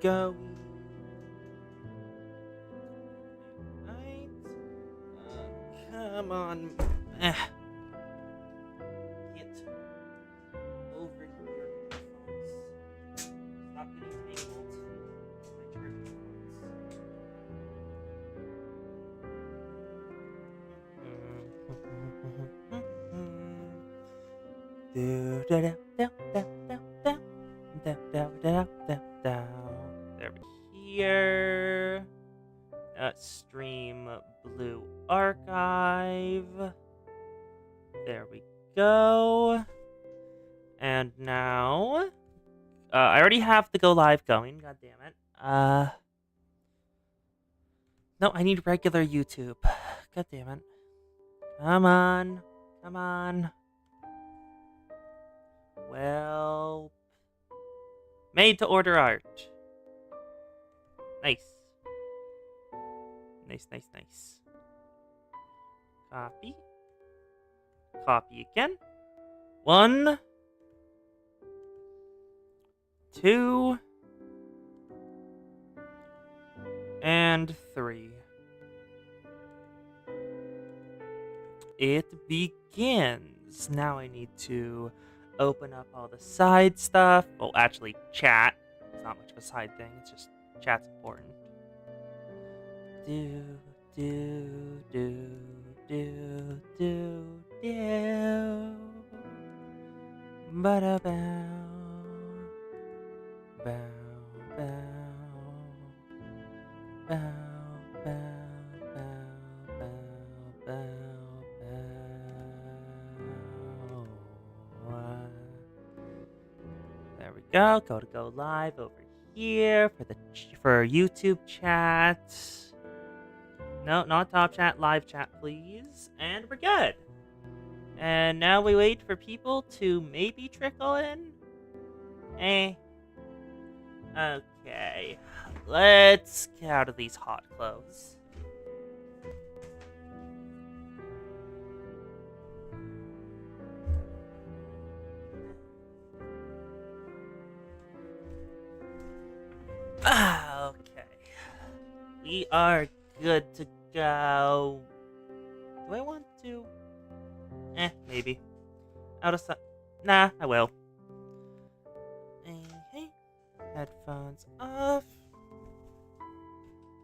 go. Right. Come on. Get over here, folks. Stop getting tangled. My trippy There we here. Stream Blue Archive. There we go. And now, I already have the go live going. God damn it. No, I need regular YouTube. God damn it. Come on. Come on. Well, made to order art. Nice. Nice, nice, nice. Copy. Copy again. 1, 2, and 3. It begins. Now I need to open up all the side stuff. Well, actually, chat. It's not much of a side thing. It's just chat's important. Do, do, do, do, do, do. Ba-da-bow. Bow, bow. Bow, bow, bow, bow, bow, bow. There we go. Go live over here for YouTube chat. No, not top chat, live chat, please. And we're good. And now we wait for people to maybe trickle in. Okay. Let's get out of these hot clothes. Okay. We are good to go. Do I want to? Maybe. Out of sight. Nah, I will. Hey. Headphones off.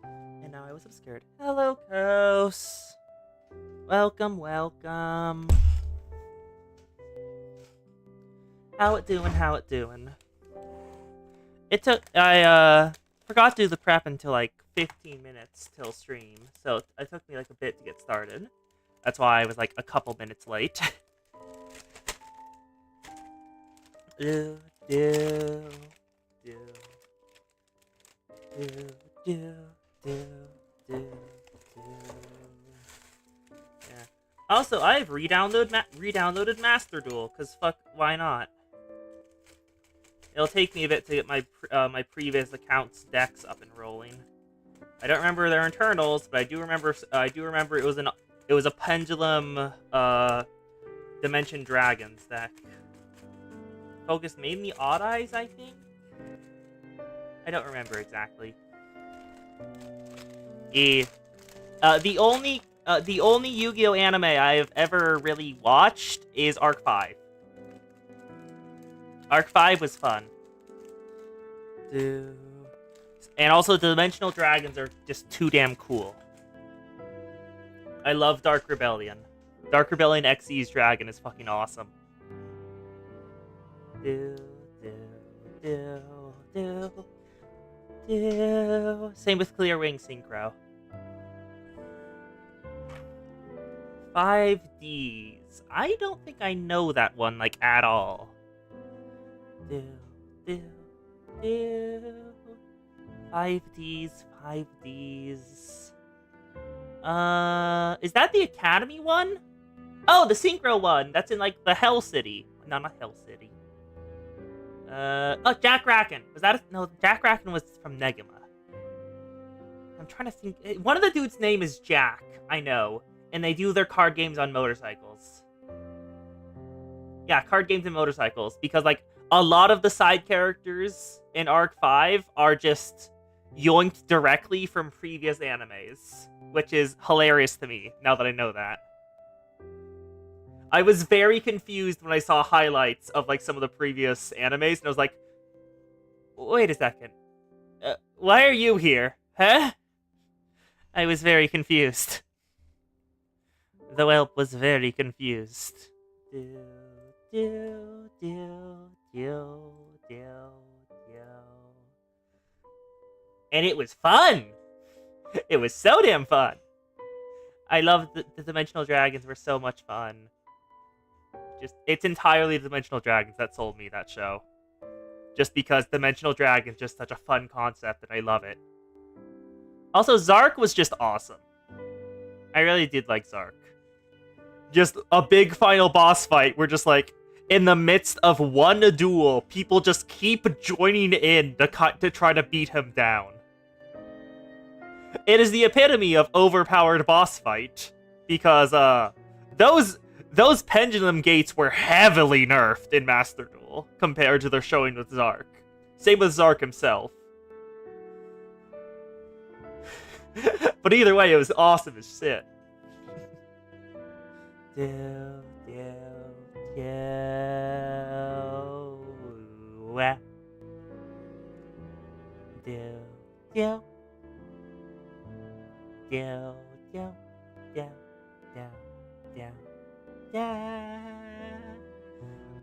And now I was obscured. Hello, Kos. Welcome, welcome. How it doing? I forgot to do the prep until like 15 minutes till stream, so it took me like a bit to get started. That's why I was like a couple minutes late. do, do, do, do, do, do, do, do. Yeah. Also, I've re-downloaded Master Duel, cause fuck, why not? It'll take me a bit to get my my previous account's decks up and rolling. I don't remember their internals, but I do remember it was a Pendulum Dimension Dragons deck. Focused mainly Odd Eyes, I think. I don't remember exactly. The only Yu-Gi-Oh anime I've ever really watched is Arc 5. Arc 5 was fun. And also, the Dimensional Dragons are just too damn cool. I love Dark Rebellion. Dark Rebellion XE's dragon is fucking awesome. Same with Clear Wing Synchro. 5Ds. I don't think I know that one, like, at all. 5Ds. Is that the Academy one? Oh, the Synchro one. That's in, like, the Hell City. No, not Hell City. Oh, Jack Racken. Was that no, Jack Racken was from Negima. I'm trying to think. One of the dudes' name is Jack. I know. And they do their card games on motorcycles. Yeah, card games and motorcycles. Because, like, a lot of the side characters in Arc 5 are just yoinked directly from previous animes, which is hilarious to me, now that I know that. I was very confused when I saw highlights of, like, some of the previous animes, and I was like, wait a second. Why are you here? Huh? I was very confused. The whelp was very confused. And it was fun! It was so damn fun! I love the Dimensional Dragons were so much fun. It's entirely the Dimensional Dragons that sold me that show. Just because Dimensional Dragon's just such a fun concept and I love it. Also, Zark was just awesome. I really did like Zark. Just a big final boss fight where just like, in the midst of one duel, people just keep joining in to try to beat him down. It is the epitome of overpowered boss fight. Because, those pendulum gates were heavily nerfed in Master Duel compared to their showing with Zark. Same with Zark himself. But either way, it was awesome as shit.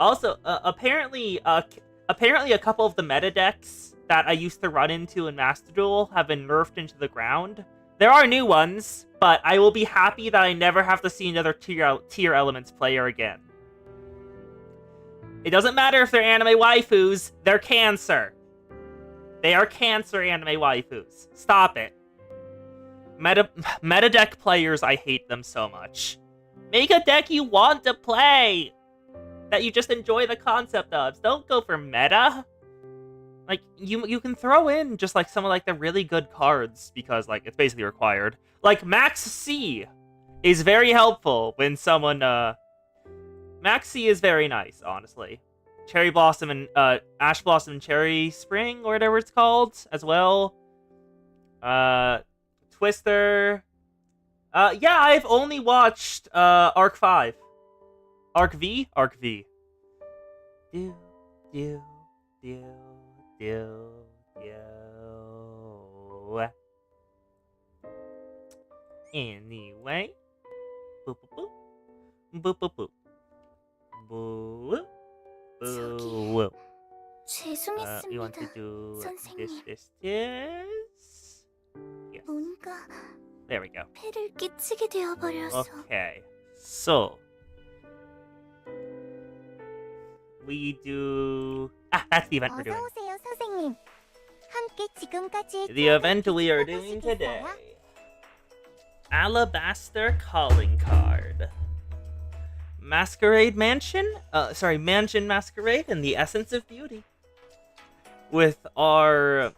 Also, apparently a couple of the meta decks that I used to run into in Master Duel have been nerfed into the ground. There are new ones, but I will be happy that I never have to see another tier elements player again. It doesn't matter if they're anime waifus, they're cancer. They are cancer anime waifus. Stop it. Meta deck players, I hate them so much. Make a deck you want to play! That you just enjoy the concept of. Don't go for meta. Like, you can throw in just, like, some of, like, the really good cards, because, like, it's basically required. Like, Max C is very helpful when someone, Max C is very nice, honestly. Cherry Blossom and, Ash Blossom and Cherry Spring, or whatever it's called, as well. Twister. Yeah, I've only watched, Arc 5. Arc V? Arc V. Anyway. Boop, boop, boop. Boop, boop, boop. Boop. Boop. We want to do this. Yes. There we go. Okay. So. We do... that's the event we're doing. The event we are doing today. Alabaster Calling Card. Masquerade Mansion? Mansion Masquerade and the Essence of Beauty. With our...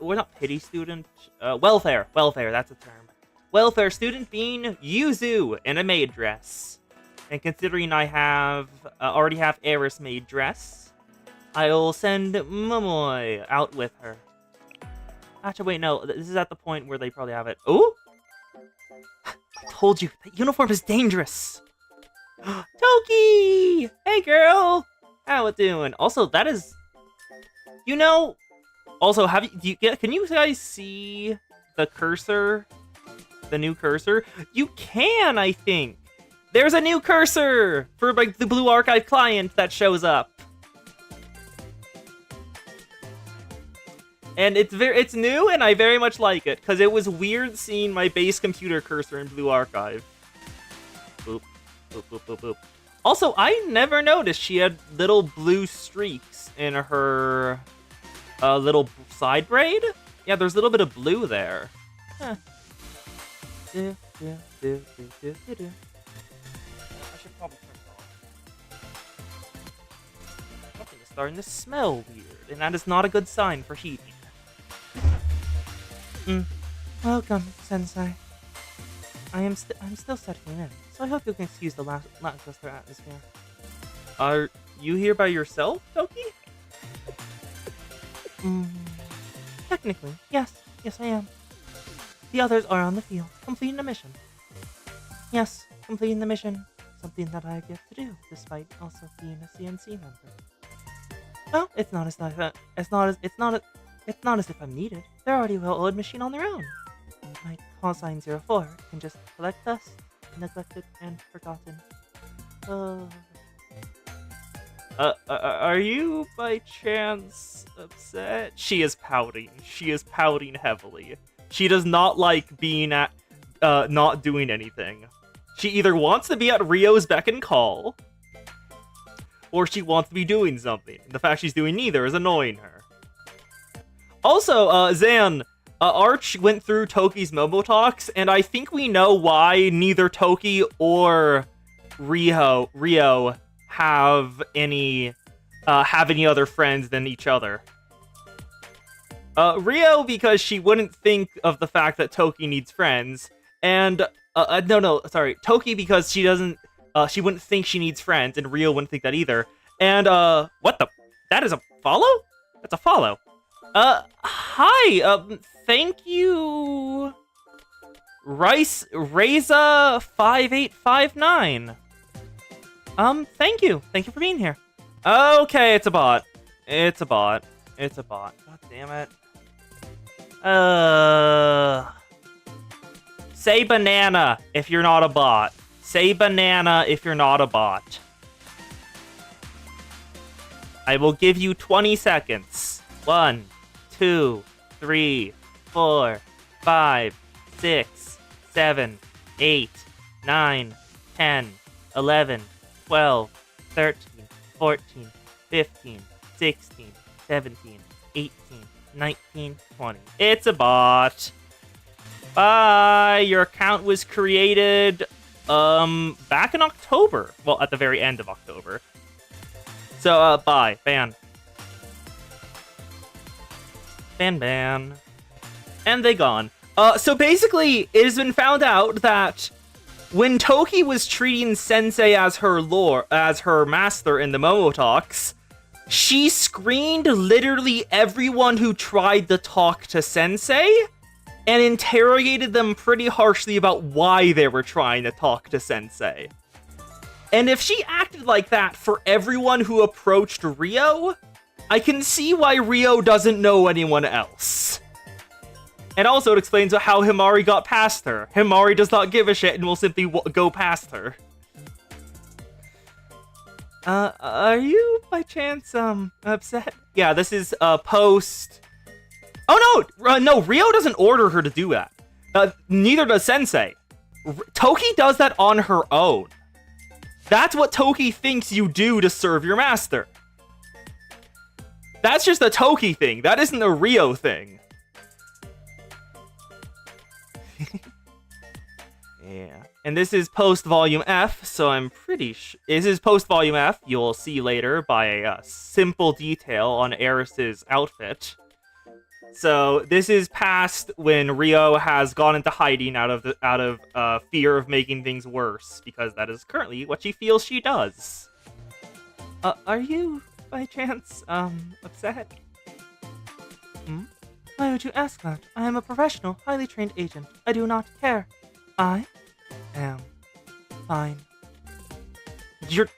We're not pity student. Welfare. Welfare, that's a term. Welfare student being Yuzu in a maid dress. And considering I have already have Eris maid dress, I'll send Momoy out with her. Actually, wait, no. This is at the point where they probably have it. Ooh! I told you, that uniform is dangerous! Toki! Hey, girl! How it doing? Also, that is... You know... Also, can you guys see the cursor? The new cursor? You can, I think! There's a new cursor for like the Blue Archive client that shows up, and it's new, and I very much like it because it was weird seeing my base computer cursor in Blue Archive. Boop, boop, boop, boop, boop. Also, I never noticed she had little blue streaks in her little side braid. Yeah, there's a little bit of blue there. Huh. Probably turn it off. Something is starting to smell weird, and that is not a good sign for heating. Welcome, Sensei. I'm still settling in, so I hope you can excuse the lackluster atmosphere. Are you here by yourself, Toki? Technically, yes. Yes, I am. The others are on the field, completing a mission. Yes, completing the mission. Something that I get to do, despite also being a CNC member. Well, it's not as if I'm needed. They're already a well-oiled machine on their own. My call sign 04 can just collect dust, neglected and forgotten. Are you by chance upset? She is pouting. She is pouting heavily. She does not like being at, not doing anything. She either wants to be at Rio's beck and call, or she wants to be doing something. The fact she's doing neither is annoying her. Also, Zan, Arch went through Toki's Momo talks, and I think we know why neither Toki or Rio have any other friends than each other. Rio, because she wouldn't think of the fact that Toki needs friends, and Toki, because she wouldn't think she needs friends, and Rio wouldn't think that either. And what the? That is a follow? That's a follow. Hi. Thank you, Reza5859. Thank you for being here. Okay, it's a bot. It's a bot. God damn it. Say banana if you're not a bot. Say banana if you're not a bot. I will give you 20 seconds. 1, 2, 3, 4, 5, 6, 7, 8, 9, 10, 11, 12, 13, 14, 15, 16, 17, 18, 19, 20. It's a bot. Bye. Your account was created back in October. Well, at the very end of October. So, bye. Ban. Ban. And they gone. So basically, it has been found out that when Toki was treating Sensei as her master in the Momo talks, she screened literally everyone who tried to talk to Sensei and interrogated them pretty harshly about why they were trying to talk to Sensei. And if she acted like that for everyone who approached Rio, I can see why Rio doesn't know anyone else. And also it explains how Himari got past her. Himari does not give a shit and will simply go past her. Are you by chance, upset? Yeah, this is, post... Oh no! No, Rio doesn't order her to do that. Neither does Sensei. Toki does that on her own. That's what Toki thinks you do to serve your master. That's just a Toki thing. That isn't a Rio thing. Yeah. And this is post-volume F, so I'm pretty sure... This is post-volume F. You'll see later by a simple detail on Eris's outfit. So this is past when Rio has gone into hiding out of fear of making things worse, because that is currently what she feels she does. Are you, by chance, upset? Why would you ask that? I am a professional, highly trained agent. I do not care. I am fine. You're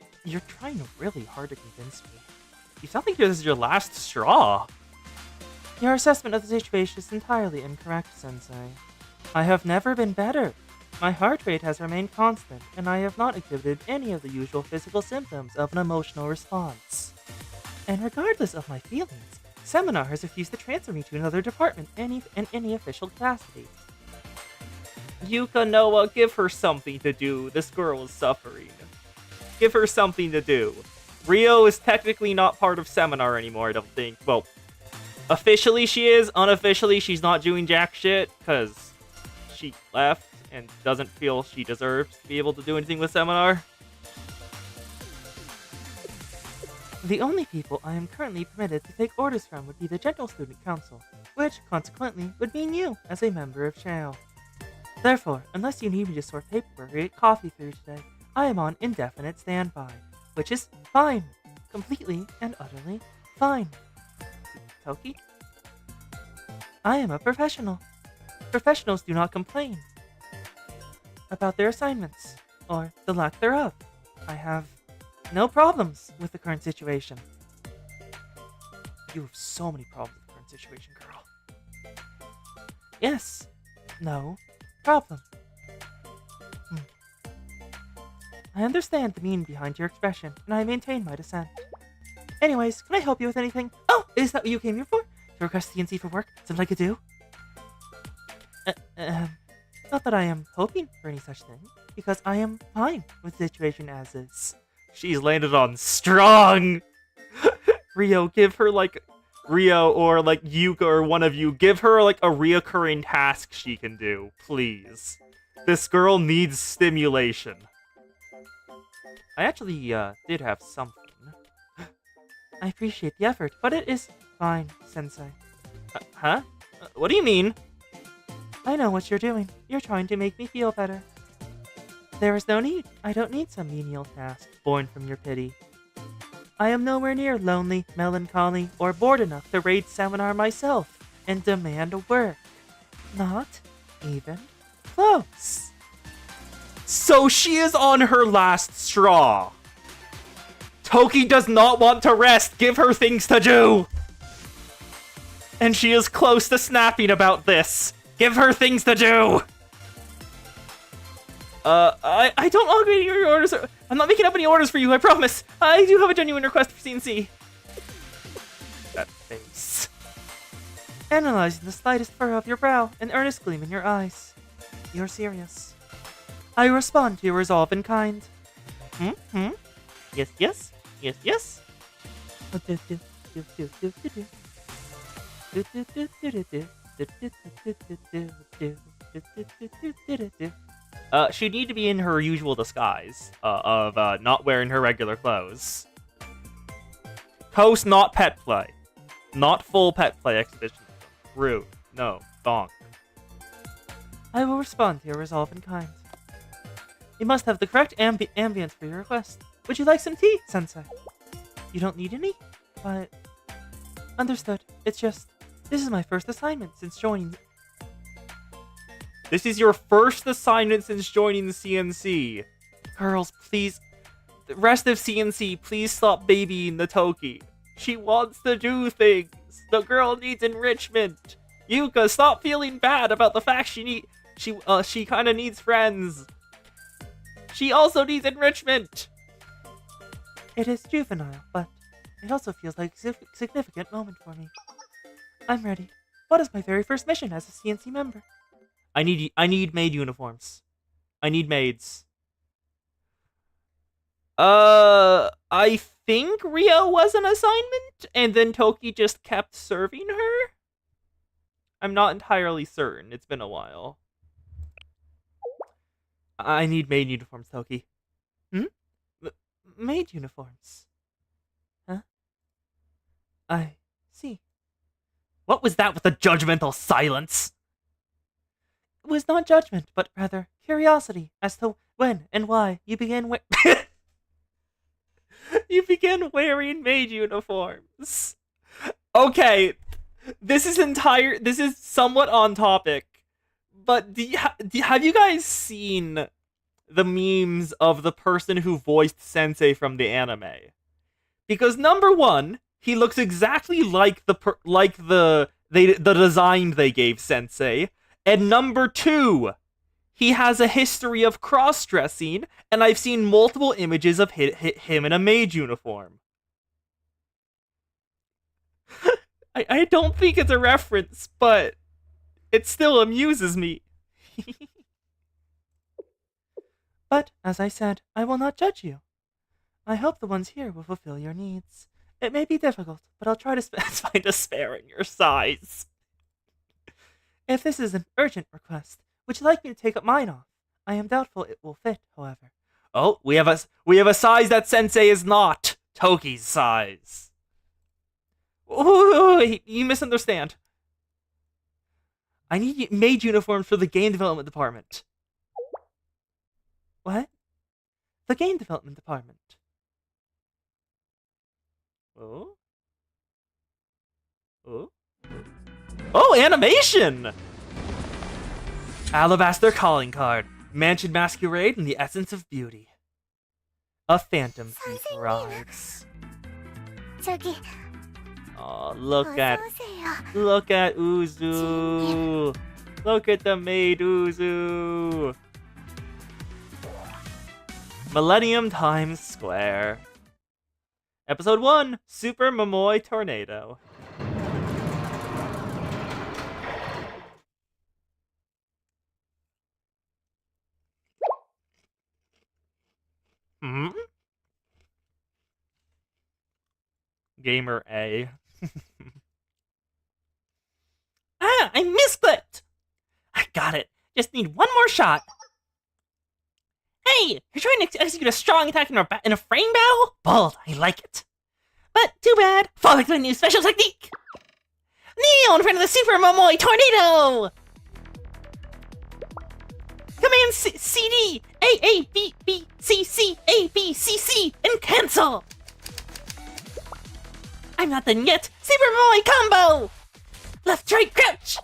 trying really hard to convince me. You sound like this is your last straw. Your assessment of the situation is entirely incorrect, Sensei. I have never been better. My heart rate has remained constant, and I have not exhibited any of the usual physical symptoms of an emotional response. And regardless of my feelings, Seminar has refused to transfer me to another department in any official capacity. Yuka Noah, give her something to do. This girl is suffering. Give her something to do. Rio is technically not part of Seminar anymore, I don't think. Well, officially she is. Unofficially, she's not doing jack shit, because she left and doesn't feel she deserves to be able to do anything with Seminar. The only people I am currently permitted to take orders from would be the General Student Council, which, consequently, would mean you as a member of Shale. Therefore, unless you need me to sort paperwork or get coffee through today, I am on indefinite standby, which is fine. completely and utterly fine. Toki? I am a professional. Professionals do not complain about their assignments, or the lack thereof. I have no problems with the current situation. You have so many problems with the current situation, girl. Yes. No problem. I understand the meaning behind your expression, and I maintain my dissent. Anyways, can I help you with anything? Oh, is that what you came here for? To request CNC for work? Something I could do? Not that I am hoping for any such thing, because I am fine with the situation as is. She's landed on strong. Rio, give her Rio or Yuka or one of you, give her a reoccurring task she can do, please. This girl needs stimulation. I actually did have something. I appreciate the effort, but it is fine, Sensei. Huh? What do you mean? I know what you're doing. You're trying to make me feel better. There is no need. I don't need some menial task born from your pity. I am nowhere near lonely, melancholy, or bored enough to raid seminar myself and demand work. Not even close. So she is on her last straw. Toki does not want to rest. Give her things to do. And she is close to snapping about this. Give her things to do. I don't log any of your orders. I'm not making up any orders for you, I promise. I do have a genuine request for CNC. That face. Analyzing the slightest furrow of your brow, an earnest gleam in your eyes. You're serious. I respond to your resolve in kind. Yes, yes. Yes, yes. She'd need to be in her usual disguise of not wearing her regular clothes. Coast, not pet play. Not full pet play exhibition. Rude. No. Donk. I will respond to your resolve in kind. You must have the correct ambience for your request. Would you like some tea, Sensei? You don't need any? But... Understood. It's just... This is my first assignment since joining... This is your first assignment since joining the CNC. Girls, please... The rest of CNC, please stop babying the Toki. She wants to do things. The girl needs enrichment. Yuka, stop feeling bad about the fact she kind of needs friends. She also needs enrichment. It is juvenile, but it also feels like a significant moment for me. I'm ready. What is my very first mission as a CNC member? I need maid uniforms. I need maids. I think Rio was an assignment, and then Toki just kept serving her? I'm not entirely certain. It's been a while. I need maid uniforms, Toki. Maid uniforms. Huh? I see. What was that with the judgmental silence? It was not judgment, but rather curiosity as to when and why you began You began wearing maid uniforms. Okay, this is somewhat on topic, but have you guys seen the memes of the person who voiced Sensei from the anime? Because number one, he looks exactly like the design they gave Sensei, and number two, he has a history of cross-dressing, and I've seen multiple images of him in a maid uniform. I don't think it's a reference, but it still amuses me. But, as I said, I will not judge you. I hope the ones here will fulfill your needs. It may be difficult, but I'll try to find a spare in your size. If this is an urgent request, would you like me to take up mine off? I am doubtful it will fit, however. Oh, we have a size that Sensei is not. Toki's size. Oh, wait, you misunderstand. I need maid uniforms for the game development department. What? The game development department. Oh? Oh? Oh, animation! Alabaster calling card. Mansion masquerade in the essence of beauty. A phantom thief arrives. 저기 Oh, look at 오세요. Uzu. Look at the maid Uzu. Millennium Times Square. Episode 1, Super Momoy Tornado. Hmm? Gamer A. Ah, I missed it! I got it. Just need one more shot. Hey, you're trying to execute a strong attack in a frame battle? Bold, I like it. But too bad. Fall back to my new special technique. Kneel in front of the Super Momoy Tornado! Command CD, A, B, B, C, C, A, B, C, C, and cancel! I'm not done yet! Super Momoy combo! Left, right, crouch!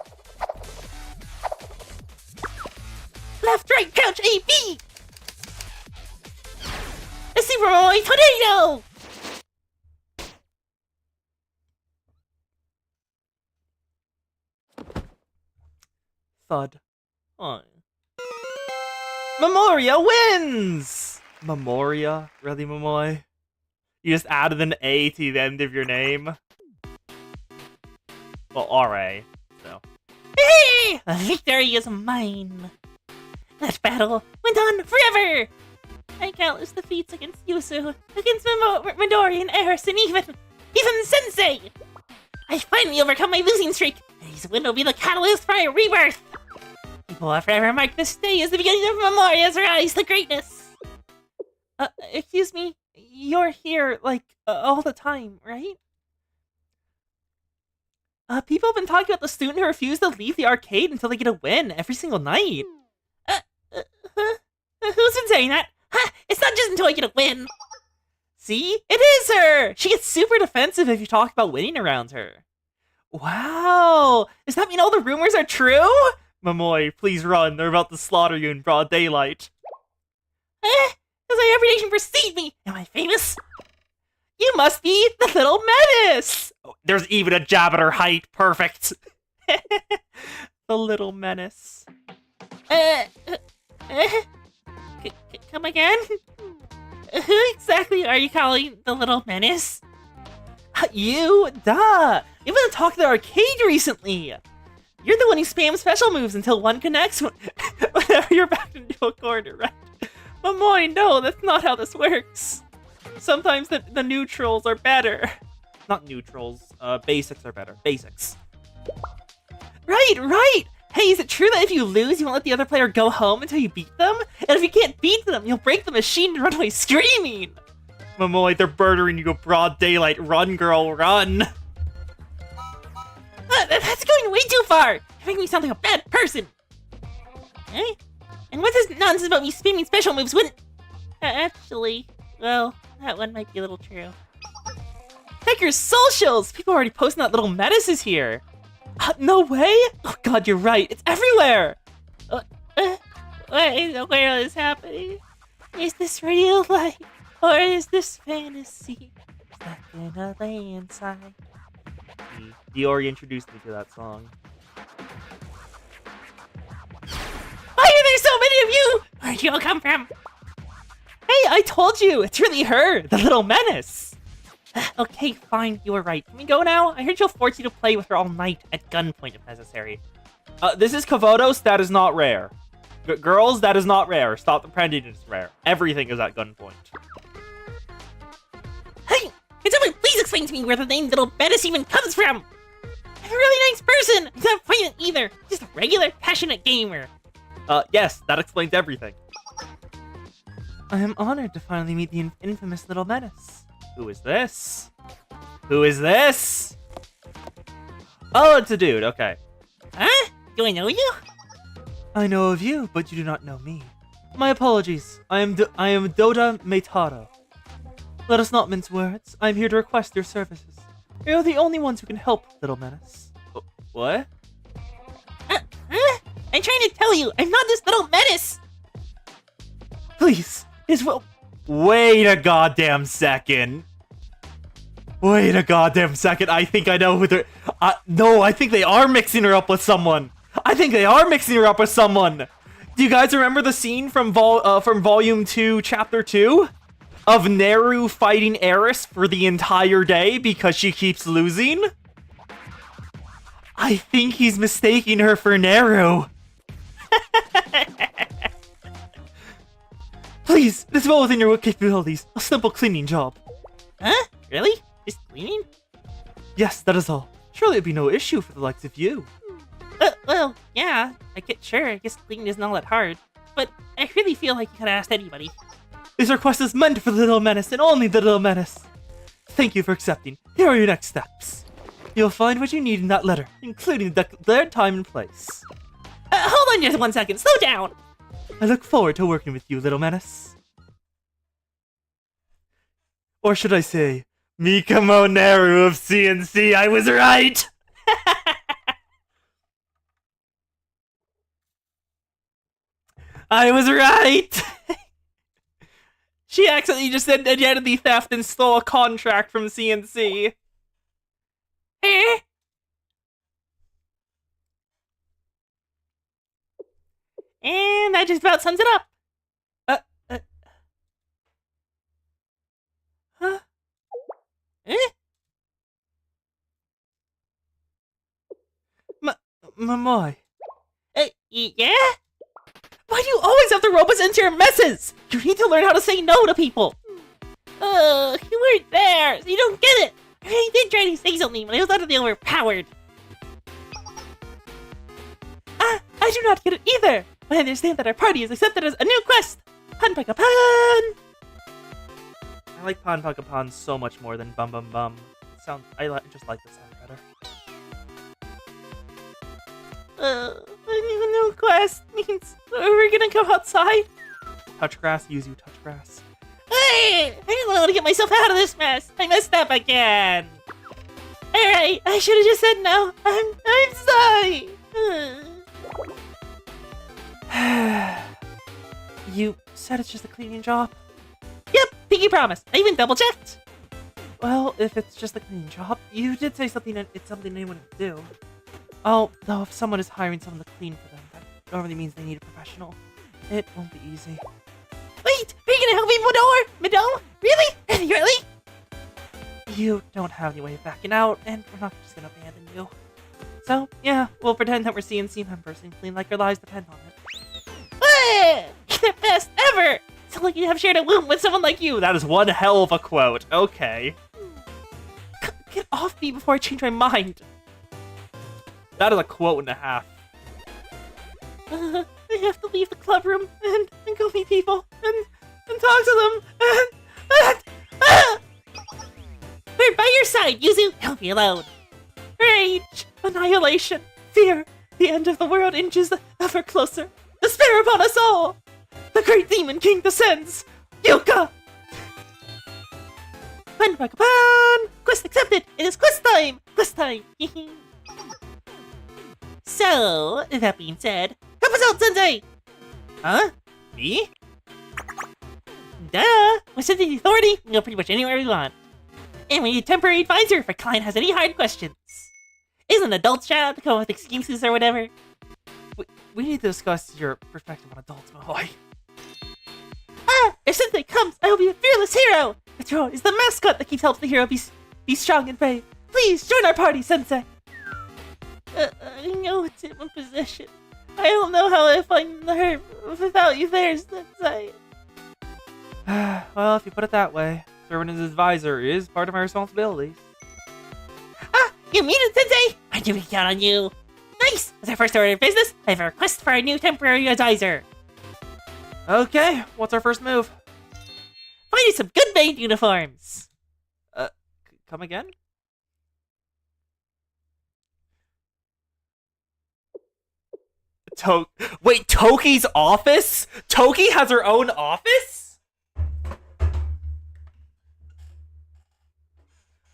Left, right, crouch, A, B! A Super Momoy Tornado! Thud. Oh. Memoria wins! Memoria? Really, Momoy? You just added an A to the end of your name? Well, RA, so. Hey! The victory is mine! That battle went on forever! My countless defeats against Yusu, against Midori and Eris, and even Sensei! I finally overcome my losing streak, and his win will be the catalyst for my rebirth! People will forever mark this day as the beginning of Memoria's rise to greatness! Excuse me, you're here, like, all the time, right? People have been talking about the student who refused to leave the arcade until they get a win every single night. Who's been saying that? Ha! It's not just until I get a win! See? It is her! She gets super defensive if you talk about winning around her. Wow! Does that mean all the rumors are true? Momoy, please run. They're about to slaughter you in broad daylight. Does my reputation precede me? Am I famous? You must be the Little Menace! Oh, there's even a jab at her height. Perfect. The Little Menace. Come again? Who exactly are you calling the Little Menace? You? Duh! You've been talking to the arcade recently! You're the one who spams special moves until one connects whenever you're backed into a corner, right? Momoy, no, that's not how this works. Sometimes the neutrals are better. Not neutrals. Basics are better. Basics. Right! Hey, is it true that if you lose, you won't let the other player go home until you beat them? And if you can't beat them, you'll break the machine and run away screaming! Momoy, they're murdering you broad daylight. Run, girl, run! That's going way too far! You're making me sound like a bad person! Eh? And what's this nonsense about me spamming special moves when... actually, well, that one might be a little true. Check your socials! People are already posting that Little Menace is here! No way? Oh god, you're right. It's everywhere! Where is happening? Is this real life? Or is this fantasy? Stuck in a landslide. Diori introduced me to that song. Why are there so many of you? Where'd you all come from? Hey, I told you! It's really her! The Little Menace! Okay, fine, you were right. Can we go now? I heard she'll force you to play with her all night at gunpoint if necessary. This is Kavodos. That is not rare. Girls, that is not rare. Stop the pretending it's rare. Everything is at gunpoint. Hey! Can someone please explain to me where the name Little Menace even comes from? I'm a really nice person! I'm not violent either. Just a regular, passionate gamer. Yes, that explains everything. I am honored to finally meet the infamous Little Menace. Who is this? Who is this? Oh, it's a dude. Okay. Huh? Do I know you? I know of you, but you do not know me. My apologies. I am Doda Meitaro. Let us not mince words. I'm here to request your services. You're the only ones who can help, little menace. What? I'm trying to tell you, I'm not this little menace! Please, wait a goddamn second. Wait a goddamn second. I think I know who they're. No, I think they are mixing her up with someone. Do you guys remember the scene from Volume 2, Chapter 2? Of Neru fighting Eris for the entire day because she keeps losing? I think he's mistaking her for Neru. Please, it is well within your capabilities. A simple cleaning job. Huh? Really? Just cleaning? Yes, that is all. Surely it'd be no issue for the likes of you. Well, yeah, I guess cleaning isn't all that hard. But I really feel like you could have asked anybody. This request is meant for the Little Menace and only the Little Menace. Thank you for accepting. Here are your next steps. You'll find what you need in that letter, including the declared time and place. Hold on just 1 second, slow down! I look forward to working with you, Little Menace. Or should I say, Mikamo Neru of CNC, I was right! I was right! She accidentally just did identity theft and stole a contract from CNC. And that just about sums it up. Huh? Eh? My. Yeah? Why do you always have to rope us into your messes? You need to learn how to say no to people. You weren't there, so you don't get it. I did try to say something, but I was utterly overpowered. I do not get it either. But I understand that our party is accepted as a new quest. Panpakapan! I like Panpakapan so much more than Bum Bum Bum. Just like the sound better. A new quest means we're gonna go outside. Touch grass, Yuzu, touch grass. Hey! I didn't know how to get myself out of this mess. I messed up again. Alright, I should have just said no. I'm sorry. You said it's just a cleaning job? Yep, pinky promise. I even double checked. Well, if it's just a cleaning job, you did say it's something anyone would do. Oh, though if someone is hiring someone to clean for them, that normally means they need a professional. It won't be easy. Wait, are you gonna help me, Midor? Really? Really? You don't have any way of backing out, and we're not just gonna abandon you. So, yeah, we'll pretend that we're CNC members and clean like our lives depend on it. The best ever! It's like you have shared a womb with someone like you. That is one hell of a quote. Okay. Get off me before I change my mind. That is a quote and a half. I have to leave the club room and go meet people and talk to them We're by your side, Yuzu. Help me alone. Rage, annihilation, fear. The end of the world inches ever closer. Despair upon us all. The great demon king descends. Yuka. Pan! Quest accepted. It is quest time. So, that being said, help us out, Sensei! Huh? Me? Duh! With Sensei's authority, we can go pretty much anywhere we want. And we need a temporary advisor if a client has any hard questions. Isn't an adult's job to come up with excuses or whatever? We need to discuss your perspective on adults, Mahoy. If Sensei comes, I will be a fearless hero! After all, it's the mascot that keeps helping the hero be strong and brave. Please, join our party, Sensei! I know it's in my position. I don't know how I find her without you there, Sensei. Well, if you put it that way, serving as advisor is part of my responsibilities. You mean it, Sensei? I do count on you. Nice! As our first order of business, I have a request for a new temporary advisor. Okay, what's our first move? Find you some good Maid uniforms. Come again? Wait, Toki's office? Toki has her own office?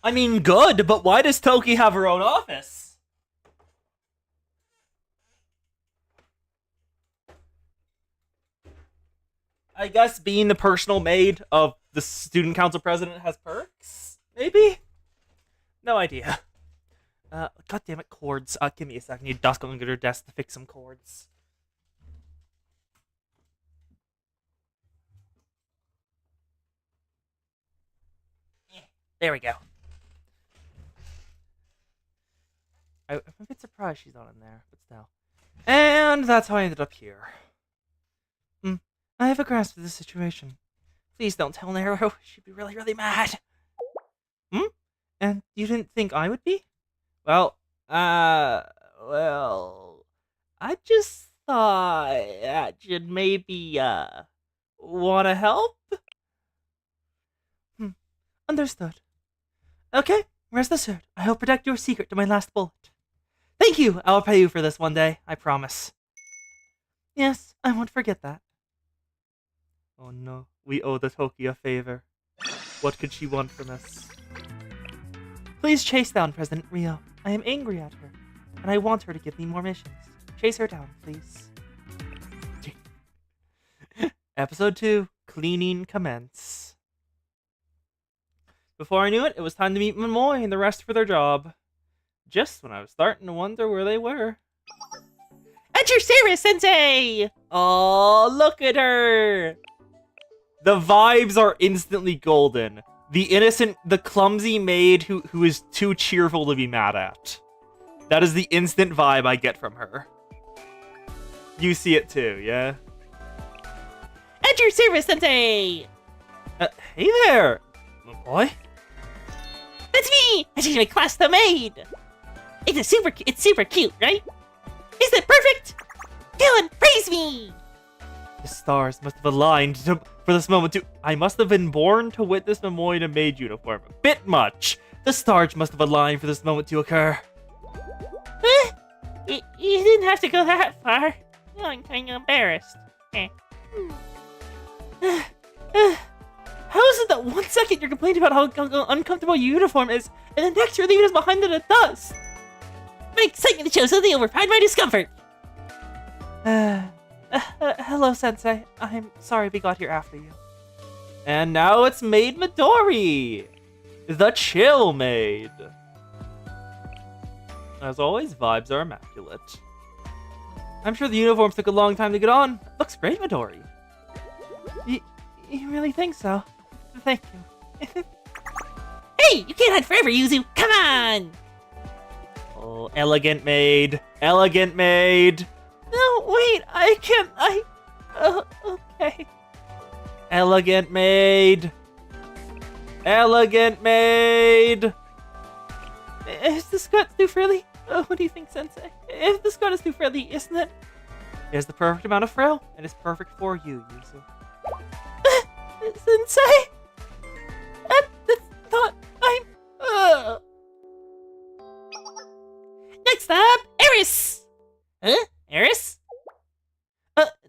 I mean, good, but why does Toki have her own office? I guess being the personal maid of the student council president has perks? Maybe? No idea. God damn it, cords. Give me a second. I need Dusk on her desk to fix some cords. There we go. I'm a bit surprised she's not in there, but still. And that's how I ended up here. I have a grasp of the situation. Please don't tell Nero. She'd be really, really mad. And you didn't think I would be? Well, I just thought that you'd maybe, wanna help? Understood. Okay, rest assured. I will protect your secret to my last bullet. Thank you! I'll pay you for this one day, I promise. Yes, I won't forget that. Oh no, we owe the Toki a favor. What could she want from us? Please chase down President Rio. I am angry at her, and I want her to give me more missions. Chase her down, please. Episode 2, Cleaning Commence. Before I knew it, it was time to meet Momoy and the rest for their job. Just when I was starting to wonder where they were. At your service, Sensei! Oh, look at her! The vibes are instantly golden. The innocent, the clumsy maid who is too cheerful to be mad at. That is the instant vibe I get from her. You see it too, yeah? At your service, Sensei! Hey there, boy. That's me! I changed my class to Maid! It's super cute, right? Is it perfect? Dylan, praise me! The stars must have aligned for this moment too. I must have been born to witness Momoy in a maid uniform. A bit much. The stars must have aligned for this moment to occur. You didn't have to go that far. I'm kind of embarrassed. How is it that 1 second you're complaining about how uncomfortable your uniform is, and the next you're leaving us behind in the dust? My excitement shows so they override my discomfort. Hello, Sensei. I'm sorry we got here after you. And now it's Maid Midori, the chill maid. As always, vibes are immaculate. I'm sure the uniforms took a long time to get on. Looks great, Midori. You really think so? Thank you. Hey, you can't hide forever, Yuzu. Come on! Oh, elegant maid. Elegant maid. No, wait, I can't, okay. Elegant maid. Elegant maid. Is the skirt too frilly? What do you think, Sensei? If the skirt is too frilly, isn't it? It has the perfect amount of frill, and it's perfect for you, Yuzu. Sensei? That's not, Next up, Eris! Huh? Eris?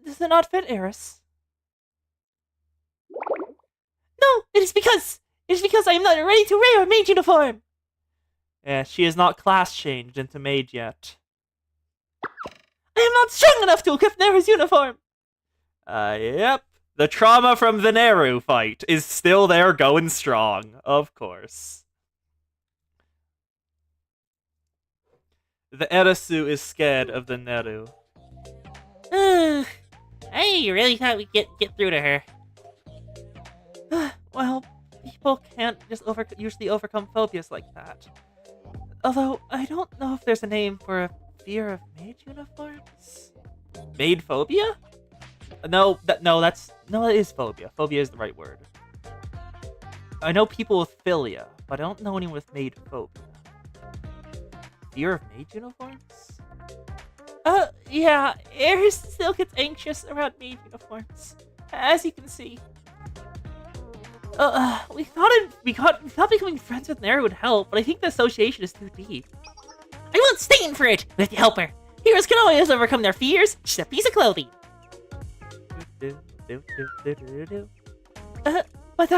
Does it not fit Eris? No, it is because I am not ready to wear a maid uniform. Yeah, she is not class changed into maid yet. I am not strong enough to equip Neru's uniform. Yep. The trauma from the Neru fight is still there going strong, of course. The Erisu is scared of the Neru. I really thought we'd get through to her. Well, people can't just usually overcome phobias like that. Although, I don't know if there's a name for a fear of maid uniforms. Maid phobia? No, that is phobia. Phobia is the right word. I know people with philia, but I don't know anyone with maid phobia. Fear of maid uniforms? Yeah, Eris still gets anxious around maid uniforms, as you can see. We thought becoming friends with Neru would help, but I think the association is too deep. I won't stand for it. We have to help her. Heroes can always overcome their fears. She's a piece of clothing. But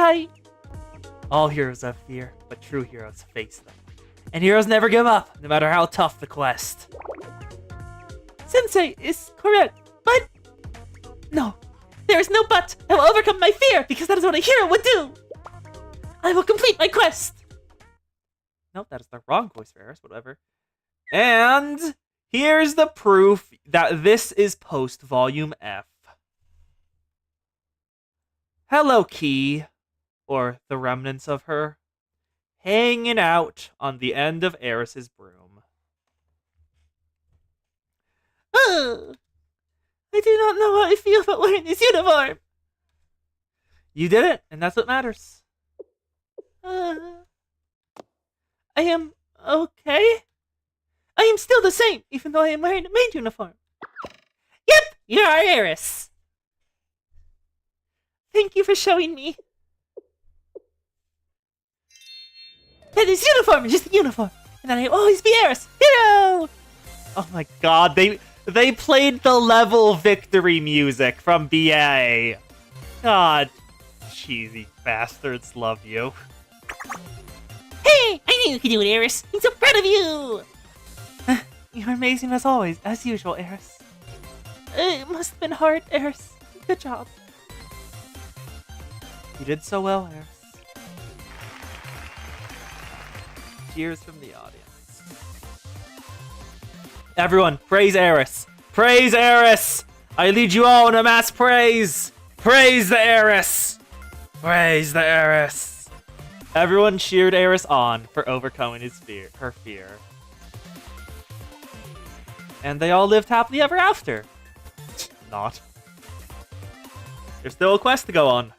All heroes have fear, but true heroes face them. And heroes never give up, no matter how tough the quest. Sensei is correct, but... No, there is no but. I will overcome my fear, because that is what a hero would do. I will complete my quest. Nope, that is the wrong voice for Eris, whatever. And here's the proof that this is post-volume F. Hello, Key, or the remnants of her, hanging out on the end of Eris's broom. Oh, I do not know how I feel about wearing this uniform. You did it, and that's what matters. I am okay. I am still the same, even though I am wearing a maid uniform. Yep, you are Eris. Thank you for showing me that this uniform is just a uniform, and that I will always be Eris, hero! Oh my god, they played the level victory music from BA. God, cheesy bastards love you. Hey, I knew you could do it, Eris. I'm so proud of you. You're amazing as always, as usual, Eris. It must have been hard, Eris. Good job. You did so well, Eris. Cheers from the audience. Everyone, praise Eris! Praise Eris! I lead you all in a mass praise! Praise the Eris! Praise the Eris! Everyone cheered Eris on for overcoming her fear. And they all lived happily ever after. Not. There's still a quest to go on.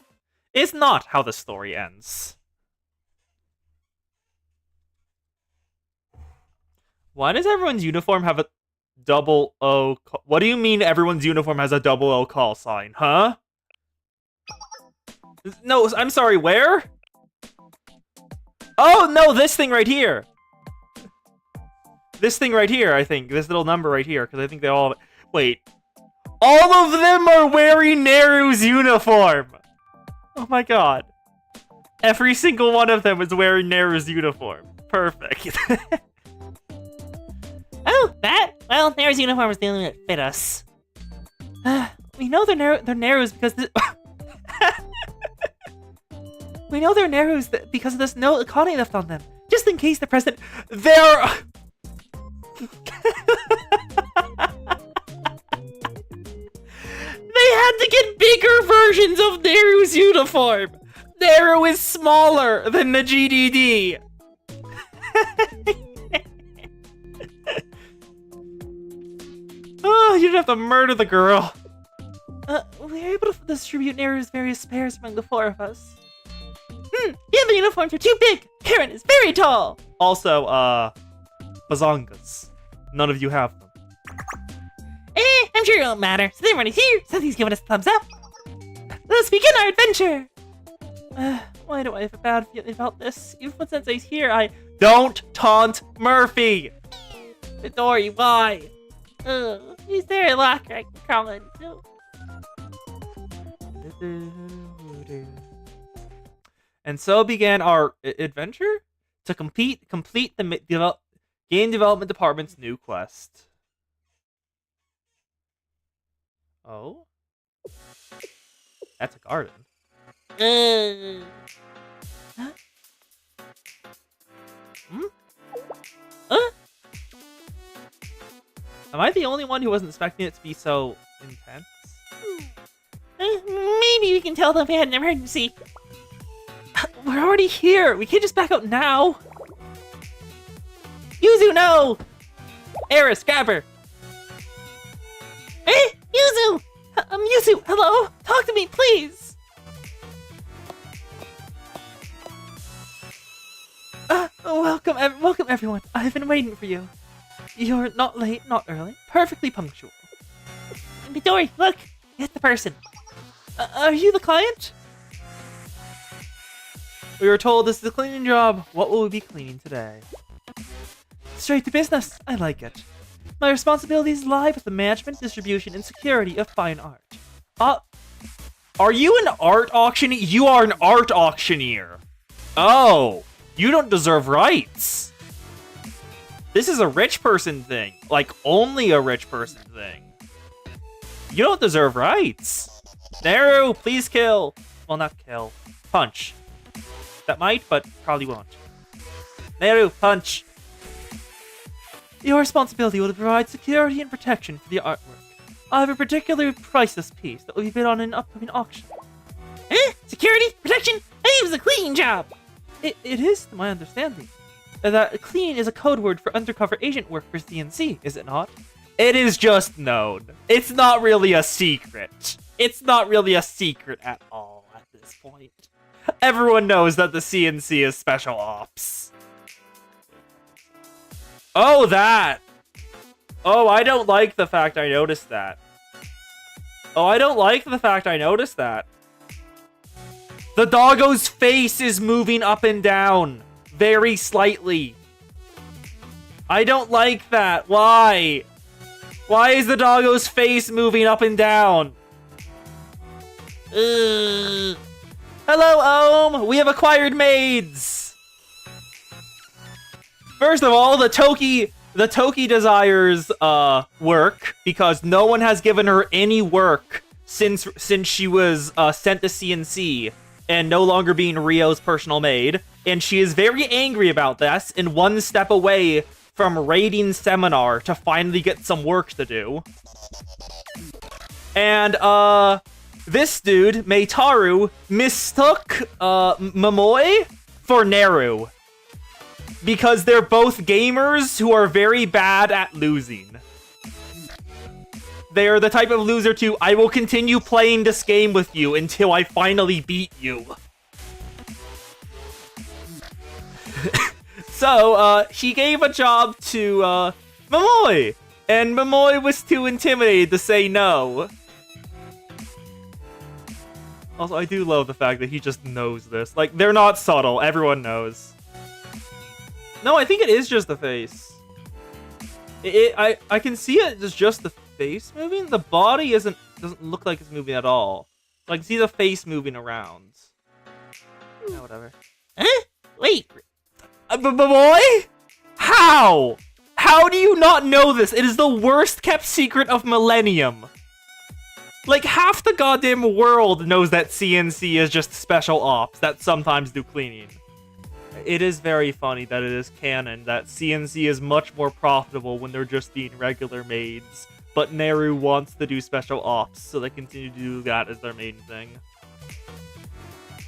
It's not how the story ends. Why does everyone's uniform have a double O? What do you mean everyone's uniform has a double O call sign, huh? No, I'm sorry, where? Oh, no, this thing right here. This thing right here, I think. This little number right here, because I think they all... Wait. All of them are wearing Neru's uniform! Oh my god. Every single one of them is wearing Neru's uniform. Perfect. Oh, that? Well, Neru's uniform is the only one that fit us. We know they're Neru's because we know they're Neru's because of this note Akane left on them. Just in case the president... They're... They had to get bigger versions of Neru's uniform. Neru is smaller than the GDD. Oh, you didn't have to murder the girl. We were able to distribute Neru's various spares among the four of us. The other uniforms are too big. Karen is very tall. Also, bazongas. None of you have them. I'm sure it won't matter. Since everyone is here, since he's given us a thumbs up. Let's begin our adventure. Why do I have a bad feeling about this? Even when Sensei's here, Don't taunt Murphy! Midori, why? Is there a locker I can crawl into? And so began our adventure to complete the game development department's new quest. Oh? That's a garden. Huh? Am I the only one who wasn't expecting it to be so intense? Maybe we can tell them we had an emergency. We're already here. We can't just back out now. Yuzu, no! Eris, grab her! Yuzu! Yuzu, hello? Talk to me, please! Welcome everyone. I've been waiting for you. You're not late, not early, perfectly punctual. Midori, look! Hit the person. Are you the client? We were told this is a cleaning job. What will we be cleaning today? Straight to business. I like it. My responsibilities lie with the management, distribution, and security of fine art. Are you an art auctioneer? You are an art auctioneer. Oh, you don't deserve rights. This is a rich person thing. Like, only a rich person thing. You don't deserve rights. Naru, please kill. Well, not kill. Punch. That might, but probably won't. Naru, punch. Your responsibility will provide security and protection for the artwork. I have a particularly priceless piece that will be bid on an upcoming auction. Security? Protection? It was a clean job! It is, to my understanding, that clean is a code word for undercover agent work for CNC, is it not? It is just known. It's not really a secret. It's not really a secret at all at this point. Everyone knows that the CNC is special ops. Oh, that! Oh, I don't like the fact I noticed that. Oh, I don't like the fact I noticed that. The doggo's face is moving up and down. Very slightly. I don't like that. Why? Why is the doggo's face moving up and down? Hello, Ohm! We have acquired maids! First of all, the Toki desires work because no one has given her any work since she was sent to CNC and no longer being Rio's personal maid, and she is very angry about this and one step away from raiding Seminar to finally get some work to do. And this dude, Meitaru, mistook Momoe for Naru. Because they're both gamers who are very bad at losing. They are the type of loser to, I will continue playing this game with you until I finally beat you. So, he gave a job to, Momoe. And Momoe was too intimidated to say no. Also, I do love the fact that he just knows this. Like, they're not subtle. Everyone knows. No, I think it is just the face. I can see it as just the face moving. The body doesn't look like it's moving at all. So I can see the face moving around. Yeah, whatever. Wait. Boy? How? How do you not know this? It is the worst kept secret of Millennium. Like, half the goddamn world knows that CNC is just special ops that sometimes do cleaning. It is very funny that it is canon that CNC is much more profitable when they're just being regular maids, but Naru wants to do special ops, so they continue to do that as their main thing.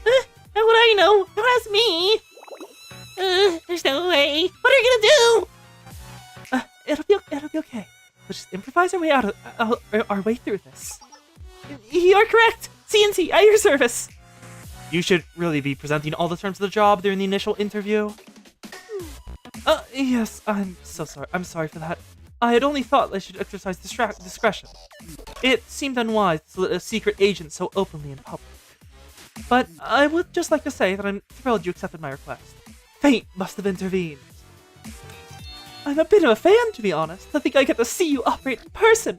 How would I know? Don't ask me! There's no way. What are you gonna do? It'll be okay. We'll just improvise our way our way through this. You're correct! CNC, at your service! You should really be presenting all the terms of the job during the initial interview. Yes, I'm so sorry. I'm sorry for that. I had only thought I should exercise discretion. It seemed unwise to let a secret agent so openly in public. But I would just like to say that I'm thrilled you accepted my request. Fate must have intervened. I'm a bit of a fan, to be honest. I think I get to see you operate in person.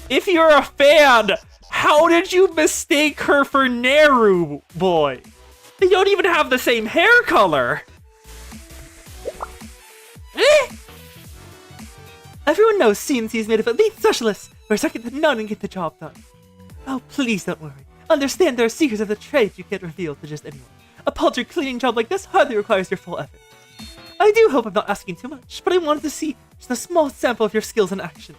If you're a fan, how did you mistake her for Naru, boy? They don't even have the same hair color. Everyone knows CNC is made of elite specialists who are second to none and get the job done. Oh, please don't worry. Understand there are secrets of the trade you can't reveal to just anyone. A paltry cleaning job like this hardly requires your full effort. I do hope I'm not asking too much, but I wanted to see just a small sample of your skills in action.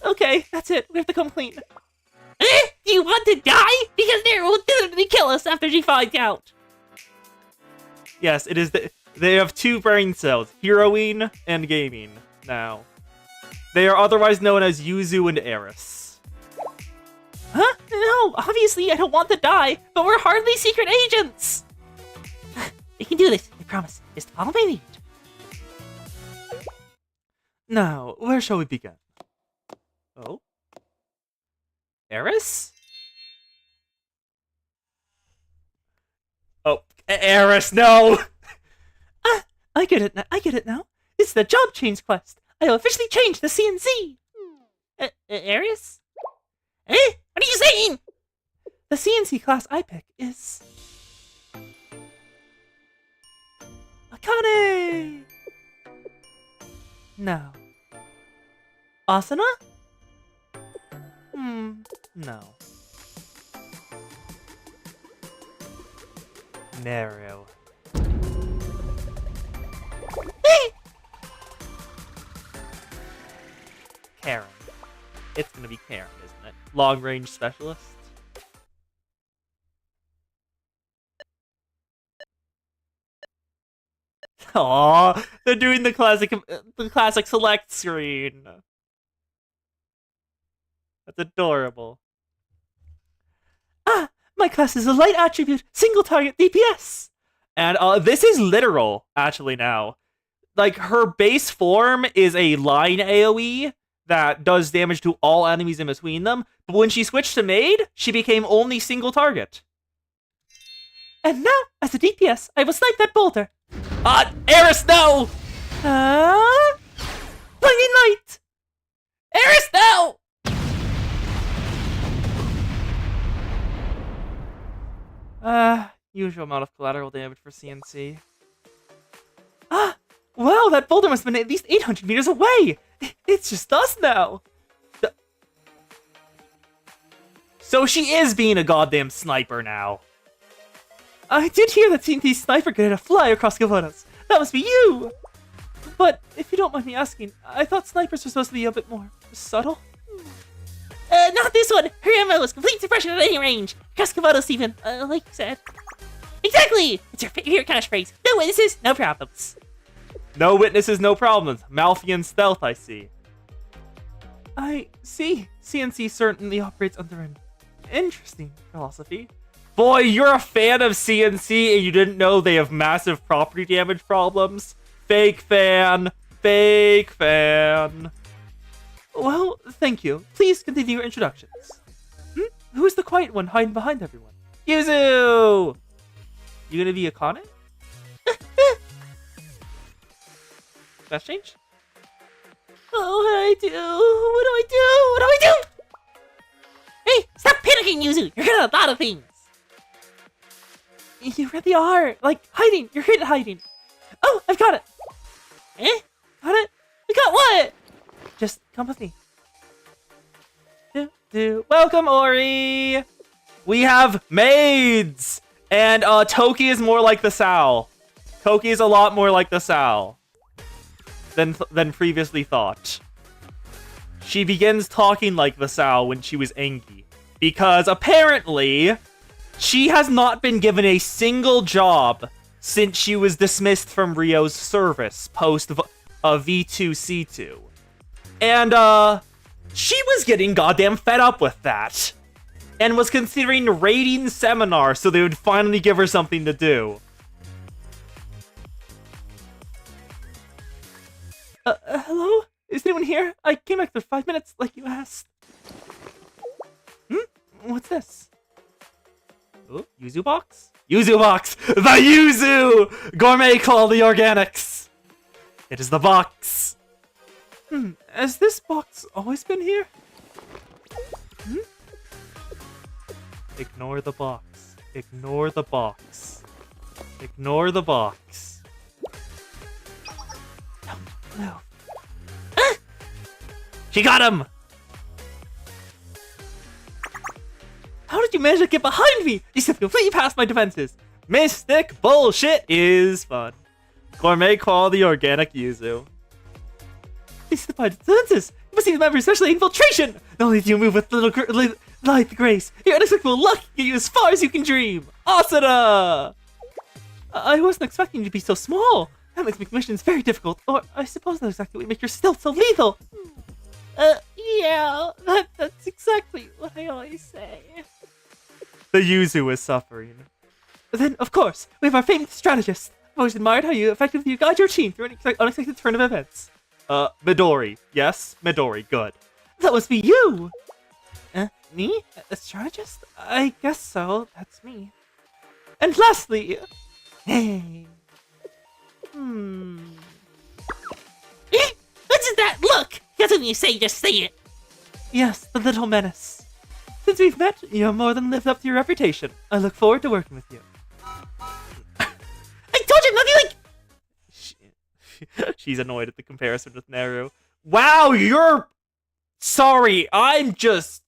Okay, that's it. We have to come clean. Do you want to die? Because Naru will definitely kill us after she finds out. Yes, it is. They have two brain cells, heroine and gaming, now. They are otherwise known as Yuzu and Eris. Huh? No, obviously I don't want to die, but we're hardly secret agents. We can do this, I promise. Just follow my lead. Now, where shall we begin? Oh? Eris? Oh, Eris, no! I get it now. This is the job change quest. I will officially change the CNC. Aries? What are you saying? The CNC class I pick is... Akane! No. Asuna? No. Naru. Karen. It's gonna be Karen, isn't it? Long range specialist. Aww, they're doing the classic select screen. That's adorable. Ah, my class is a light attribute, single target DPS. And this is literal, actually, now. Like, her base form is a line AoE that does damage to all enemies in between them, but when she switched to Maid, she became only single target. And now, as a DPS, I will snipe that boulder. Eris, no! Blinding light! Eris, no! Usual amount of collateral damage for CNC. Wow, that boulder must have been at least 800 meters away! It's just us now! So she is being a goddamn sniper now. I did hear that CNC's sniper could hit a fly across Gavonas. That must be you! But, if you don't mind me asking, I thought snipers were supposed to be a bit more subtle? Not this one! Her ammo is complete suppression at any range! Across Gavonas even, like you said. Exactly! It's your favorite catchphrase. No witnesses, no problems. No witnesses, no problems. Malthian stealth, I see. I see. CNC certainly operates under an interesting philosophy. Boy, you're a fan of CNC and you didn't know they have massive property damage problems? Fake fan. Fake fan. Well, thank you. Please continue your introductions. Who's the quiet one hiding behind everyone? Yuzu! You gonna be Akane? That change? Oh, what do I do? What do I do? What do I do? Hey, stop panicking, Yuzu! You're good at a lot of things! You really are! Like, hiding! You're good at hiding! Oh, I've got it! Got it? You got what? Just come with me. Welcome, Ori! We have maids! And Toki is more like the Sal. Toki is a lot more like the Sal than previously thought. She begins talking like the Sal when she was angry, because apparently she has not been given a single job since she was dismissed from Rio's service post V2C2. And she was getting goddamn fed up with that and was considering raiding Seminar so they would finally give her something to do. Hello? Is anyone here? I came back for 5 minutes like you asked. What's this? Ooh, Yuzu box? Yuzu box! The Yuzu! Gourmet call the organics! It is the box! Has this box always been here? Ignore the box. Ignore the box. Ignore the box. Don't move. She got him! How did you manage to get behind me? You simply completely past my defenses. Mystic bullshit is fun. Gourmet call the organic Yuzu. These are my defenses. You must see the member especially infiltration. Not only do you move with light grace, your unexpected luck can get you as far as you can dream. Asuna! I wasn't expecting you to be so small. That makes missions very difficult. Or I suppose that's exactly what makes your stealth so lethal. Yeah, that's exactly what I always say. The Yuzu is suffering. Then, of course, we have our famed strategist. I've always admired how you effectively guide your team through an unexpected turn of events. Midori. Yes, Midori. Good. That must be you! Me? A strategist? I guess so. That's me. And lastly... Hey... What is that look? That's when you say, just say it! Yes, the little menace. Since we've met, you have more than lived up to your reputation. I look forward to working with you. I told you nothing like. She's annoyed at the comparison with Naru. Wow, you're... Sorry, I'm just...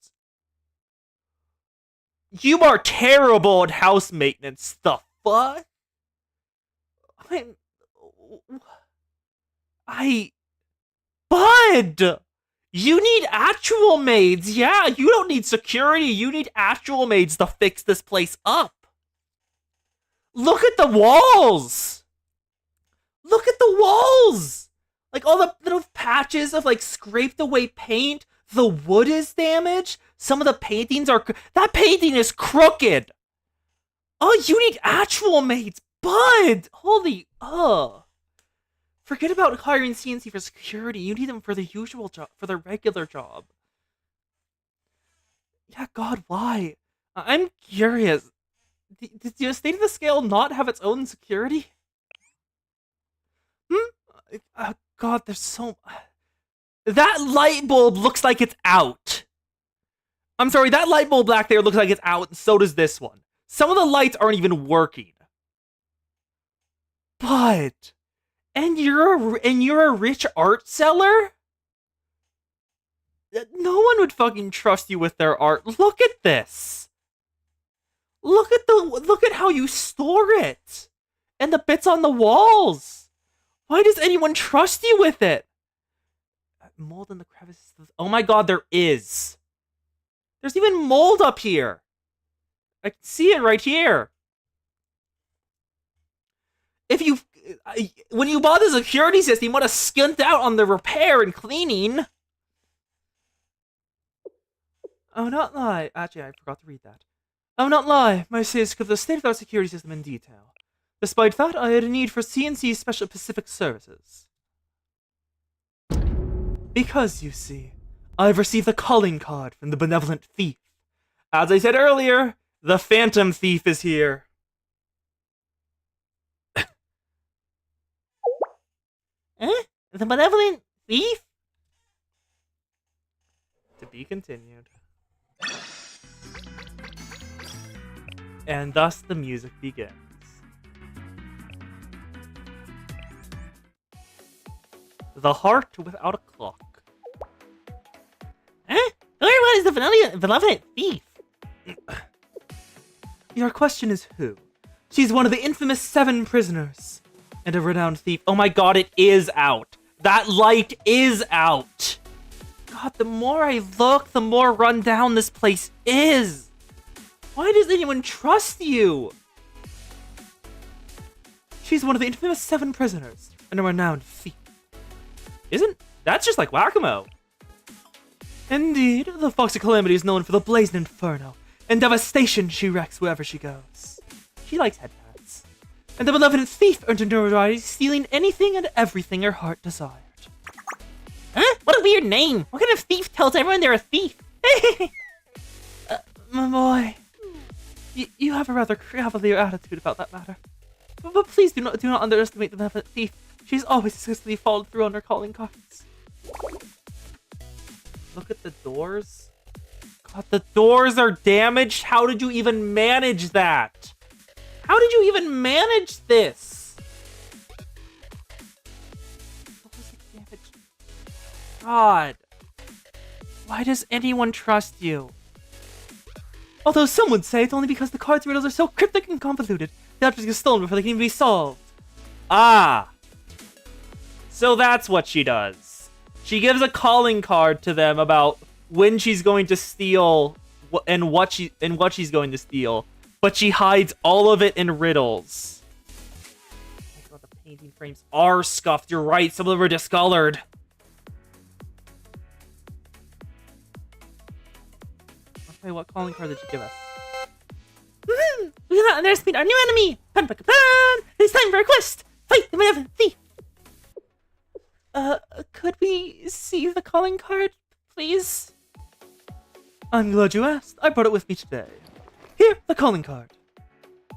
You are terrible at house maintenance. The fuck? Bud! You need actual maids. Yeah, you don't need security. You need actual maids to fix this place up. Look at the walls. Look at the walls. Like all the little patches of like scraped away paint. The wood is damaged. Some of the paintings are... That painting is crooked. Oh, you need actual maids. Bud! Holy... Forget about hiring CNC for security. You need them for the usual job, for the regular job. Yeah, God, why? I'm curious. Did the State of the Scale not have its own security? God, there's so... That light bulb looks like it's out. I'm sorry, that light bulb back there looks like it's out, and so does this one. Some of the lights aren't even working. But... And you're a rich art seller? No one would fucking trust you with their art. Look at this. Look at how you store it. And the bits on the walls. Why does anyone trust you with it? Mold in the crevices. Oh my god, there is. There's even mold up here. I can see it right here. When you bought the security system, you want to skint out on the repair and cleaning. Oh, not lie. Actually, I forgot to read that. Oh, not lie. My sis could the state of our security system in detail. Despite that, I had a need for CNC Special Pacific Services. Because, you see, I've received a calling card from the benevolent thief. As I said earlier, the Phantom Thief is here. The benevolent thief? To be continued. And thus the music begins. The heart without a clock. What is the benevolent thief? Your question is who? She's one of the infamous 7 prisoners. And a renowned thief. Oh my god, it is out. That light is out. God, the more I look, the more run down this place is. Why does anyone trust you? She's one of the infamous 7 prisoners and a renowned thief. That's just like Whack-A-Mole. Indeed, the Fox of Calamity is known for the blazing inferno and devastation she wreaks wherever she goes. She likes headpads. And the benevolent thief earned a notoriety stealing anything and everything her heart desired. What a weird name. What kind of thief tells everyone they're a thief? My boy, you have a rather cavalier attitude about that matter. But please do not underestimate the benevolent thief. She's always successfully followed through on her calling cards. Look at the doors. God, the doors are damaged. How did you even manage that? How did you even manage this? God. Why does anyone trust you? Although some would say it's only because the cards riddles are so cryptic and convoluted, the objects get stolen before they can even be solved. Ah. So that's what she does. She gives a calling card to them about when she's going to steal and what she's going to steal, but she hides all of it in riddles. Oh God, the painting frames are scuffed. You're right. Some of them are discolored. Okay, what calling card did she give us? We cannot underestimate our new enemy! Pan, pan, pan! It's time for a quest! Fight the benevolent thief! Could we see the calling card, please? I'm glad you asked. I brought it with me today. Here, the calling card.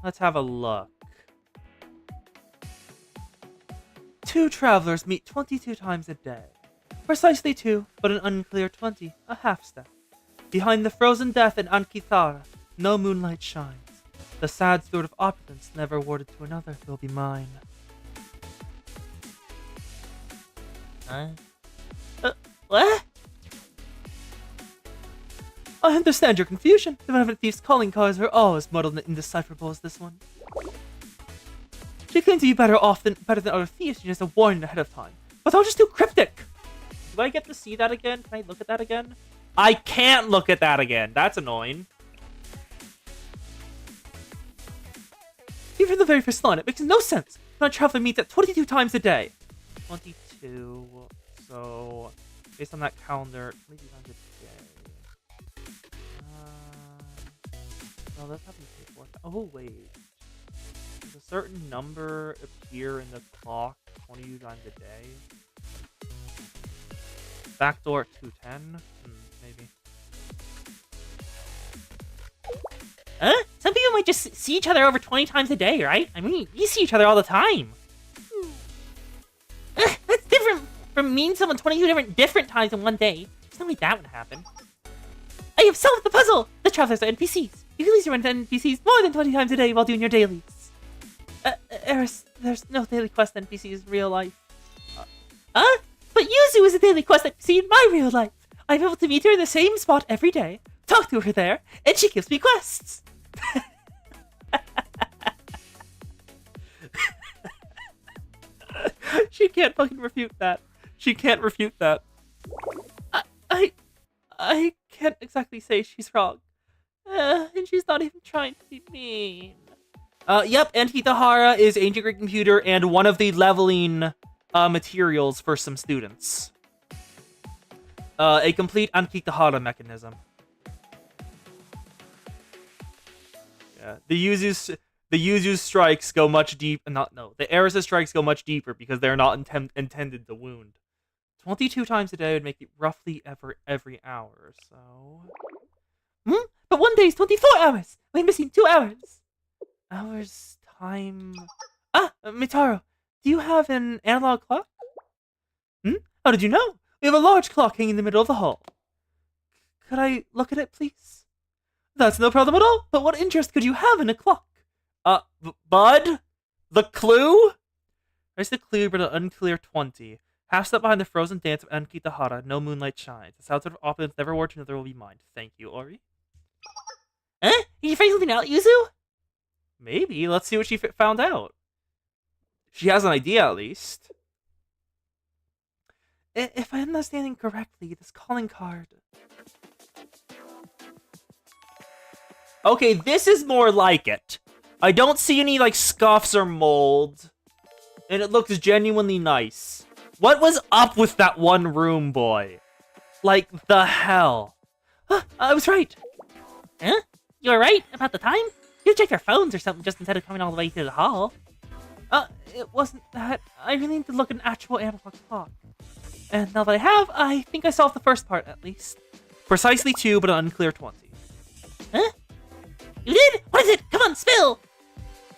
Let's have a look. 2 travelers meet 22 times a day. Precisely 2, but an unclear 20, a half step. Behind the frozen death in Ankithara, no moonlight shines. The sad sort of opulence never awarded to another will be mine. What? I understand your confusion. The Benevolent Thief's calling cards are always muddled and indecipherable as this one. She claims to be better than other thieves. She has a warning ahead of time. But they're just too cryptic. Do I get to see that again? Can I look at that again? I can't look at that again. That's annoying. Even from the very first line, it makes no sense when a traveler meets at 22 times a day. 22. So, based on that calendar, 22 times a day. No, that's not before. Oh, wait. Does a certain number appear in the clock 22 times a day? Backdoor at 210? Maybe. Some people might just see each other over 20 times a day, right? I mean, you see each other all the time. That's different from meeting someone 22 different times in one day. There's no way that would happen. I have solved the puzzle! The travelers are NPCs. You can lease your NPCs more than 20 times a day while doing your dailies. Eris, there's no daily quest NPCs in real life. But Yuzu is a daily quest NPC in my real life. I'm able to meet her in the same spot every day, talk to her there, and she gives me quests. She can't fucking refute that. She can't refute that. I can't exactly say she's wrong. And she's not even trying to be mean. Yep, Ankithara is ancient Greek computer and one of the leveling materials for some students. A complete Ankithara mechanism. Yeah, the Yuzu's strikes go much deep. The Eris' strikes go much deeper because they're not intended to wound. 22 times a day would make it roughly every hour, so... But one day is 24 hours! We're missing 2 hours! Hours, time... Mitaro, do you have an analog clock? How did you know? We have a large clock hanging in the middle of the hall. Could I look at it, please? That's no problem at all, but what interest could you have in a clock? Bud? The clue? There's the clue, but an unclear 20. Half step behind the frozen dance of Ankithara, no moonlight shines. The sound sort of opulence never wore to another will be mine. Thank you, Ori. Did you find something out, Yuzu? Maybe. Let's see what she found out. She has an idea, at least. If I'm understanding correctly, this calling card... Okay, this is more like it. I don't see any, scuffs or mold. And it looks genuinely nice. What was up with that one room, boy? The hell? I was right. Huh? You were right about the time? You check your phones or something just instead of coming all the way through the hall. It wasn't that. I really need to look at an actual analog clock. And now that I have, I think I solved the first part, at least. Precisely 2, but an unclear 20. Huh? You did? What is it? Come on, spill!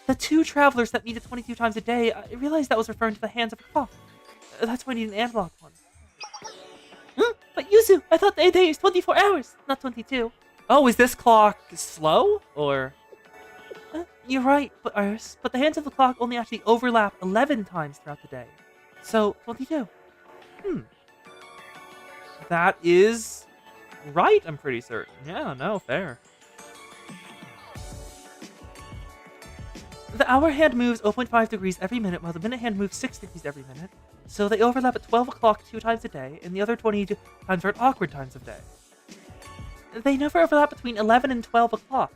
The 2 travelers that needed 22 times a day, I realized that was referring to the hands of a clock. That's why I need an analog one. But Yuzu, I thought the day is 24 hours, not 22. Oh, is this clock slow? Or... You're right, but the hands of the clock only actually overlap 11 times throughout the day. So, 22. That is... right, I'm pretty certain. Yeah, no, fair. The hour hand moves 0.5 degrees every minute, while the minute hand moves 6 degrees every minute. So they overlap at 12 o'clock 2 times a day, and the other 20 times are at awkward times of day. They never overlap between 11 and 12 o'clock.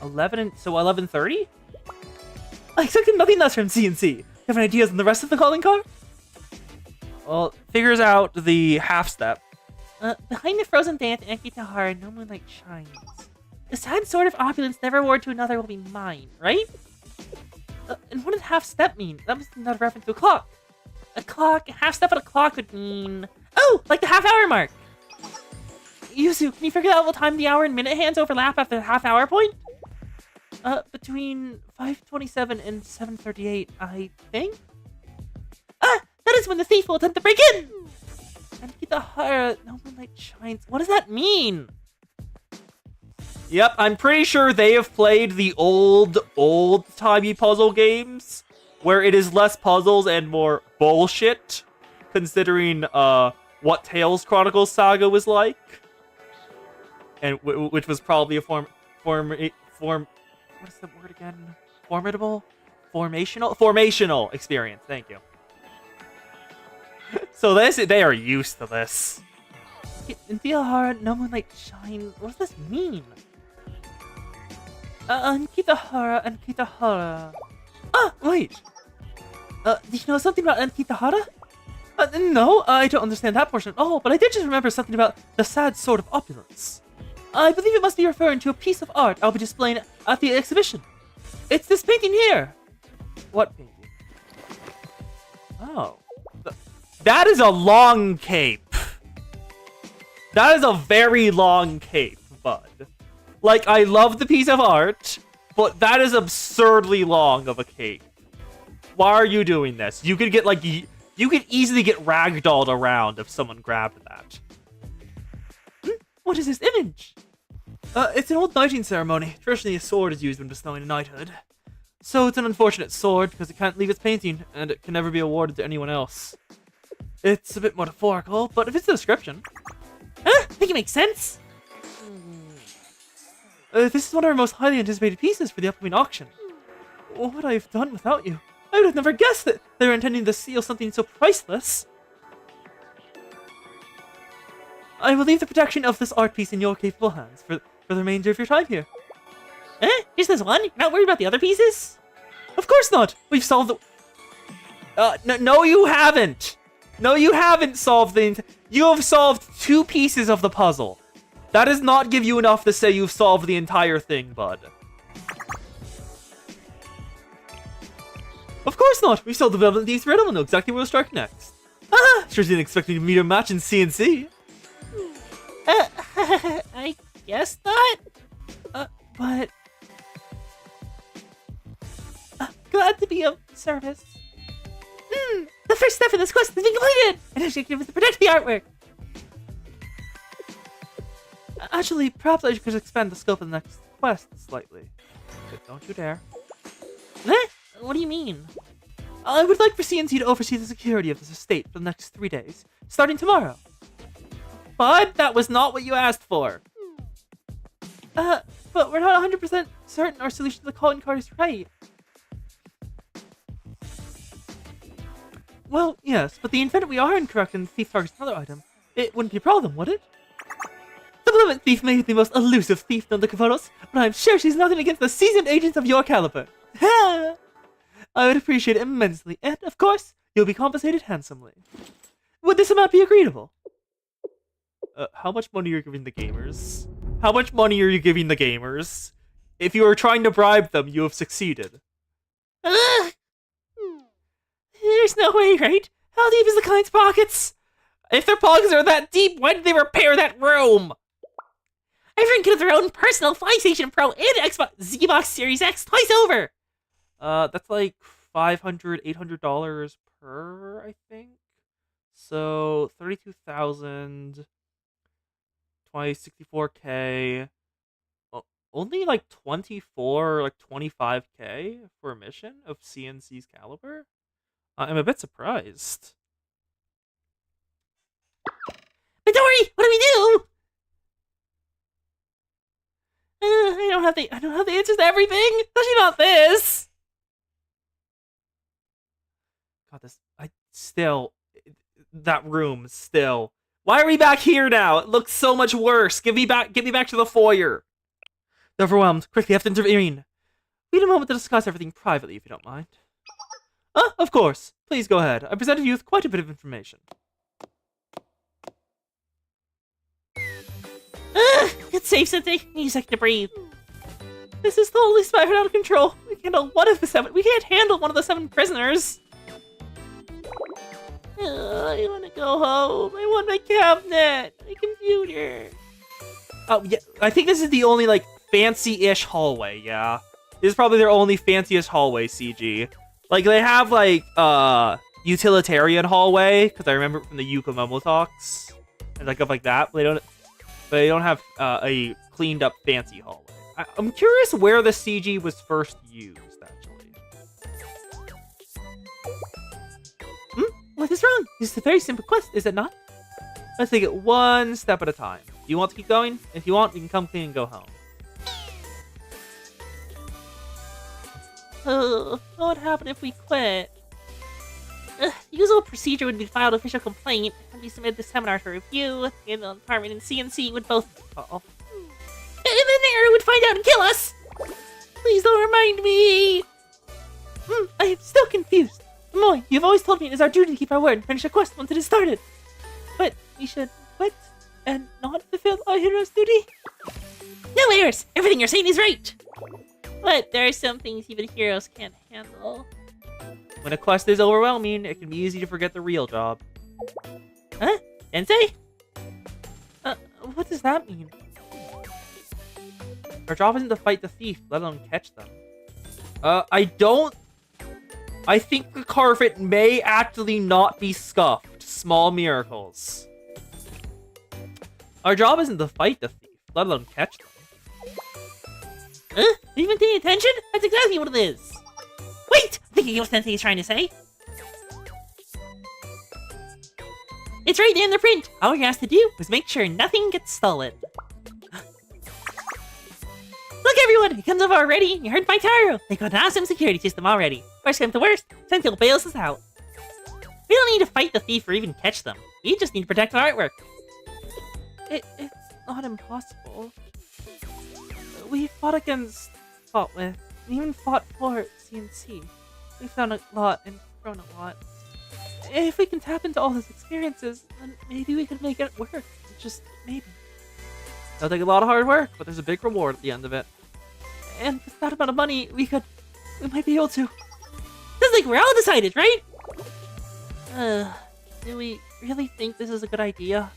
11:30? I expected nothing less from CNC. You have any ideas on the rest of the calling card? Well, figures out the half step. Behind the frozen dance, Ankithara, no moonlight shines. The sad sort of opulence never awarded to another will be mine, right? And what did half step mean? That was not a reference to a clock. A clock, half step at a clock would mean... Oh, like the half-hour mark! Yuzu, can you figure out what time the hour and minute hands overlap after the half-hour point? Between 5:27 and 7:38, I think? That is when the thief will attempt to break in! Ankithara, no moonlight Moonlight shines. What does that mean? Yep, I'm pretty sure they have played the old-timey puzzle games, where it is less puzzles and more bullshit, considering what Tales Chronicles Saga was like, and which was probably a what is the word again? Formational experience. Thank you. So they are used to this. In Theohara, no moonlight shines. What does this mean? Ankitahara, Ankitahara. Ah, wait. Do you know something about Ankitahara? No, I don't understand that portion at all, but I did just remember something about the sad sword of opulence. I believe it must be referring to a piece of art I'll be displaying at the exhibition. It's this painting here. What painting? Oh. That is a long cape. That is a very long cape, bud. Like, I love the piece of art, but that is absurdly long of a cape. Why are you doing this? You could get, like, you could easily get ragdolled around if someone grabbed that. What is this image? It's an old knighting ceremony. Traditionally, a sword is used when bestowing a knighthood. So it's an unfortunate sword because it can't leave its painting, and it can never be awarded to anyone else. It's a bit metaphorical, but if it's the description... I think it makes sense. This is one of our most highly anticipated pieces for the upcoming auction. What would I have done without you? I would have never guessed that they were intending to steal something so priceless. I will leave the protection of this art piece in your capable hands for the remainder of your time here. Just this one? Not worried about the other pieces? Of course not! We've solved the... No, you haven't! No, you haven't solved the... You have solved 2 pieces of the puzzle. That does not give you enough to say you've solved the entire thing, bud. Of course not! We still developed these riddle and know exactly where to strike next. Sure didn't expect me to meet a match in CNC. I guess not. But... glad to be of service. The first step in this quest has been completed! And objective is to protect the artwork. Actually, perhaps I could expand the scope of the next quest slightly. Don't you dare. What do you mean? I would like for CNC to oversee the security of this estate for the next 3 days, starting tomorrow. Bud, that was not what you asked for. But we're not 100% certain our solution to the calling card is right. Well, yes, but the event we are incorrect and the thief targets another item, it wouldn't be a problem, would it? The Limit Thief may be the most elusive thief known to Kavonos, but I'm sure she's nothing against the seasoned agents of your caliber. I would appreciate it immensely, and, of course, you'll be compensated handsomely. Would this amount be agreeable? How much money are you giving the gamers? How much money are you giving the gamers? If you are trying to bribe them, you have succeeded. There's no way, right? How deep is the client's pockets? If their pockets are that deep, why did they repair that room? Everyone can have their own personal PlayStation Pro and Xbox Xbox Series X twice over. That's like $500, $800 per, I think. So 32,000, 64K. Only like 24, like 25K for a mission of CNC's caliber. I'm a bit surprised. Midori, what do we do? I don't have the answers to everything, especially not this. God, that room still. Why are we back here now? It looks so much worse. Get me back to the foyer. Overwhelmed. Quickly, have to intervene. We need a moment to discuss everything privately, if you don't mind. Of course. Please go ahead. I presented you with quite a bit of information. It's safe, Sensei. Need a second to breathe. This is totally spiraling out of control. We can't handle one of the 7 prisoners. I want to go home. I want my cabinet, my computer. Oh, yeah. I think this is the only, like, fancy-ish hallway, yeah. This is probably their only fancy-ish hallway, CG. Like, they have, like, utilitarian hallway, because I remember from the Yuko Momo talks. and like up like that. But they don't have a cleaned up fancy hallway. I'm curious where the CG was first used, actually. What is wrong? This is a very simple quest, is it not? Let's take it one step at a time. Do you want to keep going? If you want, we can come clean and go home. What would happen if we quit? The usual procedure would be to file an official complaint and be submitted to seminar for review. The animal department and CNC would both... Uh-oh. And then the error would find out and kill us! Please don't remind me! I am still confused. Moy, you've always told me it is our duty to keep our word and finish a quest once it is started. But we should quit and not fulfill our hero's duty? No errors! Everything you're saying is right! But there are some things even heroes can't handle. When a quest is overwhelming, it can be easy to forget the real job. Huh? Sensei? What does that mean? Our job isn't to fight the thief, let alone catch them. I think the carpet may actually not be scuffed. Small miracles. Our job isn't to fight the thief, let alone catch them. Are you even paying attention? That's exactly what it is. Wait! I think I get what Sensei is trying to say. It's right there in the print. All you're asked to do is make sure nothing gets stolen. Look, everyone! He comes over already. You heard my Taro. They got an awesome security system already. Worst come to worst, Sensei will bail us out. We don't need to fight the thief or even catch them. We just need to protect our artwork. It's not impossible. We fought with, and even fought for CNC. We've done a lot and grown a lot. If we can tap into all those experiences, then maybe we could make it work. Just maybe. It'll take a lot of hard work, but there's a big reward at the end of it. And with that amount of money, we might be able to. Sounds like we're all decided, right? Do we really think this is a good idea?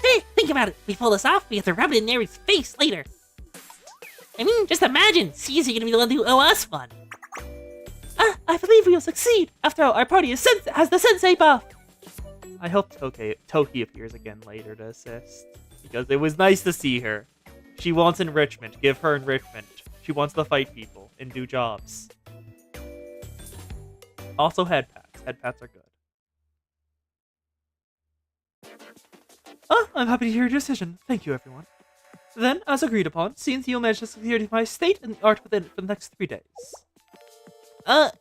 Hey, think about it. We pull this off, we have to rub it in Nary's face later. I mean, just imagine, Caesar gonna be the one who owe us one. I believe we will succeed. After all, our party has the sensei buff. I hope Toki appears again later to assist. Because it was nice to see her. She wants enrichment. Give her enrichment. She wants to fight people and do jobs. Also head pats. Head pats are good. I'm happy to hear your decision. Thank you, everyone. Then, as agreed upon, CNC will manage the security of my estate and the art within it for the next 3 days.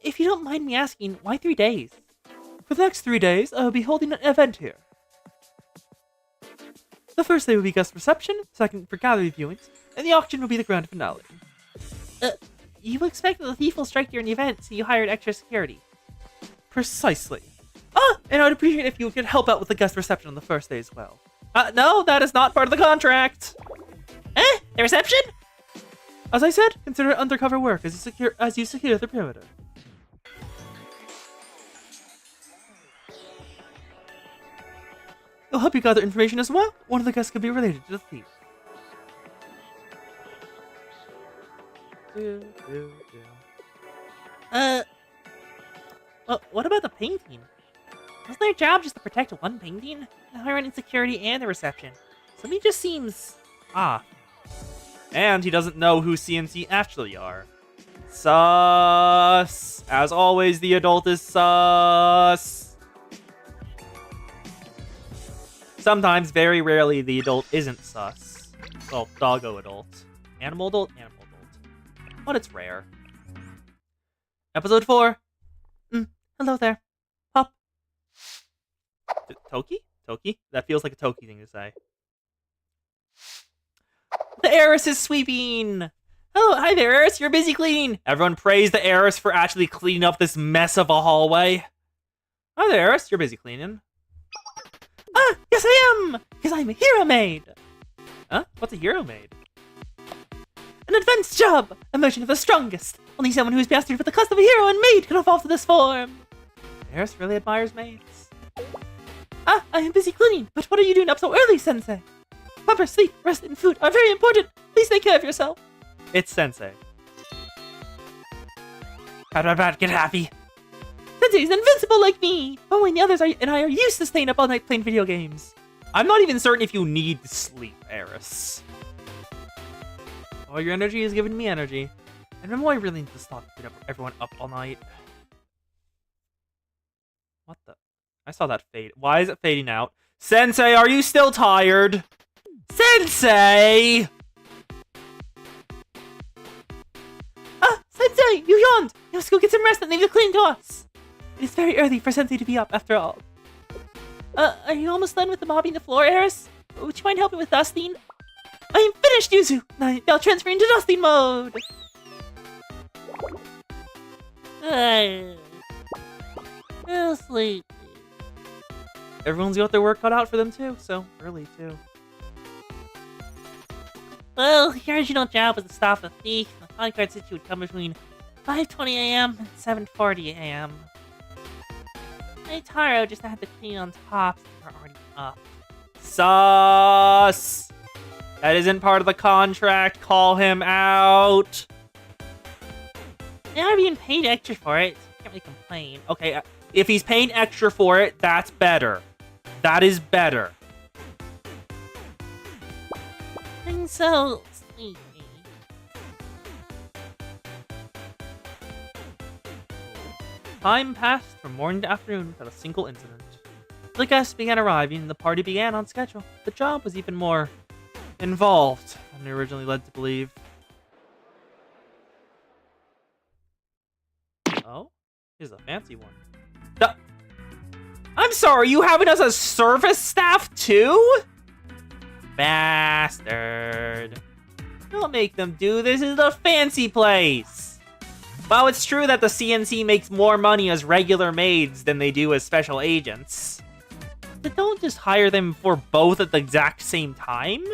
If you don't mind me asking, why 3 days? For the next 3 days, I will be holding an event here. The first day will be guest reception, second for gallery viewings, and the auction will be the grand finale. You expect that the thief will strike during the event, so you hired extra security. Precisely. And I would appreciate if you could help out with the guest reception on the first day as well. No, that is not part of the contract. The reception? As I said, consider it undercover work as you secure the perimeter. It'll help you gather information as well. One of the guests could be related to the thief. What about the painting? Wasn't their job just to protect one painting? Now they're running security and the reception. Something just seems off. And he doesn't know who CNC actually are. Sus. As always, the adult is sus. Sometimes, very rarely, the adult isn't sus. Well, doggo adult. Animal adult? Animal adult. But it's rare. Episode 4. Hello there. Pop. Toki? Toki? That feels like a Toki thing to say. The heiress is sweeping! Oh, hi there, Eris. You're busy cleaning. Everyone praise the heiress for actually cleaning up this mess of a hallway. Hi there, Eris. You're busy cleaning. Yes I am! Because I'm a hero maid! Huh? What's a hero maid? An advanced job! A merchant of the strongest! Only someone who is mastered with the cost of a hero and maid can evolve to this form! Eris really admires maids. I am busy cleaning, but what are you doing up so early, Sensei? Proper sleep, rest, and food are very important. Please take care of yourself. It's Sensei. Get happy. Sensei is invincible like me! Oh, and the others and I are used to staying up all night playing video games. I'm not even certain if you need sleep, Eris. Oh, your energy is giving me energy. And remember, I really need to stop keeping everyone up all night. What the? I saw that fade. Why is it fading out? Sensei, are you still tired? Sensei! Ah, Sensei, you yawned! You must go get some rest and leave the clean to us. It is very early for Sensei to be up, after all. Are you almost done with the mopping the floor, Eris? Would you mind helping with dusting? I am finished, Yuzu! Now transfer into dusting mode! I'm sleepy. Everyone's got their work cut out for them too, so early too. Well, your original job was to stop the thief. The bodyguard said you would come between 5:20 a.m. and 7:40 a.m. Hey, Taro just had to clean on top since we're already up. Sus! That isn't part of the contract. Call him out. They are being paid extra for it. Can't really complain. Okay, if he's paying extra for it, that's better. That is better. I'm so sleepy. Time passed from morning to afternoon without a single incident. The guests began arriving and the party began on schedule. The job was even more involved than originally led to believe. Oh, here's a fancy one. I'm sorry, you having us as service staff too? Bastard. Don't make them do this. This is a fancy place. While it's true that the CNC makes more money as regular maids than they do as special agents, but don't just hire them for both at the exact same time.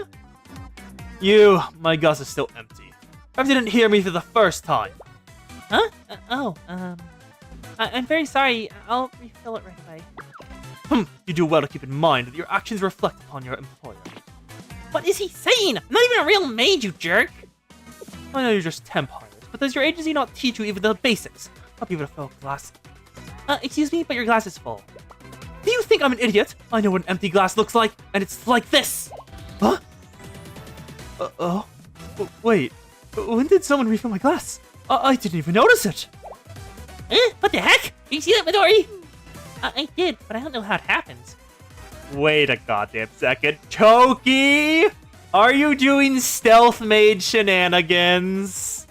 My glass is still empty. Perhaps you didn't hear me for the first time. Huh? I'm very sorry. I'll refill it right away. You do well to keep in mind that your actions reflect upon your employer. What is he saying? I'm not even a real maid, you jerk! I know you're just temp hires, but does your agency not teach you even the basics? Not even a fill glass. Excuse me, but your glass is full. Do you think I'm an idiot? I know what an empty glass looks like, and it's like this! Huh? Wait. When did someone refill my glass? I didn't even notice it! What the heck? Did you see that, Midori? I did, but I don't know how it happens. Wait a goddamn second. Toki! Are you doing stealth maid shenanigans?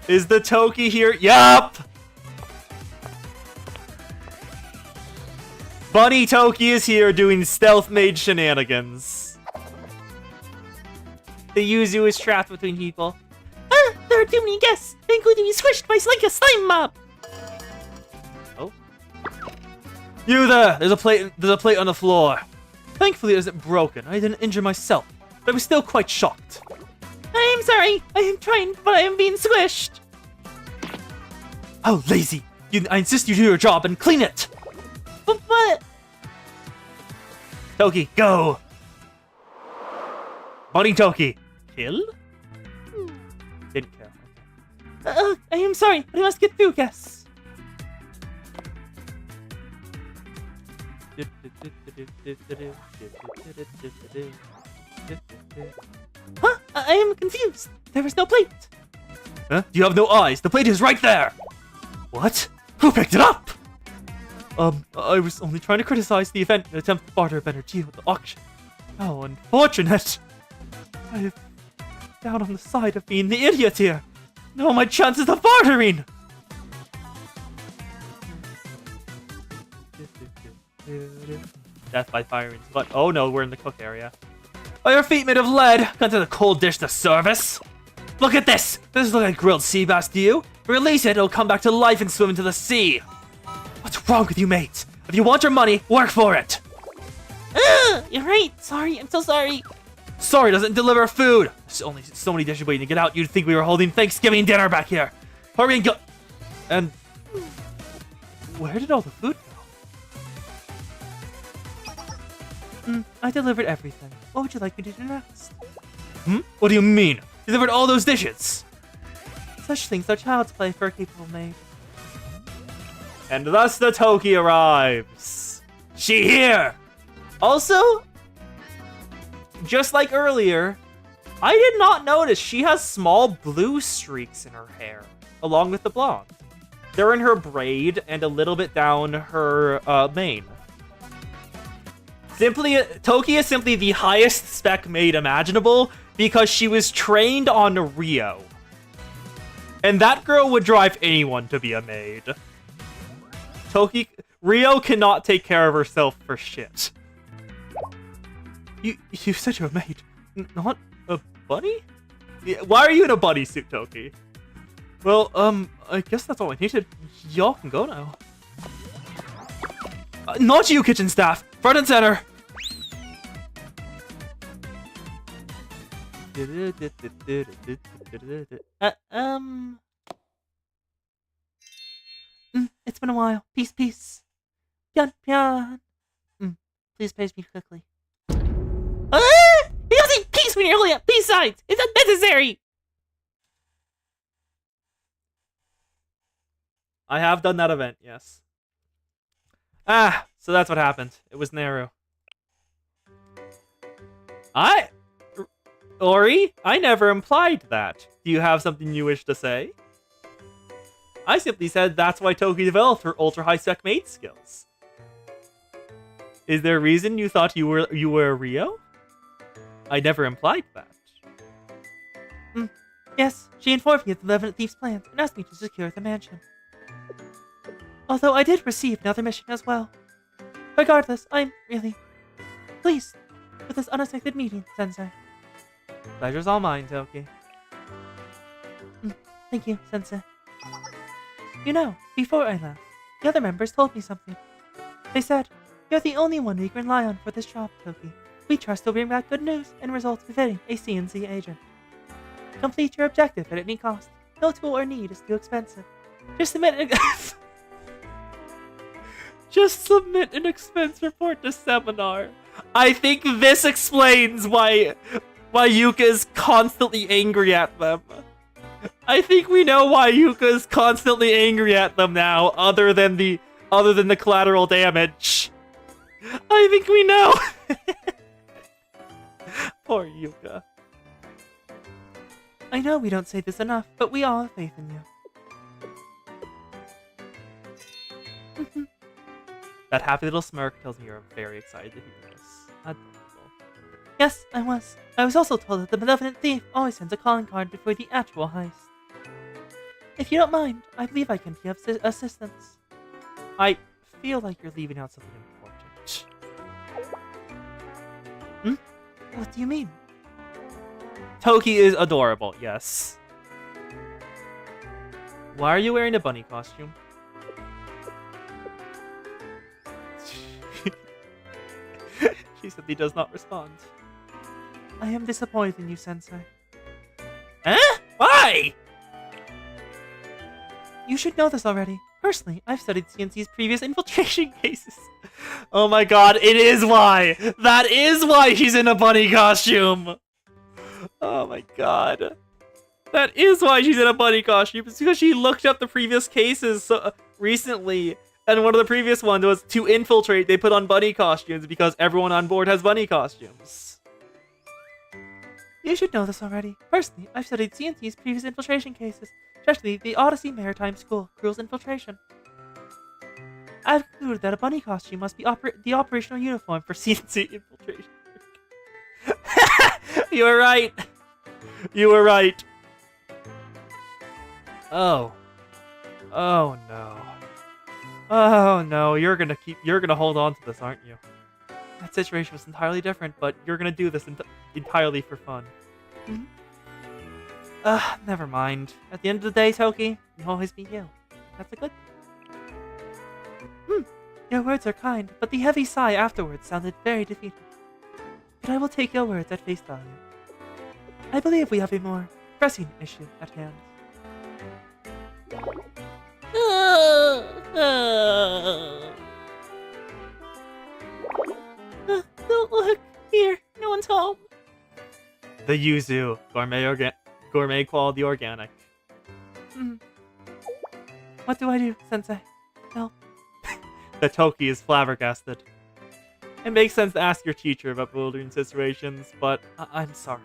Is the Toki here? Yup! Bunny Toki is here doing stealth maid shenanigans. The Yuzu is trapped between people. There are too many guests. They're going to be squished by like a slime mob. Oh. You there! There's a plate on the floor. Thankfully it isn't broken. I didn't injure myself, but I was still quite shocked. I am sorry. I am trying, but I am being squished. How lazy! I insist you do your job and clean it! But... Toki, go! Bunny Toki, kill? Didn't kill. I am sorry, but I must get through, guests. Huh? I am confused. There is no plate. Huh? You have no eyes. The plate is right there. What? Who picked it up? I was only trying to criticize the event and attempt to barter a better deal at the auction. How unfortunate. I have down on the side of being the idiot here. No, my chances of bartering. Death by firing. But oh no, we're in the cook area. Are your feet made of lead? Consider the cold dish to service. Look at this. Does this look like grilled sea bass to you? Release it, it'll come back to life and swim into the sea. What's wrong with you, mate? If you want your money, work for it. You're right. Sorry, I'm so sorry. Sorry doesn't deliver food. There's only so many dishes waiting to get out. You'd think we were holding Thanksgiving dinner back here. Hurry and go. And where did all the food go? I delivered everything. What would you like me to do next? What do you mean? You delivered all those dishes? Such things are child's play for a capable maid. And thus the Toki arrives. She here! Also, just like earlier, I did not notice she has small blue streaks in her hair, along with the blonde. They're in her braid and a little bit down her mane. Toki is simply the highest spec maid imaginable because she was trained on Rio. And that girl would drive anyone to be a maid. Rio cannot take care of herself for shit. You said you're a maid, not a bunny? Yeah, why are you in a bunny suit, Toki? Well, I guess that's all I needed. Y'all can go now. Not you, kitchen staff! Front and center! It's been a while. Peace, peace. Pian, pian. Please pace me quickly. He doesn't peace when you're holding up peace signs! It's unnecessary! I have done that event, yes. Ah, so that's what happened. It was Naru. Ori, I never implied that. Do you have something you wish to say? I simply said that's why Toki developed her ultra-high spec maid skills. Is there a reason you thought you were a Rio? I never implied that. Yes, she informed me of the Revenant Thief's plans and asked me to secure the mansion. Although I did receive another mission as well. Regardless, I'm really pleased with this unexpected meeting, Sensei. Pleasure's all mine, Toki. Thank you, Sensei. You know, before I left, the other members told me something. They said, "You're the only one we can rely on for this job, Toki. We trust you'll bring back good news and results befitting a CNC agent. Complete your objective at any cost. No tool or need is too expensive. Just submit an expense report to seminar." I think this explains why Yuka is constantly angry at them. I think we know why Yuka is constantly angry at them now, other than the collateral damage. I think we know. Poor Yuka. I know we don't say this enough, but we all have faith in you. That happy little smirk tells me you're very excited to hear this. Adorable. Yes, I was. I was also told that the Malevolent Thief always sends a calling card before the actual heist. If you don't mind, I believe I can be of assistance. I feel like you're leaving out something important. What do you mean? Toki is adorable, yes. Why are you wearing a bunny costume? She simply does not respond. I am disappointed in you, Sensei. Huh? Why? You should know this already. Personally, I've studied CNC's previous infiltration cases. Oh my god, it is why! That is why she's in a bunny costume! Oh my god. That is why she's in a bunny costume. It's because she looked up the previous cases recently. And one of the previous ones was to infiltrate, they put on bunny costumes because everyone on board has bunny costumes. You should know this already. Personally, I've studied CNC's previous infiltration cases, especially the Odyssey Maritime School Crew's infiltration. I've concluded that a bunny costume must be the operational uniform for CNC infiltration. You were right. You were right. Oh. Oh no. Oh no, you're gonna hold on to this, aren't you? That situation was entirely different, but you're gonna do this entirely for fun. Never mind. At the end of the day, Toki, you'll always be you. That's a good thing. Your words are kind, but the heavy sigh afterwards sounded very defeated. But I will take your words at face value. I believe we have a more pressing issue at hand. Don't look. Here, no one's home. The yuzu, gourmet quality organic. What do I do, Sensei? Help. The Toki is flabbergasted. It makes sense to ask your teacher about bewildering situations, but I'm sorry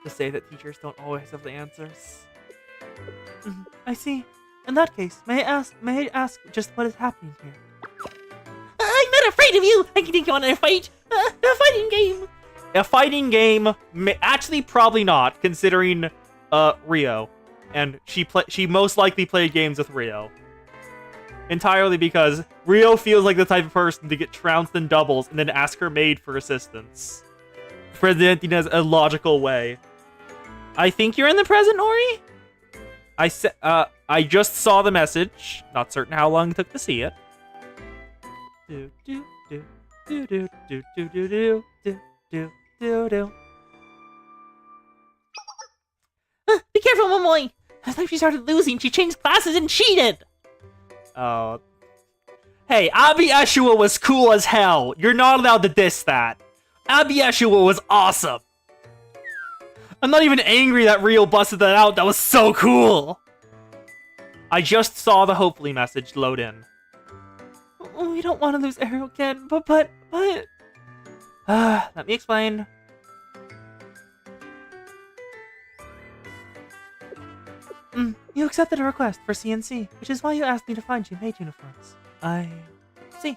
to say that teachers don't always have the answers. I see. In that case, may I ask just what is happening here? I'm not afraid of you! I can take you on a fight! A fighting game! A fighting game? Actually, probably not, considering Rio. And she most likely played games with Rio. Entirely because Rio feels like the type of person to get trounced in doubles and then ask her maid for assistance. Presenting as a logical way. I think you're in the present, Ori? I just saw the message. Not certain how long it took to see it. Do do do do do do do do do do do do do. Be careful, Momoy! Last time she started losing, she changed classes and cheated! Oh. Hey, Abi Eshua was cool as hell. You're not allowed to diss that. Abi Eshua was awesome. I'm not even angry that Rio busted that out. That was so cool. I just saw the hopefully message load in. We don't want to lose Ariel again, but... Let me explain. You accepted a request for CNC, which is why you asked me to find you maid uniforms. I see. Is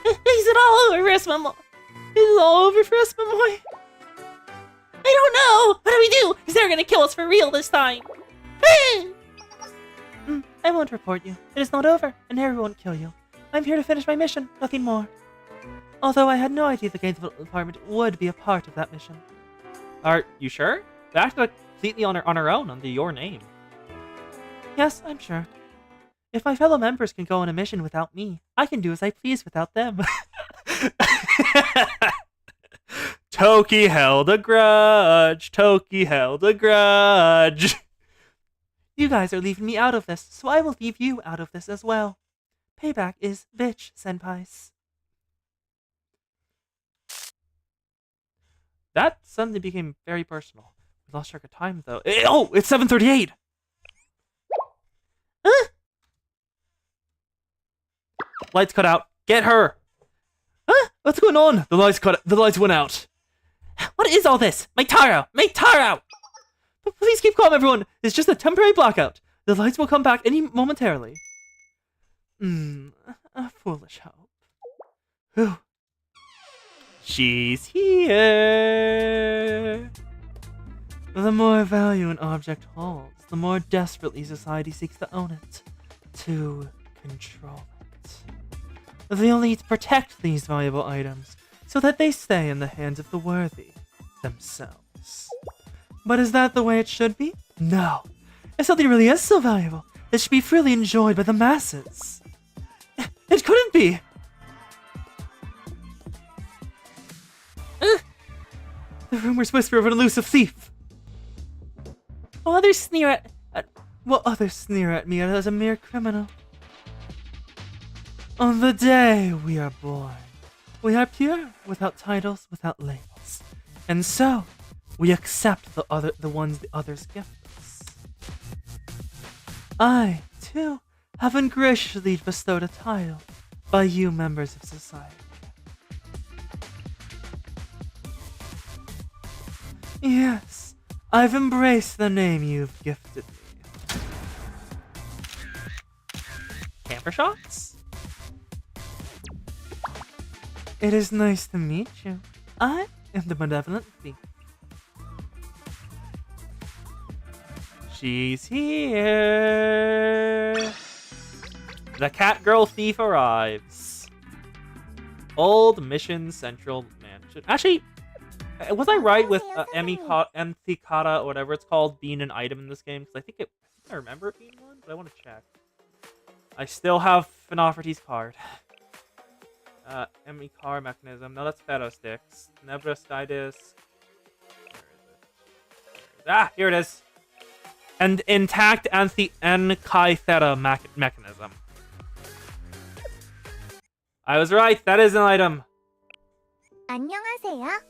it all over for us, Momoy? Is it all over for us, Momoy? I don't know! What do we do? Is they're gonna kill us for real this time? I won't report you. It is not over, and Harry won't kill you. I'm here to finish my mission, nothing more. Although I had no idea the game department would be a part of that mission. Are you sure? That's completely on her own, under your name. Yes, I'm sure. If my fellow members can go on a mission without me, I can do as I please without them. Toki held a grudge. Toki held a grudge. You guys are leaving me out of this, so I will leave you out of this as well. Payback is bitch, senpais. That suddenly became very personal. We lost track of time, though. Oh, it's 7:38. Lights cut out. Get her. What's going on? The lights went out. What is all this? Make Taro! Make Taro! But please keep calm, everyone. It's just a temporary blackout. The lights will come back any momentarily. A foolish hope. Whew. She's here. The more value an object holds, the more desperately society seeks to own it, to control it. They only need to protect these valuable items so that they stay in the hands of the worthy themselves. But is that the way it should be? No. If something really is so valuable, it should be freely enjoyed by the masses. It couldn't be! The rumors whisper of an elusive thief. While others sneer at me as a mere criminal. On the day we are born, we are pure, without titles, without labels. And so, we accept the ones the others gift us. I, too, have been graciously bestowed a title by you members of society. Yes, I've embraced the name you've gifted me. Camper shots? It is nice to meet you. I am the benevolent thief. She's here. The cat girl thief arrives. Old Mission Central Mansion. Actually, was I right with Emthikata or whatever it's called being an item in this game? Because I think I remember it being one, but I want to check. I still have Finofrity's card. ME car mechanism. No, that's Feto sticks. Nebra Sky Disc. Ah, here it is. And intact Enkai Theta mechanism. I was right. That is an item. 안녕하세요.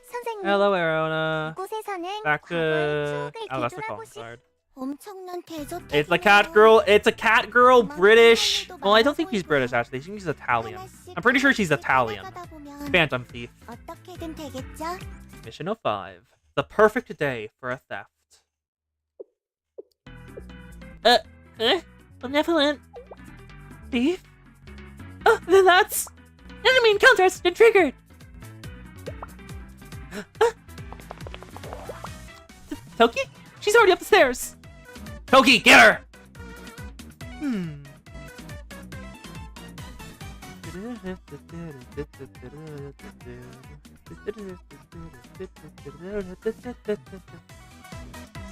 선생님, Hello, Arona. 이곳에서는 Back to... 과거의 Oh, 추억을 that's the calling 되돌아보시 card. 엄청난 대접. It's a cat girl. It's a cat girl. British. Well, I don't think she's British, actually. I think she's Italian. I'm pretty sure she's Italian. 건 Phantom Thief. 어떻게든 되겠죠? Mission 05. The perfect day for a theft. Benevolent thief? Oh, then that's... Enemy encounter has been triggered! Toki? She's already up the stairs! Toki, get her!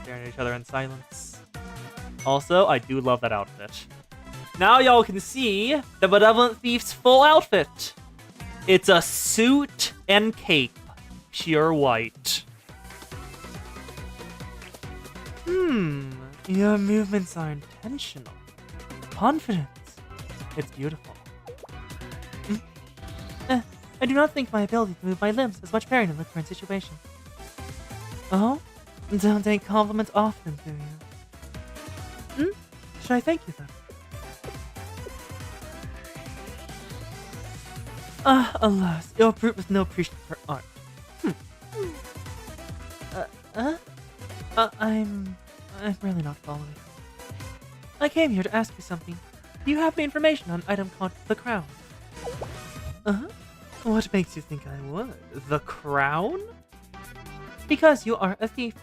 Staring at each other in silence. Also, I do love that outfit. Now y'all can see the Benevolent Thief's full outfit. It's a suit and cape, pure white. Your movements are intentional. Confident. It's beautiful. I do not think my ability to move my limbs has much bearing in the current situation. Oh? Don't take compliments often, do you? Should I thank you then? Alas, you're a brute with no appreciation for art. I'm really not following. I came here to ask you something. Do you have any information on an item called the crown? What makes you think I would? The crown? Because you are a thief.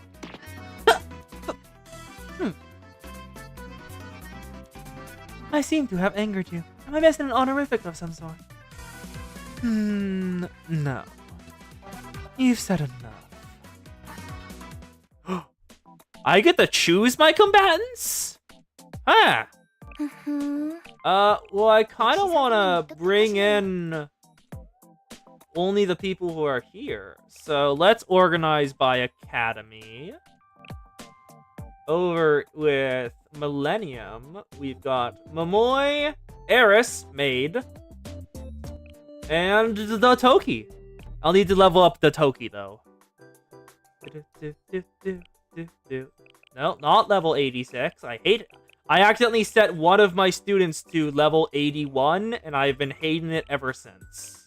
I seem to have angered you. Am I missing an honorific of some sort? No. You've said enough. I get to choose my combatants? Huh. Well, I kind of want to bring in only the people who are here. So let's organize by academy. Over with Millennium, we've got Momoy, Eris, Maid, and the Toki. I'll need to level up the Toki, though. No, not level 86. I hate it. I accidentally set one of my students to level 81, and I've been hating it ever since.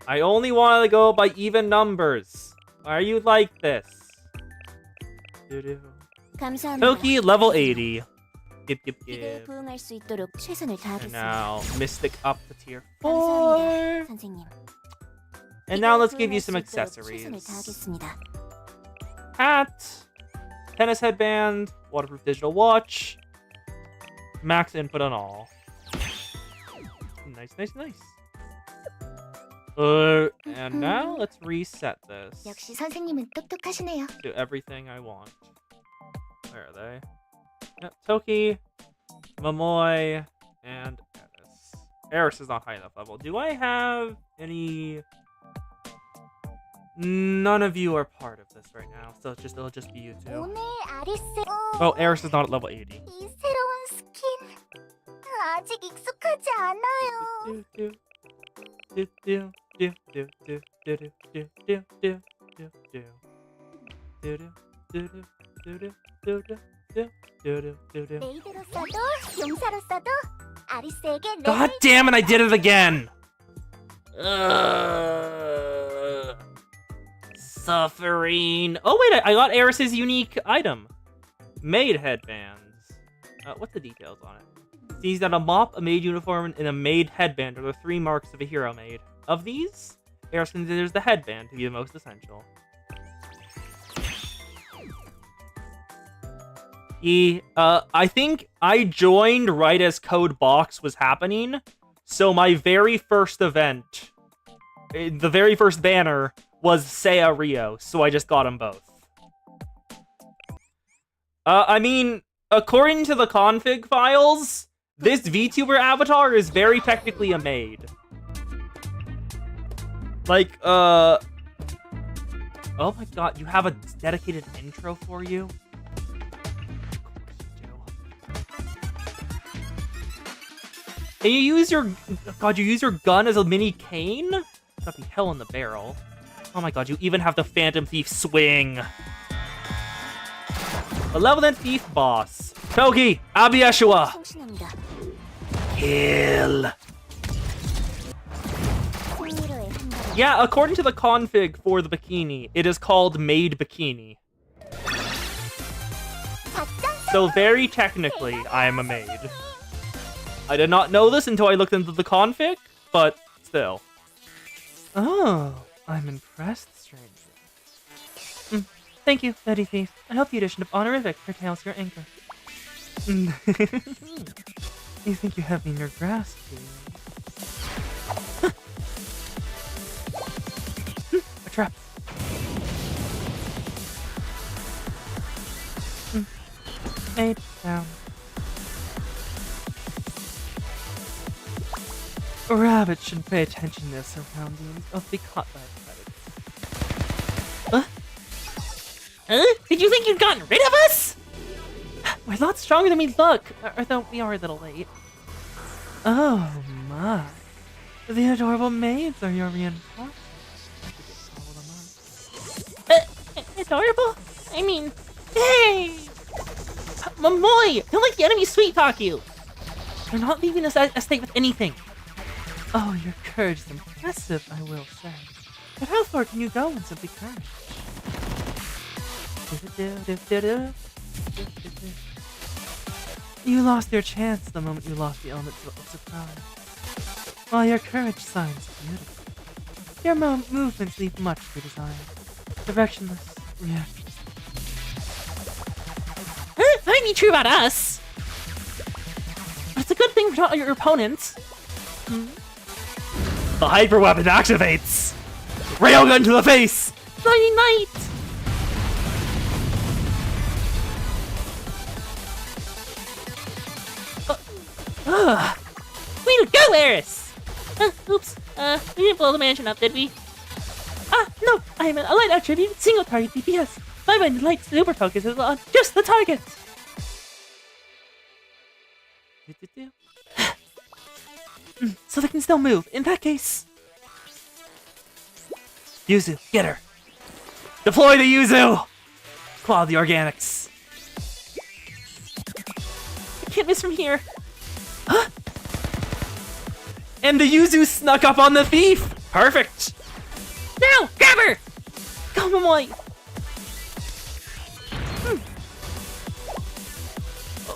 I only want to go by even numbers. Why are you like this? 감사합니다. Toki, level 80. Give. 기대에 부응할 수 있도록 최선을 And 다하겠습니다. now, Mystic up to tier 감사합니다, 4. 선생님. And now let's give 기대에 you some 부응할 수 있도록 accessories. 최선을 다하겠습니다. Hat, tennis headband, waterproof digital watch, max input on all. Nice. And now let's reset this 역시 선생님은 똑똑하시네요. to everything I want. Where are they? Yep, Toki, Momoy, and Eris. Eris is not high enough level. Do I have any? None of you are part of this right now, so it'll just be you two. 오늘 아리스 Oh, Eris is not at level 80. 이 새로운 스킨 아직 익숙하지 않아요. 메이드로서도 용사로서도 아리스에게 God damn it, I did it again! Suffering. Oh wait, I got Eris's unique item. Maid headbands. What's the details on it? Sees that a mop, a maid uniform, and a maid headband are the three marks of a hero maid. Of these, Eris considers the headband to be the most essential. I think I joined right as Code Box was happening, so my very first event, the very first banner, was Seiya Rio, so I just got them both. I mean, according to the config files, this VTuber avatar is very technically a maid. Like, oh my god, you have a dedicated intro for you? Can you use your... God, you use your gun as a mini cane? That'd be hell in the barrel. Oh my god, you even have the Phantom Thief swing. The Level Thief boss. Toki, Abiyashua. 성신합니다. Kill. 승리로의 Yeah, according to the config for the bikini, it is called Maid Bikini. So very technically, I am a maid. I did not know this until I looked into the config, but still. Oh, I'm impressed, stranger. Thank you, Betty Thief. I hope the addition of honorific curtails your anger. You think you have me in your grasp, do you? A trap. Maid down. Rabbits shouldn't pay attention to their surroundings. They'll be caught by predators. Did you think you'd gotten rid of us? We're a lot stronger than we look, although we are a little late. Oh my. The adorable maids are your reinforcements. Adorable? I mean, hey! Momoy! Don't let the enemy sweet talk you! You're not leaving us a state with anything. Oh, your courage is impressive, I will say. But how far can you go in simply courage? You lost your chance the moment you lost the element of surprise. While your courage signs beautiful, your movements leave much to be desired. Directionless, reactless. That might be true about us. But it's a good thing for not your opponents. The hyper weapon activates! Railgun to the face! Bloody Knight! Way to go, Eris! Oops, we didn't blow the mansion up, did we? No, I am a light attribute single target DPS. My mind light super focuses on just the target. So they can still move. In that case, Yuzu, get her! Deploy the Yuzu! Quality organics. I can't miss from here. And the Yuzu snuck up on the thief! Perfect! Now, grab her! Go, Momoy.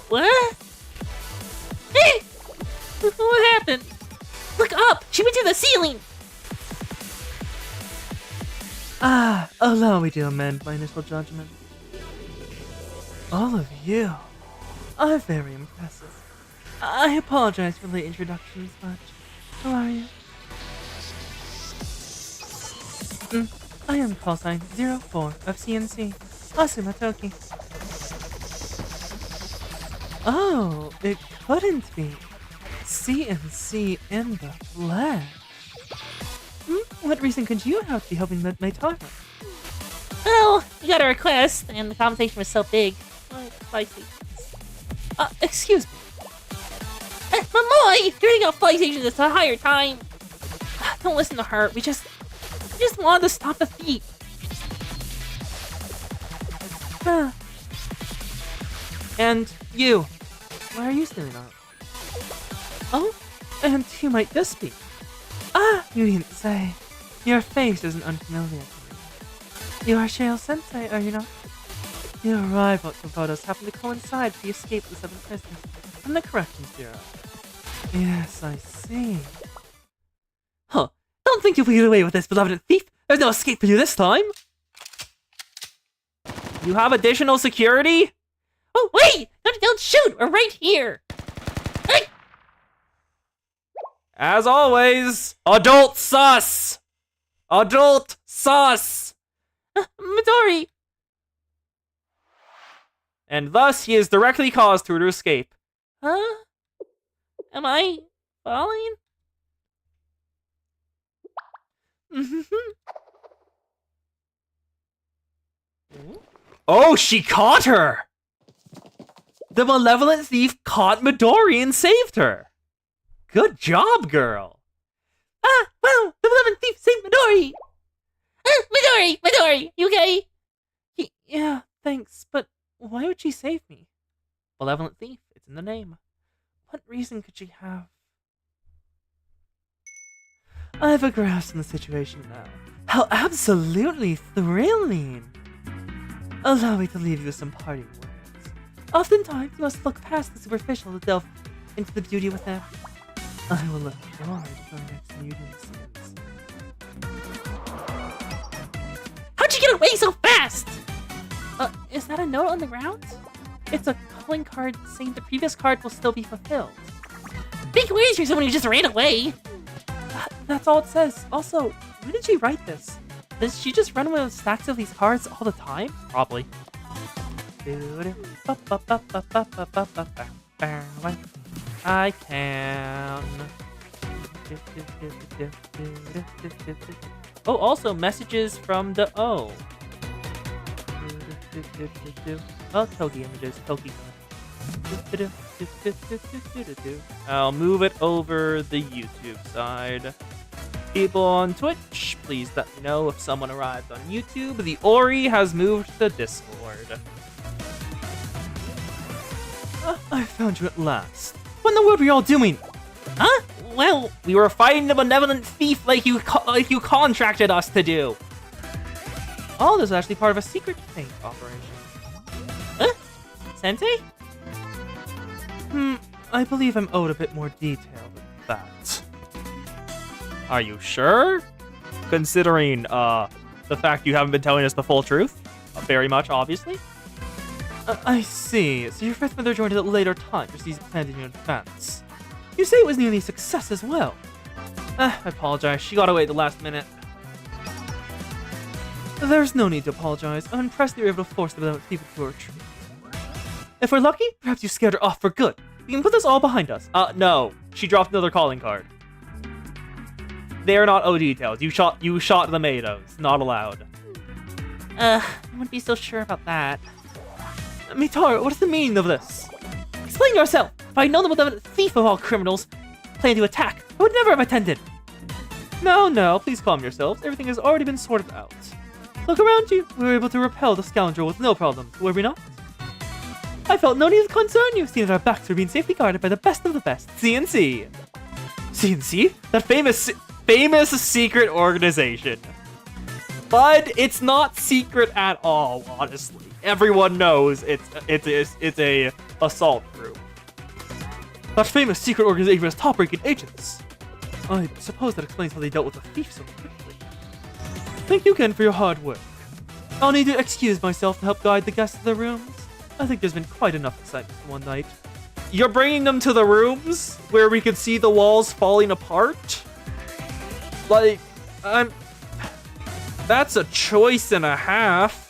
What? Hey! What happened? Look up! She went to the ceiling! Allow me to amend my initial judgment. All of you are very impressive. I apologize for late introductions, but who are you? I am call sign 04 of CNC, Asuma Toki. Oh, it couldn't be. CNC in the flesh. What reason could you have to be helping with my target? Well, we got a request, and the conversation was so big. Spicy. Excuse me. Momoy! Turning off flight stations is a higher time. Don't listen to her. We just wanted to stop the thief. And you. Why are you standing up? Oh, and who might this be? You needn't say. Your face isn't unfamiliar to me. You are Shale Sensei, are you not? Your arrival at Komodo's happened to coincide with the escape of the 7 prisoners from the Corrections Bureau. Yes, I see. Huh. Don't think you'll get away with this, beloved thief. There's no escape for you this time. You have additional security? Oh, wait! Don't shoot! We're right here! Hey! As always, adult sus! Adult sus! Midori! And thus he is directly caused her to escape. Huh? Am I falling? Oh, she caught her! The malevolent thief caught Midori and saved her. Good job, girl. Wow! The malevolent thief saved Midori! Midori! You okay? Yeah, thanks, but why would she save me? Malevolent thief, it's in the name. What reason could she have? I have a grasp on the situation now. How absolutely thrilling! Allow me to leave you with some parting words. Oftentimes, you must look past the superficial to delve into the beauty within. I will look forward to our next meeting scenes. How'd you get away so fast? Is that a note on the ground? It's a calling card saying the previous card will still be fulfilled. Big ways for someone who just ran away. That's all it says. Also, when did she write this? Does she just run away with stacks of these cards all the time? Probably. I can. Oh, also messages from the O. Oh, Toki images. Toki. I'll move it over the YouTube side. People on Twitch, please let me know if someone arrived on YouTube. The Ori has moved to Discord. I found you at last. What in the world were you all doing? Huh? Well, We were fighting the benevolent thief like you contracted us to do. All this is actually part of a secret fake operation. huh? Sensei? I believe I'm owed a bit more detail than that. Are you sure? Considering, the fact you haven't been telling us the full truth? Very much, obviously. I see. So your fifth mother joined at a later time, just these planned in advance. You say it was nearly a success as well. I apologize. She got away at the last minute. There's no need to apologize. I'm impressed that you were able to force the benevolent people to retreat. If we're lucky, perhaps you scared her off for good. We can put this all behind us. No. She dropped another calling card. They are not O details. You shot the Maidos. Not allowed. I wouldn't be so sure about that. Mitaro, what is the meaning of this? Explain yourself! If I'd known the benevolent thief of all criminals planning to attack, I would never have attended. No, please calm yourselves. Everything has already been sorted out. Look around you. We were able to repel the scoundrel with no problem, were we not? I felt no need to concern you, seeing that our backs were being safely guarded by the best of the best. CNC. CNC? That famous secret organization. But it's not secret at all, honestly. Everyone knows it's a assault group. That famous secret organization has top-ranking agents. I suppose that explains how they dealt with the thief so quickly. Thank you again for your hard work. I'll need to excuse myself to help guide the guests to their rooms. I think there's been quite enough excitement for one night. You're bringing them to the rooms where we can see the walls falling apart? Like, that's a choice and a half.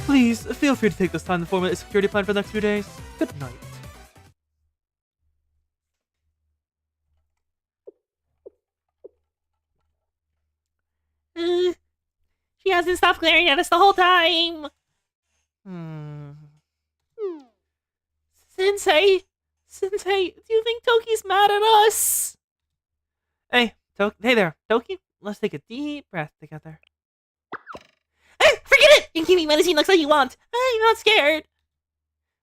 Please, feel free to take this time to formulate a security plan for the next few days. Good night. She hasn't stopped glaring at us the whole time. Sensei, do you think Toki's mad at us? Hey there, Toki. Let's take a deep breath together. Forget it! You can keep me medicine looks like you want. I'm not scared.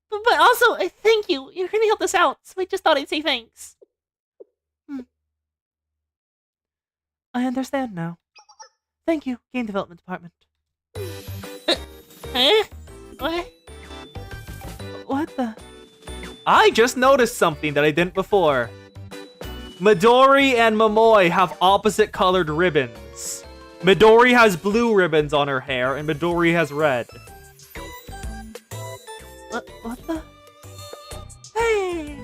But also, thank you. You really helped us out, so I just thought I'd say thanks. I understand now. Thank you, Game Development Department. Huh? What? What the? I just noticed something that I didn't before. Midori and Momoi have opposite colored ribbons. Midori has blue ribbons on her hair, and Midori has red. What the? Hey!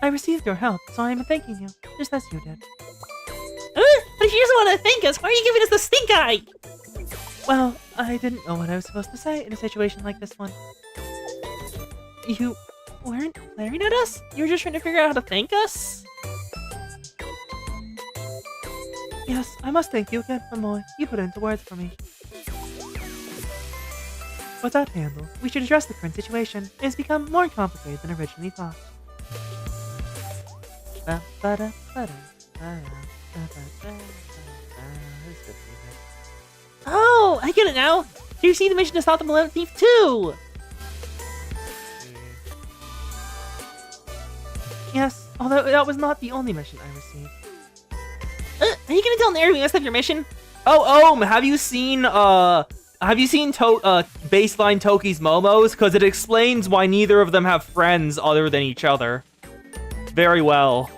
I received your help, so I'm thanking you, just as you did. But if you just want to thank us, why are you giving us the stink eye? Well, I didn't know what I was supposed to say in a situation like this one. You weren't glaring at us? You were just trying to figure out how to thank us? Yes, I must thank you again, Momoe. You put it into words for me. With that handled, we should address the current situation. It has become more complicated than originally thought. Oh, I get it now. You see the mission to stop the Malevolent Thief too. Yes, Although that was not the only mission I received. Are you gonna tell Naru we messed up your mission? Oh, have you seen Baseline Toki's Momos? Because it explains why neither of them have friends other than each other. Very well.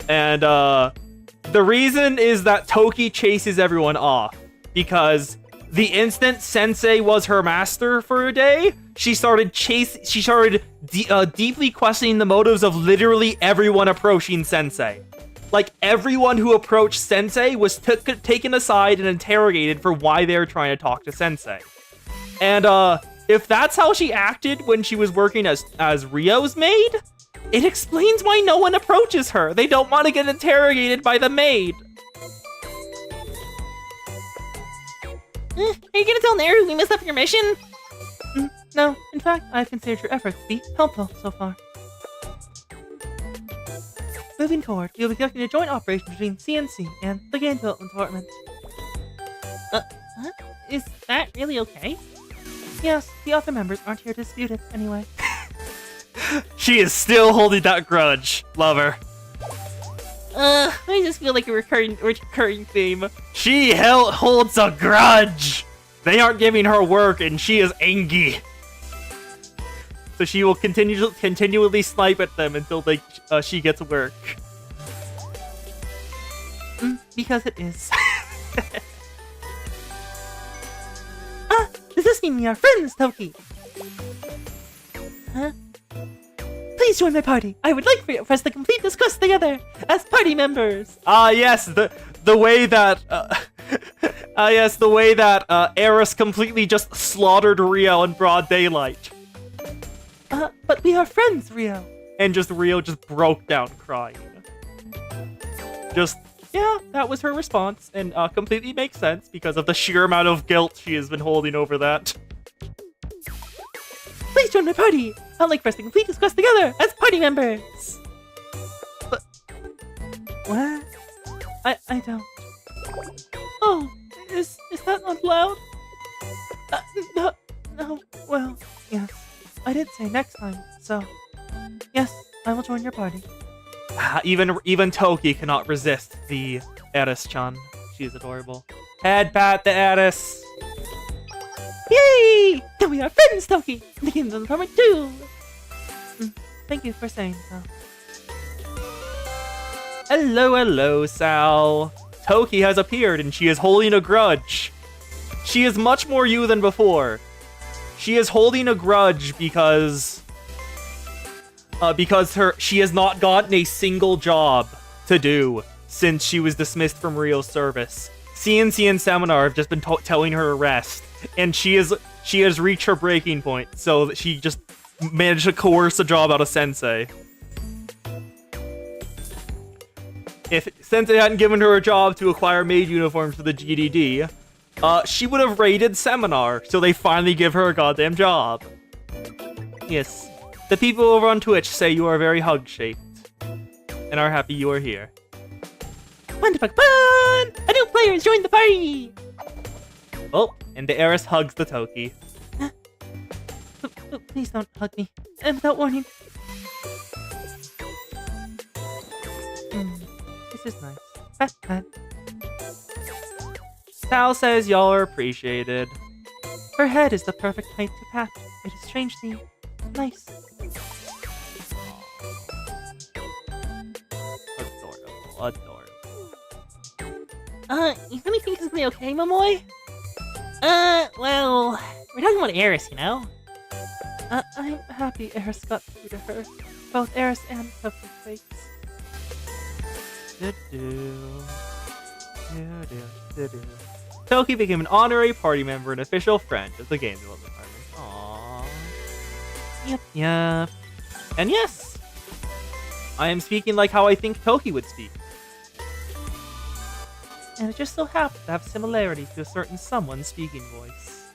And, the reason is that Toki chases everyone off. Because the instant Sensei was her master for a day, she started deeply questioning the motives of literally everyone approaching Sensei. Like, everyone who approached Sensei was taken aside and interrogated for why they were trying to talk to Sensei. And, if that's how she acted when she was working as Ryo's maid, it explains why no one approaches her. They don't want to get interrogated by the maid. Are you gonna tell Naru we messed up your mission? No, in fact, I've considered your efforts to be helpful so far. Moving forward, we will be conducting a joint operation between CNC and the Game Development Department. Is that really okay? Yes, the other members aren't here to dispute it anyway. She is still holding that grudge. Love her. I just feel like a recurring theme. She holds a grudge. They aren't giving her work, and she is angry. So she will continually snipe at them until she gets work. Because it is. Does this mean we are friends, Toki? Huh? Please join my party. I would like for us to complete this quest together as party members. Yes, the way that Eris completely just slaughtered Ryo in broad daylight. But we are friends, Ryo. And Ryo just broke down crying. Yeah, that was her response, and completely makes sense because of the sheer amount of guilt she has been holding over that. Please join my party. I'd like for us to complete this quest together as party members. But what? I don't. Oh, is that not allowed? No. Well, yes. I did say next time, so yes, I will join your party. Even Toki cannot resist the Eris-chan. She is adorable. Head pat the Eris. Yay! Now we are friends, Toki. And the Game Department too. Thank you for saying so. Hello, Sal. Toki has appeared and she is holding a grudge. She is much more you than before. She is holding a grudge because she has not gotten a single job to do since she was dismissed from Ryo's service. CNC and Seminar have just been telling her to rest, and she has reached her breaking point, so that she just managed to coerce a job out of Sensei. If Sensei hadn't given her a job to acquire maid uniforms for the GDD, she would have raided Seminar, so they finally give her a goddamn job. Yes, the people over on Twitch say you are very hug-shaped, and are happy you are here. Wonderful fun! A new player has joined the party! Oh, and the Eris hugs the Toki. Please don't hug me. And without warning. This is nice. Pat, pat. Sal says y'all are appreciated. Her head is the perfect height to pat. It is strangely nice. Adorable. You let me think this is gonna be okay, Momoy? Well, we're talking about Eris, you know? I'm happy Eris got through to her. Both Eris and Toki's sakes. Toki became an honorary party member and official friend of the Game Development Department. Aww. Yep. And yes, I am speaking like how I think Toki would speak. And it just so happens to have similarities to a certain someone's speaking voice.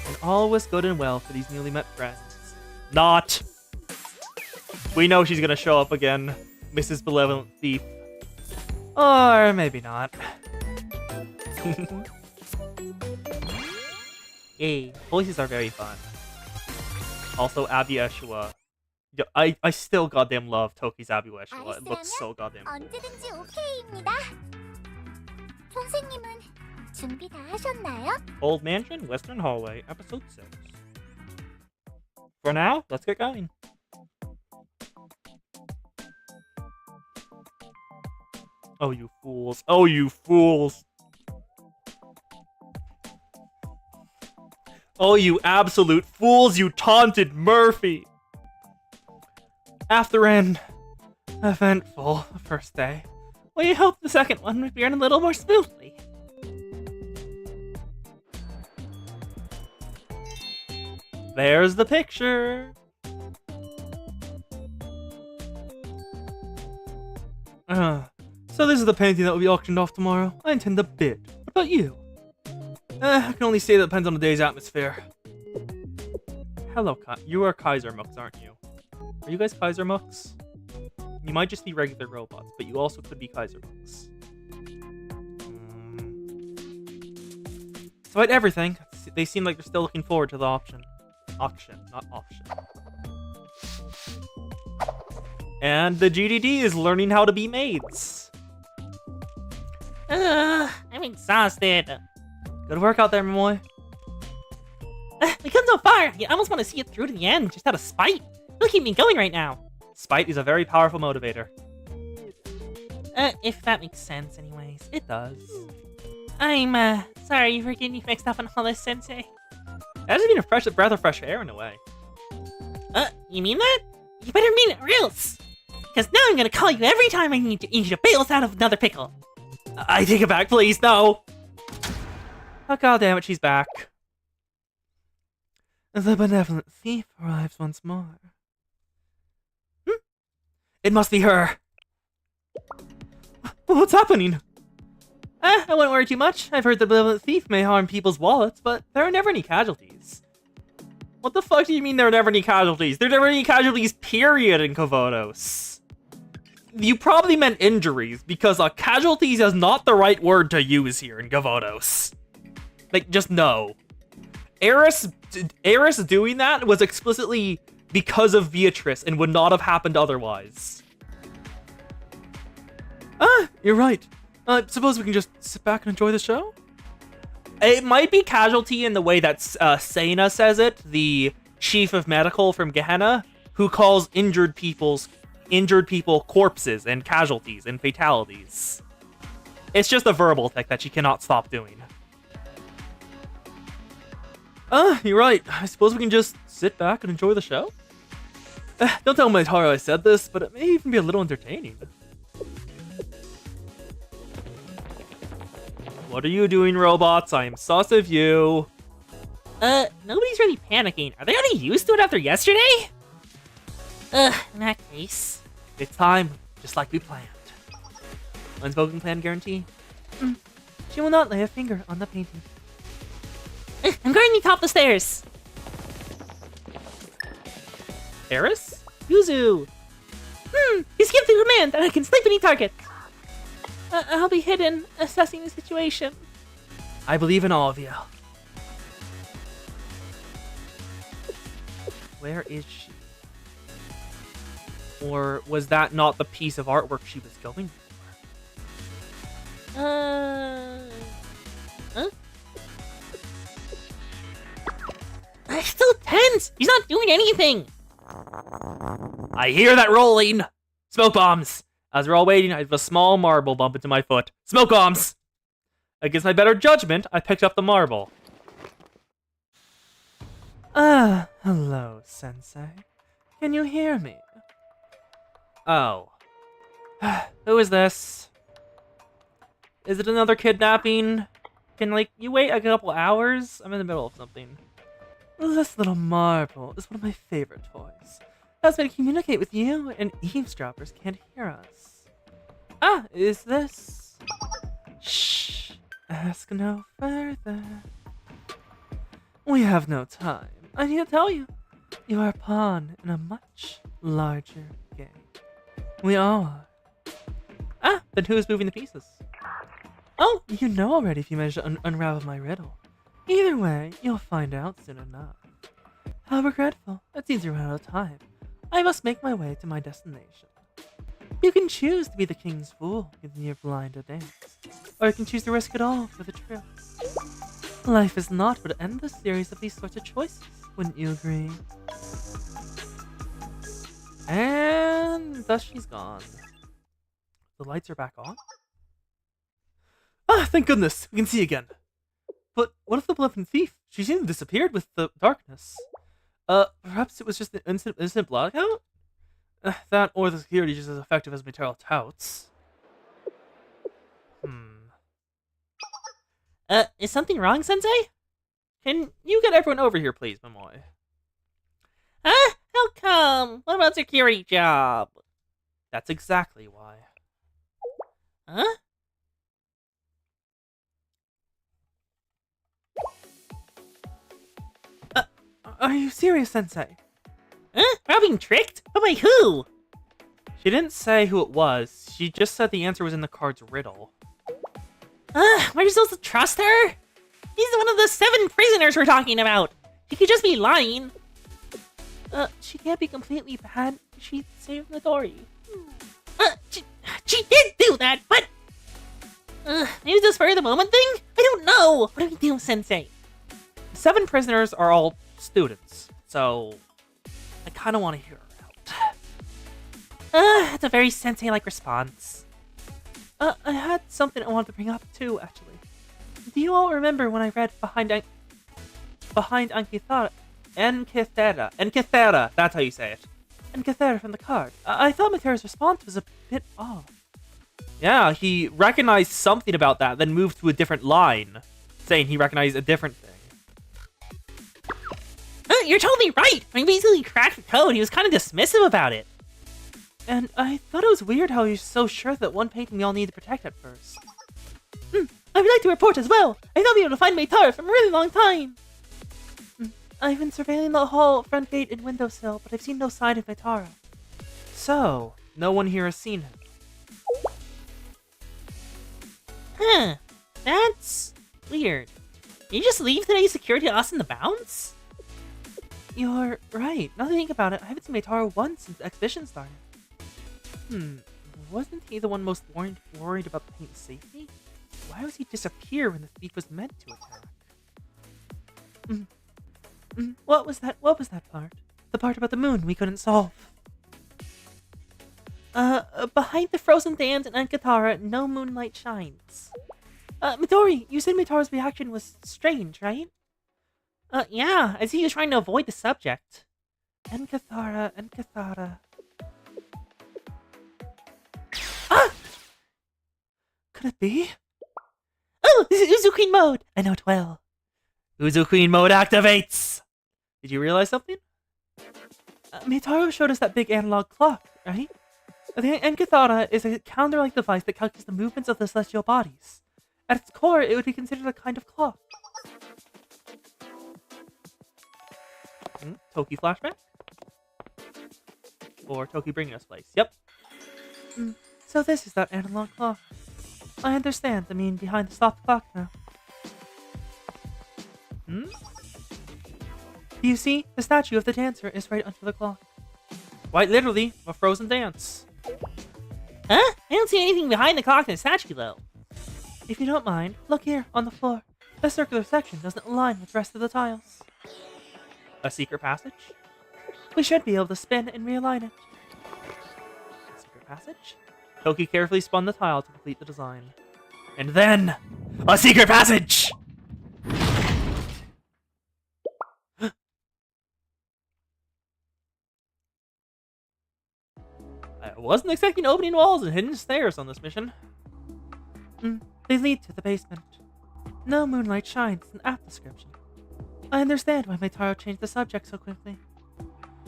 And all was good and well for these newly met friends. Not! We know she's gonna show up again, Mrs. Benevolent Thief. Or maybe not. Yay, voices are very fun. Also, Abby Eshua Yeah, I still goddamn love Tokizabu echelon. It looks so goddamn cool. 언제든지 오케이입니다. 선생님은 준비 다 하셨나요? Old Mansion, Western Hallway, Episode 6. For now, let's get going. Oh, you fools. Oh, you fools. Oh, you absolute fools, you taunted Murphy. After an eventful first day, We hope the second one would run a little more smoothly. there's the picture. So this is the painting that will be auctioned off tomorrow. I intend to bid. What about you? I can only say that depends on the day's atmosphere. Hello, you are Kaiser Mooks, aren't you? Are you guys Kaiser Mooks? You might just be regular robots, but you also could be Kaiser Mooks. Despite everything, they seem like they're still looking forward to the auction. Auction, not option. And the GDD is learning how to be maids. I'm exhausted. Good work out there, Moy. We come so far. You almost want to see it through to the end, just out of spite. It'll keep me going right now. Spite is a very powerful motivator. If that makes sense, anyways. It does. I'm, sorry for getting you mixed up on all this, Sensei. That has been a fresh breath of fresh air in a way. You mean that? You better mean it real. Because now I'm gonna call you every time I need you to bail us out of another pickle. I take it back, please, no! Oh, goddammit, she's back. The benevolent thief arrives once more. It must be her. What's happening? I wouldn't worry too much. I've heard the benevolent thief may harm people's wallets, but there are never any casualties. What the fuck do you mean there are never any casualties? There are never any casualties, period, in Kavotos. You probably meant injuries, because casualties is not the right word to use here in Kavotos. Like, just no. Eris doing that was explicitly because of Beatrice and would not have happened otherwise. You're right. Suppose we can just sit back and enjoy the show? It might be casualty in the way that Sena says it, the chief of medical from Gehenna, who calls injured people corpses and casualties and fatalities. It's just a verbal thing that she cannot stop doing. You're right. I suppose we can just sit back and enjoy the show? Don't tell Maitaro I said this, but it may even be a little entertaining. What are you doing, robots? I am sus of you. Nobody's really panicking. Are they already used to it after yesterday? In that case. It's time, just like we planned. Unspoken plan guarantee? She will not lay a finger on the painting. I'm going to top the stairs. Eris? Yuzu! He's given the command that I can snipe any target. I'll be hidden, assessing the situation. I believe in all of you. Where is she? Or was that not the piece of artwork she was going for? Huh? I'm still tense! He's not doing anything! I hear that rolling! Smoke bombs! As we're all waiting, I have a small marble bump into my foot. Smoke bombs! Against my better judgment, I picked up the marble. Hello, Sensei. Can you hear me? Oh. Who is this? Is it another kidnapping? Can, you wait a couple hours? I'm in the middle of something. This little marble is one of my favorite toys. That's me to communicate with you, and eavesdroppers can't hear us. Is this... Shh. Ask no further. We have no time. I need to tell you. You are a pawn in a much larger game. We all are. Then who is moving the pieces? Oh, you know already if you manage to unravel my riddle. Either way, you'll find out soon enough. How regretful. It seems you're out of time. I must make my way to my destination. You can choose to be the king's fool, giving your blind a dance, or you can choose to risk it all for the thrill. Life is not but an endless series of these sorts of choices, wouldn't you agree? And thus she's gone. The lights are back on. Ah, thank goodness, we can see again. But what of the malevolent thief? She seemed to have disappeared with the darkness. Perhaps it was just an instant blackout? That or the security is just as effective as material touts. Is something wrong, Sensei? Can you get everyone over here, please, Momoy? Huh? How come? What about security job? That's exactly why. Huh? Are you serious, Sensei? Huh? We're all being tricked? But by who? She didn't say who it was. She just said the answer was in the card's riddle. Were you supposed to trust her? He's one of the 7 prisoners we're talking about. He could just be lying. She can't be completely bad. She saved Midori. She did do that, but... maybe this for the moment thing? I don't know. What do we do, Sensei? The 7 prisoners are all students, so I kind of want to hear her out. That's a very Sensei-like response. I had something I wanted to bring up too, actually. Do you all remember when I read Behind Enkithera, that's how you say it. Enkithera from the card. I thought Materu's response was a bit off. Yeah, he recognized something about that, then moved to a different line, saying he recognized a different thing. You're totally right. When he basically cracked the code, he was kind of dismissive about it. And I thought it was weird how he was so sure that one painting we all need to protect at first. I would like to report as well. I've not been able to find Maid for a really long time. I've been surveilling the hall, front gate, and windowsill, but I've seen no sign of Maid. So, no one here has seen him. Huh. That's weird. Did you just leave today's security us in the bounds? You're right. Now that I think about it, I haven't seen Maid once since the exhibition started. Wasn't he the one most worried about the paint's safety? Why was he disappear when the thief was meant to attack? What was that part? The part about the moon we couldn't solve. Behind the frozen dams in Ankatara, no moonlight shines. Midori, you said Mitaro's reaction was strange, right? Yeah, as he was trying to avoid the subject. Enkathara. Could it be? Oh, this is Uzu Queen mode! I know it well. Uzu Queen mode activates! Did you realize something? Mitaro showed us that big analog clock, right? The Enkathara is a calendar-like device that calculates the movements of the celestial bodies. At its core, it would be considered a kind of clock. Toki flashback? Or Toki bringing us place? Yep. So this is that analog clock. I understand the meaning behind the stop clock now. Do you see? The statue of the dancer is right under the clock. Quite literally, a frozen dance. Huh? I don't see anything behind the clock in the statue, though. If you don't mind, look here, on the floor. The circular section doesn't align with the rest of the tiles. A secret passage? We should be able to spin and realign it. A secret passage? Toki carefully spun the tile to complete the design. And then, a secret passage! I wasn't expecting opening walls and hidden stairs on this mission. They lead to the basement. No moonlight shines is an apt description. I understand why Maitaro changed the subject so quickly.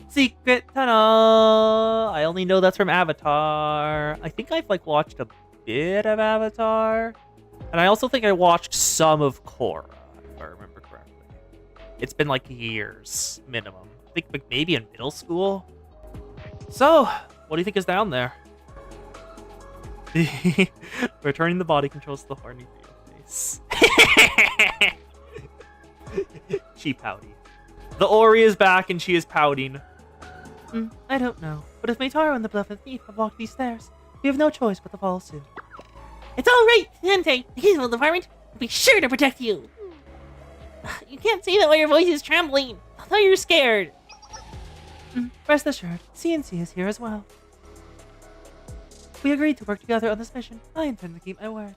Secret tunnel! I only know that's from Avatar. I think I've watched a bit of Avatar. And I also think I watched some of Korra, if I remember correctly. It's been years, minimum. I think maybe in middle school. So, what do you think is down there? Returning the body controls to the horny face. She pouty. The Ori is back and she is pouting. I don't know. But if Meitaro and the Benevolent Thief have walked these stairs, we have no choice but to follow suit. It's all right, Sensei. The Peaceful Department will be sure to protect you. You can't say that while your voice is trembling. I thought you were scared. Rest assured, CNC is here as well. We agreed to work together on this mission. I intend to keep my word.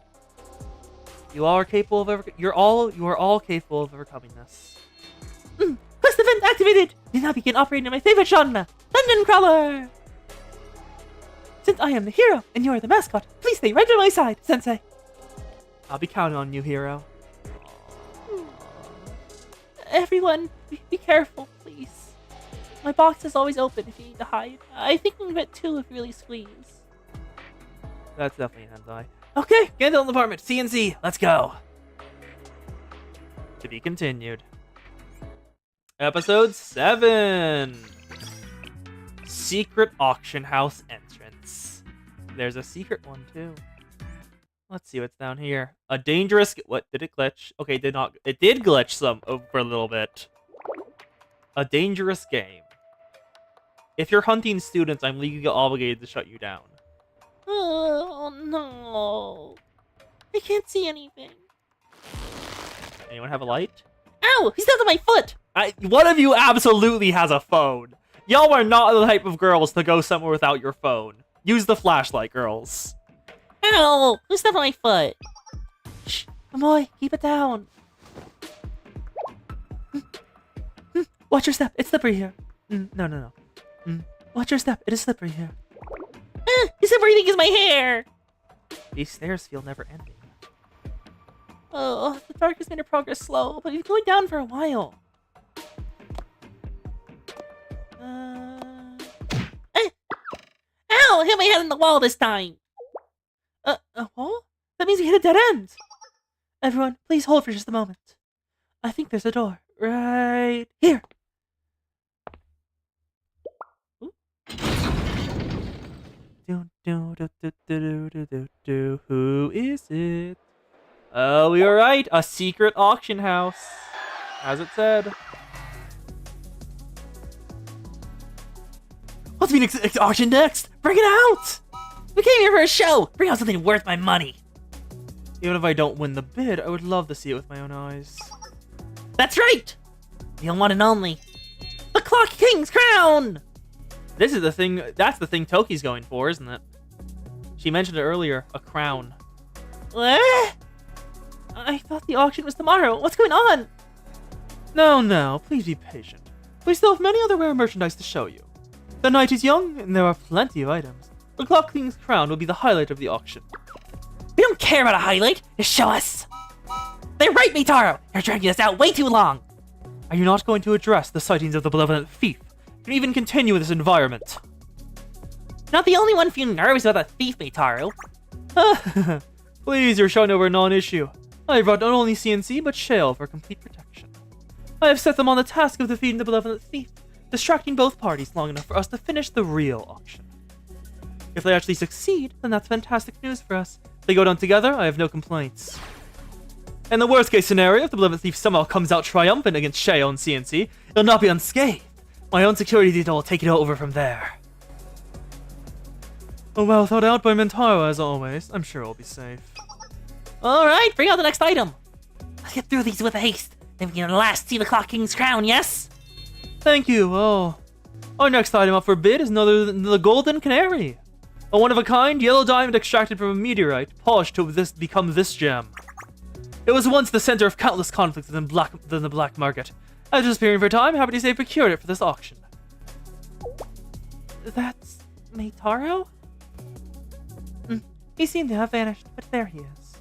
You all are capable of you are all capable of overcoming this. Quest event activated! We now begin operating in my favorite genre, Dungeon Crawler! Since I am the hero and you are the mascot, please stay right by my side, Sensei. I'll be counting on you, hero. Everyone, be careful, please. My box is always open if you need to hide. I think we can get two if you really squeeze. That's definitely an hentai. Okay, get into the apartment. CNC, let's go. To be continued. Episode 7. Secret auction house entrance. There's a secret one too. Let's see what's down here. A dangerous... What? Did it glitch? Okay, it did not... It did glitch some for a little bit. A dangerous game. If you're hunting students, I'm legally obligated to shut you down. Oh, no. I can't see anything. Anyone have a light? Ow! He stepped on my foot! One of you absolutely has a phone. Y'all are not the type of girls to go somewhere without your phone. Use the flashlight, girls. Ow! Who stepped on my foot? Shh, Amoy, keep it down. Watch your step, it's slippery here. No. Watch your step, it is slippery here. This everything is my hair! These stairs feel never ending. Oh, the dark has made our progress slow, but we've been going down for a while. Ow! I hit my head on the wall this time! A wall? That means we hit a dead end! Everyone, please hold for just a moment. I think there's a door right here. Who is it? Oh, we were right. A secret auction house, as it said. What's being auctioned next? Bring it out! We came here for a show! Bring out something worth my money! Even if I don't win the bid, I would love to see it with my own eyes. That's right! The one and only. The Clock King's crown! This is the thing, that's the thing Toki's going for, isn't it? She mentioned it earlier, a crown. What? I thought the auction was tomorrow. What's going on? No, please be patient. We still have many other rare merchandise to show you. The night is young, and there are plenty of items. The Clock King's crown will be the highlight of the auction. We don't care about a highlight. Just show us. They're right, Meitaro. You're dragging us out way too long. Are you not going to address the sightings of the Benevolent Thief? You can even continue in this environment. Not the only one feeling nervous about the thief, Meitaro. Please, you're showing over a non-issue. I have brought not only CNC, but Shale for complete protection. I have set them on the task of defeating the Benevolent Thief, distracting both parties long enough for us to finish the real auction. If they actually succeed, then that's fantastic news for us. If they go down together, I have no complaints. In the worst case scenario, if the Benevolent Thief somehow comes out triumphant against Shale and CNC, it'll not be unscathed. My own security detail will take it over from there. Oh, well thought out by Mentaro as always. I'm sure it'll be safe. Alright, bring out the next item. Let's get through these with haste. Then we can at last see the Clock King's crown, yes? Thank you, well. Our next item up for bid is none other than the Golden Canary. A one-of-a-kind yellow diamond extracted from a meteorite, polished to become this gem. It was once the center of countless conflicts within the black market. After disappearing for a time, happy to say procured it for this auction. That's Meitaro? He seemed to have vanished, but there he is.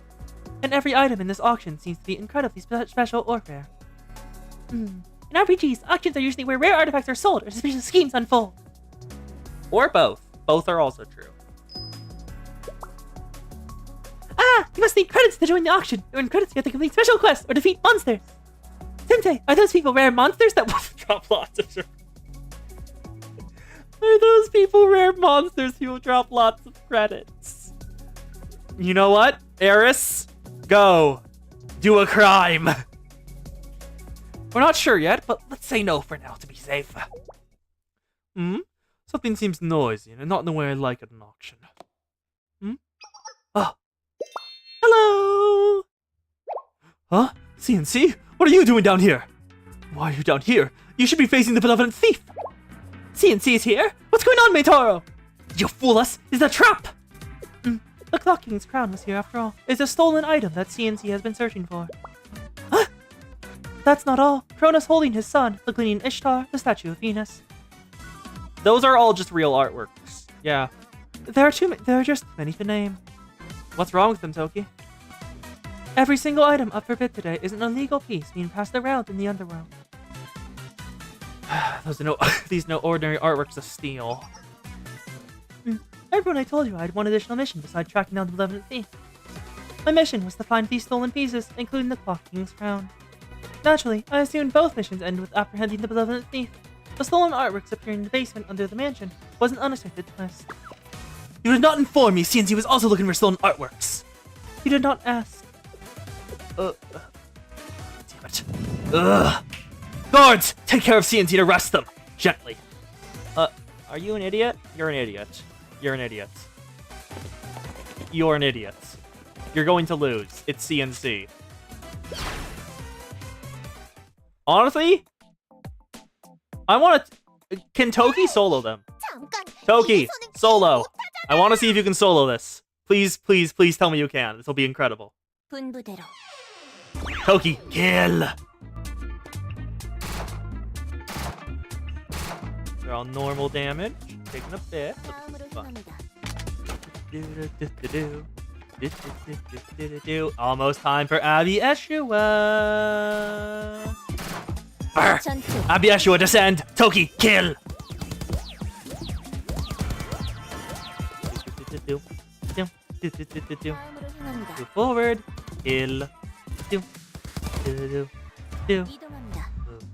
And every item in this auction seems to be incredibly special or rare. In RPGs, auctions are usually where rare artifacts are sold or suspicious schemes unfold. Or both. Both are also true. Ah! You must need credits to join the auction. You earn credits to get to complete special quests or defeat monsters. Sensei, are those people rare monsters that will drop lots of... Are those people rare monsters who will drop lots of credits? You know what, Eris? Go. Do a crime. We're not sure yet, but let's say no for now to be safe. Something seems noisy and not in the way I like at an auction. Ah. Hello! Huh? CNC? What are you doing down here? Why are you down here? You should be facing the benevolent thief. CNC is here? What's going on, Maitaro? Did you fool us? Is that a trap? The Clock King's crown was here after all. It's a stolen item that CNC has been searching for. That's not all. Kronos holding his son, the Gleaning Ishtar, the statue of Venus. Those are all just real artworks. Yeah. There are just too many to name. What's wrong with them, Toki? Every single item up for bid today is an illegal piece being passed around in the underworld. These no ordinary artworks of steel. Everyone, I told you I had one additional mission besides tracking down the malevolent thief. My mission was to find these stolen pieces, including the Clock King's crown. Naturally, I assumed both missions ended with apprehending the malevolent thief. The stolen artworks appearing in the basement under the mansion was an unexpected twist. You did not inform me CNC was also looking for stolen artworks. You did not ask. Damn it. Ugh. Guards! Take care of CNC and arrest them! Gently. Are you an idiot? You're an idiot. You're an idiot. You're an idiot. You're going to lose. It's CNC. Honestly, I want to... Can Toki solo them? Toki, solo. I want to see if you can solo this. Please, please, please tell me you can. This will be incredible. Toki, kill! They're all normal damage. Taking a bit, but this is fun. Almost time for Abby Eshua. Abby Eshua, descend! Toki, kill! Move forward. Kill. Move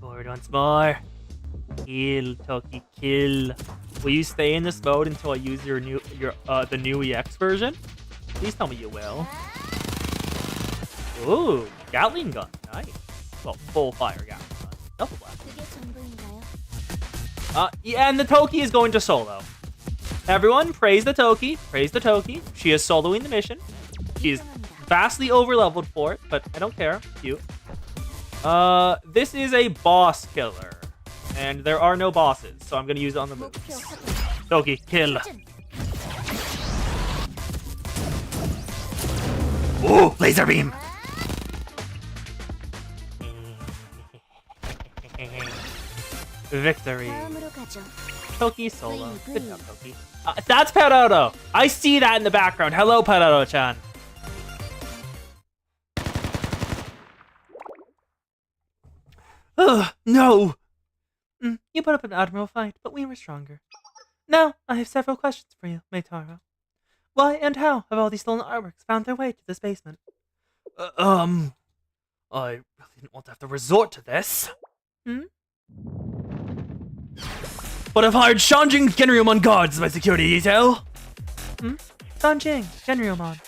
forward once more. Kill, Toki, kill. Will you stay in this mode until I use the new EX version? Please tell me you will. Ooh, Gatling gun, nice. Well, full fire Gatling gun. Double blast. Yeah, and the Toki is going to solo. Everyone, praise the Toki. Praise the Toki. She is soloing the mission. She's vastly overleveled for it, but I don't care. Cute. This is a boss killer. And there are no bosses, so I'm gonna use it on the moves. Toki, kill. Ooh, laser beam! Victory. Toki solo. Good job, Toki. That's Peroto! I see that in the background. Hello, Peroto-chan. Ugh, no! You put up an admirable fight, but we were stronger. Now, I have several questions for you, Maitaro. Why and how have all these stolen artworks found their way to this basement? I really didn't want to have to resort to this. But I've hired Shanjing Genryomon guards as my security detail. Sanjing, Genryomon.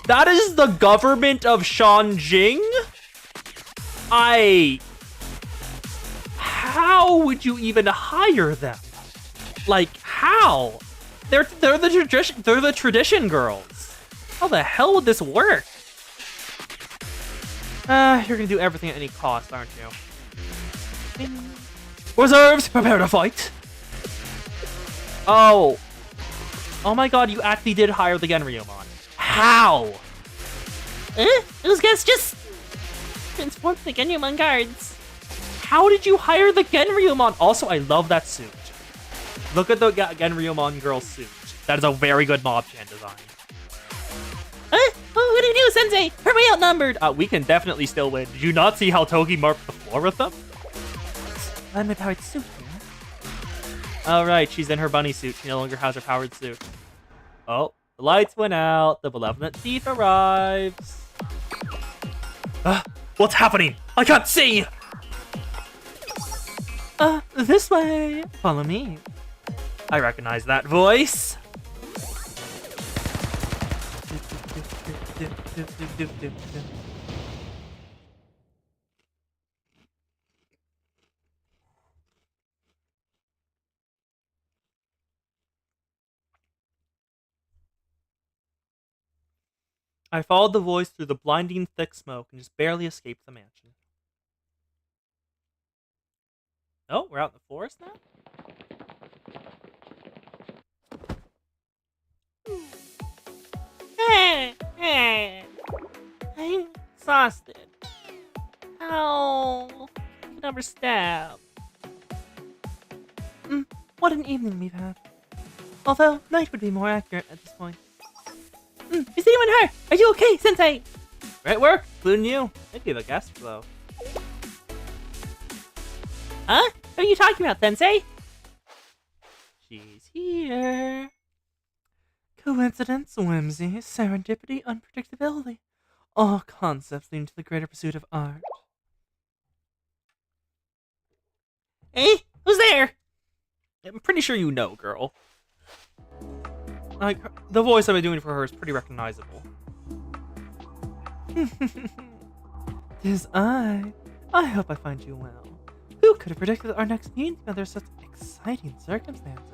That is the government of Shanjing? How would you even hire them? Like, how? They're the tradition girls. How the hell would this work? You're gonna do everything at any cost, aren't you? Reserves, prepare to fight. Oh my god, you actually did hire the Genryomon. How? Those guys just transformed the Genryomon guards. How did you hire the Genryomon? Also, I love that suit. Look at the Genryomon girl suit. That is a very good Mob-chan design. What do you do, Sensei? We're way outnumbered. We can definitely still win. Did you not see how Toki marked the floor with them? I'm my powered suit here. Oh, right. She's in her bunny suit. She no longer has her powered suit. Oh, the lights went out. The malevolent thief arrives. What's happening? I can't see! This way. Follow me. I recognize that voice. I followed the voice through the blinding thick smoke and just barely escaped the mansion. Oh, we're out in the forest now? I'm exhausted. How? Number stab. What an evening we've had. Although, night would be more accurate at this point. Is anyone hurt? Are you okay, Sensei? Great work, including you. Thank you, the guest flow. Huh? What are you talking about, Sensei? She's here. Coincidence, whimsy, serendipity, unpredictability. All concepts leading to the greater pursuit of art. Who's there? I'm pretty sure you know, girl. Like, the voice I've been doing for her is pretty recognizable. Tis I. I hope I find you well. Who could have predicted our next meeting under such exciting circumstances?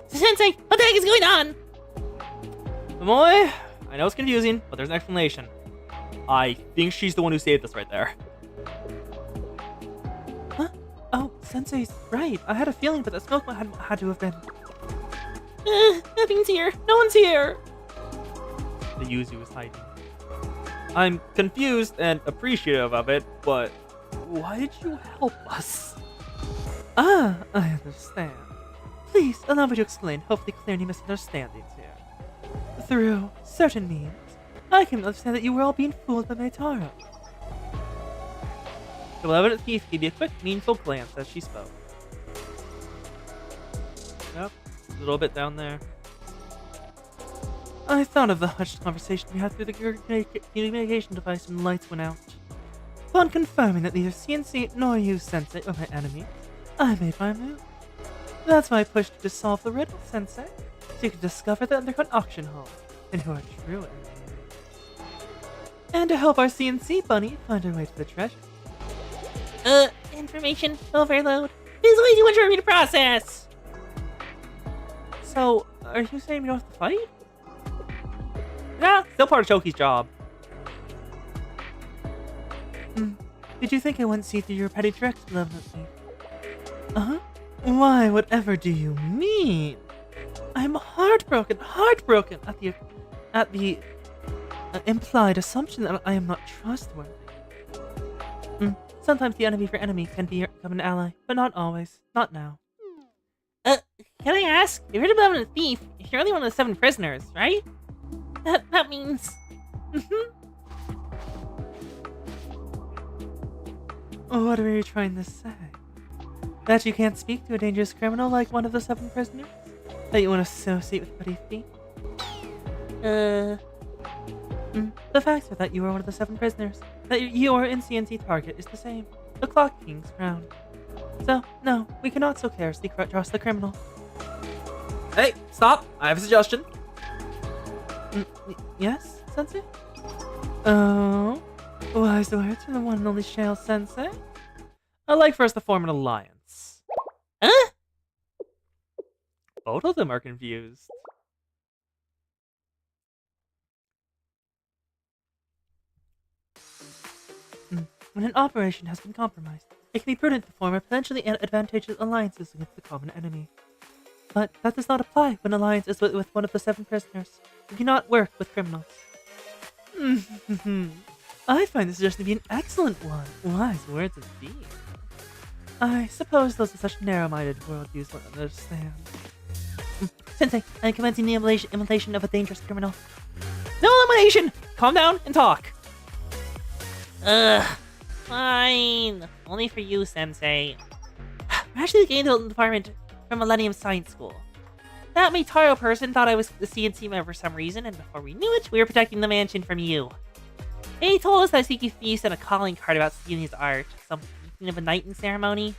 Sensei, what the heck is going on? Momoe, I know it's confusing, but there's an explanation. I think she's the one who saved us right there. Huh? Oh, Sensei's right. I had a feeling, but the smoke had to have been. Nothing's here. No one's here. The Yuzu is hiding. I'm confused and appreciative of it, but why did you help us? Ah, I understand. Please, allow me to explain, hopefully clear any misunderstandings here. Through certain means, I came to understand that you were all being fooled by Maitaro. The benevolent thief gave you a quick, meaningful glance as she spoke. Yep, a little bit down there. I thought of the hushed conversation we had through the communication device when the lights went out. Upon confirming that neither CNC nor you, Sensei, were my enemies, I made my move. That's why I pushed you to solve the riddle, Sensei, so you could discover the underground auction hall, and who our true enemies. And to help our CNC bunny find her way to the treasure. Information overload. There's way too much for me to process. So, are you saying we don't have to fight? Yeah, still part of Choki's job. Did you think I wouldn't see through your petty tricks, benevolent thief? Uh-huh. Why, whatever do you mean? I'm heartbroken at the implied assumption that I am not trustworthy. Sometimes the enemy for enemy can become an ally, but not always. Not now. Can I ask? You heard about a thief. You're only one of the 7 prisoners, right? That means... What are you trying to say? That you can't speak to a dangerous criminal like one of the 7 prisoners? That you won't associate with petty thief? The facts are that you are one of the 7 prisoners. That your NCNC target is the same. The Clock King's crown. So, no, we cannot so carelessly trust the criminal. Hey, stop! I have a suggestion. Yes, Sensei? Oh? Wise words from the one and only Shale Sensei? I'd like for us to form an alliance. Huh? Both of them are confused. When an operation has been compromised, it can be prudent to form potentially advantageous alliances against the common enemy. But that does not apply when alliance is with one of the 7 prisoners. We cannot work with criminals. I find this suggestion to be an excellent one. Wise words indeed. I suppose those of such narrow-minded worldviews will understand. Sensei, I'm commencing the imitation of a dangerous criminal. No elimination! Calm down and talk. Fine. Only for you, Sensei. We're actually getting to the department from Millennium Science School. That Maitaro person thought I was the CNC member for some reason, and before we knew it, we were protecting the mansion from you. They told us that Seiki Fee sent a calling card about seeing his art, something of a knighting ceremony.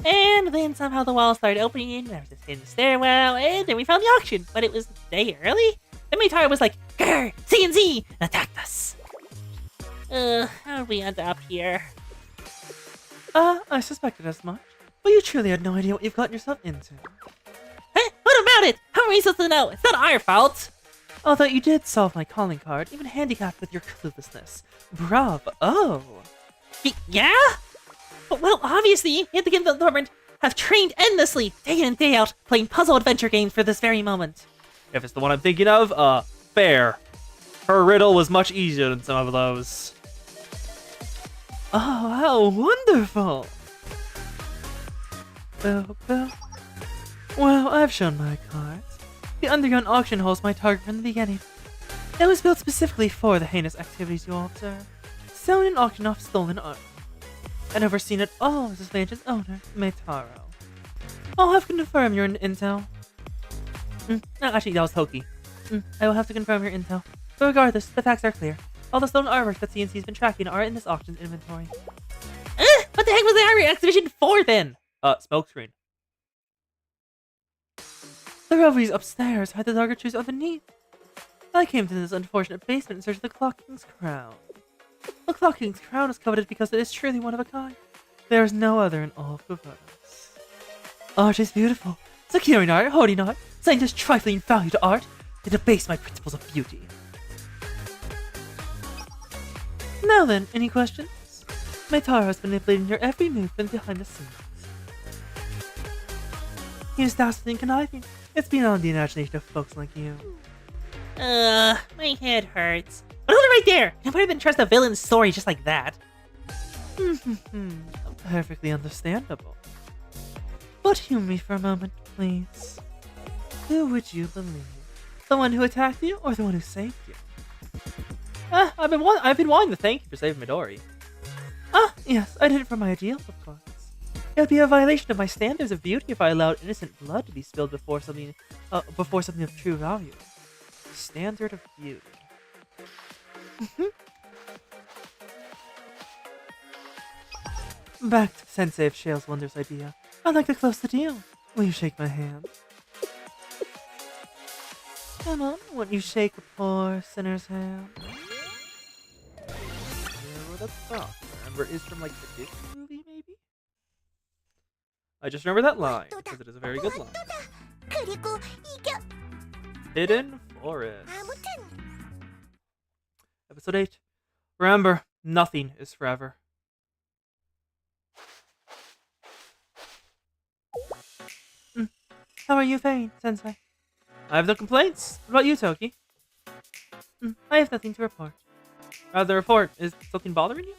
And then somehow the walls started opening, there was this hidden stairwell, and then we found the auction, but it was a day early. Then Maitaro was like, "Grr, CNC!" and attacked us. How did we end up here? I suspected as much. But you truly had no idea what you've gotten yourself into. Huh? What about it? How How are we supposed to know? It's not our fault. Although you did solve my calling card, even handicapped with your cluelessness. Bravo! Oh! Yeah? Well, obviously, the game department have trained endlessly, day in and day out, playing puzzle adventure games for this very moment. If it's the one I'm thinking of, fair. Her riddle was much easier than some of those. Oh, how wonderful! Well, I've shown my cards. The underground auction hall is my target from the beginning. It was built specifically for the heinous activities you all observe. Selling and auctioning off stolen art. And overseen it all as this mansion's owner, Meitaro. I'll have to confirm your intel. No, actually, that was Toki. I will have to confirm your intel. But regardless, the facts are clear. All the stolen artworks that CNC's been tracking are in this auction's inventory. What the heck was the armory exhibition for then? Smokescreen. The revelries upstairs had the darker truths underneath. I came to this unfortunate basement in search of the Clock King's crown. The Clock King's crown is coveted because it is truly one of a kind. There is no other in all of Kuvaros. Art is beautiful. Securing art, holding art, saying this trifling value to art, they debase my principles of beauty. Now then, any questions? Meitaro has been manipulating your every movement behind the scenes. He is dastardly and conniving. It's beyond the imagination of folks like you. My head hurts. But hold it right there! Nobody didn't trust a villain's story just like that. Perfectly understandable. But humor me for a moment, please. Who would you believe? The one who attacked you, or the one who saved you? I've been wanting to thank you for saving Midori. Yes, I did it for my ideals, of course. It would be a violation of my standards of beauty if I allowed innocent blood to be spilled before something of true value. Standard of beauty. Back to Sensei of Shale's wondrous idea. I'd like to close the deal. Will you shake my hand? Come on, won't you shake a poor sinner's hand? Remember, is from like the Disney movie, maybe? I just remember that line because it is a very good line. 그리고 이겨. Hidden Forest. 아무튼 Episode 8. Remember, nothing is forever. How are you faring, Sensei? I have no complaints. What about you, Toki? I have nothing to report. The report, is something bothering you?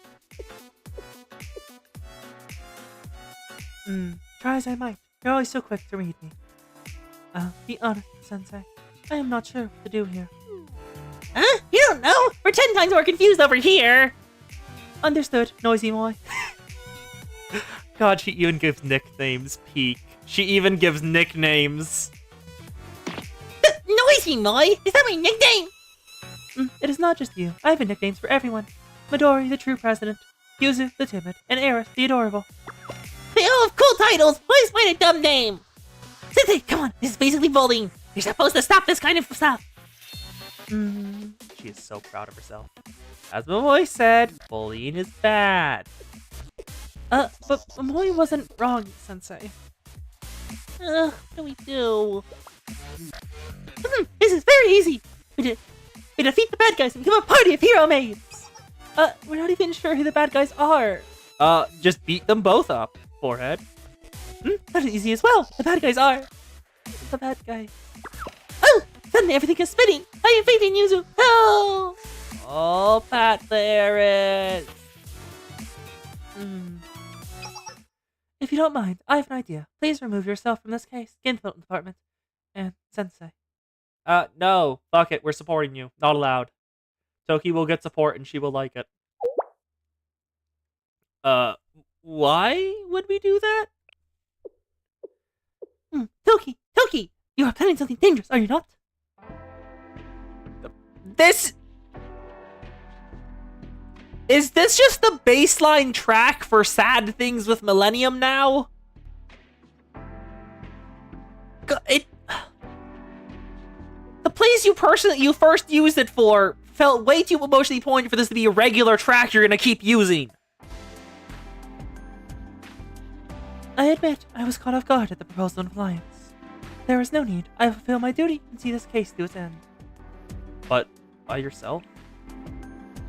Try as I might, you're always so quick to read me. Be honest, Sensei. I am not sure what to do here. Huh? You don't know? We're 10 times more confused over here! Understood, noisy boy. God, she even gives nicknames, peak. She even gives nicknames. Noisy Moi! Is that my nickname? It is not just you. I have nicknames for everyone. Midori, the true president. Yuzu, the timid. And Eris, the adorable. They all have cool titles! Why is mine a dumb name? Sensei, come on! This is basically bullying! You're supposed to stop this kind of stuff! She is so proud of herself. As Momoy said, bullying is bad. But Moi wasn't wrong, Sensei. What do we do? This is very easy! We defeat the bad guys and become a party of hero maids! We're not even sure who the bad guys are. Just beat them both up, forehead. That is easy as well. The bad guys are... the bad guy. Oh! Suddenly everything is spinning! I am faith in Yuzu! Oh! Oh, Pat, there is. If you don't mind, I have an idea. Please remove yourself from this case. Game development department. And Sensei. No. Fuck it. We're supporting you. Not allowed. Toki will get support and she will like it. Why would we do that? Toki! You are planning something dangerous, are you not? Is this just the baseline track for Sad Things with Millennium now? The place you first used it for felt way too emotionally poignant for this to be a regular track you're gonna keep using. I admit, I was caught off guard at the proposal in Alliance. there is no need. I fulfill my duty and see this case to its end. But by yourself?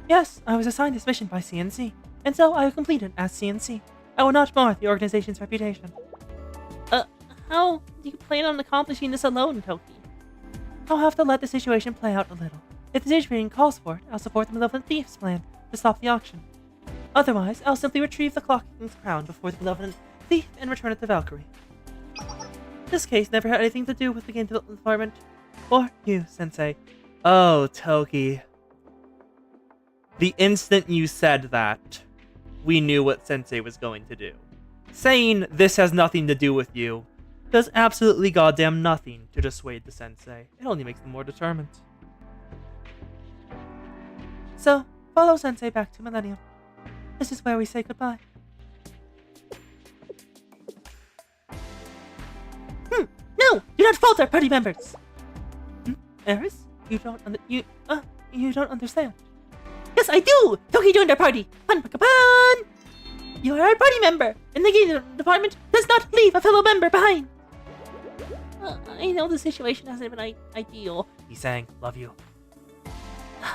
Yes, I was assigned this mission by CNC, and so I have completed as CNC. I will not mar the organization's reputation. How do you plan on accomplishing this alone, Toki? I'll have to let the situation play out a little. If the situation calls for it, I'll support the Malevolent Thief's plan to stop the auction. Otherwise, I'll simply retrieve the Clock King's crown before the Malevolent Thief and return it to Valkyrie. This case never had anything to do with the game development department or you, Sensei. Oh, Toki. The instant you said that, we knew what Sensei was going to do. Saying this has nothing to do with you does absolutely goddamn nothing to dissuade the Sensei. It only makes them more determined. So, follow Sensei back to Millennium. This is where we say goodbye. No! Do not falter, party members! Eris, you don't understand. Yes, I do! Toki joined our party! Pun pun pun! You are our party member, and the game department does not leave a fellow member behind! I know the situation hasn't been ideal, He's saying, love you.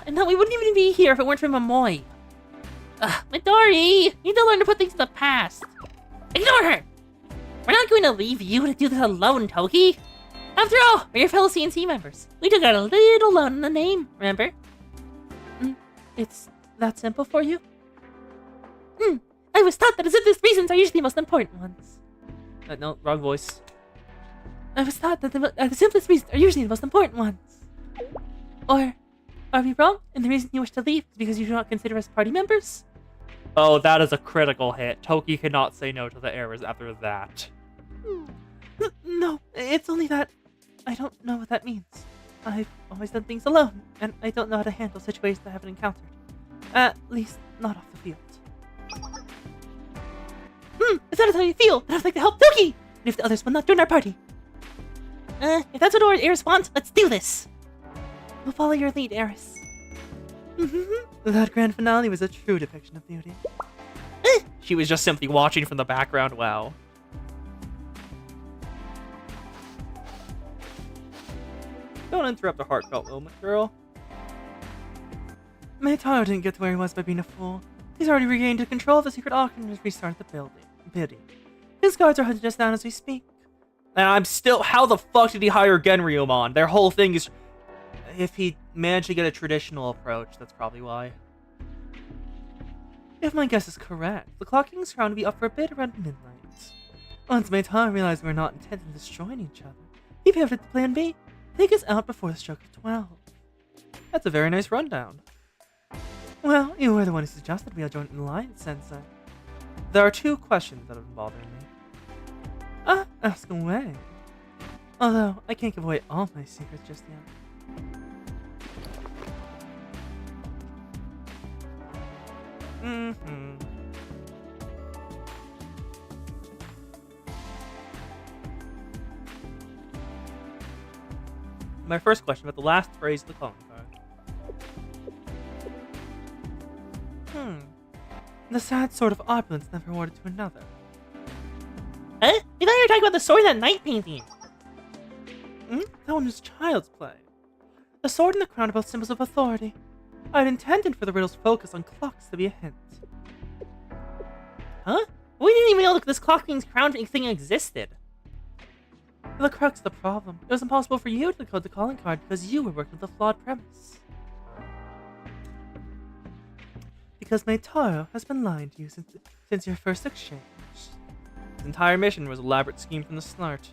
and that we wouldn't even be here if it weren't for Momoy. Midori! You need to learn to put things in the past. Ignore her! We're not going to leave you to do this alone, Toki! After all, we're your fellow CNC members. We took out a little loan in the name, remember? It's that simple for you? I was taught that the simplest reasons are usually the most important ones. No, wrong voice. I was taught that the simplest reasons are usually the most important ones. Or, are we wrong? And the reason you wish to leave is because you do not consider us party members? Oh, that is a critical hit. Toki cannot say no to the errors after that. No, it's only that I don't know what that means. I've always done things alone, and I don't know how to handle situations I haven't encountered. At least, not off the field. If that is how you feel, then I'd like to help Toki! And if the others will not join our party. If that's what our Eris wants, let's do this! We'll follow your lead, Eris. That grand finale was a true depiction of beauty. She was just simply watching from the background. Wow. Don't interrupt a heartfelt moment, girl. Meitaro didn't get to where he was by being a fool. He's already regained control of the secret auction and has restarted the bidding. His guards are hunting us down as we speak. And I'm still... How the fuck did he hire Genryumon? Their whole thing is... If he managed to get a traditional approach, that's probably why. If my guess is correct, the Clock King's crown will be up for a bid around midnight. Once Meitaro realized we're not intent on destroying each other, he pivoted to plan B. Take us out before the stroke of 12. That's a very nice rundown. Well, you were the one who suggested we all join an alliance, Sensei. There are two questions that have been bothering me. Ask away. Although, I can't give away all my secrets just yet. My first question about the last phrase of the calling card. The sad sort of opulence never awarded to another. Huh? I thought you were talking about the sword and that night painting. That one was child's play. The sword and the crown are both symbols of authority. I'd intended for the riddle's focus on clocks to be a hint. Huh? We didn't even know this Clock King's crown thing existed. The crux of the problem. It was impossible for you to decode the calling card because you were working with a flawed premise. Because Meitaro has been lying to you since your first exchange. His entire mission was an elaborate scheme from the start.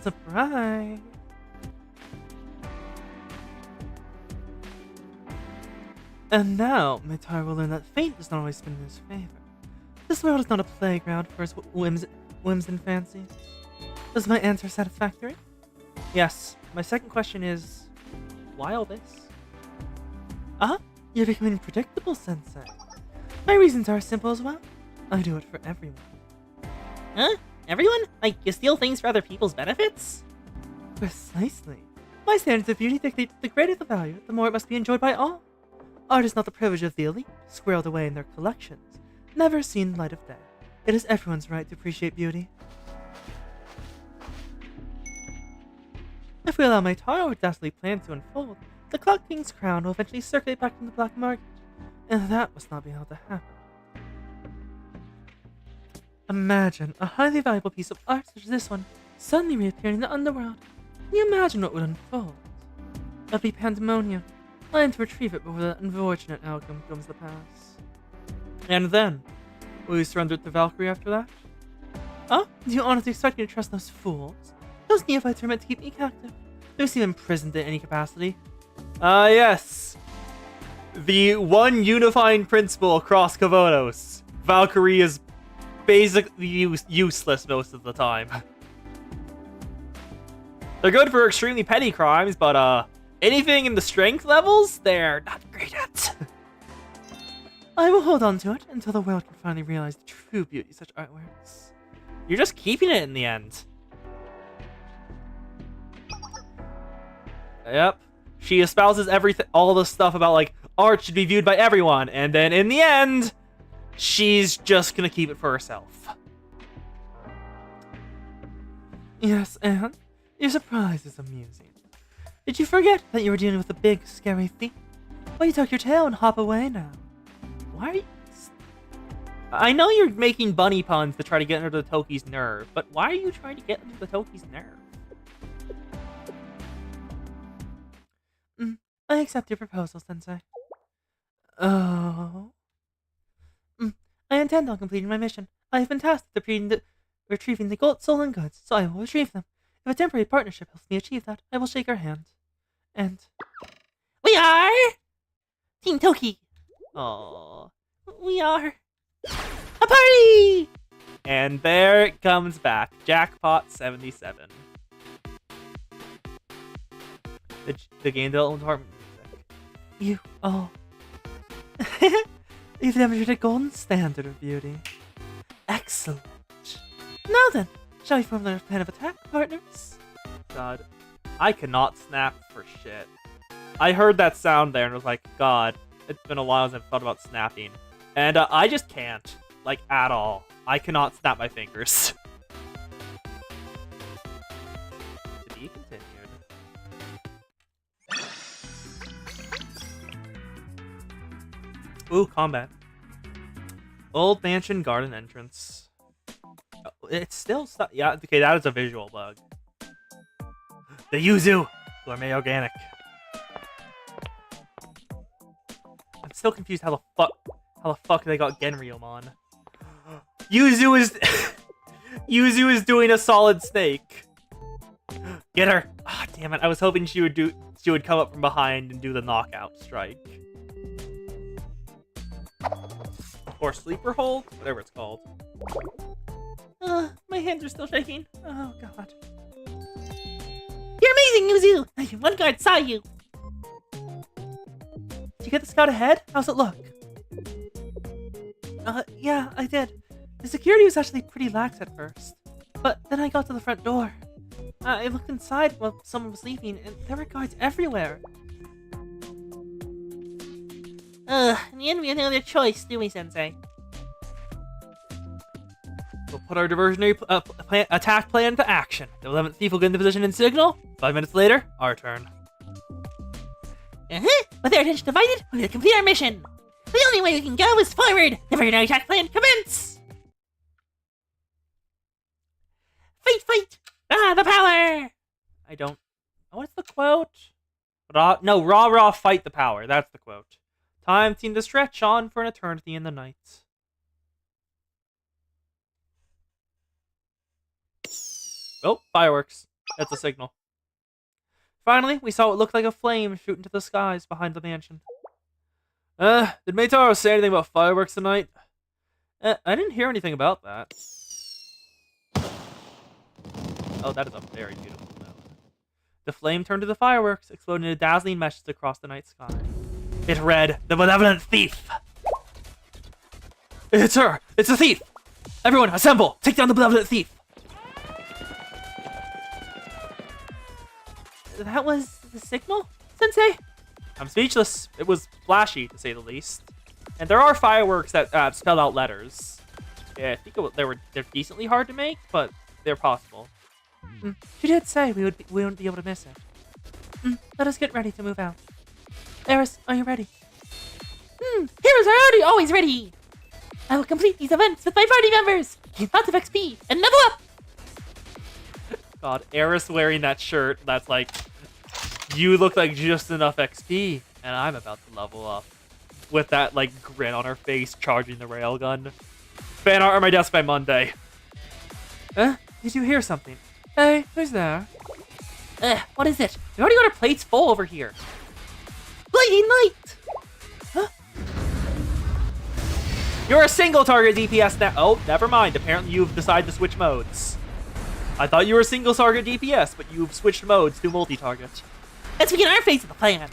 Surprise! And now, Meitaro will learn that fate does not always spin in his favor. This world is not a playground for his whims and fancies. Was my answer satisfactory? Yes. My second question is... Why all this? You're becoming predictable, Sensei. My reasons are simple as well. I do it for everyone. Huh? Everyone? Like, you steal things for other people's benefits? Precisely. My standards of beauty dictate the greater the value, the more it must be enjoyed by all. Art is not the privilege of the elite, squirreled away in their collections, never seen the light of day. It is everyone's right to appreciate beauty. If we allow my dastardly plan to unfold, the Clock King's crown will eventually circulate back from the black market, and that must not be able to happen. Imagine a highly valuable piece of art such as this one suddenly reappearing in the underworld. Can you imagine what would unfold? It would be pandemonium. I aim to retrieve it before the unfortunate outcome comes to pass. And then, will you surrender it to Valkyrie after that? Oh, do you honestly expect me to trust those fools? Those neophytes were meant to keep me captive. They seem imprisoned in any capacity. Yes. The one unifying principle across Kavonos. Valkyrie is basically useless most of the time. They're good for extremely petty crimes, but anything in the strength levels, they're not great at. I will hold on to it until the world can finally realize the true beauty of such artworks. You're just keeping it in the end. Yep. She espouses all the stuff about, like, art should be viewed by everyone, and then in the end, she's just gonna keep it for herself. Yes, and your surprise is amusing. Did you forget that you were dealing with a big, scary thief? Well, you tuck your tail and hop away now. Why are you... I know you're making bunny puns to try to get under the Toki's nerve, but why are you trying to get under the Toki's nerve? I accept your proposal, Sensei. Oh. I intend on completing my mission. I have been tasked with retrieving the gold, stolen goods, so I will retrieve them. If a temporary partnership helps me achieve that, I will shake our hand. And... We are Team Toki. Aww. We are a party. And there it comes back. Jackpot 77. The game development department music. You all... You've demonstrated a golden standard of beauty. Excellent. Now then, shall we form the plan of attack, partners? God, I cannot snap for shit. I heard that sound there and was like, God, it's been a while since I've thought about snapping. And I just can't, like, at all. I cannot snap my fingers. To be continued. Ooh, combat. Old mansion garden entrance. Oh, it's still stuck. Yeah, okay, that is a visual bug. The Yuzu! Gourmet organic. I'm still confused how the fuck they got Genryomon. Yuzu is Yuzu is doing a solid snake. Get her! Ah, oh, damn it! I was hoping she would come up from behind and do the knockout strike. Or sleeper hold, whatever it's called. My hands are still shaking. Oh god. You're amazing, Yuzu! One guard saw you. Did you get the scout ahead? How's it look? Yeah, I did. The security was actually pretty lax at first. But then I got to the front door. I looked inside while someone was leaving, and there were guards everywhere. In the end, we have no other choice, do we, Sensei? We'll put our diversionary attack plan into action. The 11th thief will get into position and signal. 5 minutes later, our turn. With our attention divided, we're gonna complete our mission. The only way we can go is forward. Diversionary attack plan, commence! Fight, fight! Ah, the power! I don't... What's the quote? No, rah rah fight the power. That's the quote. Time seemed to stretch on for an eternity in the night. Oh, fireworks. That's a signal. Finally, we saw what looked like a flame shoot into the skies behind the mansion. Did Meitaro say anything about fireworks tonight? I didn't hear anything about that. Oh, that is a very beautiful note. The flame turned to the fireworks, exploding into dazzling meshes across the night sky. It read, "The Malevolent Thief!" It's her! It's the thief! Everyone, assemble! Take down the Malevolent Thief! That was the signal, Sensei? I'm speechless. It was flashy, to say the least. And there are fireworks that spell out letters. Yeah, I think they're decently hard to make, but they're possible. She did say we wouldn't be able to miss it. Let us get ready to move out. Eris, are you ready? Heroes are already always ready. I will complete these events with my party members. Gain lots of XP and level up. God, Eris wearing that shirt, that's like, you look like just enough XP, and I'm about to level up. With that, like, grin on her face, charging the railgun. Fan art on my desk by Monday. Did you hear something? Hey, who's there? What is it? We already got our plates full over here. Blinding light. You're a single target DPS now. Oh, never mind. Apparently you've decided to switch modes. I thought you were a single target DPS, but you've switched modes to multi-target. Let's begin our phase of the plan.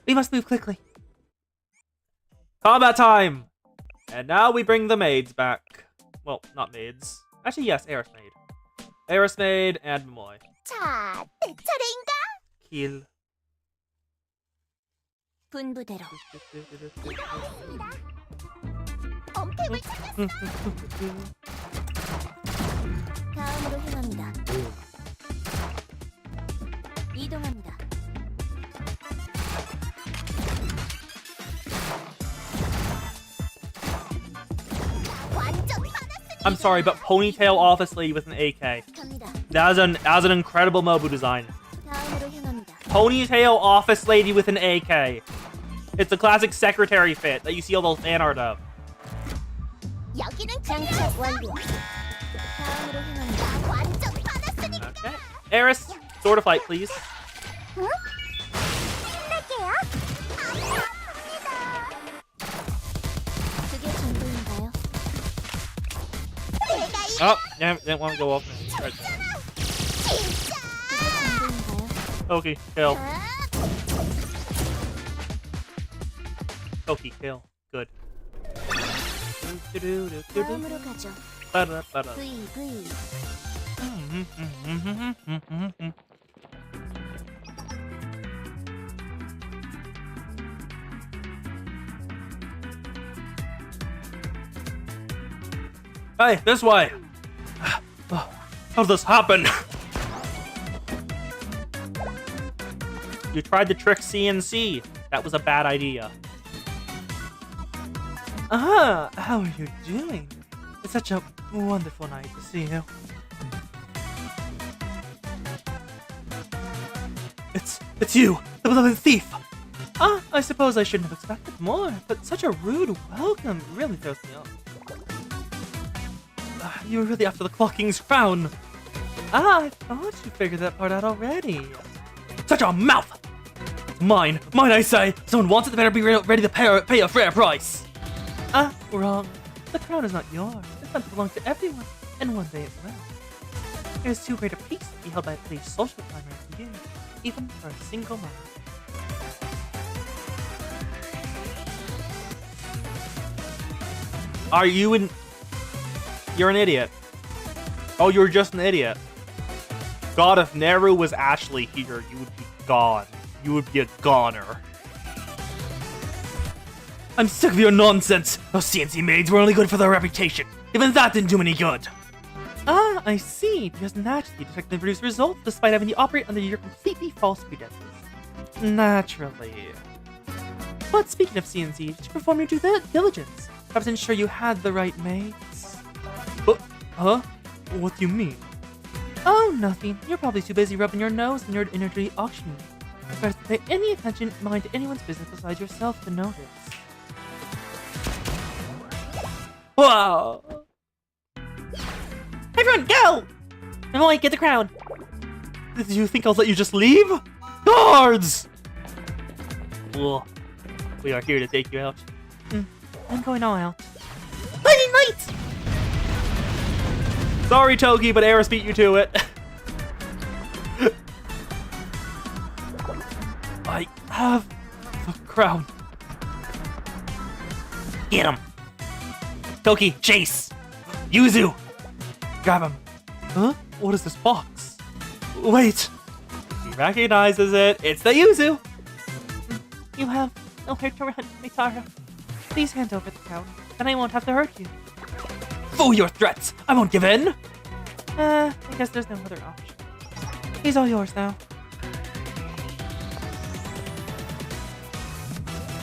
We must move quickly. Combat time! And now we bring the maids back. Well, not maids. Actually, yes, Eris Maid. Eris Maid and Momoy. 자, 내 차례인가? Kill. 분부대로. 엄폐물 찾았어. 다음으로 향합니다. 이동합니다. 완전 화났으니 I'm sorry, but ponytail office lady with an AK. 갑니다. That is an incredible Mobu design. 다음으로 향합니다. Ponytail office lady with an AK. It's a classic secretary fit that you see all those fan art of. 여기는 장착 완료. 다음으로 향합니다. 완전 화났으니까. Okay. Eris, sword of fight, please. 힘낼게요. 그게 전부인가요? 내가 이 Oh, damn, didn't want to go off. Right. 진짜. 그게 전부인가요? Okay, kill. 아, Toki, kill. Good. 다음으로 가죠. Ba-da-ba-da. V. Hey, this way! How did this happen? You tried to trick CNC. That was a bad idea. How are you doing? It's such a wonderful night to see you. It's you, the beloved thief! I suppose I shouldn't have expected more, but such a rude welcome really throws me off. You were really after the Clock King's crown! I thought you figured that part out already. Such a mouth! It's mine! Mine, I say! Someone wants it, they better be ready to pay a fair price! Wrong. The crown is not yours. It's meant to belong to everyone, and one day it will. It is too great a piece to be held by a petty social climber like you, even for a single moment. Are you an... You're an idiot. Oh, you're just an idiot. God, if Neru was actually here, you would be gone. You would be a goner. I'm sick of your nonsense! Those CNC maids were only good for their reputation. Even that didn't do any good. I see. Because naturally, detect and produce results despite having to operate under your completely false pretenses. Naturally. But speaking of CNC, did you perform your due diligence? Perhaps ensure you had the right maids? Huh? What do you mean? Oh, nothing. You're probably too busy rubbing your nose in your energy auctioning. Better to pay any attention mind to anyone's business besides yourself to notice. Wow! Everyone, go! Emily, get the crown. Did you think I'll let you just leave? Guards! Well, we are here to take you out. I'm going all out. Blinding light! Sorry, Toki, but Eris beat you to it. I have the crown. Get him! Toki, chase! Yuzu! Grab him. Huh? What is this box? Wait! He recognizes it. It's the Yuzu! You have nowhere to run, Mitara. Please hand over the crown, then I won't have to hurt you. Fool your threats! I won't give in! I guess there's no other option. He's all yours now.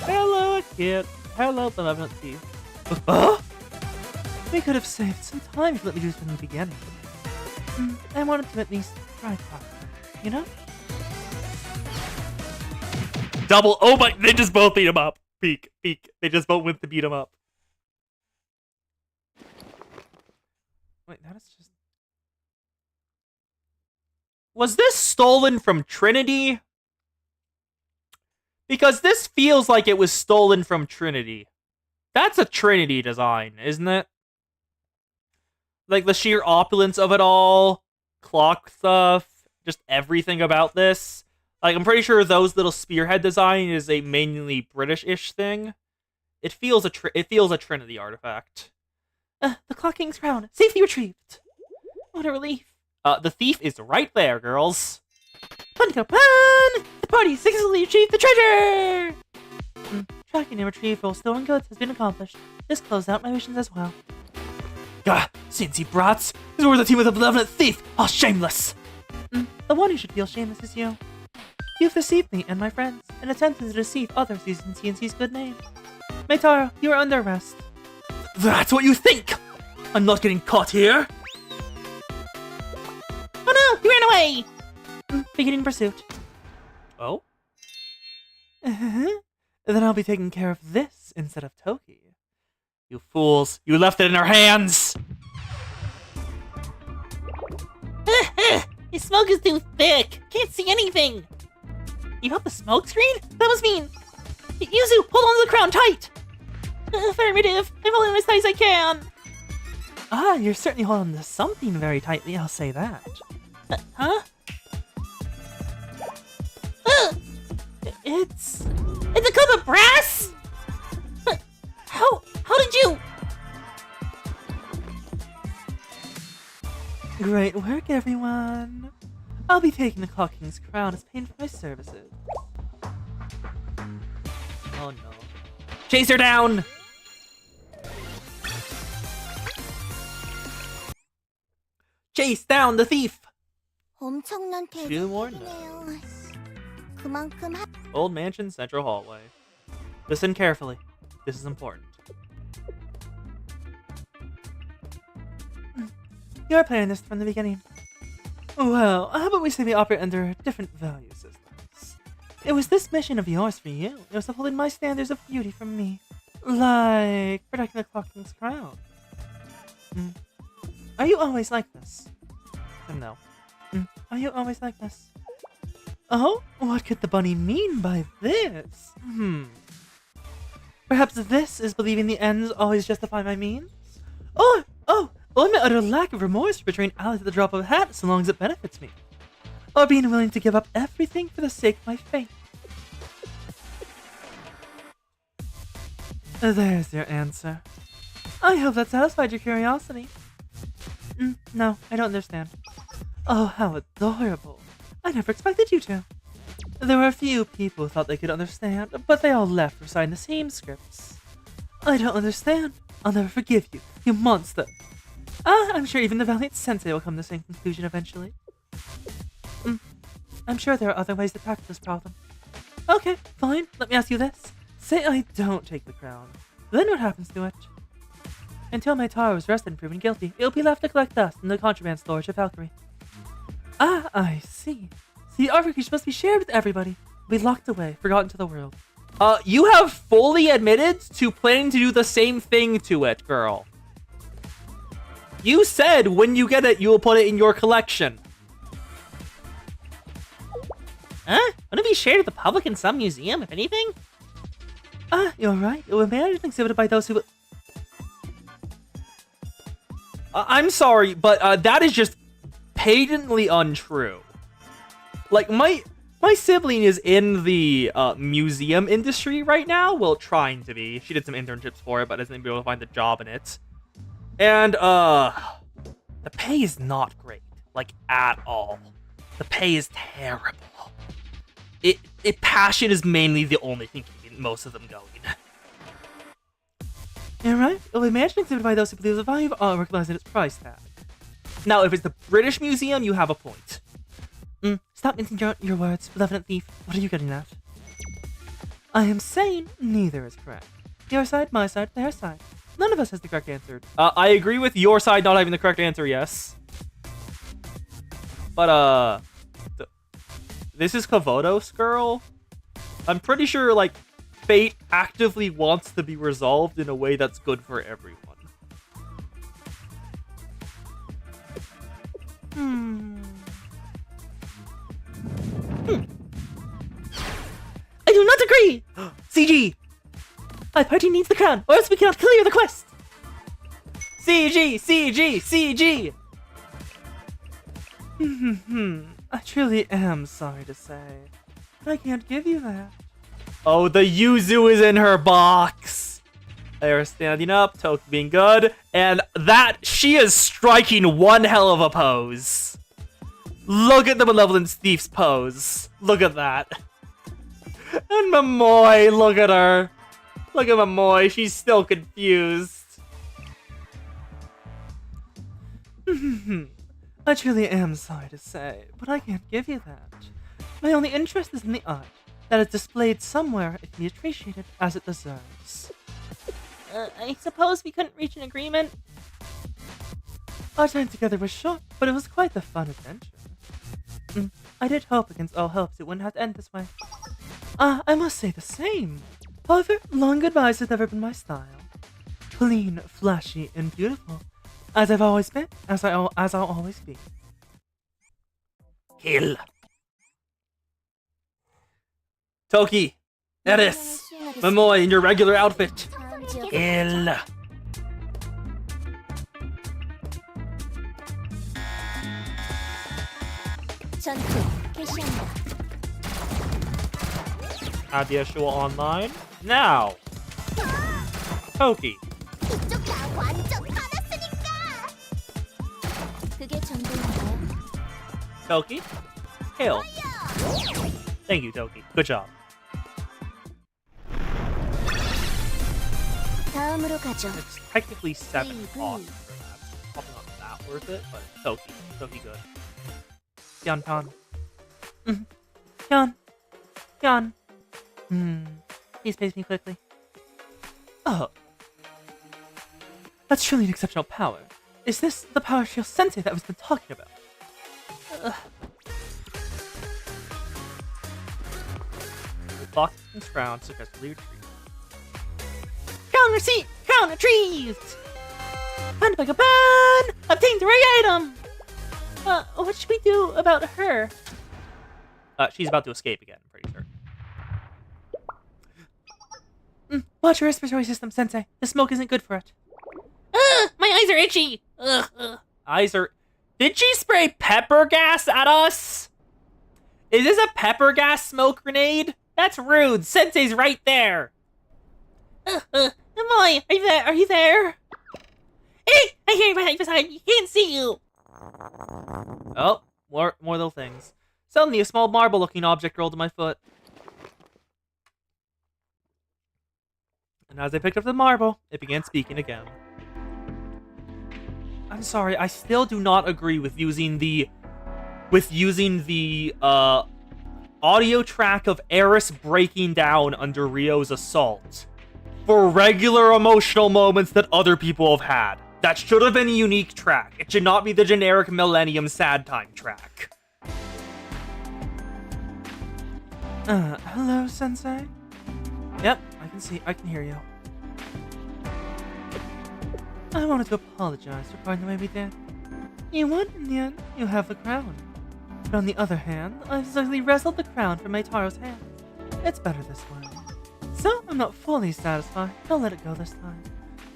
Hello, kid. Hello, benevolent thief. We could have saved some time if you let me do this from the beginning. I wanted to at least try to talk to him, you know? Double. Oh my! They just both beat him up. Peek. They just both went to beat him up. Wait, that is just... Was this stolen from Trinity? Because this feels like it was stolen from Trinity. That's a Trinity design, isn't it? Like the sheer opulence of it all, clock stuff, just everything about this. Like, I'm pretty sure those little spearhead design is a mainly British-ish thing. It feels a Trinity artifact. The Clock King's crown, safely retrieved. What a relief. The thief is right there, girls. Pun go pun! The party successfully retrieved the treasure! Tracking and retrieval of stolen goods has been accomplished. This closed out my missions as well. Gah, Cincy brats! These were the team with a benevolent thief! How shameless! The one who should feel shameless is you. You've deceived me and my friends, and attempted to deceive others using TNC's good name. Meitaro, you are under arrest. That's what you think! I'm not getting caught here! Oh no, he ran away! Beginning pursuit. Oh? Then I'll be taking care of this instead of Toki. You fools! You left it in our hands! His smoke is too thick! Can't see anything! You have the smoke screen? That must mean... Yuzu, hold on to the crown tight! Affirmative! I'm holding as tight as I can! Ah, you're certainly holding to something very tightly, I'll say that. Huh? It's a cup of brass? How did you... Great work, everyone. I'll be taking the Clock King's crown as payment for my services. Oh no. Chase her down! Chase down the thief! 엄청난 Two more 대박이네요. 그만큼 Old mansion, central hallway. Listen carefully. This is important. You're planning this from the beginning. Well, how about we say we operate under different value systems? It was this mission of yours for you. It was upholding my standards of beauty for me. Like protecting the Clock King's crown. Are you always like this? No. Are you always like this? Oh? What could the bunny mean by this? Perhaps this is believing the ends always justify my means? Or my utter lack of remorse for betraying allies at the drop of a hat so long as it benefits me. Or being willing to give up everything for the sake of my faith. There's your answer. I hope that satisfied your curiosity. No, I don't understand. Oh, how adorable. I never expected you to. There were a few people who thought they could understand, but they all left reciting the same scripts. I don't understand. I'll never forgive you, you monster. I'm sure even the valiant sensei will come to the same conclusion eventually. I'm sure there are other ways to tackle this problem. Okay, fine. Let me ask you this. Say I don't take the crown. Then what happens to it? Until Meitaro is arrested and proven guilty, it'll be left to collect dust in the contraband storage of Valkyrie. Ah, I see. So the artifact is supposed to be shared with everybody. Be locked away, forgotten to the world. You have fully admitted to planning to do the same thing to it, girl. You said when you get it, you will put it in your collection. Huh? Wouldn't it be shared with the public in some museum, if anything? You're right. It will be managed and exhibited by those who... I'm sorry, but that is just patently untrue. Like, my sibling is in the museum industry right now. Well, trying to be. She did some internships for it, but hasn't been able to find a job in it. And, the pay is not great. Like, at all. The pay is terrible. Passion is mainly the only thing keeping most of them going. You're right. It will be managed and exhibited by those who believe the value of artwork lies in its price tag. Now, if it's the British Museum, you have a point. Stop mincing your words, benevolent thief. What are you getting at? I am saying neither is correct. Your side, my side, their side. None of us has the correct answer. I agree with your side not having the correct answer, yes. But, this is Kavodos, girl. I'm pretty sure, like, fate actively wants to be resolved in a way that's good for everyone. I do not agree! CG! My party needs the crown, or else we cannot clear the quest! CG! CG! CG! I truly am sorry to say, but I can't give you that. Oh, the yuzu is in her box! They're standing up, Toki being good, and that, she is striking one hell of a pose. Look at the Malevolent Thief's pose. Look at that. And Momoy, look at her. Look at Momoy, she's still confused. I truly am sorry to say, but I can't give you that. My only interest is in the art. That is displayed somewhere, it can be appreciated as it deserves. I suppose we couldn't reach an agreement. Our time together was short, but it was quite the fun adventure. I did hope against all hopes it wouldn't have to end this way. I must say the same. However, long goodbyes have never been my style. Clean, flashy, and beautiful. As I've always been, as I'll always be. Kill. Toki, Eris, Momoy in your regular outfit. Kill. 전투 개시한다. Add Yeshua online now. Toki. 이쪽 나 완전 화났으니까. 그게 전부인가요? Toki. Kill. Thank you, Toki. Good job. 다음으로 가죠. It's technically 7 costs for that. Probably not that worth it, but Toki. Toki good. Hyun. Hyun. Please face me quickly. Oh. That's truly an exceptional power. Is this the power shield sensei that we've been talking about? Boxing's crown successfully retrieved. Crown retrieved! Found by a ban! Obtained the right item! What should we do about her? She's about to escape again, I'm pretty sure. Watch your respiratory system, sensei. The smoke isn't good for it. My eyes are itchy! Eyes are... Did she spray pepper gas at us? Is this a pepper gas smoke grenade? That's rude. Sensei's right there. Momoy, are you there? Hey! I hear you beside me. Can't see you! Oh, more little things. Suddenly, a small marble-looking object rolled to my foot. And as I picked up the marble, it began speaking again. I'm sorry, I still do not agree with using the audio track of Eris breaking down under Rio's assault for regular emotional moments that other people have had. That should have been a unique track. It should not be the generic Millennium Sad Time track. Hello, sensei? Yep, I can hear you. I wanted to apologize for parting the way we did. You won in the end, you have the crown. But on the other hand, I've successfully wrestled the crown from Meitaro's hands. It's better this way. So, I'm not fully satisfied, but I'll let it go this time.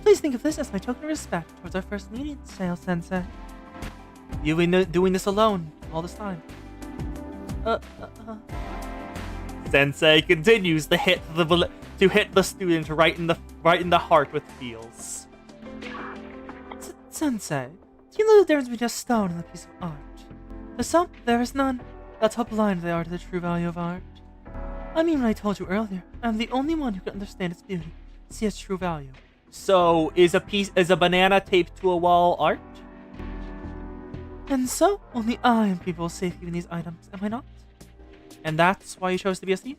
Please think of this as my token of respect towards our first meeting, Sail Sensei. You've been doing this alone all this time. Sensei continues to hit the student right in the heart with feels. Sensei, do you know the difference between a stone and a piece of art? For some, there is none. That's how blind they are to the true value of art. I mean, when I told you earlier, I'm the only one who can understand its beauty, see its true value. So, is a banana taped to a wall art? And so, only I am capable of safekeeping these items, am I not? And that's why you chose to be a thief?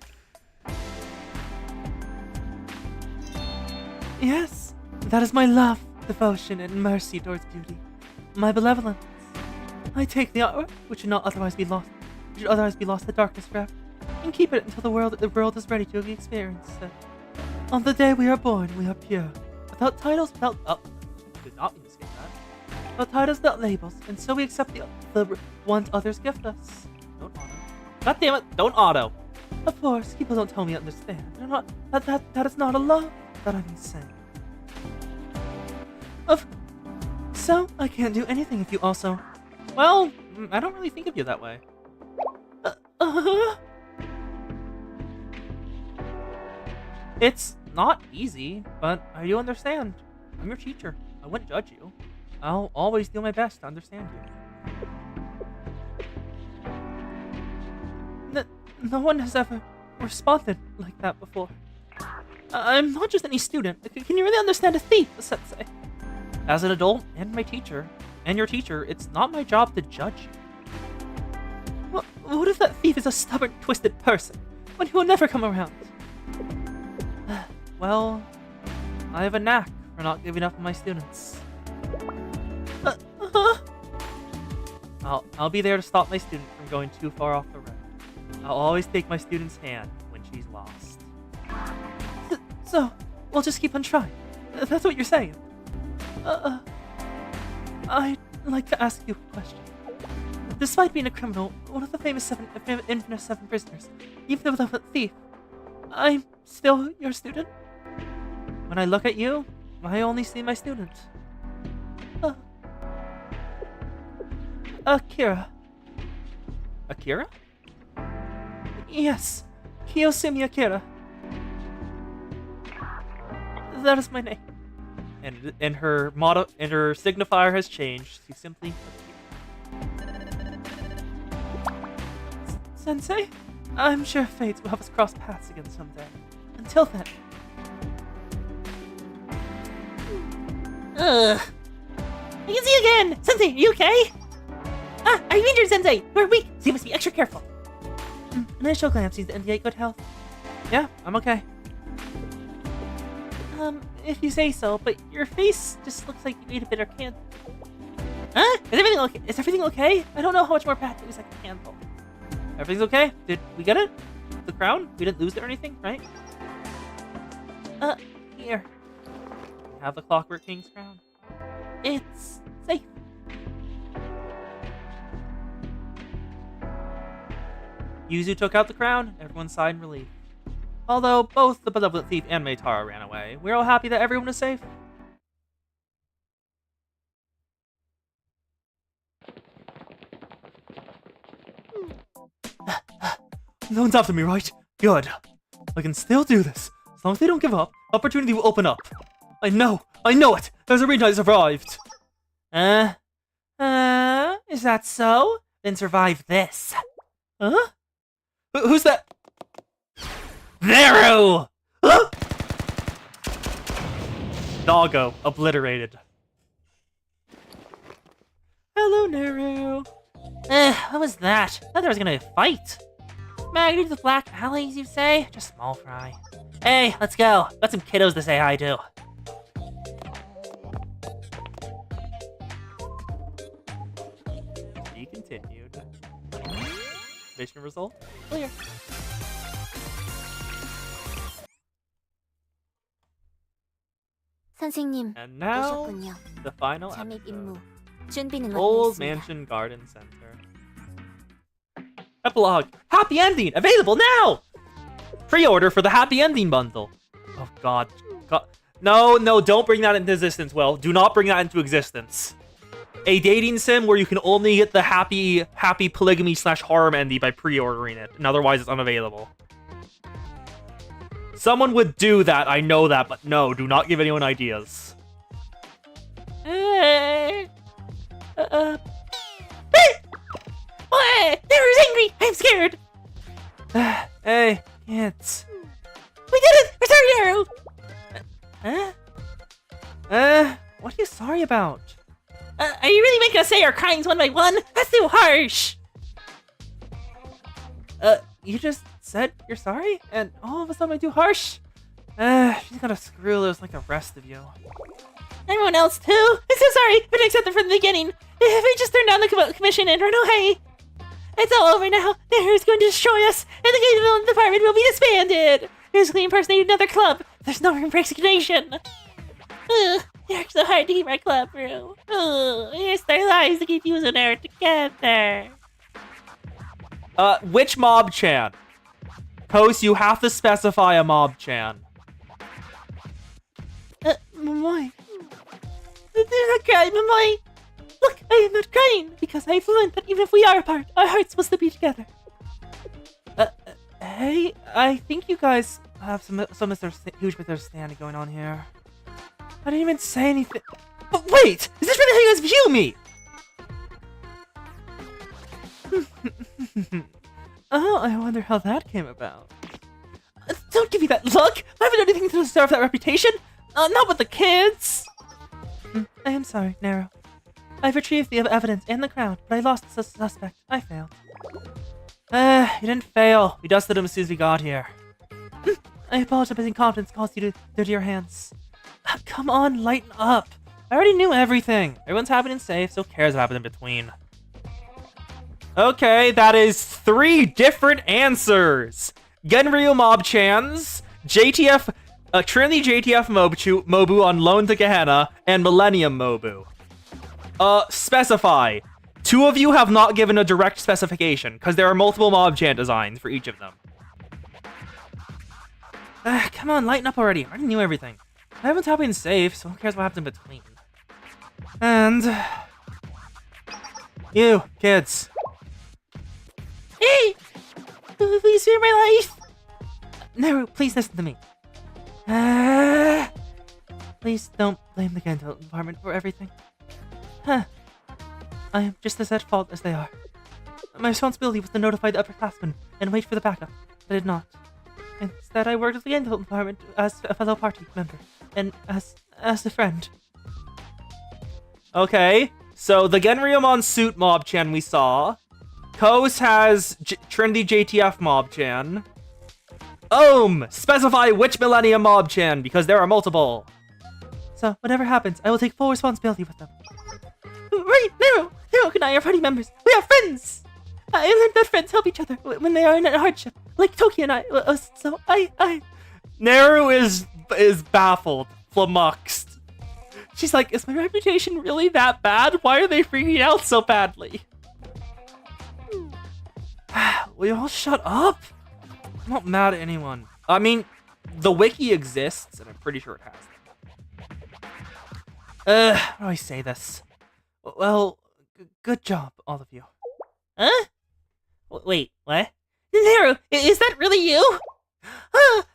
Yes, that is my love, devotion, and mercy towards beauty. My benevolence. I take the artwork, which should otherwise be lost to darkness forever, and keep it until the world is ready to experience it. On the day we are born, we are pure, without titles, did not mean to skip that. Without titles, without labels, and so we accept the ones others gift us. Don't auto. God damn it, don't auto. Of course, people don't tell me to understand. That is not a love that I'm insane. So, I can't do anything if you also... Well, I don't really think of you that way. It's not easy, but I do understand. I'm your teacher. I wouldn't judge you. I'll always do my best to understand you. No one has ever responded like that before. I'm not just any student. Can you really understand a thief, Sensei? As an adult and my teacher, and your teacher, it's not my job to judge you. What if that thief is a stubborn, twisted person, one who will never come around? Well, I have a knack for not giving up on my students. I'll be there to stop my student from going too far off the road. I'll always take my student's hand when she's lost. So, we'll just keep on trying. That's what you're saying. I'd like to ask you a question. Despite being a criminal, one of the infamous seven prisoners, even though a thief, I'm still your student? When I look at you, I only see my student. Akira. Akira? Yes, Kiyosumi Akira. That is my name. And her motto and her signifier has changed to simply Sensei, I'm sure fates will have us cross paths again someday. Until then. I can see you again! Sensei, are you okay? Are you injured, Sensei? You're weak, so you must be extra careful. Initial glance seems to indicate good health. Yeah, I'm okay. If you say so, but your face just looks like you ate a bitter candle. Huh? Is everything okay? Is everything okay? I don't know how much more practice I can handle. Everything's okay? Did we get it? The crown? We didn't lose it or anything, right? Here. We have the Clockwork King's crown. It's safe. Yuzu took out the crown, everyone sighed in relief. Although both the benevolent thief and Meitara ran away, we're all happy that everyone is safe. No one's after me, right? Good. I can still do this. As long as they don't give up, opportunity will open up. I know it! There's a reason I survived! Is that so? Then survive this. Huh? Who's that? Naru! Huh? Doggo, obliterated. Hello, Naru. What was that? I thought there was gonna be a fight. Magnet the black alleys, you say? Just small fry. Hey, let's go. Got some kiddos to say hi to. Be continued. Mission result? Clear. 선생님, And now, 오셨군요. the final 잠입 임무. episode. 준비는 Old 완료했습니다. Mansion Garden Center. Epilogue. Happy ending! Available now! Pre-order for the happy ending bundle. Oh god. No, don't bring that into existence, Will. Do not bring that into existence. A dating sim where you can only get the happy polygamy / harem ending by pre-ordering it, and otherwise it's unavailable. Someone would do that, I know that, but no, do not give anyone ideas. Naru's angry! I'm scared! Hey, kids. We did it! We're sorry, Naru! What are you sorry about? Are you really making us say our crimes one by one? That's too harsh! You just said you're sorry? And all of a sudden I'm too harsh? She's gonna screw loose like the rest of you. Everyone else too? I'm so sorry, but I accepted from the beginning. If I just turned down the commission and run away. It's all over now. Nero's going to destroy us, and the game development department will be disbanded. Musically impersonated another club. There's no room for resignation. Ugh, they're so hard to keep our club room. Ugh, it's their lies to keep you and Nero together. Which mob-chan? Kos, you have to specify a mob-chan. Momoy. Do not cry, Momoy. Look, I am not crying, because I've learned that even if we are apart, our hearts will still be together. Hey, I think you guys have some huge misunderstanding going on here. I didn't even say anything. But wait! Is this really how you guys view me? Oh, I wonder how that came about. Don't give me that look! I haven't done anything to deserve that reputation! Not with the kids! I am sorry, Nero. I've retrieved the evidence and the crown, but I lost the suspect. I failed. You didn't fail. We dusted him as soon as we got here. I apologize if incompetence caused you to dirty your hands. Come on, lighten up. I already knew everything. Everyone's happy and safe, so who cares what happened in between? Okay, that is 3 different answers. Genryu Mob-chans, JTF, Trinity JTF Mobu on loan to Gehenna, and Millennium Mobu. Specify. 2 of you have not given a direct specification, because there are multiple Mob-chan designs for each of them. Come on, lighten up already. I already knew everything. Everyone's happy and safe, so who cares what happens in between? And... you, kids. Hey! Please spare my life! No, please listen to me. Please don't blame the Gendo department for everything. I am just as at fault as they are. My responsibility was to notify the upperclassmen and wait for the backup. I did not. Instead, I worked with the Gendo department as a fellow party member and as a friend. Okay, so the Genryomon suit Mob-chan we saw. Kos has Trinity JTF Mob-chan. Specify which Millennium Mob-chan, because there are multiple. So, whatever happens, I will take full responsibility with them. Right, Nero and I are party members. We are friends. I learned that friends help each other when they are in a hardship, like Toki and I. So Neru is baffled, flummoxed. She's like, is my reputation really that bad? Why are they freaking out so badly? Will you all shut up? I'm not mad at anyone. I mean, the wiki exists, and I'm pretty sure it has them. How do I say this? Well, good job, all of you. Huh? Wait, what? Nero, is that really you?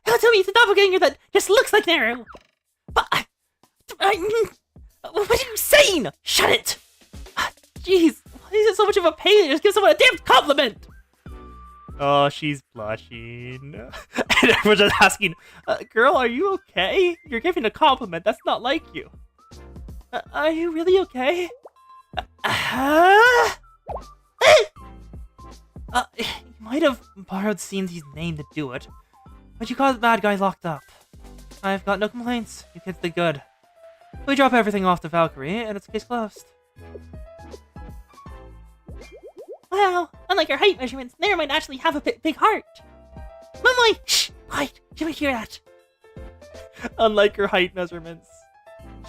Tell me it's a doppelganger that just looks like Nero. But what are you saying? Shut it! Jeez, why is it so much of a pain to just give someone a damn compliment? Oh, she's blushing. And everyone's just asking, girl, are you okay? You're giving a compliment. That's not like you. Are you really okay? You might have borrowed Scenesy's name to do it, but you got the bad guy locked up. I've got no complaints. You kids did good. We drop everything off to Valkyrie, and it's case closed. Wow, unlike her height measurements, Nero might actually have a big heart. Momoy, shh, quiet, you might hear that. Unlike her height measurements,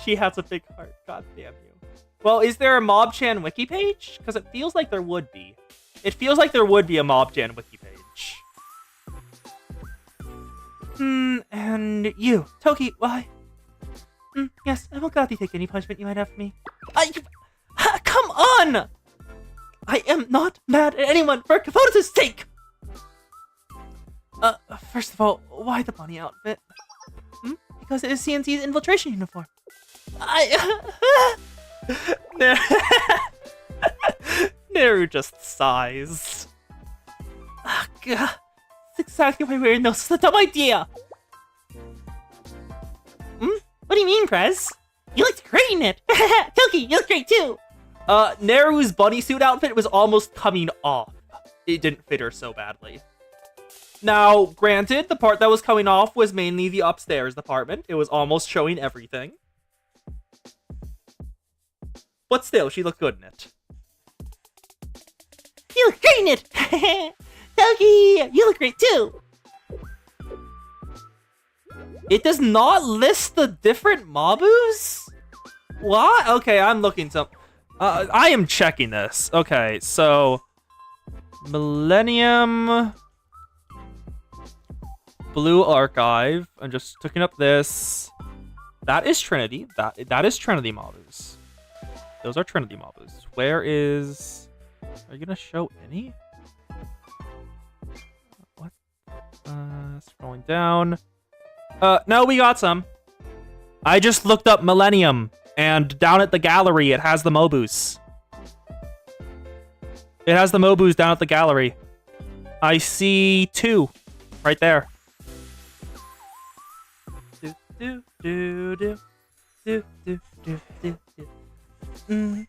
she has a big heart. God damn you. Well, is there a Mob-chan wiki page? Because it feels like there would be. It feels like there would be a Mob-chan wiki page. And you, Toki, why? Yes, I will gladly take any punishment you might have for me. Come on! I am not mad at anyone for Kapota's sake! First of all, why the bunny outfit? Because it is CNC's infiltration uniform. Neru just sighs. That's exactly why wearing those is a dumb idea! What do you mean, Prez? You looked great in it! Toki, you look great too! Neru's bunny suit outfit was almost coming off. It didn't fit her so badly. Now, granted, the part that was coming off was mainly the upstairs department. It was almost showing everything. But still, she looked good in it. You look great in it! Toki, you look great too! It does not list the different Mabus? What? Okay, I'm looking some. I am checking this. Okay, so Millennium Blue Archive. I'm just looking up this. That is Trinity. That is Trinity Mabus. Those are Trinity Mabus. Where is? Are you gonna show any? What? Scrolling down. No, we got some. I just looked up Millennium, and down at the gallery, it has the Mobus. It has the Mobus down at the gallery. I see 2 right there. Do, do, do, do. Do, do, do, do, do.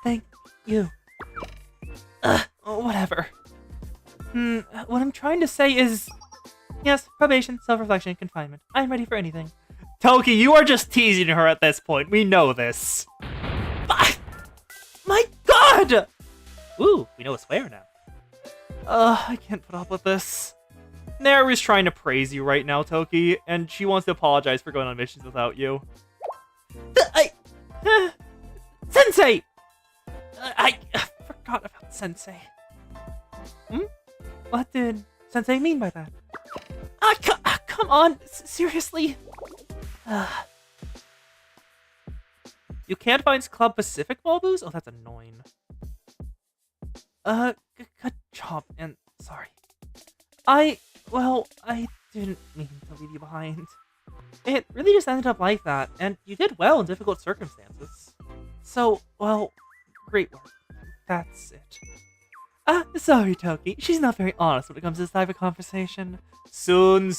Thank you. Whatever. What I'm trying to say is... Yes, probation, self-reflection, confinement. I'm ready for anything. Toki, you are just teasing her at this point. We know this. My god! Ooh, we know a swear now. I can't put up with this. Neru is trying to praise you right now, Toki, and she wants to apologize for going on missions without you. Sensei! I forgot about Sensei. What did Sensei mean by that? Come on, seriously? You can't find Club Pacific Mobus? Oh, that's annoying. Good job, and sorry. I didn't mean to leave you behind. It really just ended up like that, and you did well in difficult circumstances. So, well, great work. That's it. Sorry, Toki. She's not very honest when it comes to this type of conversation. Soon.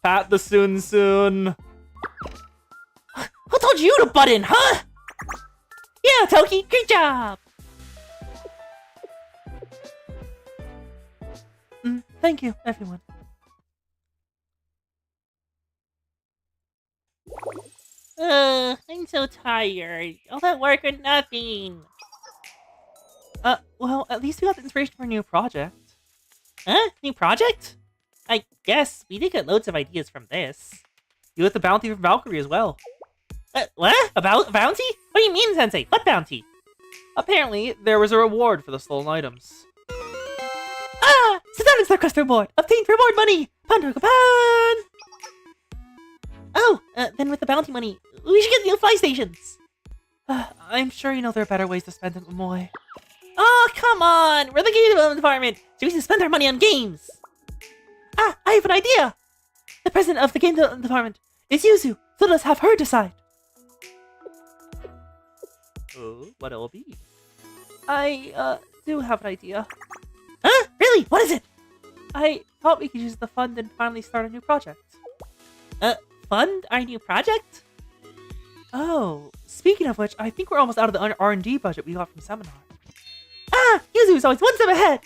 Pat the soon. Who told you to butt in, huh? Yeah, Toki, great job! Thank you, everyone. I'm so tired. All that work and nothing. Well, at least we got the inspiration for a new project. Huh? New project? I guess we did get loads of ideas from this. You got the bounty from Valkyrie as well. What? About bounty? What do you mean, Sensei? What bounty? Apparently, there was a reward for the stolen items. So that is our quest reward. Obtained reward money! Pan! Oh, then with the bounty money, we should get new fly stations. I'm sure you know there are better ways to spend it, Moy. Oh, come on! We're the game development department, so we should spend our money on games. I have an idea! The president of the game development department is Yuzu, so let's have her decide. Oh, what it'll be? I, do have an idea. Huh? Really? What is it? I thought we could use the fund and finally start a new project. Fund our new project? Oh, speaking of which, I think we're almost out of the R&D budget we got from Seminar. Yuzu's always one step ahead!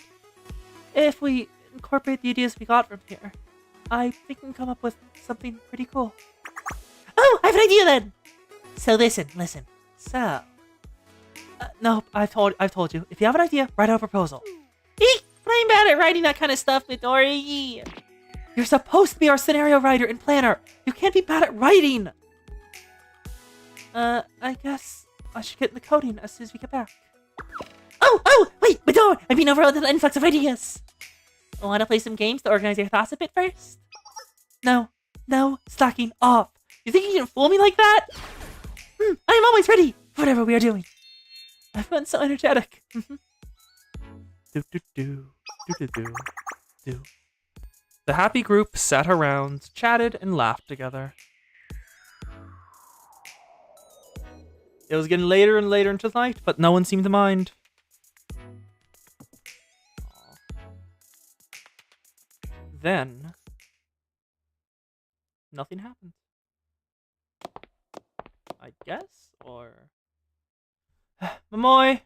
If we incorporate the ideas we got from here, I think we can come up with something pretty cool. Oh, I have an idea then! So listen. So, nope, I've told you. If you have an idea, write out a proposal. Eek! But I'm bad at writing that kind of stuff, Midori! You're supposed to be our scenario writer and planner. You can't be bad at writing. I guess I should get in the coding as soon as we get back. Oh, wait, Midori! I've been overloaded with an influx of ideas. Wanna play some games to organize your thoughts a bit first? No, slacking off. You think you can fool me like that? I am always ready for whatever we are doing. Everyone's so energetic. Do. The happy group sat around, chatted, and laughed together. It was getting later and later into the night, but no one seemed to mind. Then, nothing happened. I guess, or... Momoy!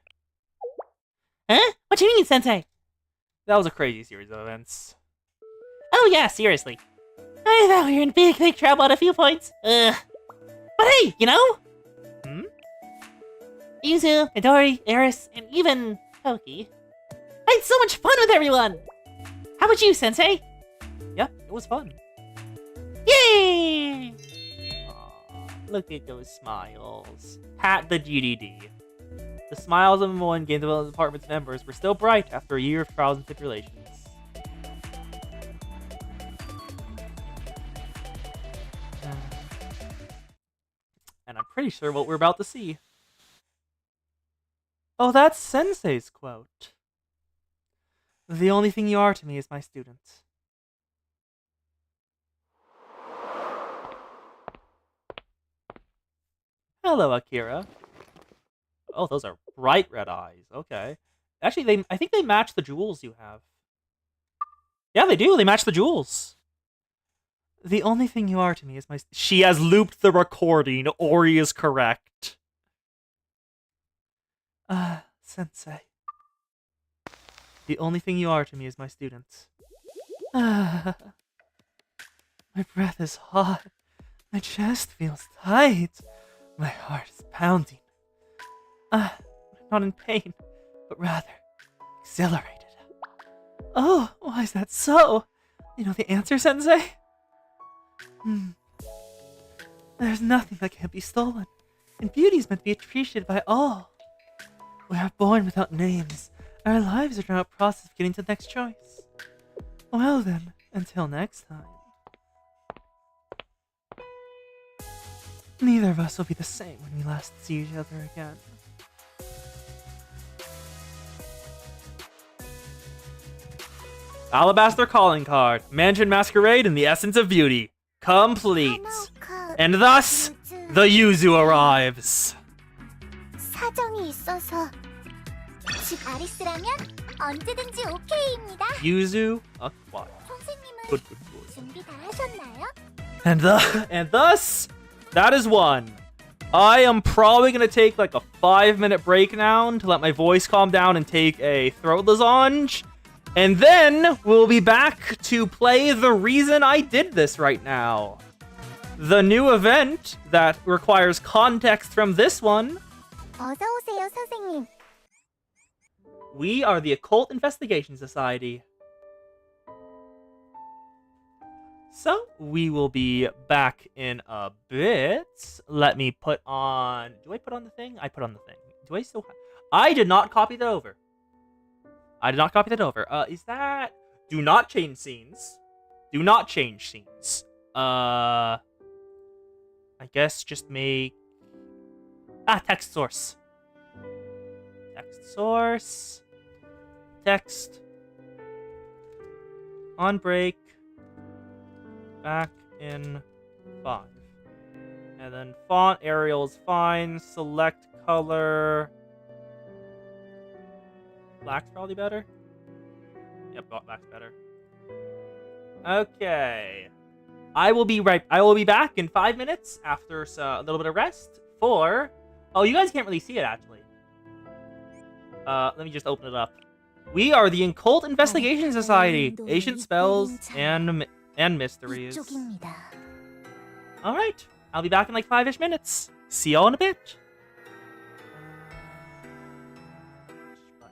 Huh? What do you mean, Sensei? That was a crazy series of events. Oh yeah, seriously. I thought we were in big, big trouble at a few points. Ugh. But hey, you know? Hmm? Yuzu, Midori, Eris, and even Toki. I had so much fun with everyone! How about you, Sensei? Yeah, it was fun. Yay! Aw, look at those smiles. Pat the GDD. The smiles of Momoy and Game Development Department's members were still bright after a year of trials and tribulations. And I'm pretty sure what we're about to see. Oh, that's Sensei's quote. The only thing you are to me is my student. Hello, Akira. Oh, those are bright red eyes. Okay. Actually, I think they match the jewels you have. Yeah, they do. They match the jewels. The only thing you are to me is my... She has looped the recording. Ori is correct. Sensei. The only thing you are to me is my student. My breath is hot. My chest feels tight. My heart is pounding. I'm not in pain, but rather exhilarated. Oh, why is that so? You know the answer, Sensei? There's nothing that can't be stolen, and beauty is meant to be appreciated by all. We are born without names. Our lives are now a process of getting to the next choice. Well then, until next time. Neither of us will be the same when we last see each other again. Alabaster calling card. Mansion masquerade in the essence of beauty. Complete. And thus, the Yuzu arrives. 사정이 있어서 집 아리스라면 언제든지 오케이입니다. Yuzu acquired. 선생님은 Good, good, good. 준비 다 하셨나요? And thus, that is one. I am probably gonna take like a 5-minute break now to let my voice calm down and take a throat lozenge. And then we'll be back to play the reason I did this right now. The new event that requires context from this one. 어서 오세요, 선생님. We are the Occult Investigation Society. So, we will be back in a bit. Let me put on... Do I put on the thing? I put on the thing. Do I still have... I did not copy that over. I did not copy that over. Is that... Do not change scenes. Do not change scenes. I guess just make... text source. Text source. Text. On break. Back in 5. And then font Arial is fine. Select color. Black's probably better. Yep, black's better. Okay. I will be back in 5 minutes after a little bit of rest for... Oh, you guys can't really see it, actually. Let me just open it up. We are the Occult Investigation Society. Ancient spells and mysteries. Alright. I'll be back in like 5-ish minutes. See y'all in a bit. This one.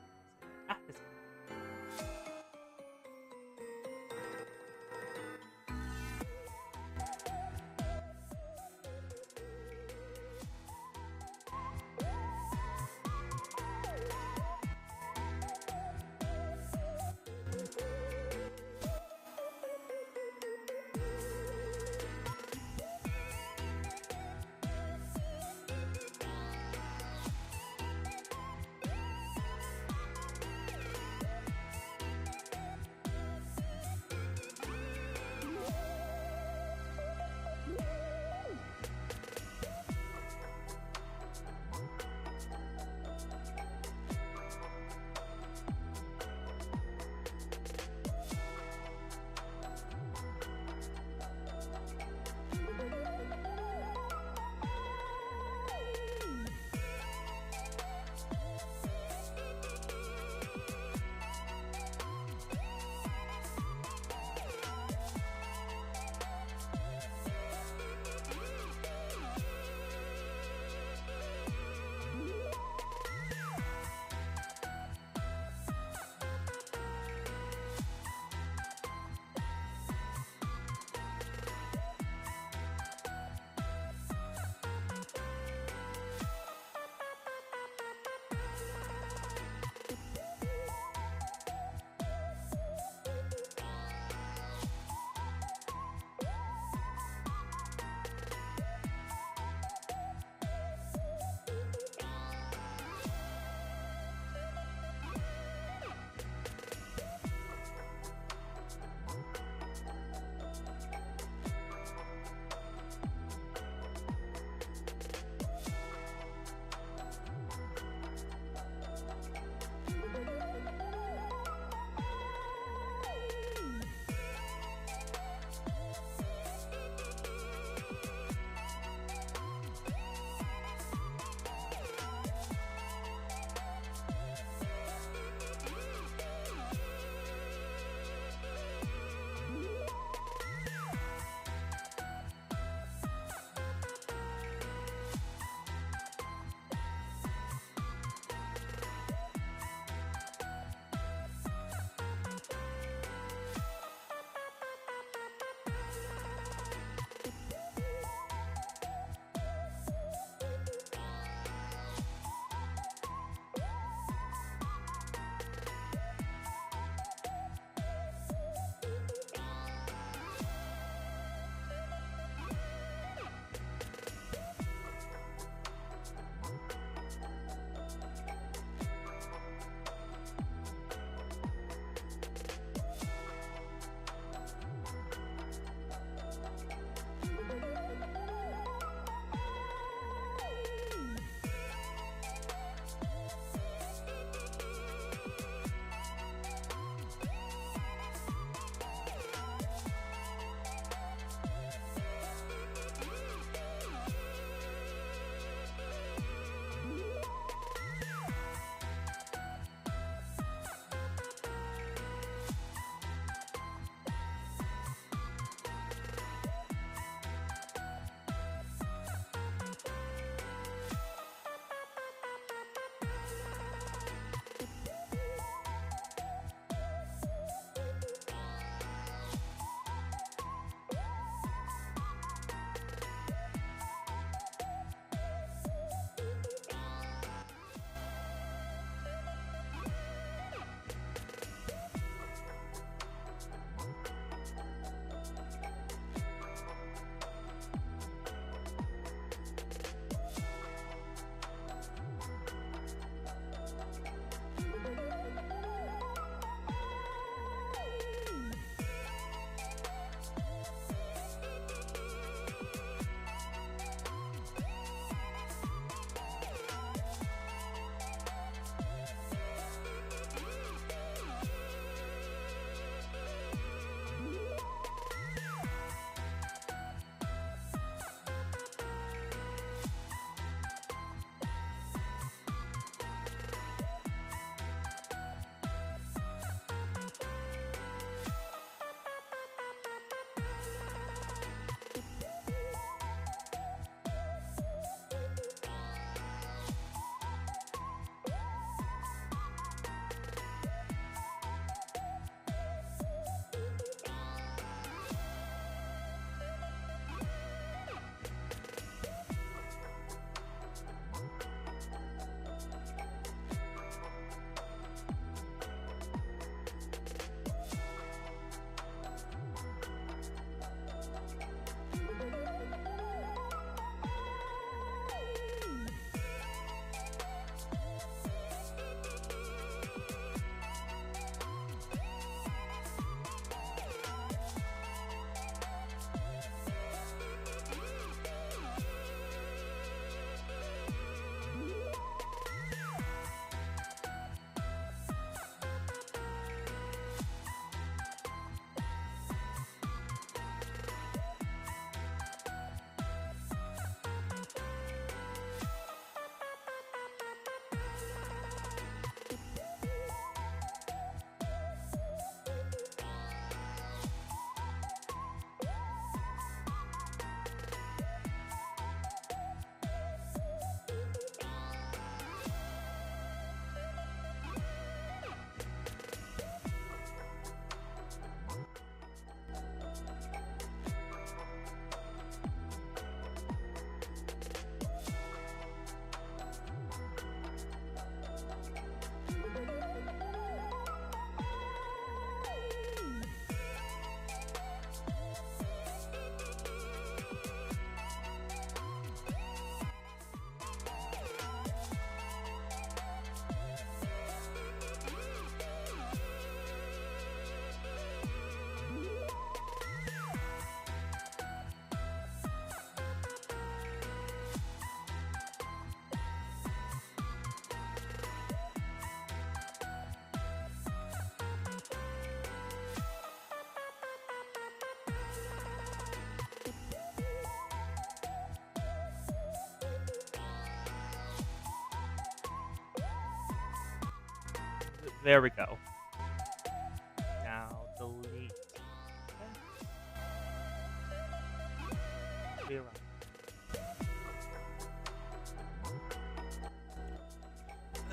There we go. Now delete. Okay.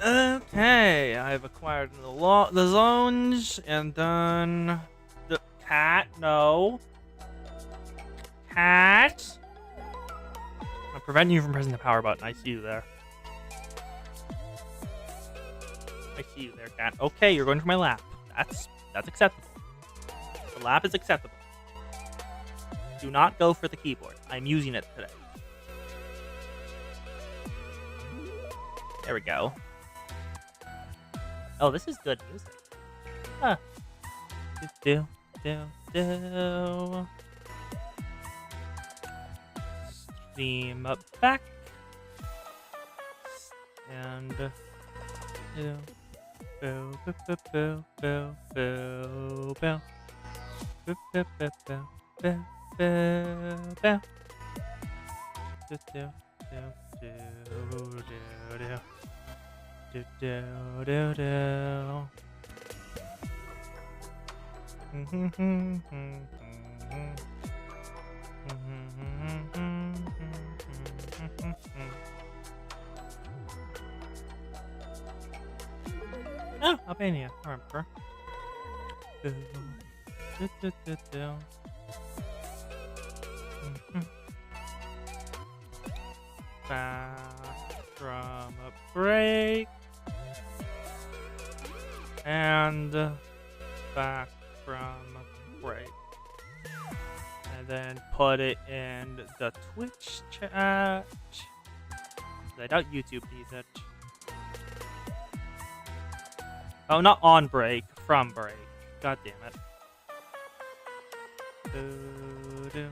Okay, I've acquired the zones and done the cat. No, cat. I'm preventing you from pressing the power button. I see you there. I see you there, cat. Okay, you're going for my lap. That's acceptable. The lap is acceptable. Do not go for the keyboard. I'm using it today. There we go. Oh, this is good music. Huh. Do. Steam up back. And boo. Boo, boo, boo, boo, boo, boo, boo. Boo, boo, boo, boo, boo, boo, boo. Do, do, do, do, do, do. Do, do, do, do. Oh, Albania. I remember. Do, do, do, do, do. Back from a break. And back from a break. And then put it in the Twitch chat. I doubt YouTube needs it. Oh, not on break, from break. God damn it. Doo-doo.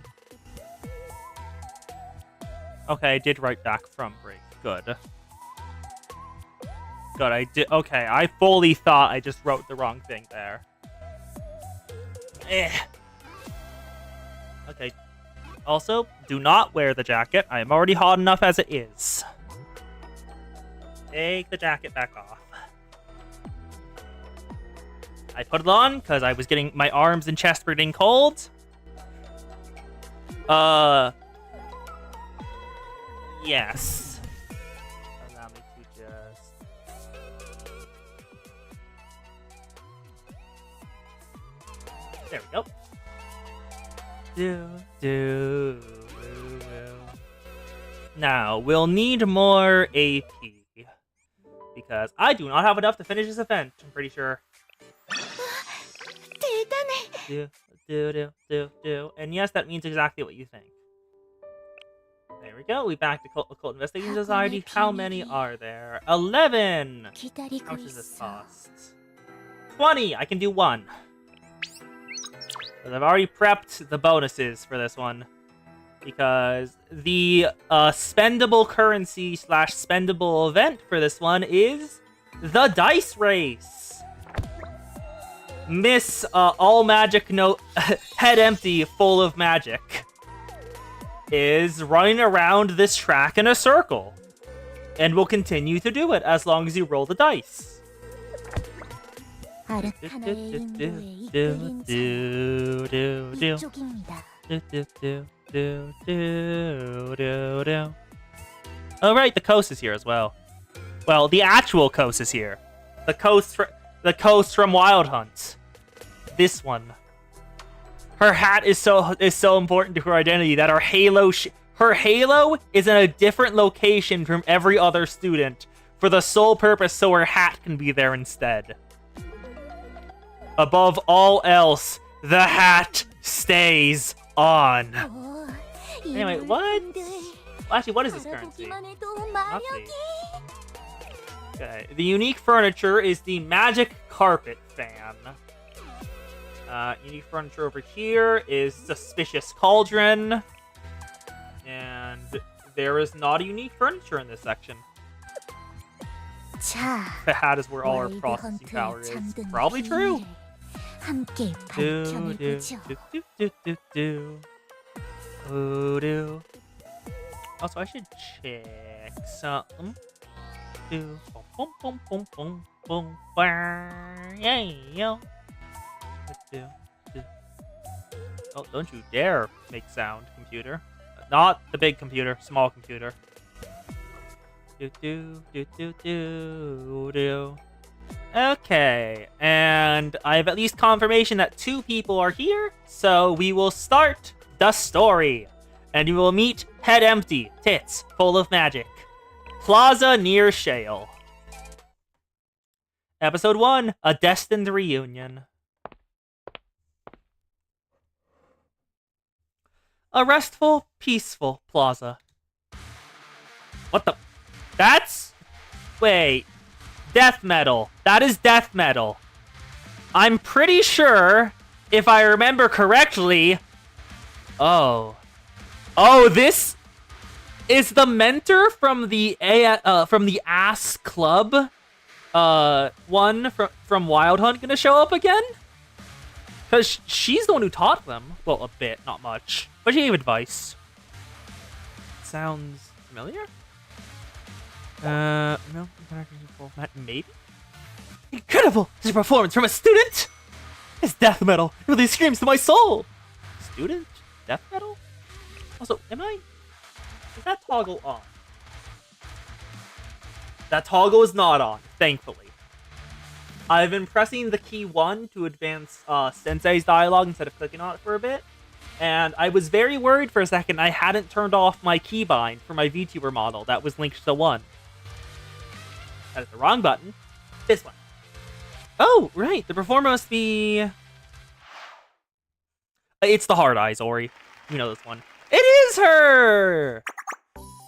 Okay, I did write back from break. Good. Good, I did. Okay, I fully thought I just wrote the wrong thing there. Eh. Okay. Also, do not wear the jacket. I am already hot enough as it is. Take the jacket back off. I put it on because I was getting my arms and chest were getting cold. Yes. Allow me to just. There we go. Now we'll need more AP because I do not have enough to finish this event. I'm pretty sure. Do. And yes, that means exactly what you think. There we go. We back to Occult Investigating Society. How many are there? 11! How much does this cost? 20! I can do one. But I've already prepped the bonuses for this one. Because the spendable currency / spendable event for this one is the Dice Race. Miss all magic head empty full of magic is running around this track in a circle and will continue to do it as long as you roll the dice. Oh right, the coast is here as well. Well, the actual coast is here. The coast from Wild Hunt. This one. Her hat is so important to her identity that her halo is in a different location from every other student for the sole purpose so her hat can be there instead. Above all else, the hat stays on. Anyway, what? Actually, what is this currency? Nothing. Okay. The unique furniture is the magic carpet fan. Unique furniture over here is Suspicious Cauldron. And there is not a unique furniture in this section. The hat is where all our processing power is. Probably true. Also, I should check something. Boom, bah, yeah, yeah. Oh, don't you dare make sound, computer. Not the big computer, small computer. Do do do do do do. Okay, and I have at least confirmation that 2 people are here, so we will start the story. And you will meet Head Empty, Tits, Full of Magic. Plaza near Shale. Episode 1, A Destined Reunion. A restful, peaceful plaza. What the? That's... Wait. Death metal. That is death metal. I'm pretty sure, if I remember correctly... Oh. Oh, this is the mentor from the Ass Club one from Wild Hunt gonna show up again? Because she's the one who taught them. Well, a bit, not much. But she gave advice. Sounds familiar? No. Maid? Incredible! This is a performance from a student? It's death metal. It really screams to my soul. Student? Death metal? Also, is that toggle on? That toggle is not on, thankfully. I've been pressing the key 1 to advance Sensei's dialogue instead of clicking on it for a bit. And I was very worried for a second I hadn't turned off my keybind for my VTuber model that was linked to 1. That is the wrong button. This one. Oh, right. The performer must be... It's the Hard Eyes, Ori. You know this one. It is her!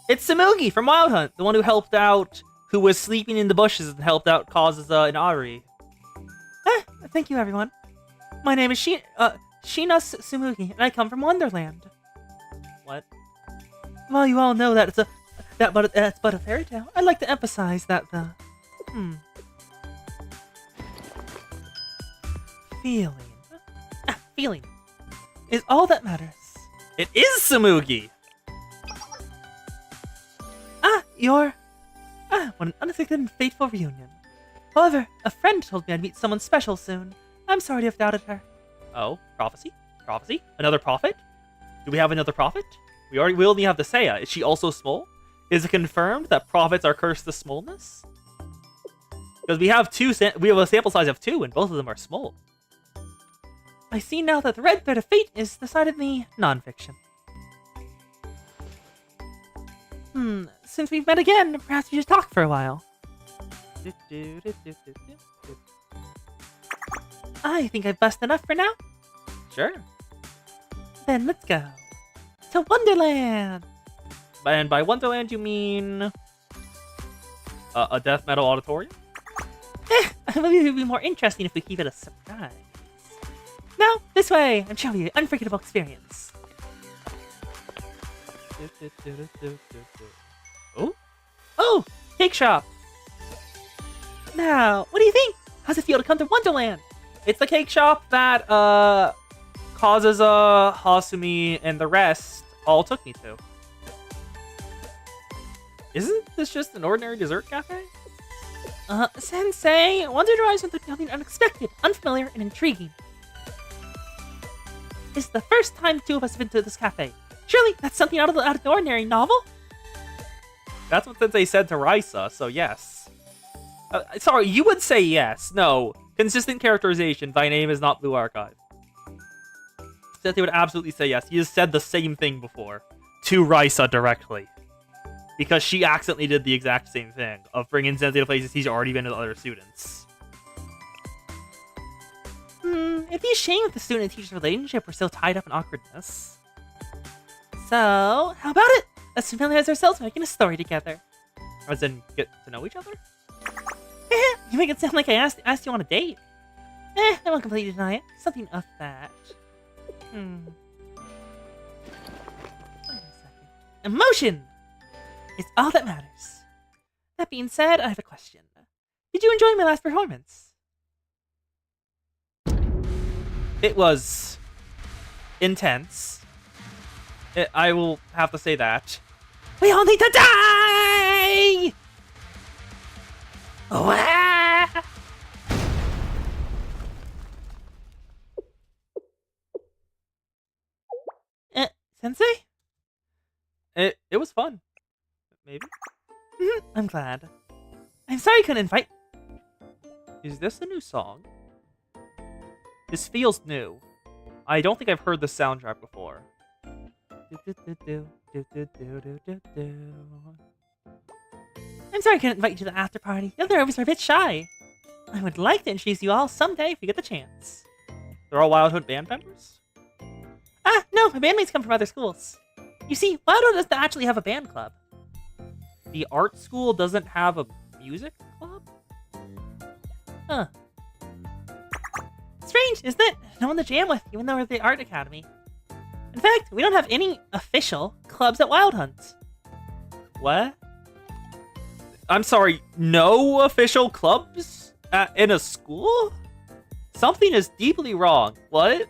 It's Samugi from Wild Hunt, the one who helped out, who was sleeping in the bushes and helped out Kazusa and Ari. Thank you, everyone. My name is Shina Sumugi, and I come from Wonderland. What? Well, you all know that it's but a fairy tale. I'd like to emphasize that the feeling is all that matters. It is Samugi! What an unexpected and fateful reunion. However, a friend told me I'd meet someone special soon. I'm sorry to have doubted her. Oh, prophecy? Prophecy? Another prophet? Do we have another prophet? We only have the Seiya. Is she also small? Is it confirmed that prophets are cursed to smallness? Because we have a sample size of 2, and both of them are small. I see now that the red thread of fate is decidedly non-fiction. Since we've met again, perhaps we should talk for a while. I think I've bust enough for now. Sure. Then let's go to Wonderland. And by Wonderland, you mean a death metal auditorium? Maybe it would be more interesting if we keep it a surprise. Now, this way, and show you an unforgettable experience. Oh, cake shop. Now, what do you think? How's it feel to come to Wonderland? It's the cake shop that Kazusa, Hasumi, and the rest all took me to. Isn't this just an ordinary dessert cafe? Sensei, Wonder drives into something unexpected, unfamiliar, and intriguing. This is the first time the two of us have been to this cafe. Surely that's something out of the ordinary novel? That's what Sensei said to Raisa, so yes. Sorry, you would say yes. No. Consistent characterization. Thy name is not Blue Archive. Sensei would absolutely say yes. He has said the same thing before. To Raisa directly. Because she accidentally did the exact same thing. Of bringing Sensei to places he's already been with other students. It'd be a shame if the student and teacher's relationship were still tied up in awkwardness. So, how about it? Let's familiarize ourselves by making a story together. As in, get to know each other? You make it sound like I asked you on a date. I won't completely deny it. Something of that. Wait a second. Emotion is all that matters. That being said, I have a question. Did you enjoy my last performance? It was intense. I will have to say that. We all need to die! Wow! Sensei? It was fun. Maybe. I'm glad. I'm sorry I couldn't invite. Is this a new song? This feels new. I don't think I've heard the soundtrack before. I'm sorry I couldn't invite you to the after party. The other members are a bit shy. I would like to introduce you all someday if we get the chance. They're all Wild Hunt band members? No, my bandmates come from other schools. You see, Wildwood doesn't actually have a band club. The art school doesn't have a music club? Huh. Strange, isn't it? No one to jam with, even though we're the art academy. In fact, we don't have any official clubs at Wild Hunt. What? I'm sorry, no official clubs in a school? Something is deeply wrong. What?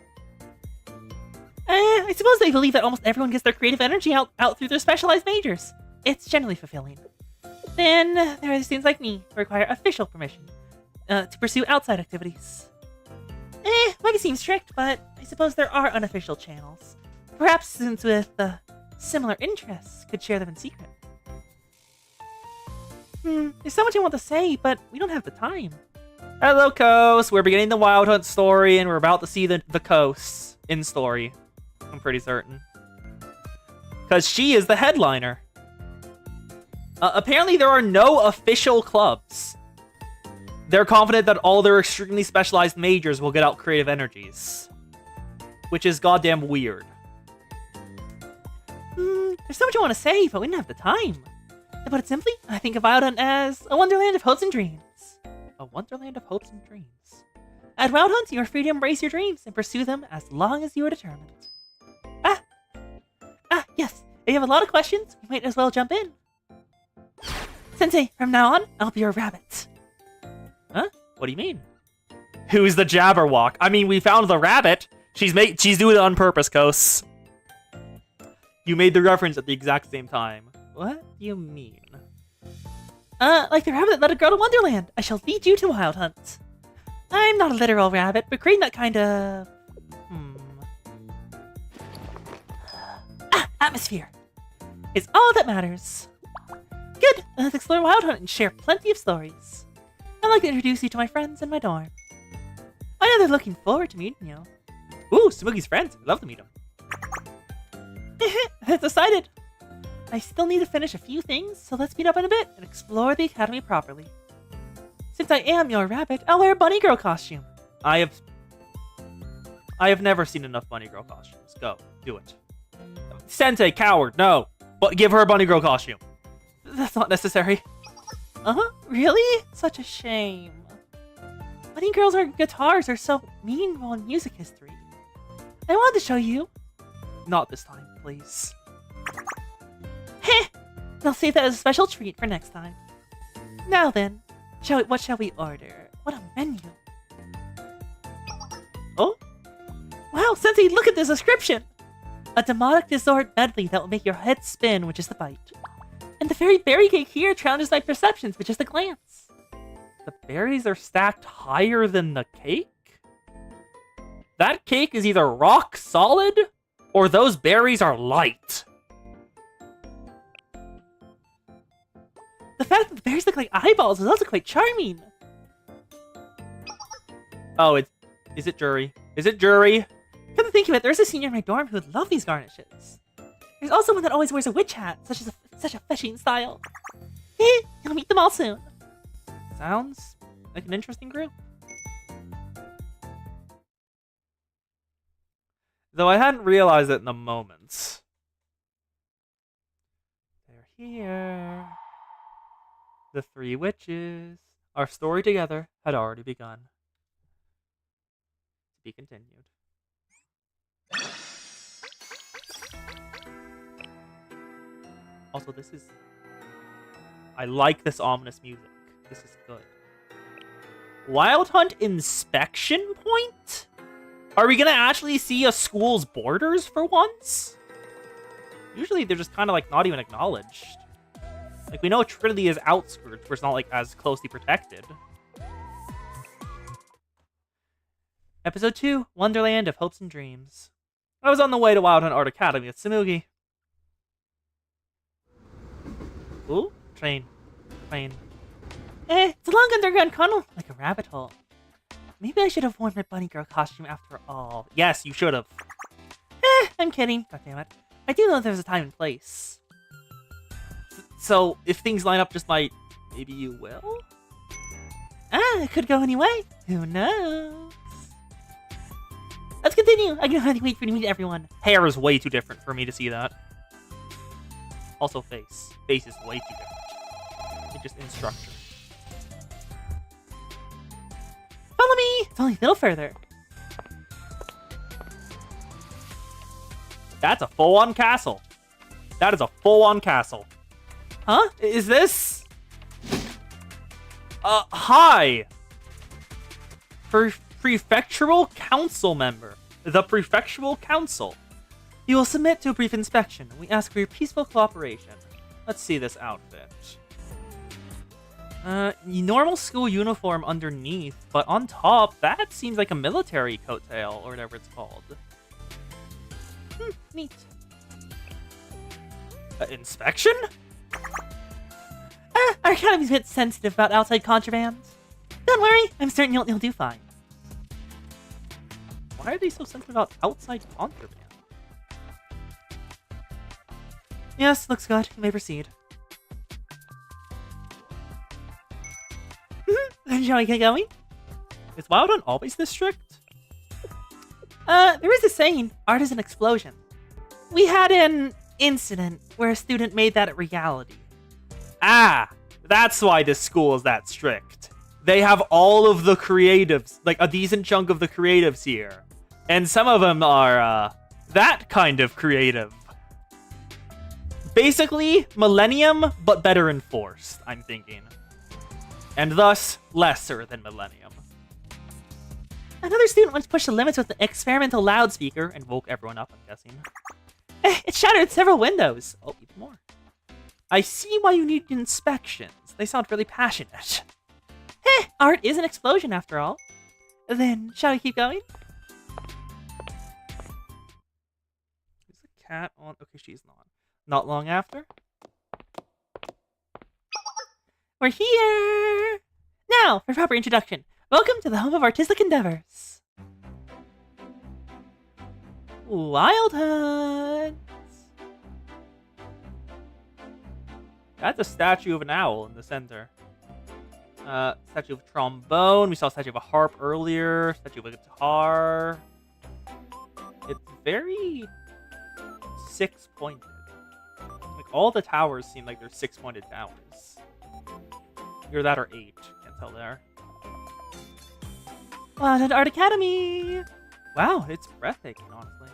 I suppose they believe that almost everyone gets their creative energy out through their specialized majors. It's generally fulfilling. Then there are students like me who require official permission to pursue outside activities. Might seem strict, but I suppose there are unofficial channels. Perhaps students with similar interests could share them in secret. There's so much I want to say, but we don't have the time. Hello, Coast. We're beginning the Wild Hunt story, and we're about to see the Coasts in story. I'm pretty certain. Because she is the headliner. Apparently, there are no official clubs. They're confident that all their extremely specialized majors will get out creative energies. Which is goddamn weird. There's so much I want to say, but we didn't have the time. To put it simply, I think of Wild Hunt as a wonderland of hopes and dreams. A wonderland of hopes and dreams. At Wild Hunt, you are free to embrace your dreams and pursue them as long as you are determined. Yes. If you have a lot of questions, we might as well jump in. Sensei, from now on, I'll be your rabbit. Huh? What do you mean? Who's the Jabberwock? I mean, we found the rabbit. She's doing it on purpose, Kos. You made the reference at the exact same time. What do you mean? Like the rabbit that led a girl to Wonderland. I shall lead you to Wild Hunt. I'm not a literal rabbit, but creating that kind of... atmosphere is all that matters. Good, let's explore Wild Hunt and share plenty of stories. I'd like to introduce you to my friends in my dorm. I know they're looking forward to meeting you. Ooh, Smokey's friends. I'd love to meet them. That's decided. I still need to finish a few things, so let's meet up in a bit and explore the academy properly. Since I am your rabbit, I'll wear a bunny girl costume. I have never seen enough bunny girl costumes. Go, do it. Sensei, coward, no. But give her a bunny girl costume. That's not necessary. Really? Such a shame. Bunny girls or guitars are so meaningful in music history. I wanted to show you. Not this time, please. Heh! I'll save that as a special treat for next time. Now then, what shall we order? What a menu. Oh? Wow, Sensei, look at this description! A demonic dessert medley that will make your head spin with just a bite. And the very berry cake here challenges my perceptions with just a glance. The berries are stacked higher than the cake? That cake is either rock solid, or those berries are light. The fact that the berries look like eyeballs is also quite charming. Oh, is it Jury? Is it Jury? Come to think of it, there's a senior in my dorm who would love these garnishes. There's also one that always wears a witch hat, such a fetching style. You'll meet them all soon. Sounds like an interesting group. Though I hadn't realized it in the moment. They're here. The three witches. Our story together had already begun. To be continued. Also, I like this ominous music. This is good. Wild Hunt inspection point? Are we gonna actually see a school's borders for once? Usually they're just kind of like not even acknowledged. Like, we know Trinity is outskirts where it's not like as closely protected. Episode 2, Wonderland of Hopes and Dreams. I was on the way to Wild Hunt Art Academy with Samugi. Ooh, train. It's a long underground tunnel, like a rabbit hole. Maybe I should have worn my bunny girl costume after all. Yes, you should have. I'm kidding. God damn it. I do know there's a time and place. So, if things line up just like, maybe you will? It could go anyway. Who knows? Let's continue. I can hardly wait for you to meet everyone. Hair is way too different for me to see that. Also face. Face is way too different. It's just in structure. Follow me. It's only a little further. That's a full-on castle. That is a full-on castle. Huh? Is this... hi! Prefectural Council member. The Prefectural Council. You will submit to a brief inspection. We ask for your peaceful cooperation. Let's see this outfit. Normal school uniform underneath, but on top, that seems like a military coattail, or whatever it's called. Neat. Inspection? Our academy's a bit sensitive about outside contraband. Don't worry, I'm certain you'll do fine. Why are they so sensitive about outside contraband? Yes, looks good. You may proceed. Shall we get going? Is Wild Hunt always this strict? There is a saying, art is an explosion. We had an incident where a student made that a reality. Ah, that's why this school is that strict. They have all of the creatives, like a decent chunk of the creatives here. And some of them are, that kind of creative. Basically, Millennium, but better enforced, I'm thinking. And thus, lesser than Millennium. Another student once pushed the limits with an experimental loudspeaker and woke everyone up, I'm guessing. It shattered several windows. Oh, even more. I see why you need inspections. They sound really passionate. Art is an explosion after all. Then, shall we keep going? Is the cat on? Okay, she's not. Not long after? We're here! Now, for proper introduction, welcome to the home of artistic endeavors. Wild Hunt! That's a statue of an owl in the center. Statue of a trombone. We saw a statue of a harp earlier. Statue of a guitar. It's very six-pointed. Like, all the towers seem like they're six-pointed towers. Either that or 8. Can't tell there. Wild Hunt Art Academy! Wow, it's breathtaking, honestly.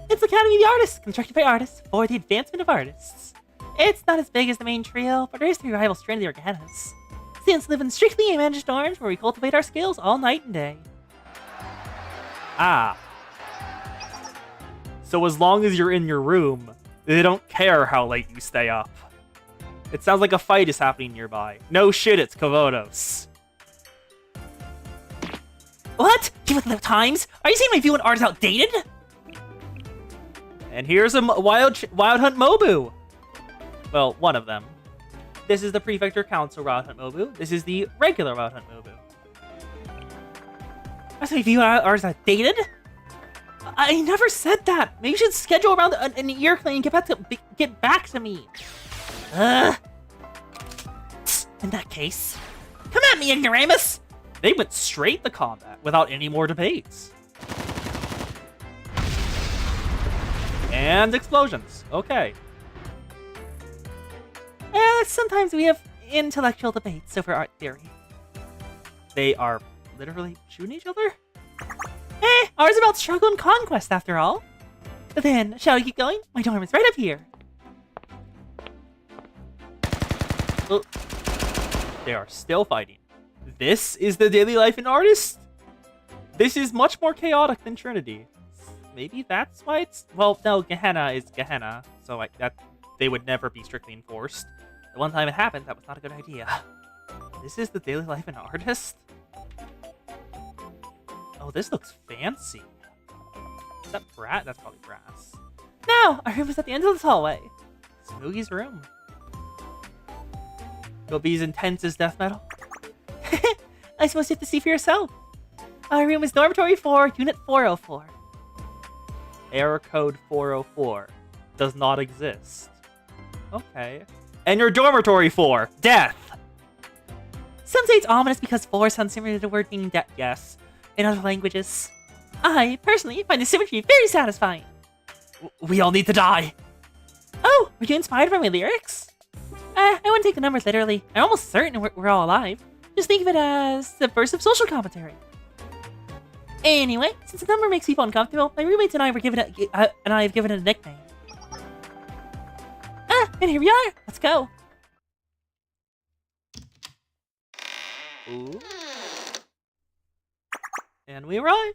It's the Academy of the Artists, constructed by artists for the advancement of artists. It's not as big as the main trio, but there is 3 rival strands of the Organas. Students live in strictly managed dorms where we cultivate our skills all night and day. Ah. So as long as you're in your room, they don't care how late you stay up. It sounds like a fight is happening nearby. No shit, it's Kavodos. What? Give it the times? Are you saying my view on art is outdated? And here's a Wild Hunt Mobu. Well, one of them. This is the Prefecture Council Wild Hunt Mobu. This is the regular Wild Hunt Mobu. I say my view on art is outdated? I never said that. Maybe you should schedule around an ear clean and get back to me. In that case, come at me, ignoramus! They went straight to combat without any more debates. And explosions. Okay. Sometimes we have intellectual debates over art theory. They are literally shooting each other? Ours about struggle and conquest, after all. Then, shall we keep going? My dorm is right up here. Oh. They are still fighting. This is the daily life in artist? This is much more chaotic than Trinity. Maybe that's why it's... Well, no, Gehenna is Gehenna, so they would never be strictly enforced. The one time it happened, that was not a good idea. This is the daily life in artist? Oh, this looks fancy. Is that brass? That's probably brass. Now, our room is at the end of this hallway. Smoogy's room. You'll be as intense as death metal. I suppose you have to see for yourself. Our room is Dormitory 4, Unit 404. Error code 404 does not exist. Okay. And your dormitory 4, death. Some say it's ominous because 4 sounds similar to the word meaning death. Yes. In other languages. I, personally, find the symmetry very satisfying. We all need to die. Oh, were you inspired by my lyrics? I wouldn't take the numbers literally. I'm almost certain we're all alive. Just think of it as the burst of social commentary. Anyway, since the number makes people uncomfortable, my roommates and I have given it a nickname. And here we are. Let's go. Ooh. And we arrive.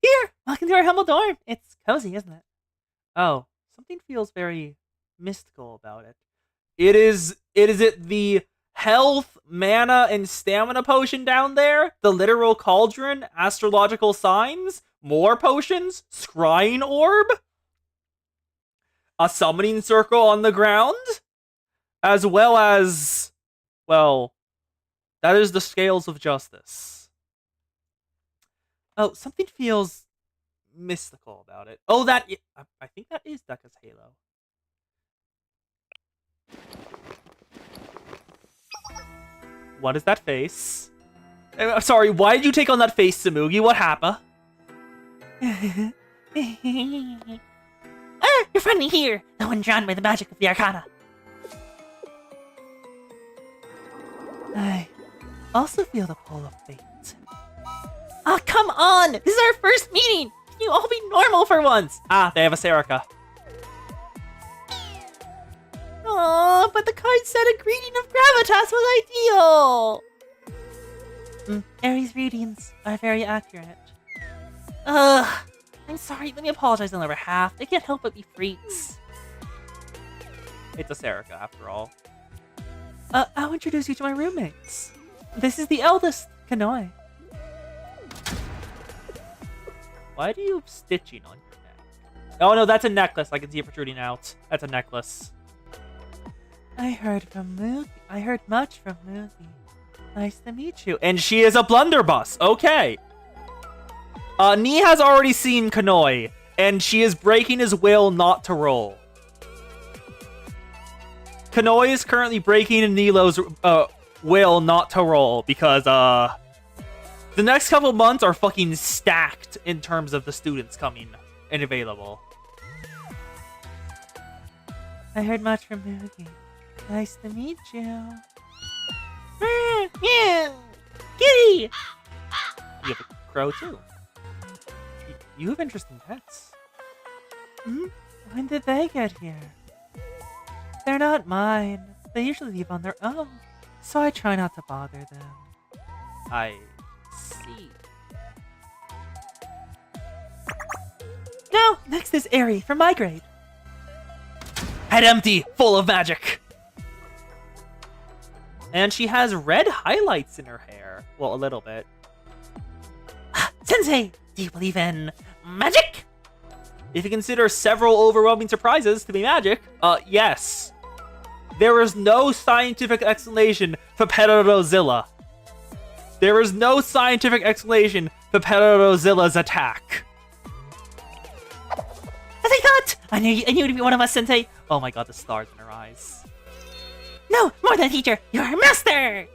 Here, welcome to our humble dorm. It's cozy, isn't it? Oh, something feels very mystical about it. Is it the health, mana, and stamina potion down there? The literal cauldron, astrological signs, more potions, scrying orb, a summoning circle on the ground, as well as, well, that is the scales of justice. Oh, something feels mystical about it. Oh, I think that is Dekka's halo. What is that face? I'm sorry, why did you take on that face, Samugi? What happened? You're finally here! The one drawn by the magic of the Arcana. I also feel the pull of fate. Oh, come on! This is our first meeting! Can you all be normal for once? Ah, they have a Serica. Aw, but the card said a greeting of gravitas was ideal! Aries readings are very accurate. I'm sorry, let me apologize on their behalf. They can't help but be freaks. It's a Serica, after all. I'll introduce you to my roommates. This is the eldest, Kanoi. Why do you have stitching on your neck? Oh no, that's a necklace. I can see it protruding out. That's a necklace. I heard much from Mugi. Nice to meet you. And she is a blunderbuss. Okay. Nee has already seen Kanoi, and she is breaking his will not to roll. Kanoi is currently breaking Nilo's will not to roll because the next couple months are fucking stacked in terms of the students coming and available. I heard much from Mugi. Nice to meet you. Yeah, kitty. You have a crow too. You have interesting pets. When did they get here? They're not mine. They usually leave on their own, so I try not to bother them. I see. Now, next is Aerie from my grade. Head empty, full of magic. And she has red highlights in her hair. Well, a little bit. Sensei, do you believe in magic? If you consider several overwhelming surprises to be magic, yes. There is no scientific explanation for Pedorozilla. There is no scientific explanation for Pedorozilla's attack. As I thought! I knew you'd be one of us, Sensei. Oh my god, the stars in her eyes. No, more than a teacher, you're a master!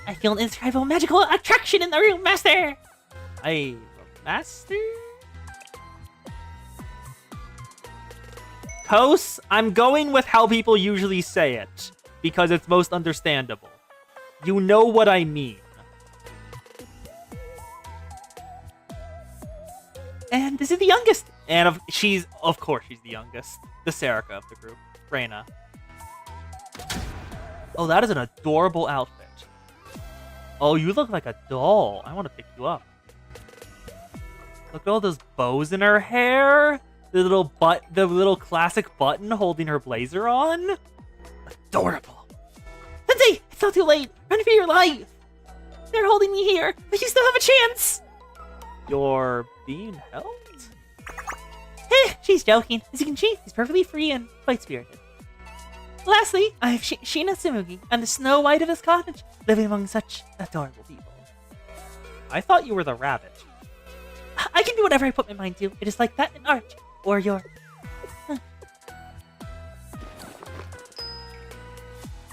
I feel an indescribable magical attraction in the room, master! A master? Kos, I'm going with how people usually say it, because it's most understandable. You know what I mean. And this is the youngest. And of course she's the youngest. The Serica of the group, Reina. Oh, that is an adorable outfit. Oh, you look like a doll. I want to pick you up. Look at all those bows in her hair. The little classic button holding her blazer on. Adorable. Sensei, it's not too late. Run for your life. They're holding me here, but you still have a chance. You're being helped? She's joking. As you can see, she's perfectly free and quite spirited. Lastly, I have Sheena Tsumugi and the Snow White of this cottage, living among such adorable people. I thought you were the rabbit. I can do whatever I put my mind to. It is like that in art. Or your...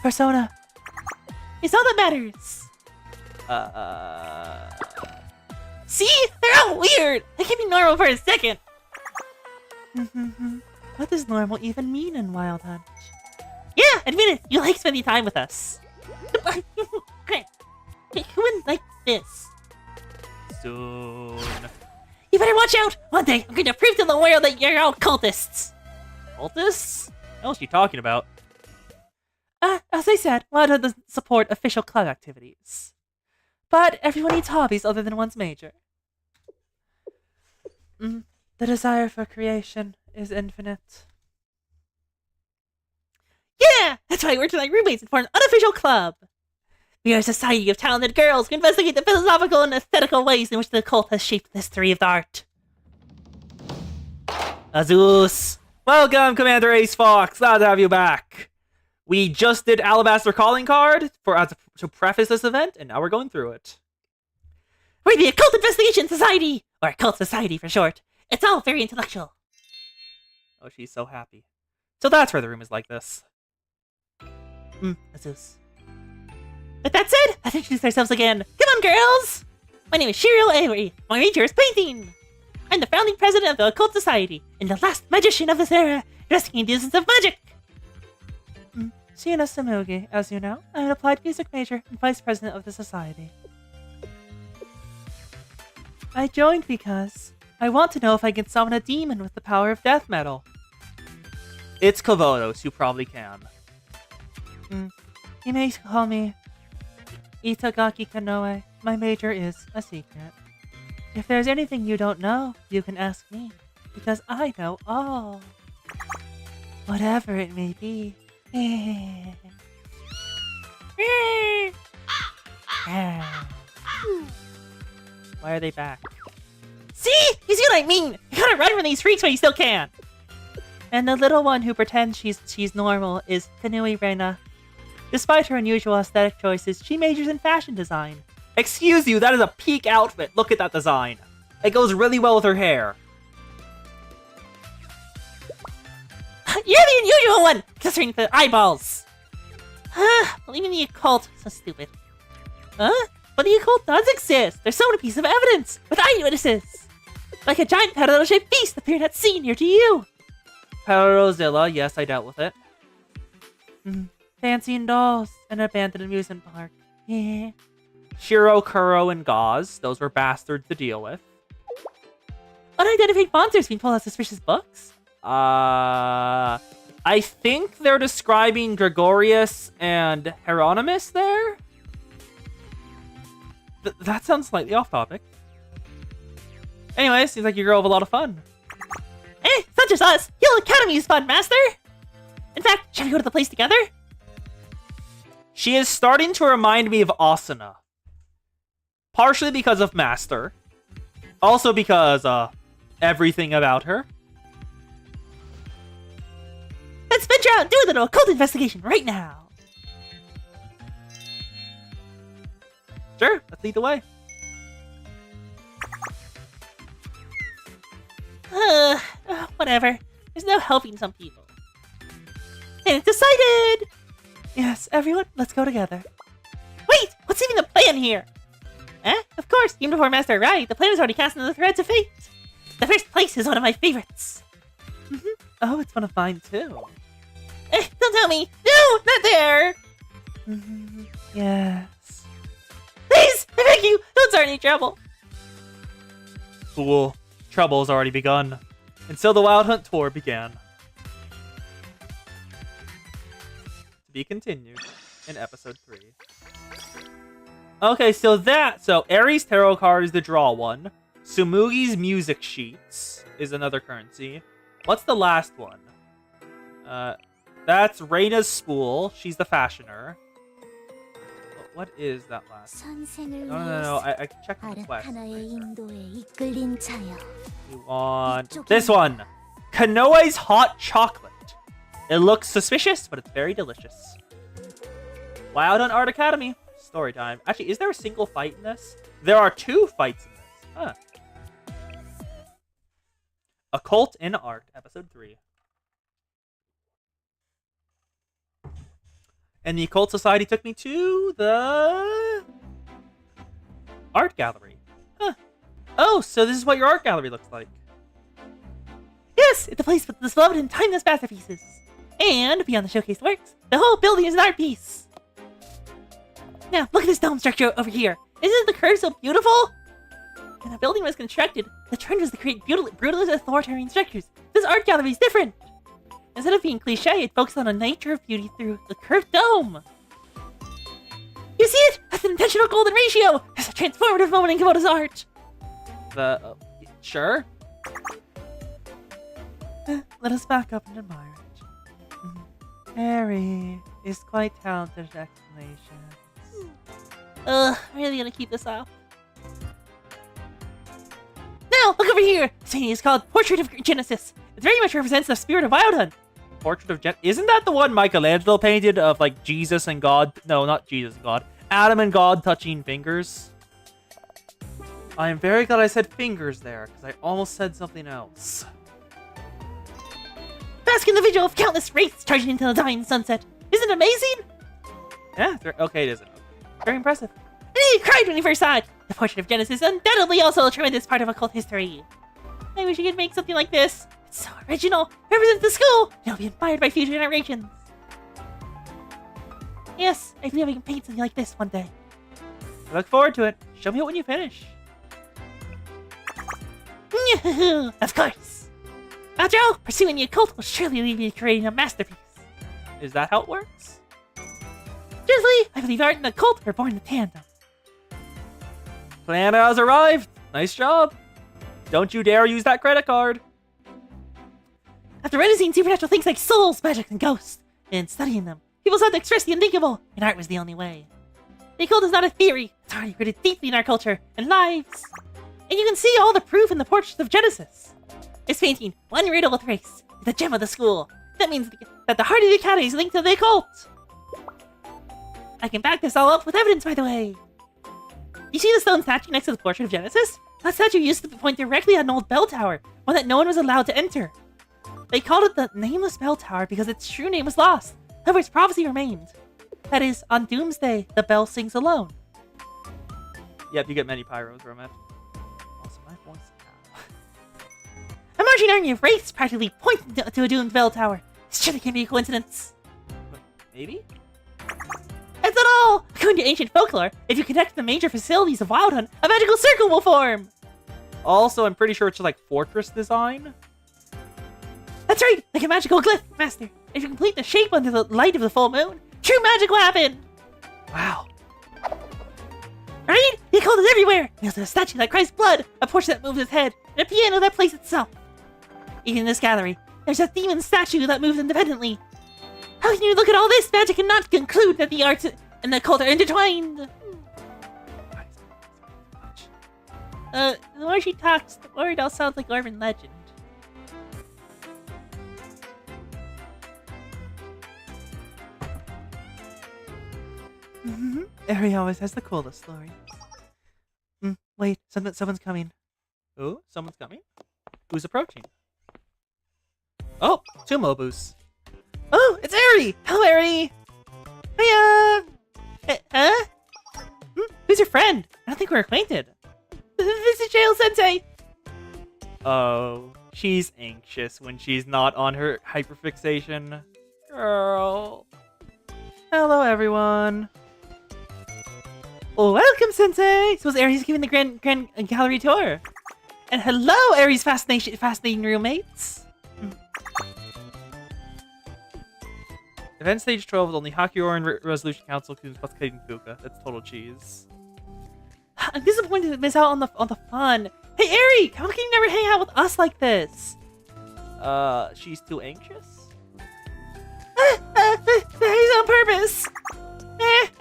persona. It's all that matters. See? They're all weird. They can be normal for a second. What does normal even mean in Wild Hunt? Yeah, admit it. You like spending time with us. Who wouldn't like this? Soon. You better watch out. One day, I'm going to prove to the world that you're all cultists. Cultists? What else are you talking about? As I said, Wild Hunt doesn't support official club activities. But everyone needs hobbies other than one's major. The desire for creation is infinite. Yeah, that's why we're tonight roommates and for an unofficial club. We are a society of talented girls who investigate the philosophical and aesthetical ways in which the occult has shaped the history of the art. Azus! Welcome, Commander Ace Fox! Glad to have you back! We just did Alabaster Calling Card to preface this event, and now we're going through it. We're the Occult Investigation Society, or Occult Society for short. It's all very intellectual. Oh, she's so happy. So that's why the room is like this. Azus. With that said, let's introduce ourselves again. Come on, girls! My name is Shiro Avery. My major is painting. I'm the founding president of the Occult Society, and the last magician of this era, investigating the essence of magic. Sheena Tsumugi, as you know, I'm an applied music major and vice president of the society. I joined because I want to know if I can summon a demon with the power of death metal. It's Kovodos, you probably can. You may call me Itagaki Kanoe. My major is a secret. If there's anything you don't know, you can ask me, because I know all. Whatever it may be. Why are they back? See? You see what I mean? You gotta run from these freaks while you still can. And the little one who pretends she's normal is Kanui Reina. Despite her unusual aesthetic choices, she majors in fashion design. Excuse you, that is a peak outfit. Look at that design. It goes really well with her hair. You're the unusual one, considering the eyeballs. Believing the occult, so stupid. But the occult does exist. There's so many pieces of evidence with eyewitnesses. Like a giant petal-shaped beast appeared at sea near to you. Parozilla, yes, I dealt with it. Dancing dolls, an abandoned amusement park. Shiro, Kuro, and Gauze. Those were bastards to deal with. Unidentified monsters being pulled out suspicious books. I think they're describing Gregorius and Hieronymus there? That sounds slightly off topic. Anyway, seems like your girl have a lot of fun. It's not just us. Hill Academy is fun, Master. In fact, shall we go to the place together? She is starting to remind me of Asuna. Partially because of Master. Also because, everything about her. Let's venture out and do a little occult investigation right now. Sure, let's lead the way. Whatever. There's no helping some people. And it's decided! Yes, everyone, let's go together. Wait! What's even the plan here? Of course, even before Master arrived, the plan was already cast into the threads of fate. The first place is one of my favorites. Oh, it's one of mine too. Don't tell me! No! Not there! Yes. Please! I beg you! Don't start any trouble! Fool. Trouble's already begun. And so the Wild Hunt tour began. To be continued in episode 3. Okay, so Aries Tarot card is the draw one. Sumugi's music sheets is another currency. What's the last one? That's Reina's spool. She's the fashioner. what is that last? 선생을 No. I can check the quest. 아라카나의 인도에 이끌린 자여. You want this one. Kanoe's hot chocolate. It looks suspicious, but it's very delicious. Wow, done Art Academy. Story time. Actually, is there a single fight in this? There are 2 fights in this. Huh. Occult in Art, Episode 3. And the Occult Society took me to the art gallery. Huh. Oh, so this is what your art gallery looks like. Yes, it's a place with the beloved and timeless masterpieces. And beyond the showcase works, the whole building is an art piece. Now, look at this dome structure over here. Isn't the curve so beautiful? When the building was constructed, the trend was to create brutalist authoritarian structures. This art gallery is different. Instead of being cliche, it focuses on the nature of beauty through the curved dome. You see it? That's an intentional golden ratio. It's a transformative moment in Komodo's art. Sure. Let us back up and admire it. Harry is quite talented at explanations. I'm really gonna keep this up. Now, look over here! This painting is called Portrait of Genesis. It very much represents the spirit of Wild Hunt. Portrait of Isn't that the one Michelangelo painted of, like, Jesus and God? No, not Jesus and God. Adam and God touching fingers? I am very glad I said fingers there, because I almost said something else. Bask in the vigil of countless wraiths charging into the dying sunset. Isn't it amazing? Yeah, okay, it isn't. Very impressive. And he cried when he first saw it. The Portrait of Genesis is undoubtedly also a tremendous part of occult history. I wish you could make something like this. It's so original, represents the school, and it'll be admired by future generations. Yes, I believe I can paint something like this one day. I look forward to it. Show me it when you finish. Of course. After all, pursuing the occult will surely lead me to creating a masterpiece. Is that how it works? Truthfully, I believe art and the occult are born in tandem. Plan has arrived. Nice job. Don't you dare use that credit card. After witnessing supernatural things like souls, magic, and ghosts, and studying them, people sought to express the unthinkable, and art was the only way. The occult is not a theory, it's already rooted deeply in our culture and lives. And you can see all the proof in the Portrait of Genesis. This painting, one riddle with race, is the gem of the school. That means that the heart of the academy is linked to the occult. I can back this all up with evidence, by the way. You see the stone statue next to the Portrait of Genesis? That statue used to point directly at an old bell tower, one that no one was allowed to enter. They called it the Nameless Bell Tower because its true name was lost. However, its prophecy remained. That is, on Doomsday, the bell sings alone. Yep, you get many pyros from it. Also, my voice now. A marching army of wraiths practically pointing to a doomed bell tower. This surely can't be a coincidence. Maybe? That's not all! According to ancient folklore, if you connect the major facilities of Wild Hunt, a magical circle will form! Also, I'm pretty sure it's like fortress design. That's right! Like a magical glyph, Master! If you complete the shape under the light of the full moon, true magic will happen! Wow. Right? The occult is everywhere! There's a statue that cries blood, a portrait that moves its head, and a piano that plays itself. Even in this gallery, there's a demon statue that moves independently. How can you look at all this magic and not conclude that the arts and the occult are intertwined? The more she talks, the more it all sounds like urban legend. Harry always has the coolest stories. Wait, someone's coming. Ooh, someone's coming? Who's approaching? Oh, 2 Mobus. Oh, it's Eri! Hello, Eri! Hiya! Huh? Who's your friend? I don't think we're acquainted. This is Jail Sensei! Oh, she's anxious when she's not on her hyperfixation. Girl. Hello, everyone. Oh, welcome, Sensei! Suppose Aries giving the grand gallery tour. And hello, Aries' fascinating roommates! Event stage 12 with only Hakuor and Resolution Council plus Kaden Kuka. That's total cheese. I'm disappointed to miss out on the fun. Hey, Eri! How can you never hang out with us like this? She's too anxious? He's on purpose!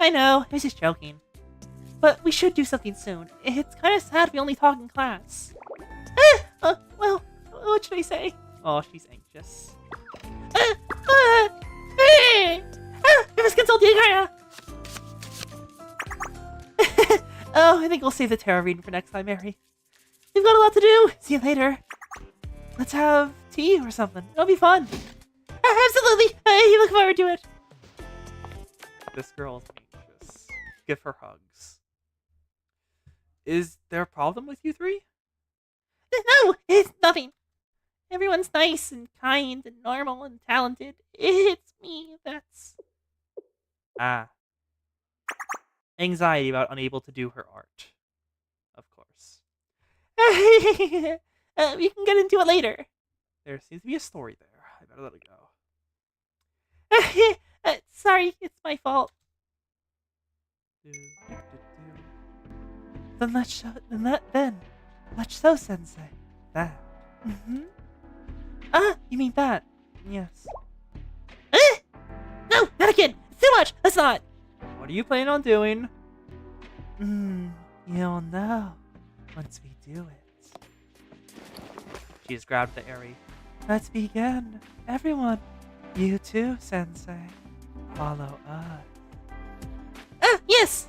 I know, I was just joking. But we should do something soon. It's kind of sad we only talk in class. Well, what should I say? Oh, she's anxious. I must consult the Akaya! Oh, I think we'll save the tarot reading for next time, Mary. We've got a lot to do. See you later. Let's have tea or something. It'll be fun. Absolutely. I look forward to it. This girl's anxious. Give her hugs. Is there a problem with you three? No, it's nothing. Everyone's nice and kind and normal and talented. It's me that's... Ah. Anxiety about unable to do her art. Of course. We can get into it later. There seems to be a story there. I better let it go. Sorry, it's my fault. Then much so, Sensei. That. Mm-hmm. You mean that? Yes. No, not again. It's too much. Let's not. What are you planning on doing? You'll know once we do it. She's grabbed the Airy. Let's begin. Everyone. You too, Sensei. Follow us. Yes.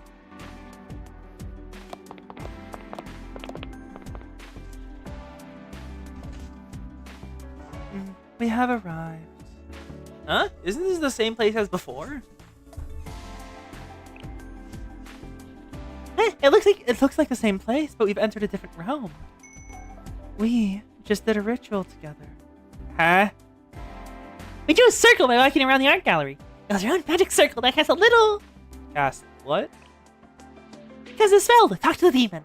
We have arrived. Huh? Isn't this the same place as before? It looks like the same place, but we've entered a different realm. We just did a ritual together. Huh? We drew a circle by walking around the art gallery. It was our own magic circle that has a little... Cast what? Has a spell to talk to the demon.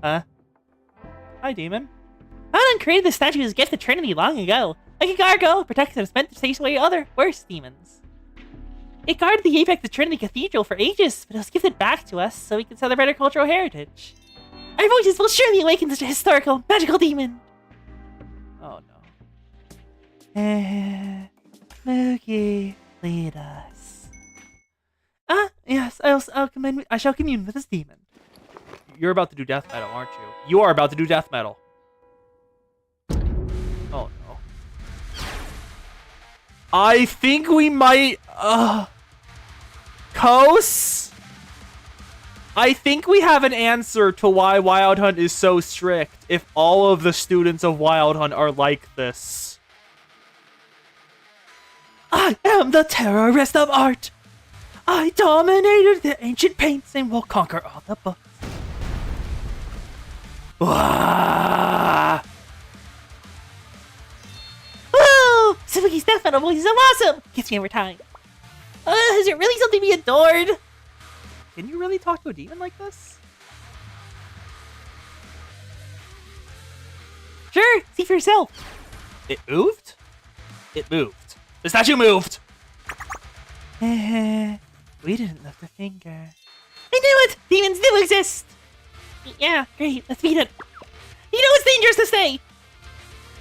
Huh? Hi, demon. Alan created the statue as a gift to Trinity long ago. Like a gargoyle, protected and meant to chase away other, worse demons. It guarded the apex of Trinity Cathedral for ages, but it was gifted back to us so we can celebrate our cultural heritage. Our voices will surely awaken such a historical, magical demon. Oh no. Mookie, lead us. Yes, I shall commune with this demon. You're about to do death metal, aren't you? You are about to do death metal. Oh no. I think we might... Kos? I think we have an answer to why Wild Hunt is so strict if all of the students of Wild Hunt are like this. I am the terrorist of art. I dominated the ancient paints and will conquer all the books. Wah! Woo! Suzuki's death metal voice is so awesome! Gets me every time. Is it really something to be adored? Can you really talk to a demon like this? Sure, see for yourself. It moved? It moved. The statue moved! We didn't lift a finger. I knew it! Demons do exist! Yeah, great, let's beat it. You know it's dangerous to stay!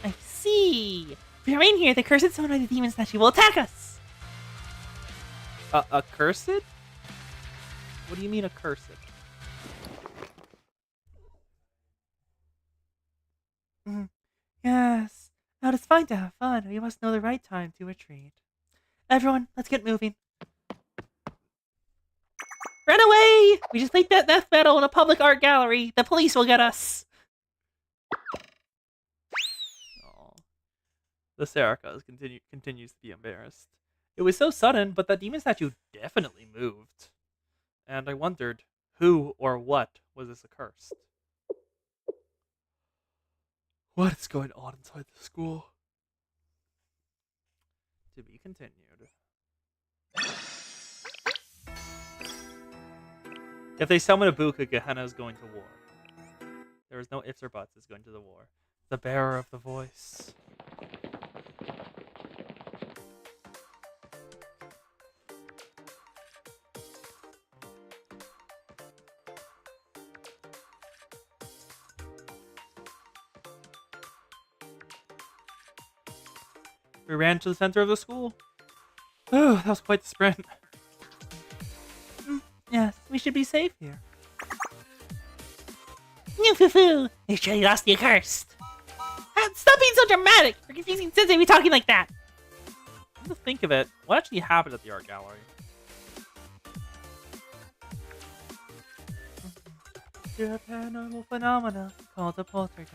I see. If we remain here, the cursed summoned by the demon statue will attack us! Accursed? What do you mean accursed? Yes. Now it's fine to have fun. We must know the right time to retreat. Everyone, let's get moving. Run away! We just played that death metal in a public art gallery. The police will get us. Oh. The Serica continues to be embarrassed. It was so sudden, but that demon statue definitely moved. And I wondered, who or what was this accursed? What is going on inside the school? To be continued. If they summon a Buka, Gehenna is going to war. There is no ifs or buts, it's going to the war. The bearer of the voice. We ran to the center of the school. Oh, that was quite the sprint. We should be safe here. No foo-foo! They surely lost the accursed. Stop being so dramatic! You're confusing Sensei be talking like that! Come to think of it, what actually happened at the art gallery? To a paranormal phenomena called a poltergeist.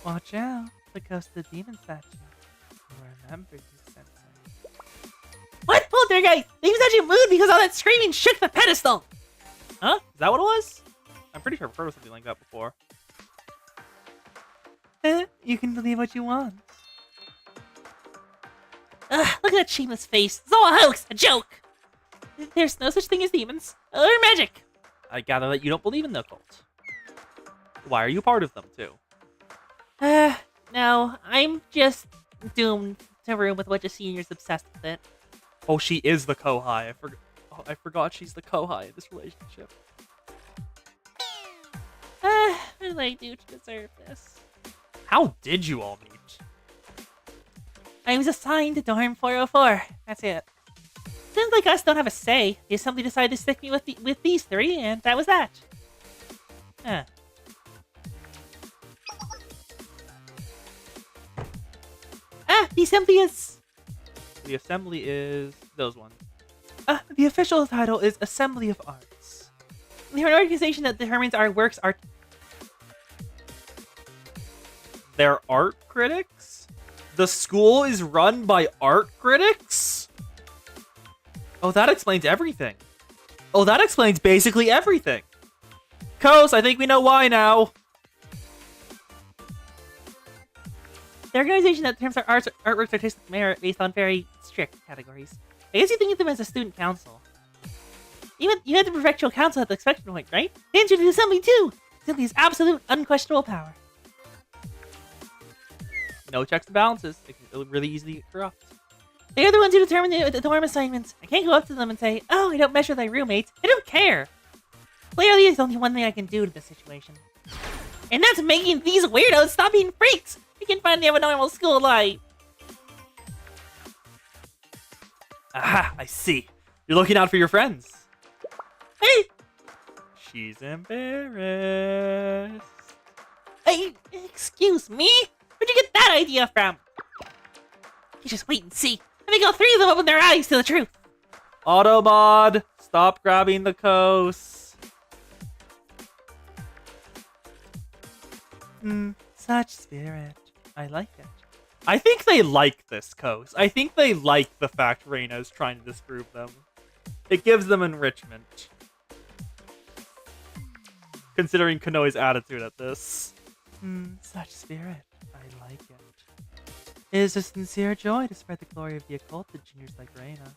Watch out, the ghost of the demon statue. Remember you, Sensei. What? Poltergeist! The demon statue moved because all that screaming shook the pedestal! Huh? Is that what it was? I'm pretty sure I've heard of something like that before. You can believe what you want. Ugh, look at that shameless face. It's all a hoax! A joke! There's no such thing as demons. Or magic! I gather that you don't believe in the occult. Why are you part of them, too? No. I'm just doomed to room with a bunch of seniors obsessed with it. Oh, she is the Kohai. I forgot she's the Kohai in this relationship. What did I do to deserve this? How did you all meet? I was assigned to dorm 404. That's it. Seems like us don't have a say. They simply decided to stick me with these three, and that was that. Huh. The assembly is... The assembly is those ones. The official title is Assembly of Arts. They're an organization that determines our works are... They're art critics? The school is run by art critics? Oh, that explains everything. Oh, that explains basically everything. Kos, I think we know why now. The organization that determines our artworks artistic merit based on very strict categories. I guess you think of them as a student council. You had the prefectural council at the expected point, right? They entered the assembly too! Assembly is absolute, unquestionable power. No checks and balances. It can really easily get corrupt. They're the ones who determine the dorm assignments. I can't go up to them and say, oh, I don't mesh with my roommates. I don't care. Clearly, there's only one thing I can do to this situation. And that's making these weirdos stop being freaks! We can finally have a normal school life! Aha, I see. You're looking out for your friends. Hey! She's embarrassed. Hey, excuse me? Where'd you get that idea from? You just wait and see. I think all three of them open their eyes to the truth. Autobot, stop grabbing the Kos. Such spirit. I like it. I think they like this Kos. I think they like the fact Reina is trying to disprove them. It gives them enrichment. Considering Konoe's attitude at this. Such spirit. I like it. It is a sincere joy to spread the glory of the occult to juniors like Reina.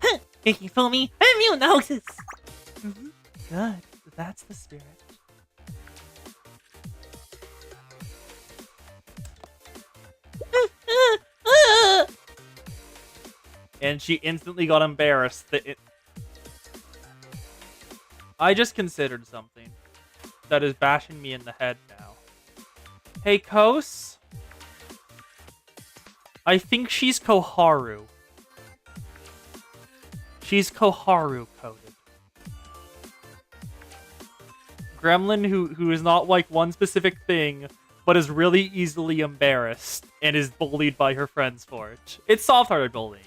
Huh! You can fool me. I'm immune to hoaxes. Good. That's the spirit. And she instantly got embarrassed. I just considered something that is bashing me in the head now. Hey, Kos? I think she's Koharu. She's Koharu coded. Gremlin who is not like one specific thing, but is really easily embarrassed and is bullied by her friends for it. It's soft-hearted bullying.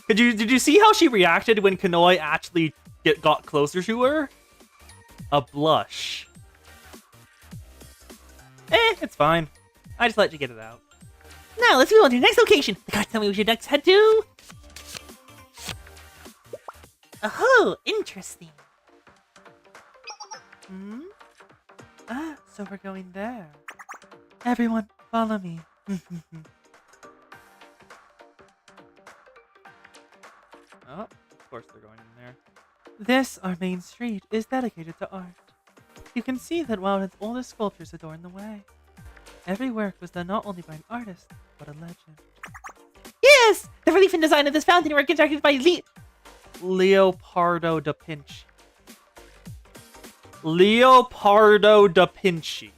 Did you see how she reacted when Konoe actually got closer to her? A blush. It's fine. I just let you get it out. Now, let's move on to the next location. The guys tell me we should next head to... Oh, interesting. So we're going there. Everyone, follow me. Oh, of course they're going in there. This, our main street, is dedicated to art. You can see that one of its oldest sculptures adorn the way. Every work was done not only by an artist, but a legend. Yes! The relief and design of this fountain were constructed by Leopardo da Vinci. Leopardo da Vinci.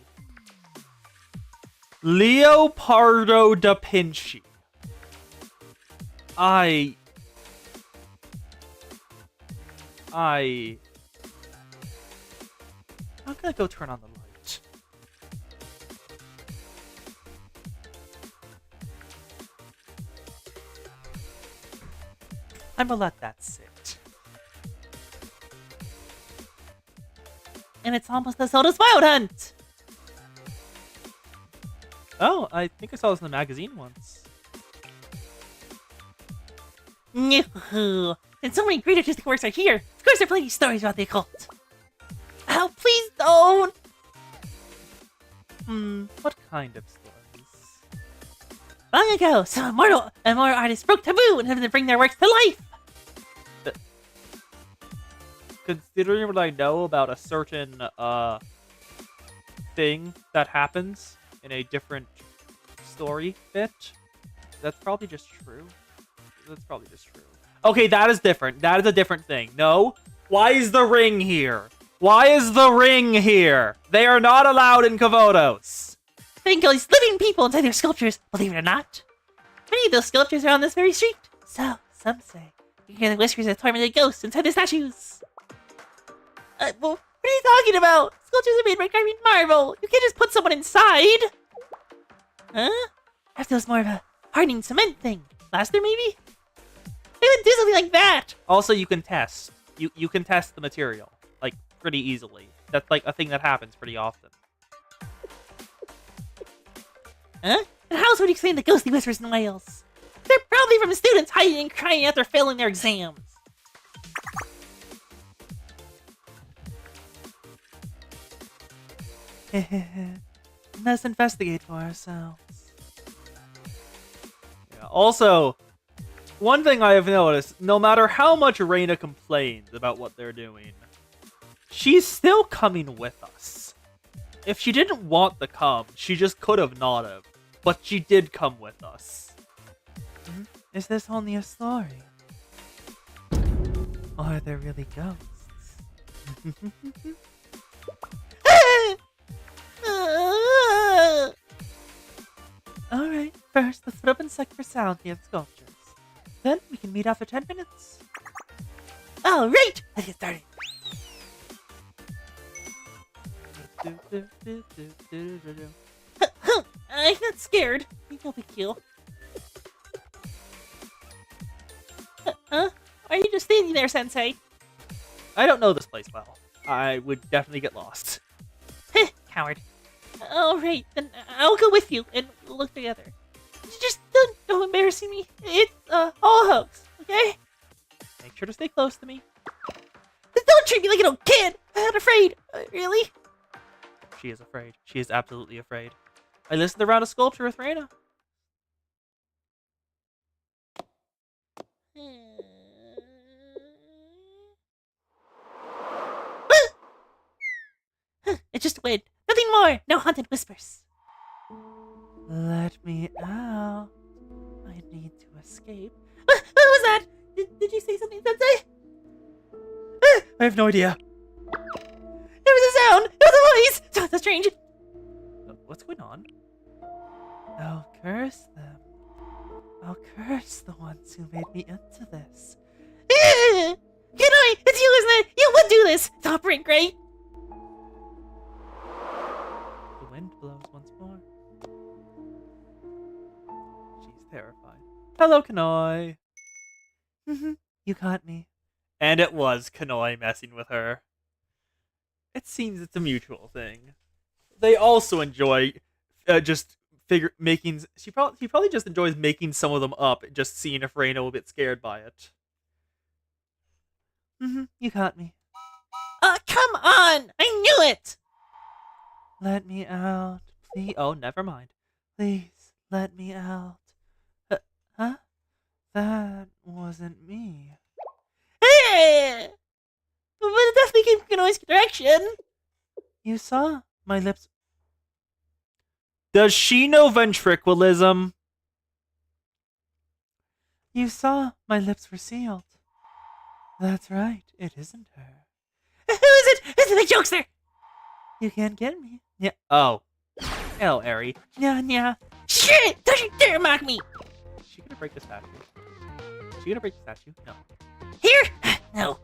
Leopardo da Vinci. I'm gonna go turn on the light. I'm gonna let that sit. And it's almost as old as Wild Hunt! Oh, I think I saw this in the magazine once. No. And so many great artistic works are here. Of course, there are plenty of stories about the occult. Oh, please don't! What kind of stories? Long ago, some immortal artists broke taboo and had to bring their works to life. Considering what I know about a certain thing that happens in a different story bit, that's probably just true. That's probably just true. Okay, that is different. That is a different thing. No? Why is the ring here? Why is the ring here? They are not allowed in Kavodos. Think of these living people inside their sculptures, believe it or not. Many of those sculptures are on this very street. So, some say, you can hear the whispers of tormented ghosts inside the statues. Well, what are you talking about? Sculptures are made by carving marble. You can't just put someone inside. Huh? I thought it was more of a hardening cement thing. Plaster, maybe? They would do something like that. Also, you can test. You can test the material, like, pretty easily. That's, like, a thing that happens pretty often. Huh? And how else would you explain the ghostly whispers and wails? They're probably from students hiding and crying after failing their exams. Let's investigate for ourselves. Yeah. Also, one thing I have noticed, no matter how much Reina complains about what they're doing, she's still coming with us. If she didn't want to come, she just could have not have. But she did come with us. Is this only a story? Or are there really ghosts? Alright, first let's put up and check for sound near the sculptures. Then we can meet after 10 minutes. Alright, let's get started. I'm not scared. No big deal. Huh? Are you just standing there, Sensei? I don't know this place well. I would definitely get lost. Coward. Alright, then I'll go with you and we'll look together. Just don't embarrass me. It's all a hoax, okay? Make sure to stay close to me. Don't treat me like an old kid! I'm not afraid. Really? She is afraid. She is absolutely afraid. I listened around a sculpture with Reina. It's just wind. Nothing more. No haunted whispers. Let me out. I need to escape. What was that? Did you say something, Sensei? I have no idea. There was a sound. There was a voice. So that's strange. What's going on? I'll curse them. I'll curse the ones who made me into this. Kenai, it's you, isn't it? You would do this. Top rank, right? The wind blows once more. She's terrified. Hello, Kanoi. You got me. And it was Kanoi messing with her. It seems it's a mutual thing. They also enjoy making. He probably just enjoys making some of them up, and just seeing if Reina will get scared by it. You got me. Come on! I knew it! Let me out. Please. Oh, never mind. Please, let me out. Huh? That wasn't me. But it definitely came from Kanoi's direction. You saw my lips. Does she know ventriloquism? You saw my lips were sealed. That's right. It isn't her. Who is it? It's the jokester! You can't get me. Yeah. Oh. Hello, Eri. Yeah. Shit! Don't you dare mock me! Is she gonna break this battery? you gonna break the statue? No. Here? No.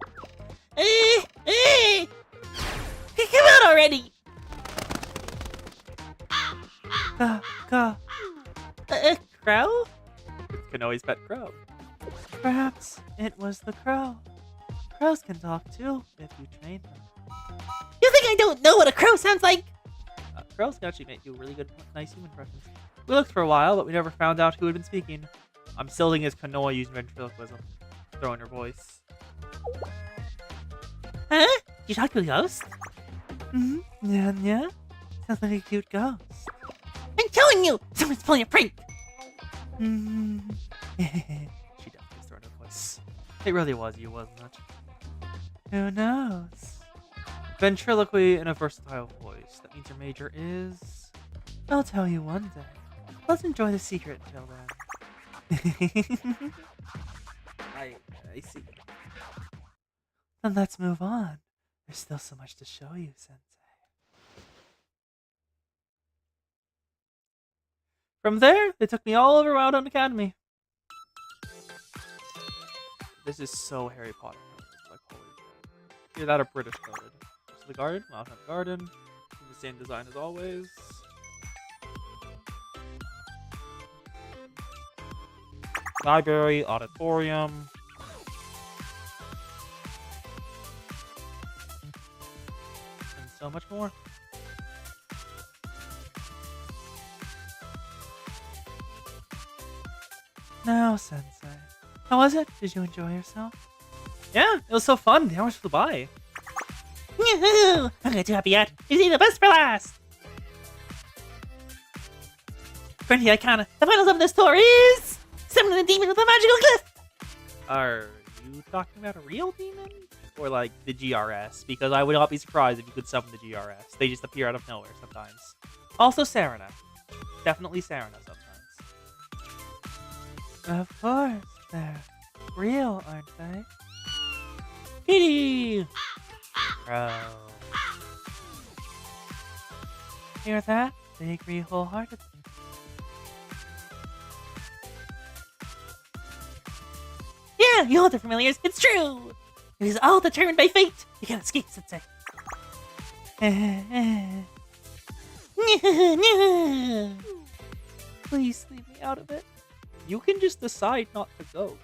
Come out already! Crow? It's Kanoi's pet crow. Perhaps it was the crow. Crows can talk too, if you train them. You think I don't know what a crow sounds like? Crows can actually make you really good, nice human impressions. We looked for a while, but we never found out who had been speaking. I'm still thinking it's Kanoi using ventriloquism. Throwing her voice. Huh? You talk to a ghost? Mm-hmm. Yeah. Sounds like a cute ghost. I'm telling you! Someone's pulling a prank! Mm-hmm. She definitely was throwing her voice. It really was you, wasn't it? Who knows? Ventriloquy in a versatile voice. That means your major is... I'll tell you one day. Let's enjoy the secret until then. I see. Then let's move on. There's still so much to show you, Sensei. From there, they took me all over Wildon Academy. This is so Harry Potter. Like, holy shit. Either that or British coded. So the garden, Wildon Garden. The same design as always. Library, auditorium. And so much more. Now, Sensei, how was it? Did you enjoy yourself? Yeah, it was so fun. The hours flew by. Yahoo! I'm not too happy yet. You see the best for last! Friendly Icona, the final sum of this tour is... Summoning a demon with a magical glyph! Are you talking about a real demon? Or like the GRS? Because I would not be surprised if you could summon the GRS. They just appear out of nowhere sometimes. Also Serena. Definitely Serena sometimes. Of course, they're real, aren't they? Kitty! Bro. Hear that? They agree wholeheartedly. Yeah, you all the familiars, it's true! It is all determined by fate! You can't escape, Sensei. Please leave me out of it. You can just decide not to go, girl.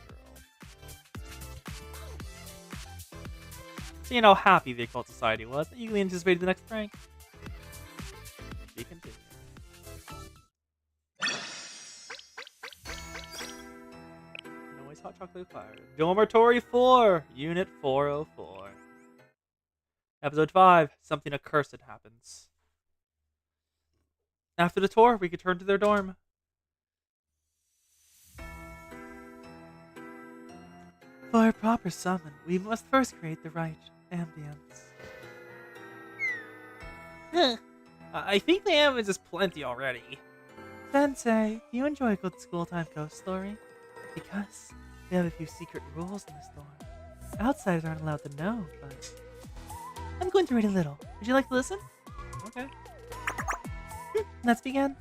Seeing how happy the Occult Society was, I eagerly anticipated the next prank. She continued. Noise hot chocolate fire. Dormitory 4, Unit 404. Episode 5, something accursed happens. After the tour, we could turn to their dorm. For a proper summon, we must first create the right ambience. Huh. I think the ambience is plenty already. Sensei, do you enjoy a good school-time ghost story? Because we have a few secret rules in this dorm. Outsiders aren't allowed to know, but... I'm going to read a little. Would you like to listen? Okay. Let's begin.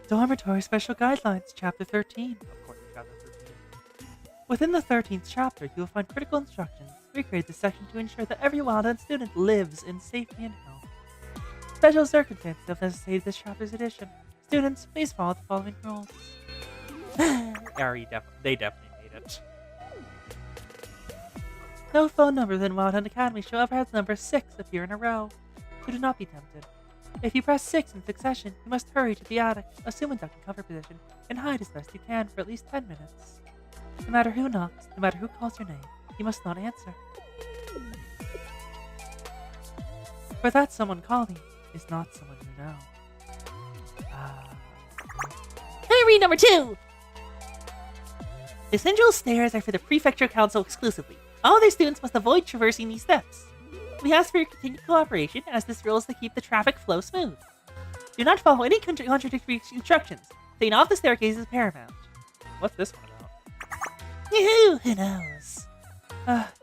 Dormitory Special Guidelines, Chapter 13. Of course, we got that 13. Within the 13th chapter, you will find critical instructions. We created this section to ensure that every Wildland student lives in safety and health. Special circumstances have necessitated this chapter's edition. Students, please follow the following rules. They definitely made it. No phone numbers in Wildland Academy shall ever have the number 6 appear in a row. So do not be tempted. If you press 6 in succession, you must hurry to the attic, assume a duck and cover position, and hide as best you can for at least 10 minutes. No matter who knocks, no matter who calls your name, you must not answer. For that someone calling is not someone you know. Read number 2! The central stairs are for the Prefecture Council exclusively. All other students must avoid traversing these steps. We ask for your continued cooperation, as this rule is to keep the traffic flow smooth. Do not follow any contradictory instructions. Staying off the staircase is paramount. What's this one about? Yahoo! Who knows?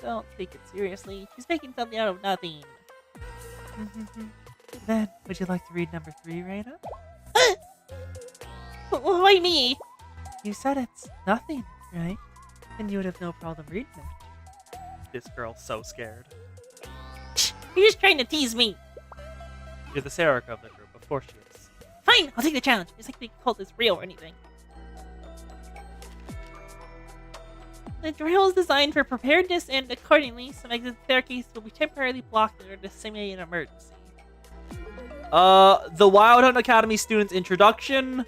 Don't take it seriously. She's making something out of nothing. Then, would you like to read number 3, Reina? Why me? You said it's nothing, right? And you would have no problem reading it. This girl's so scared. You're just trying to tease me. You're the Sarika of the group, of course she is. Fine, I'll take the challenge. It's like the cult is real or anything. The drill is designed for preparedness, and accordingly, some exit staircases will be temporarily blocked in order to simulate an emergency. The Wild Hunt Academy students' introduction,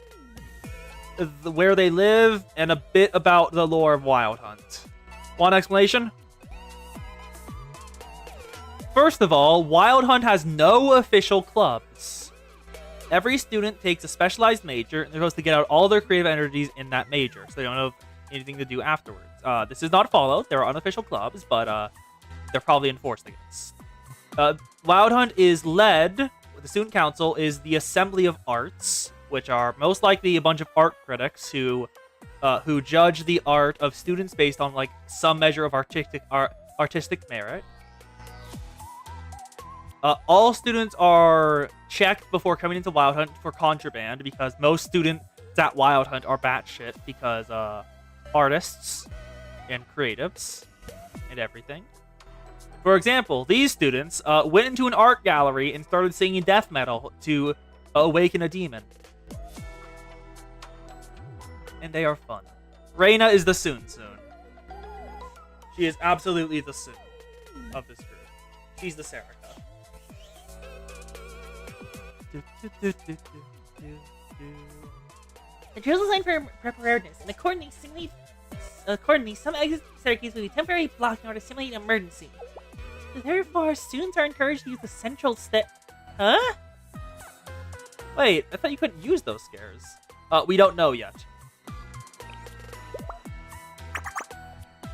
where they live, and a bit about the lore of Wild Hunt. Want explanation? First of all, Wild Hunt has no official clubs. Every student takes a specialized major, and they're supposed to get out all their creative energies in that major, so they don't have anything to do afterwards. This is not followed. There are unofficial clubs, but they're probably enforced against. Wild Hunt is led, the student council is the Assembly of Arts, which are most likely a bunch of art critics who judge the art of students based on like some measure of artistic merit. All students are checked before coming into Wild Hunt for contraband, because most students at Wild Hunt are batshit, because artists and creatives and everything. For example, these students went into an art gallery and started singing death metal to awaken a demon. And they are fun. Reina is the Soon. She is absolutely the Soon of this group. She's the Sarika. The drill is designed for preparedness, and accordingly, some exit staircases will be temporarily blocked in order to simulate an emergency. Therefore, students are encouraged to use the central Huh? Wait, I thought you couldn't use those scares. We don't know yet.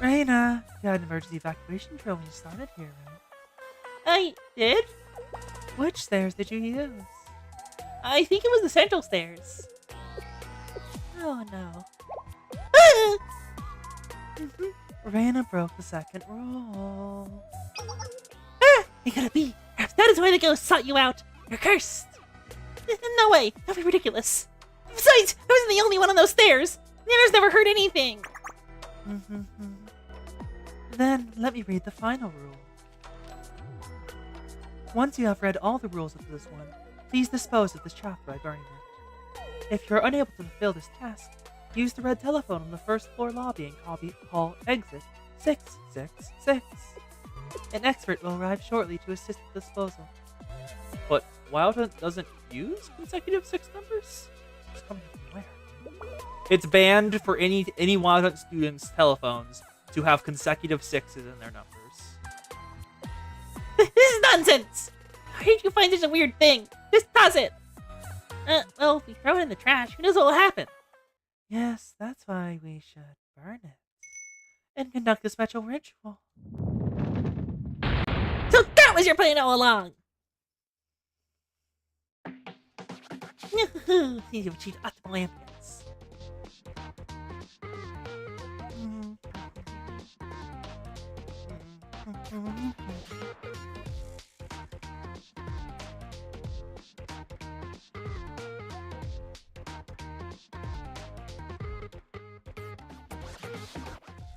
Reina, you had an emergency evacuation drill when you started here, right? I did? Which stairs did you use? I think it was the central stairs. Oh no. Reina broke the second rule. It gotta be. Perhaps that is why the ghost sought you out. You're cursed. No way. Don't be ridiculous. Besides, I wasn't the only one on those stairs. The others never heard anything. Then let me read the final rule. Once you have read all the rules of this one, please dispose of this chapter by burning it. If you are unable to fulfill this task, use the red telephone on the first floor lobby and call exit 666. An expert will arrive shortly to assist with disposal. But Wild Hunt doesn't use consecutive 6 numbers? It's coming from where? It's banned for any Wild Hunt students' telephones to have consecutive 6s in their numbers. This is nonsense! Where did you find such a weird thing? Just toss it! Well, if we throw it in the trash, who knows what will happen? Yes, that's why we should burn it. And conduct a special ritual. So that was your plan all along! Seems you've achieved optimal ambience.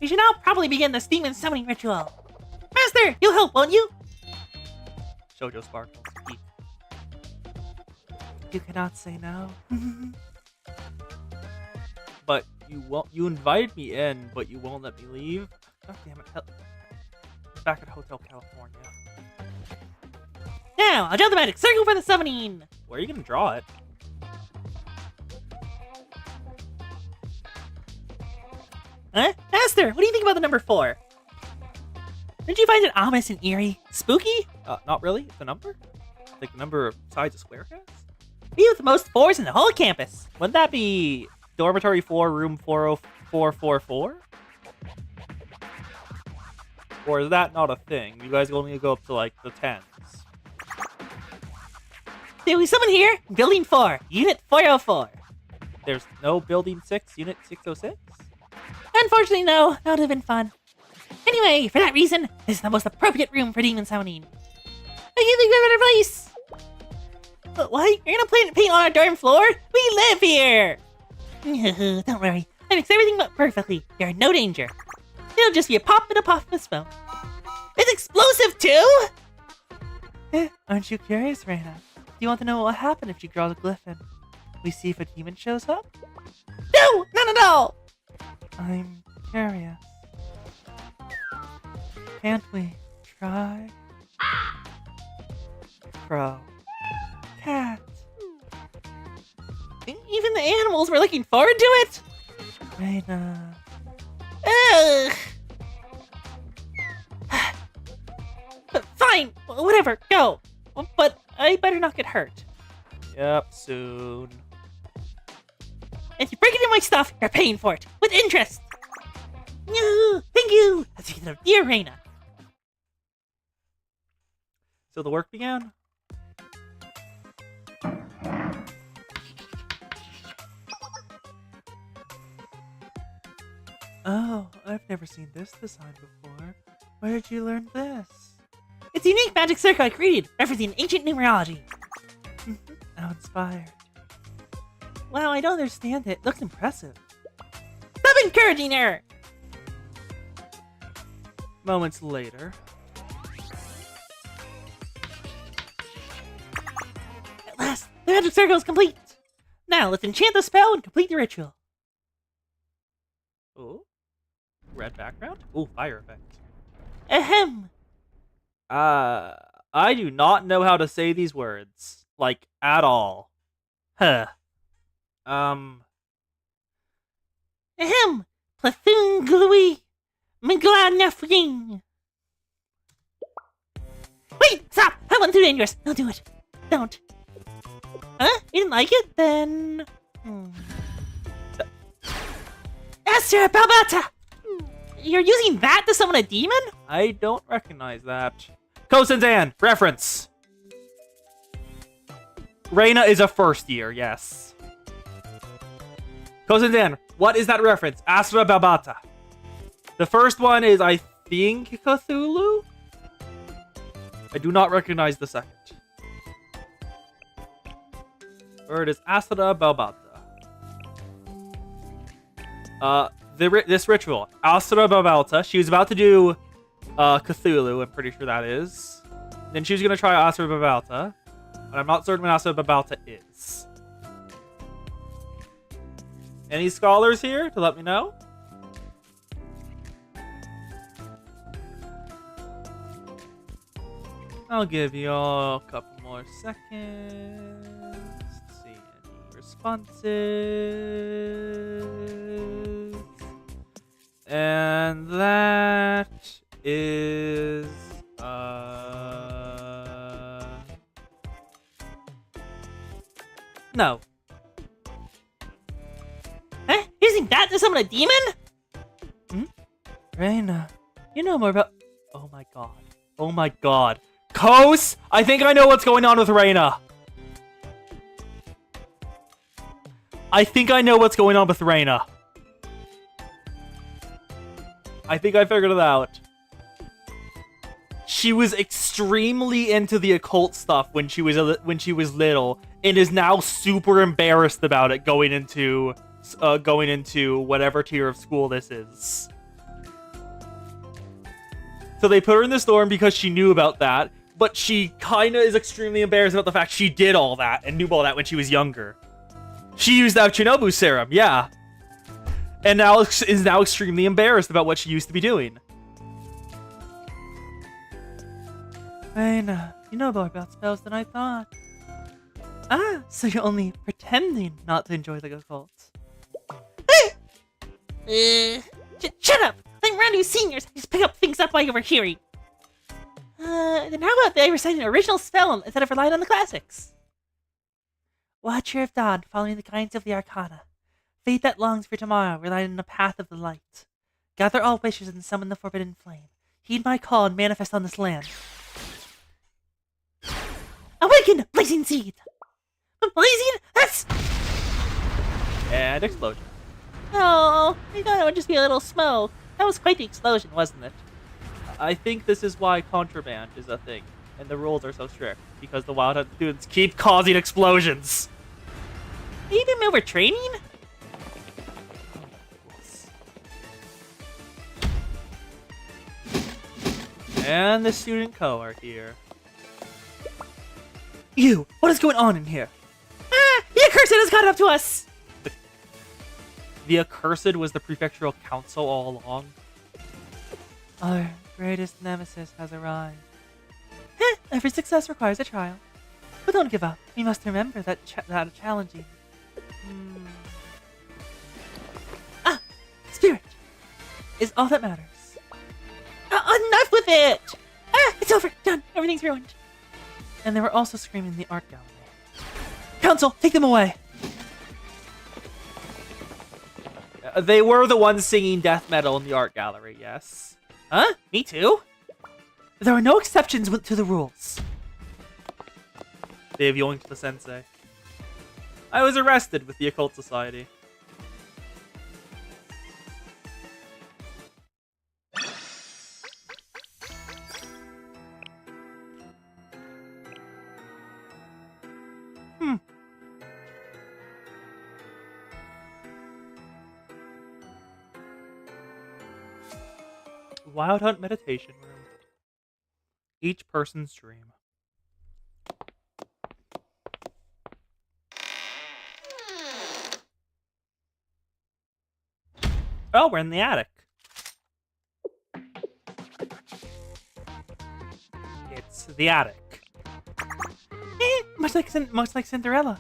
We should now probably begin the demon summoning ritual. Master, you'll help, won't you? Shoujo sparkles. Eat. You cannot say no. But you invited me in, but you won't let me leave? God damn it. Back at Hotel California. Now, I'll draw the magic circle for the summoning. Where are you gonna draw it? Huh? Master, what do you think about the number 4? Didn't you find it ominous and eerie? Spooky? Not really. The number? Like the number of sides a square has? Me with the most 4s in the whole campus. Wouldn't that be dormitory 4, room 40444? Or is that not a thing? You guys only go up to like the 10s. Did we summon here? Building 4, Unit 404. There's no building 6, unit 606? Unfortunately, no. That would have been fun. Anyway, for that reason, this is the most appropriate room for demon summoning. I can't think of a better place. But what? You're gonna paint on our dorm floor? We live here! Don't worry. I mixed everything up perfectly. You're in no danger. It'll just be a pop and a puff of smoke. It's explosive too? Aren't you curious, Reina? Do you want to know what will happen if you draw the glyph in? We see if a demon shows up? No, not at all. I'm curious. Can't we try? Crow. Cat. Even the animals were looking forward to it? Reina. Ugh. Fine, whatever, go. But I better not get hurt. Yep, soon. If you break into my stuff, you're paying for it, with interest. No, thank you. Dear Reina. So the work began? Oh, I've never seen this design before. Where did you learn this? It's a unique magic circle I created, referencing ancient numerology. How inspired. Wow, I don't understand it. Looks impressive. Stop encouraging her! Moments later. At last, the magic circle is complete. Now, let's enchant the spell and complete the ritual. Ooh. Red background? Ooh, fire effect. Ahem. I do not know how to say these words. Like, at all. Huh. Ahem. Platoon glui. Miglanafring. Wait! Stop! That one's too dangerous. Don't do it. Don't. Huh? You didn't like it? Then... Esther Balbata! You're using that to summon a demon? I don't recognize that. Kosendan, reference. Reina is a first year, yes. Kosendan, what is that reference? Astra Babata. The first one is, I think, Cthulhu? I do not recognize the second. Or it is Astra Babata. This ritual, Astra Babata, she was about to do Cthulhu, I'm pretty sure that is. Then she was gonna try Astra Babalta, but I'm not certain what Astra Babalta is. Any scholars here to let me know? I'll give you all a couple more seconds to see any responses. And that is no. Huh? Using that to summon a demon? Reina, you know more about... Oh my god. Oh my god. Kos! I think I know what's going on with Reina. I think I know what's going on with Reina. I think I figured it out. She was extremely into the occult stuff when she was little, and is now super embarrassed about it going into whatever tier of school this is. So they put her in the storm because she knew about that, but she kinda is extremely embarrassed about the fact she did all that and knew all that when she was younger. She used that Shinobu serum, yeah. And now is now extremely embarrassed about what she used to be doing. Reina, you know more about spells than I thought. Ah, so you're only pretending not to enjoy the occult. Shut up! I'm around you seniors. I just pick up things up while you're overhearing. Then how about they recite an original spell instead of relying on the classics? Watcher of dawn, following the guidance of the arcana. Fate that longs for tomorrow, relying on the path of the light. Gather all wishes and summon the forbidden flame. Heed my call and manifest on this land. Awaken, blazing seed! Blazing? That's... And explosion. Oh, I thought it would just be a little smoke. That was quite the explosion, wasn't it? I think this is why contraband is a thing, and the rules are so strict, because the Wild Hunt students keep causing explosions. Maybe overtraining? And the student co are here. You! What is going on in here? Ah! The accursed has caught up to us! The accursed was the prefectural council all along. Our greatest nemesis has arrived. Every success requires a trial. But don't give up. We must remember that challenging. Spirit is all that matters. Enough with it! Ah! It's over! Done! Everything's ruined. And they were also screaming in the art gallery. Council, take them away! They were the ones singing death metal in the art gallery, yes. Huh? Me too? There are no exceptions to the rules. They've yoinked the sensei. I was arrested with the Occult Society. Wild Hunt Meditation Room. Each person's dream. Oh, we're in the attic. It's the attic. Much like Cinderella.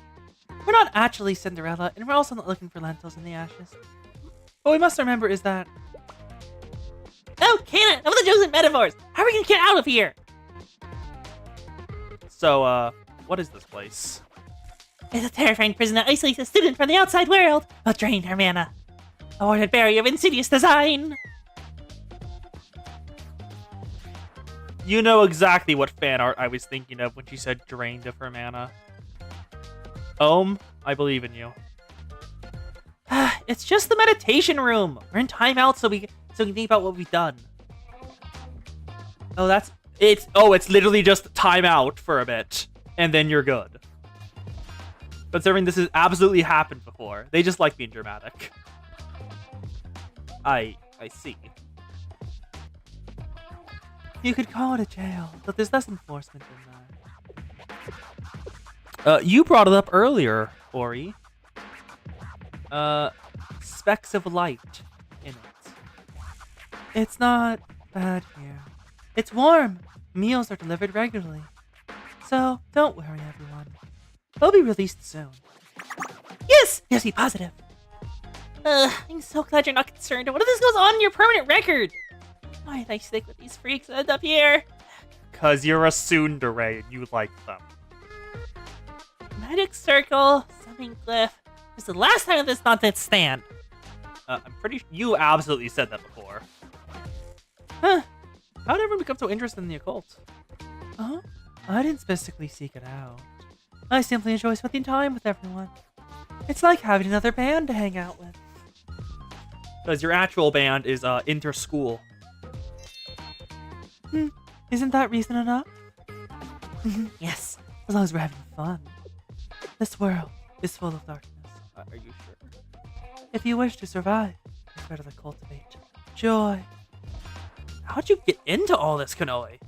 We're not actually Cinderella, and we're also not looking for lentils in the ashes. What we must remember is that... Oh, can it! Of the jokes and metaphors! How are we gonna get out of here? So, what is this place? It's a terrifying prison that isolates a student from the outside world, but drained her mana. A warded barrier of insidious design. You know exactly what fan art I was thinking of when she said drained of her mana. I believe in you. It's just the meditation room. We're in timeout so we can think about what we've done. Oh, it's literally just timeout for a bit, and then you're good. Considering this has absolutely happened before. They just like being dramatic. I see. You could call it a jail, but there's less enforcement than You brought it up earlier, Ori. Specks of light in it. It's not bad here. It's warm. Meals are delivered regularly. So, don't worry, everyone. They'll be released soon. Yes! Yes, be positive. I'm so glad you're not concerned. What if this goes on your permanent record? Why did I stick with these freaks and end up here? Cause you're a tsundere and you like them. Magic circle, summon glyph. This is the last time of this nonsense stand. I'm pretty sure you absolutely said that before. Huh. How did everyone become so interested in the occult? I didn't specifically seek it out. I simply enjoy spending time with everyone. It's like having another band to hang out with. Because your actual band is inter-school. Isn't that reason enough? Yes. As long as we're having fun. This world is full of darkness. Are you sure? If you wish to survive, it's better to cultivate joy. How'd you get into all this, Kanoi?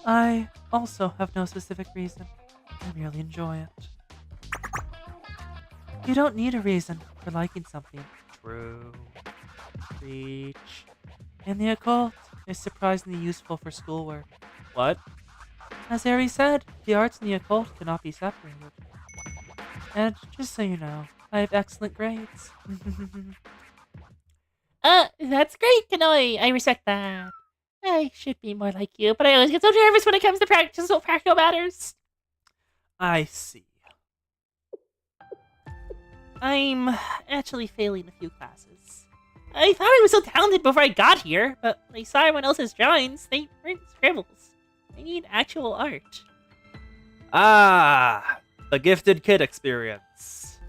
I also have no specific reason. I merely enjoy it. You don't need a reason for liking something. True. Preach. And the occult is surprisingly useful for schoolwork. What? As Aries said, the arts and the occult cannot be separated. And just so you know, I have excellent grades. That's great, Kanoi. I respect that. I should be more like you, but I always get so nervous when it comes to practical matters. I see. I'm actually failing a few classes. I thought I was so talented before I got here, but I saw everyone else's drawings. They weren't scribbles. I need actual art. Ah, the gifted kid experience.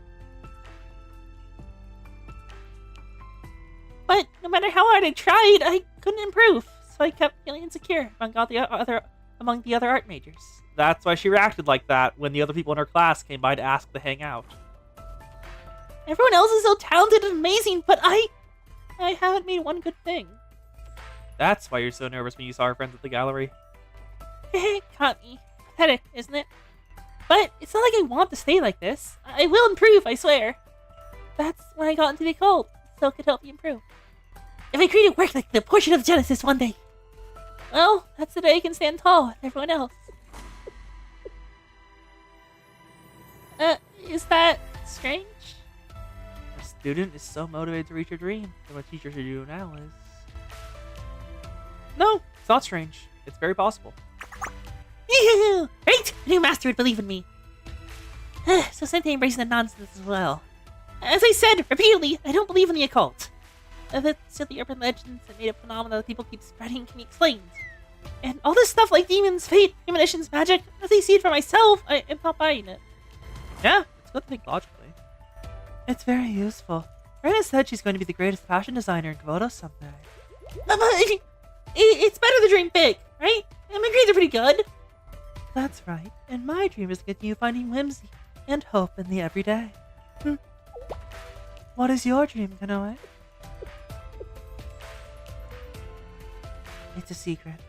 But no matter how hard I tried, I couldn't improve. So I kept feeling insecure among the other art majors. That's why she reacted like that when the other people in her class came by to ask to hang out. Everyone else is so talented and amazing, but I haven't made one good thing. That's why you're so nervous when you saw our friends at the gallery. Caught me. Pathetic, isn't it? But it's not like I want to stay like this. I will improve, I swear. That's when I got into the occult, so it could help me improve. If I create a work like the portrait of Genesis one day, well, that's the day I can stand tall with everyone else. Is that strange? A student is so motivated to reach her dream, and what teacher should do now is... No, it's not strange. It's very possible. Yoo-hoo! Right? The new master would believe in me. So Sensei embracing the nonsense as well. As I said repeatedly, I don't believe in the occult. The silly urban legends and made-up phenomena that people keep spreading can be explained. And all this stuff like demons, fate, premonitions, magic, as I see it for myself, I am not buying it. Yeah, it's good to think logically. It's very useful. Rena said she's going to be the greatest fashion designer in Komodo someday. But it's better to dream big, right? And my grades are pretty good. That's right. And my dream is to continue finding whimsy and hope in the everyday. What is your dream, Kanoe? It's a secret.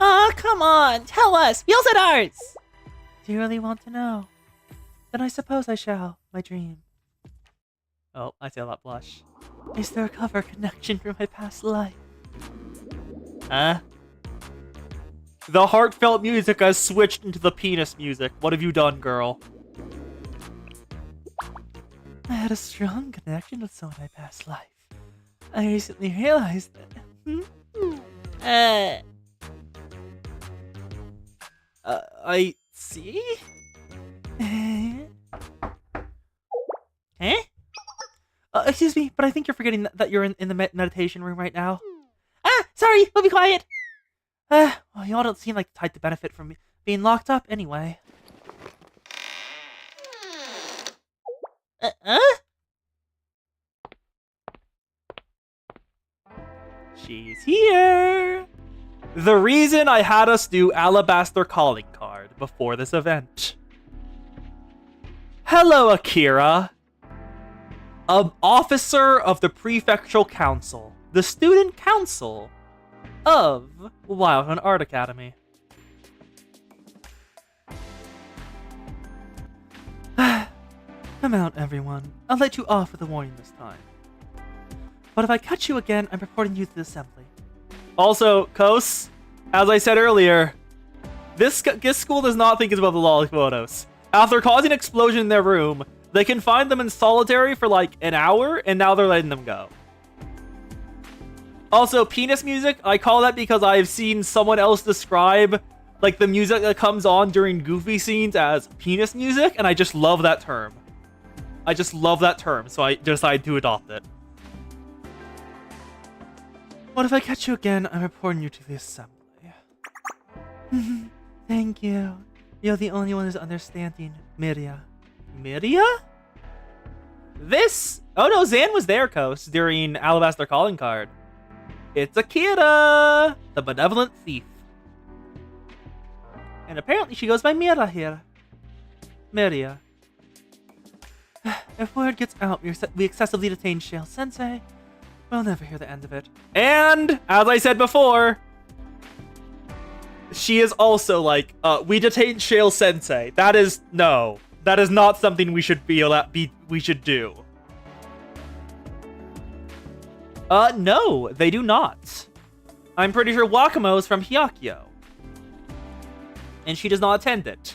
Aw, come on, tell us. We all said ours. Do you really want to know? Then I suppose I shall. My dream Oh, I feel that blush. is to recover a connection from my past life. Huh? The heartfelt music has switched into the penis music. What have you done, girl? I had a strong connection with someone in my past life. I recently realized that. I see? Huh? Excuse me, but I think you're forgetting that you're in the meditation room right now. Sorry, we'll be quiet. Well, y'all don't seem like the type to benefit from being locked up anyway. She's here! The reason I had us do Alabaster Calling Card before this event. Hello, Akira. Officer of the Prefectural Council, the Student Council of Wildland Art Academy. Come out, everyone. I'll let you off with a warning this time. But if I catch you again, I'm reporting you to the assembly. Also, Kos, as I said earlier, this school does not think it's about the law of photos. After causing an explosion in their room, they confined them in solitary for like an hour, and now they're letting them go. Also, penis music, I call that because I've seen someone else describe like the music that comes on during goofy scenes as penis music, and I just love that term. I just love that term, so I decided to adopt it. What if I catch you again, I'm reporting you to the assembly. Thank you. You're the only one who's understanding, Miria. Miria? This? Oh no, Zan was there, Kos, during Alabaster Calling Card. It's Akira, the benevolent thief. And apparently she goes by Mira here. Miria. If word gets out we excessively detained Shale Sensei, we'll never hear the end of it. And, as I said before, she is also like, we detained Shale Sensei. That is not something we should we should do. No, they do not. I'm pretty sure Wakamo is from Hyakyo. And she does not attend it.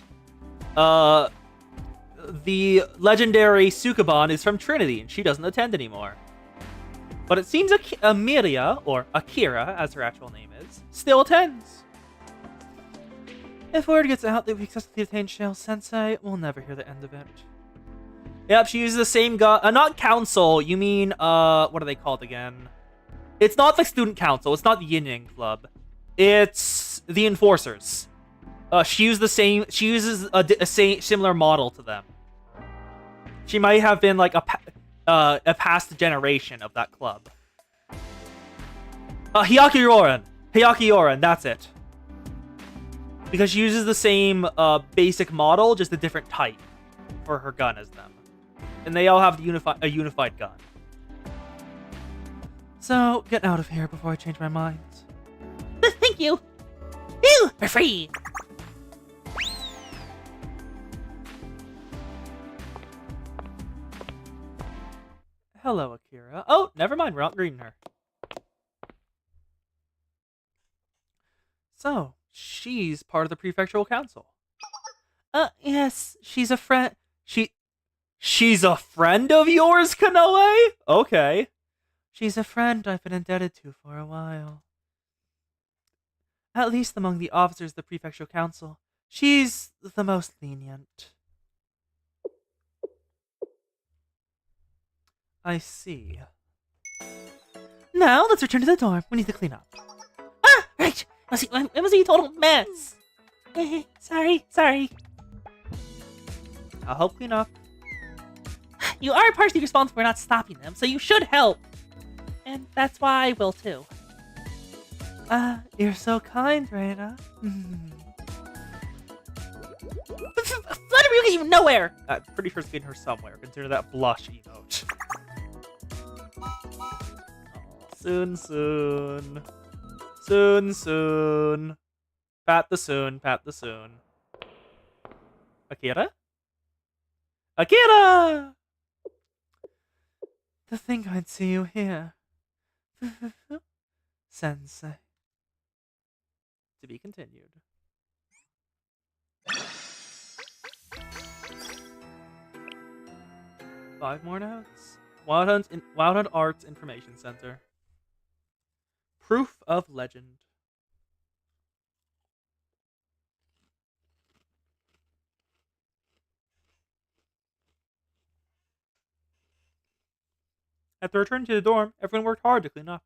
The legendary Sukaban is from Trinity, and she doesn't attend anymore. But it seems Miria, or Akira, as her actual name is, still attends. If word gets out that we excessively detained Shale Sensei, we'll never hear the end of it. Yep, she uses the same gun. Not council, you mean, what are they called again? It's not the student council, it's not the Yin Yang Club. It's the enforcers. She uses a similar model to them. She might have been like a past generation of that club. Hyakioran, that's it. Because she uses the same basic model, just a different type for her gun as them. And they all have a unified gun. So, get out of here before I change my mind. thank you. Ew, we're free. Hello, Akira. Oh, never mind. We're not greeting her. So, she's part of the prefectural council. Yes, she's a friend. She's a friend of yours, Kanoe? Okay. She's a friend I've been indebted to for a while. At least among the officers of the prefectural council, she's the most lenient. I see. Now, let's return to the dorm. We need to clean up. Ah, right. It was a total mess. Sorry. I'll help clean up. You are partially responsible for not stopping them, so you should help. And that's why I will too. You're so kind, Reina. Flutter will get you nowhere. I'm pretty sure it's getting her somewhere. Consider that blush emote. Soon. Pat the soon. Akira? To think I'd see you here. Sensei. To be continued. Five more notes. Wild Hunt Arts Information Center. Proof of legend. After returning to the dorm, everyone worked hard to clean up.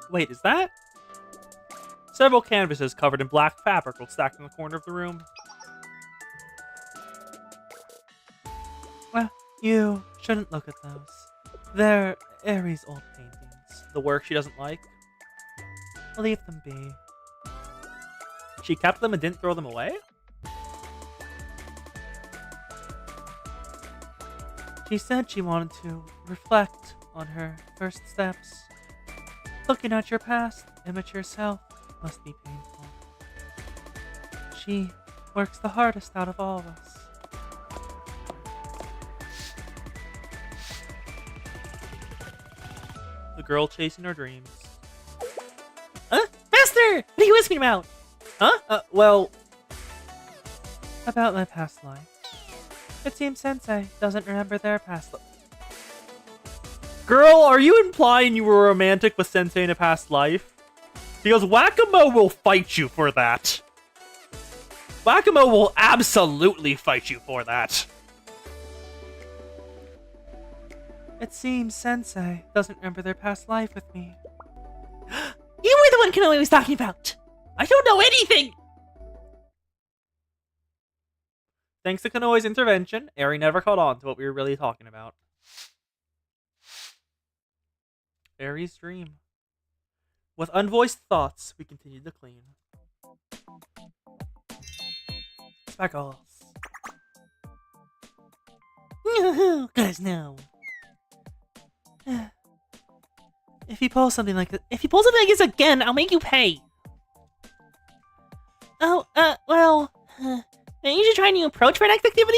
Wait, is that? Several canvases covered in black fabric were stacked in the corner of the room. Well, you shouldn't look at those. They're Aries' old paintings. The work she doesn't like. Leave them be. She kept them and didn't throw them away? She said she wanted to reflect on her first steps. Looking at your past, immature self must be painful. She works the hardest out of all of us. The girl chasing her dreams. Master! What are you whispering about? Huh? Well... About my past life. It seems Sensei doesn't remember their past life. Girl, are you implying you were romantic with Sensei in a past life? Because Wakamo will fight you for that. Wakamo will absolutely fight you for that. It seems Sensei doesn't remember their past life with me. You were the one Kanoe was talking about. I don't know anything. Thanks to Kanoe's intervention, Eri never caught on to what we were really talking about. Eri's dream. With unvoiced thoughts, we continued to clean. Speckles. Guys, no. If you pull something like this, If you pull something like this again, I'll make you pay. Oh, well, maybe you should try a new approach for next activity?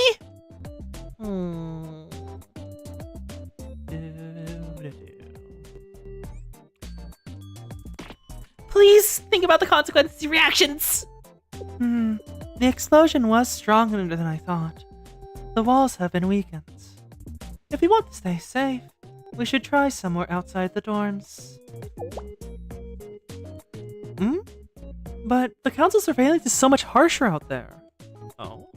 Please think about the consequences of your reactions. The explosion was stronger than I thought. The walls have been weakened. If we want to stay safe, we should try somewhere outside the dorms. But the council surveillance is so much harsher out there. Oh?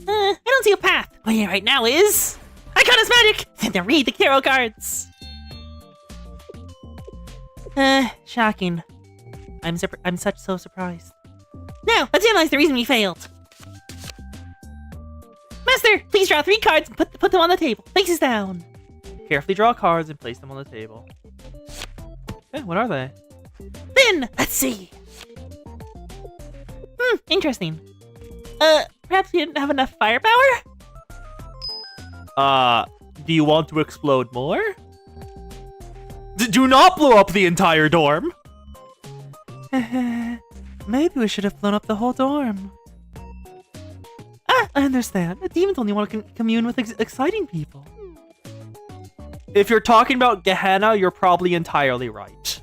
I don't see a path. What I right now is... Icona's magic! And to read the tarot cards. Shocking. I'm so surprised. Now, let's analyze the reason we failed. Master, please draw 3 cards and put them on the table. Faces down. Carefully draw cards and place them on the table. Okay, what are they? Then, let's see. Interesting. Perhaps we didn't have enough firepower? Do you want to explode more? Do not blow up the entire dorm! Maybe we should have blown up the whole dorm. I understand. Demons only want to commune with exciting people. If you're talking about Gehenna, you're probably entirely right.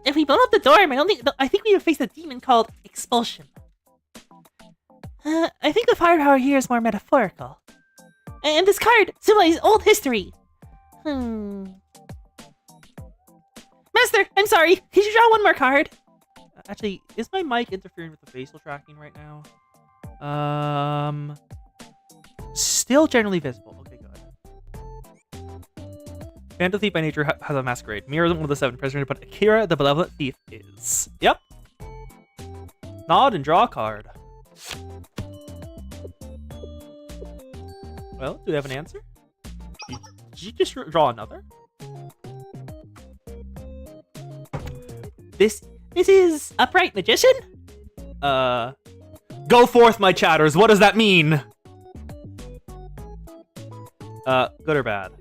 If we blow up the dorm, I think we would face a demon called expulsion. I think the firepower here is more metaphorical. And this card symbolizes old history. Master, I'm sorry. Could you draw one more card? Actually, is my mic interfering with the facial tracking right now? Still generally visible. Okay, good. Phantom Thief by nature has a masquerade. Mira isn't one of the 7 prisoners, but Akira, the benevolent thief, is. Yep. Nod and draw a card. Well, do we have an answer? Did you just draw another? This is Upright Magician? Go forth, my chatters. What does that mean? Good or bad?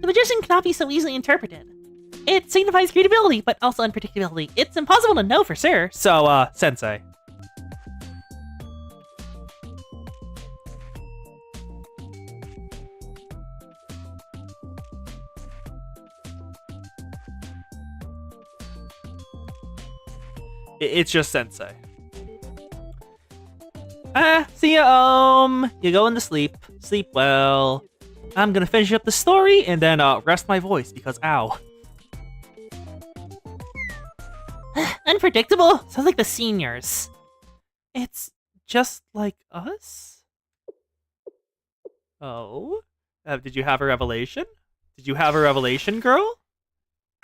The magician cannot be so easily interpreted. It signifies great ability, but also unpredictability. It's impossible to know for sure. So, Sensei. It's just Sensei. See ya, you going to sleep. Sleep well. I'm gonna finish up the story and then, rest my voice because ow. Unpredictable? Sounds like the seniors. It's just like us? Oh? Did you have a revelation? Did you have a revelation, girl?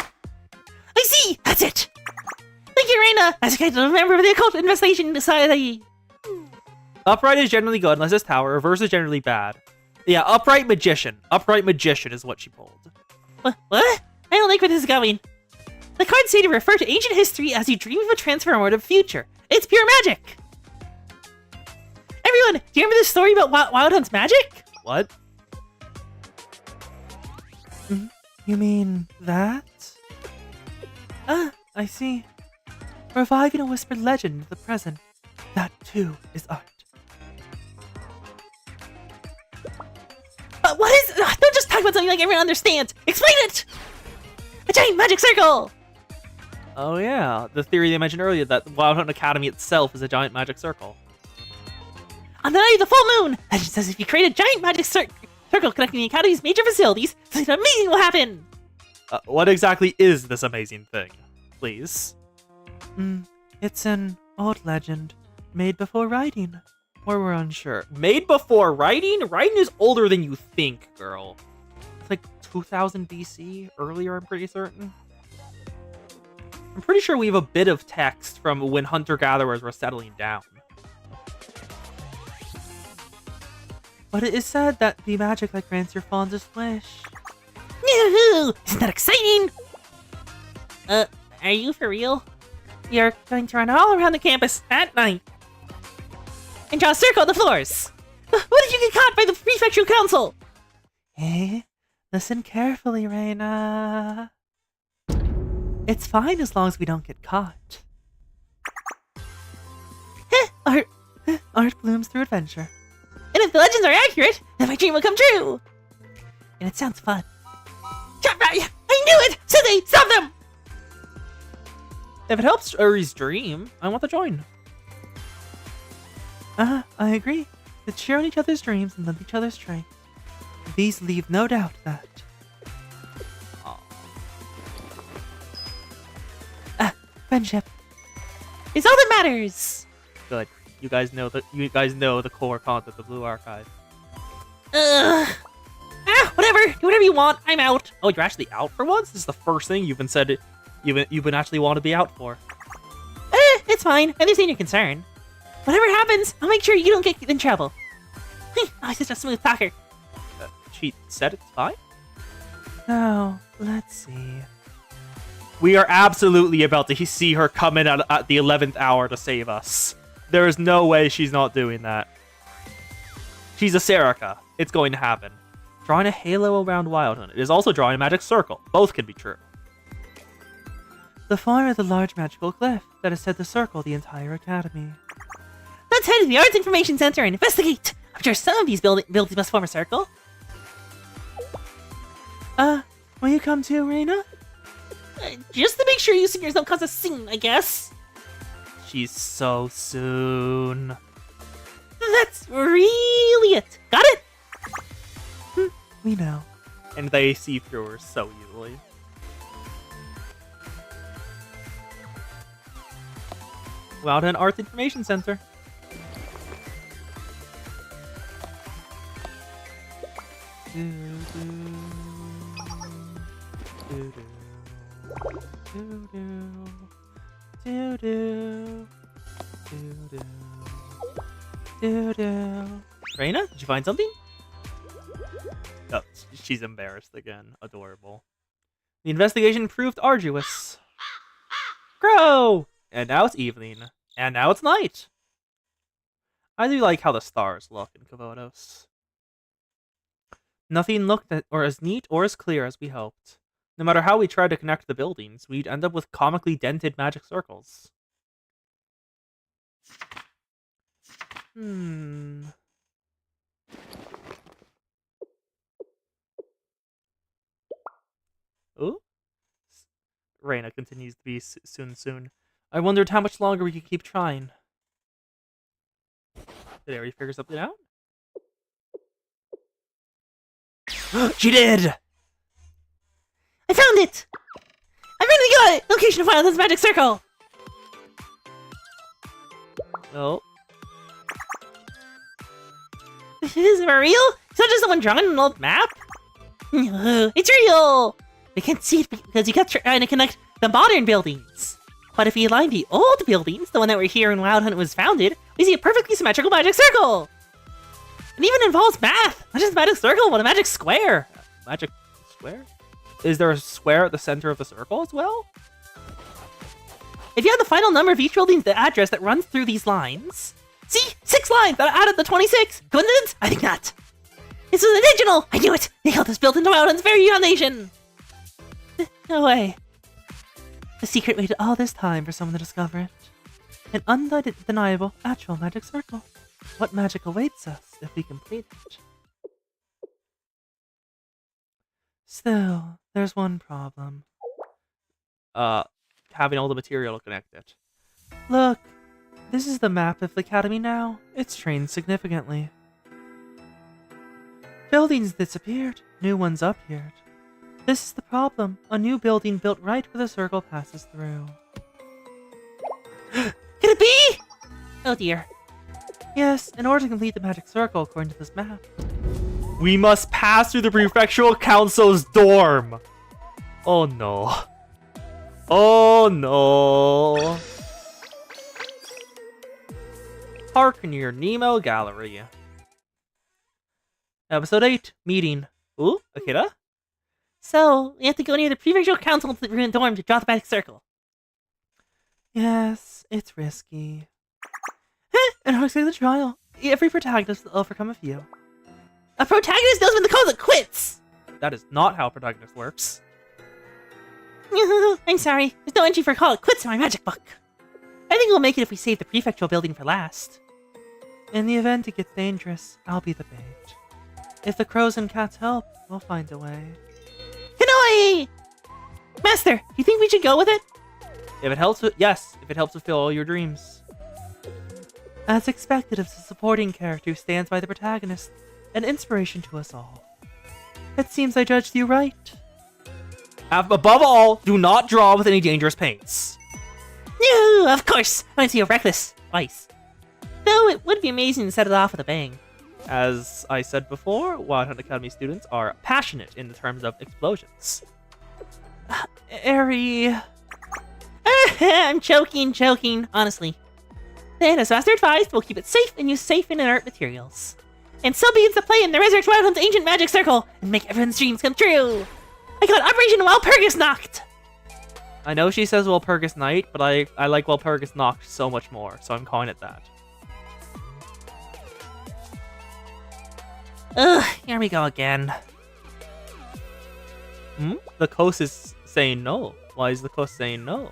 I see! That's it! Thank you, Reina! As a member of the Occult Investigation Society! Upright is generally good unless it's tower. Reverse is generally bad. Yeah, Upright Magician. Upright Magician is what she pulled. What? I don't like where this is going. The cards say to refer to ancient history as you dream of a transformative future. It's pure magic! Everyone, do you remember this story about Wild Hunt's magic? What? You mean that? I see. Reviving a whispered legend into the present. That too is art. What is... don't just talk about something like everyone understands! Explain it! A giant magic circle! Oh yeah, the theory they mentioned earlier that Wild Hunt Academy itself is a giant magic circle. On the night of the full moon, legend says if you create a giant magic circle connecting the Academy's major facilities, something amazing will happen! What exactly is this amazing thing? Please? It's an old legend, made before writing. Or we're unsure. Made before writing? Writing is older than you think, girl. It's like 2000 BC, earlier, I'm pretty certain. I'm pretty sure we have a bit of text from when hunter-gatherers were settling down. But it is said that the magic that grants your fondest wish. Yoo-hoo! Isn't that exciting? Are you for real? You're going to run all around the campus at night. And draw a circle on the floors! What if you get caught by the prefectural council? Hey, listen carefully, Reina. It's fine as long as we don't get caught. Art blooms through adventure. And if the legends are accurate, then my dream will come true! And it sounds fun. I knew it! Sensei, stop them! If it helps Uri's dream, I want to join. I agree. To cheer on each other's dreams and lend each other's strength. These leave no doubt that... friendship. It's all that matters! Good. You guys know the core concept of Blue Archive. Whatever! Do whatever you want, I'm out! Oh, you're actually out for once? This is the first thing you've been actually want to be out for. It's fine. I understand your concern. Whatever happens, I'll make sure you don't get in trouble. I'm such a smooth talker. She said it's fine? Now, let's see. We are absolutely about to see her come in at the 11th hour to save us. There is no way she's not doing that. She's a Serica. It's going to happen. Drawing a halo around Wild Hunt. It is also drawing a magic circle. Both can be true. The form of the large magical glyph that is said to circle the entire academy. Let's head to the Arts Information Center and investigate. I'm sure some of these buildings must form a circle. Will you come too, Reina? Just to make sure you singers don't cause a scene, I guess. She's so soon. That's really it. Got it? We know. And they see through her so easily. Wild Hunt Arts Information Center. Reina, did you find something? Oh, she's embarrassed again. Adorable. The investigation proved arduous. Grow! And now it's evening. And now it's night. I do like how the stars look in Kavodos. Nothing looked as neat or as clear as we hoped. No matter how we tried to connect the buildings, we'd end up with comically dented magic circles. Ooh? Reina continues to be soon. I wondered how much longer we could keep trying. Did Ari figure something out? She did! I found it! I finally got it! Location to find this magic circle! Oh. Is it for real? It's not just someone drawing an old map? It's real! We can't see it because you kept trying to connect the modern buildings. But if we align the old buildings, the one that were here when Wild Hunt was founded, we see a perfectly symmetrical magic circle! It even involves math! Not just a magic circle, but a magic square! Magic square? Is there a square at the center of the circle as well? If you have the final number of each building's address that runs through these lines... See? 6 lines that added the 26! Coincidence? I think not. This was intentional! I knew it! They got this built into Wild Hunt's very foundation! No way. The secret waited all this time for someone to discover it. An undeniable, actual magic circle. What magic awaits us if we complete it? Still, there's one problem. Having all the material to connect it. Look, this is the map of the academy now. It's changed significantly. Buildings disappeared, new ones appeared. This is the problem. A new building built right where the circle passes through. Could it be? Oh dear. Yes, in order to complete the magic circle according to this map. We must pass through the prefectural council's dorm! Oh no. Oh no. Park near Nemo Gallery. Episode 8, Meeting. Ooh, Akira? So, we have to go near the prefectural council to the ruined dorm to draw the magic circle. Yes, it's risky. In order to save the trial, every protagonist will overcome a few. A protagonist knows when to call it quits! That is not how protagonist works. I'm sorry, there's no entry for call it quits in my magic book. I think we'll make it if we save the prefectural building for last. In the event it gets dangerous, I'll be the bait. If the crows and cats help, we'll find a way. Kanoi! Master, do you think we should go with it? If it helps yes, if it helps fulfill all your dreams. As expected of the supporting character who stands by the protagonist, an inspiration to us all. It seems I judged you right. Above all, do not draw with any dangerous paints. No, of course! I want to see a reckless twice. Though it would be amazing to set it off with a bang. As I said before, Wild Hunt Academy students are passionate in the terms of explosions. Airy. I'm joking, honestly. Then, as Master advised, we'll keep it safe and use safe and inert materials. And so begins the play in the Resurrect Wild Hunt's ancient magic circle and make everyone's dreams come true. I got Operation Walpurgis Nacht! I know she says Walpurgis Night, but I like Walpurgis Nacht so much more, so I'm calling it that. Ugh, here we go again. The coast is saying no. Why is the coast saying no?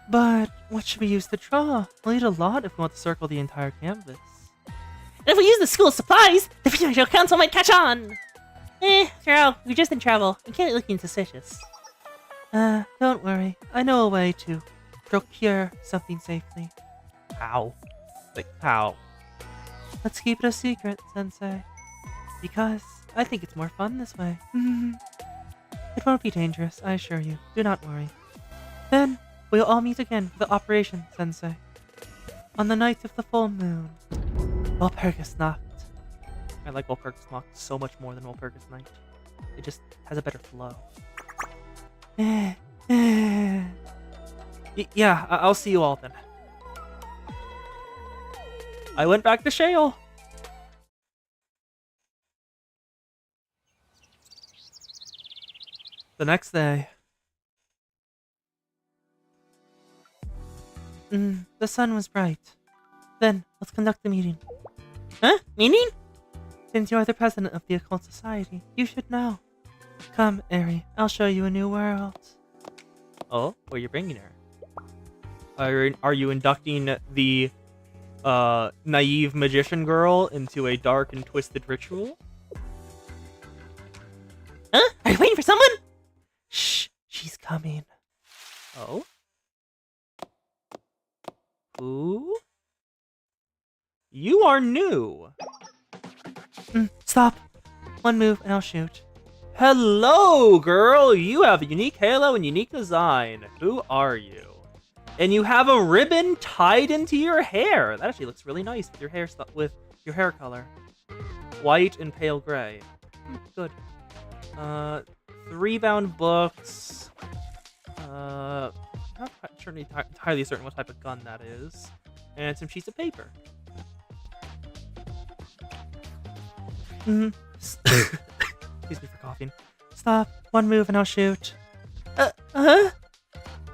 But what should we use to draw? We'll need a lot if we want to circle the entire canvas. And if we use the school supplies, the Prefectural Council might catch on! Zero, we're just in trouble. We can't be looking suspicious. Don't worry. I know a way to procure something safely. How? Like, how? Let's keep it a secret, Sensei. Because I think it's more fun this way. It won't be dangerous, I assure you. Do not worry. Then, we'll all meet again for the operation, Sensei. On the night of the full moon. Walpurgis Nacht. I like Walpurgis Nacht so much more than Walpurgis Night. It just has a better flow. Yeah, I'll see you all then. I went back to Shale. The next day. The sun was bright. Then, let's conduct the meeting. Huh? Meaning? Since you are the president of the Occult Society, you should know. Come, Eri, I'll show you a new world. Oh, where are you bringing her? Are you inducting the naive magician girl into a dark and twisted ritual? Huh? Are you waiting for someone? Shh, she's coming. Oh? Who? You are new. Stop. One move and I'll shoot. Hello, girl. You have a unique halo and unique design. Who are you? And you have a ribbon tied into your hair. That actually looks really nice with your hair color. White and pale gray. Good. 3 bound books. Not entirely certain what type of gun that is. And some sheets of paper. Excuse me for coughing. Stop. One move and I'll shoot.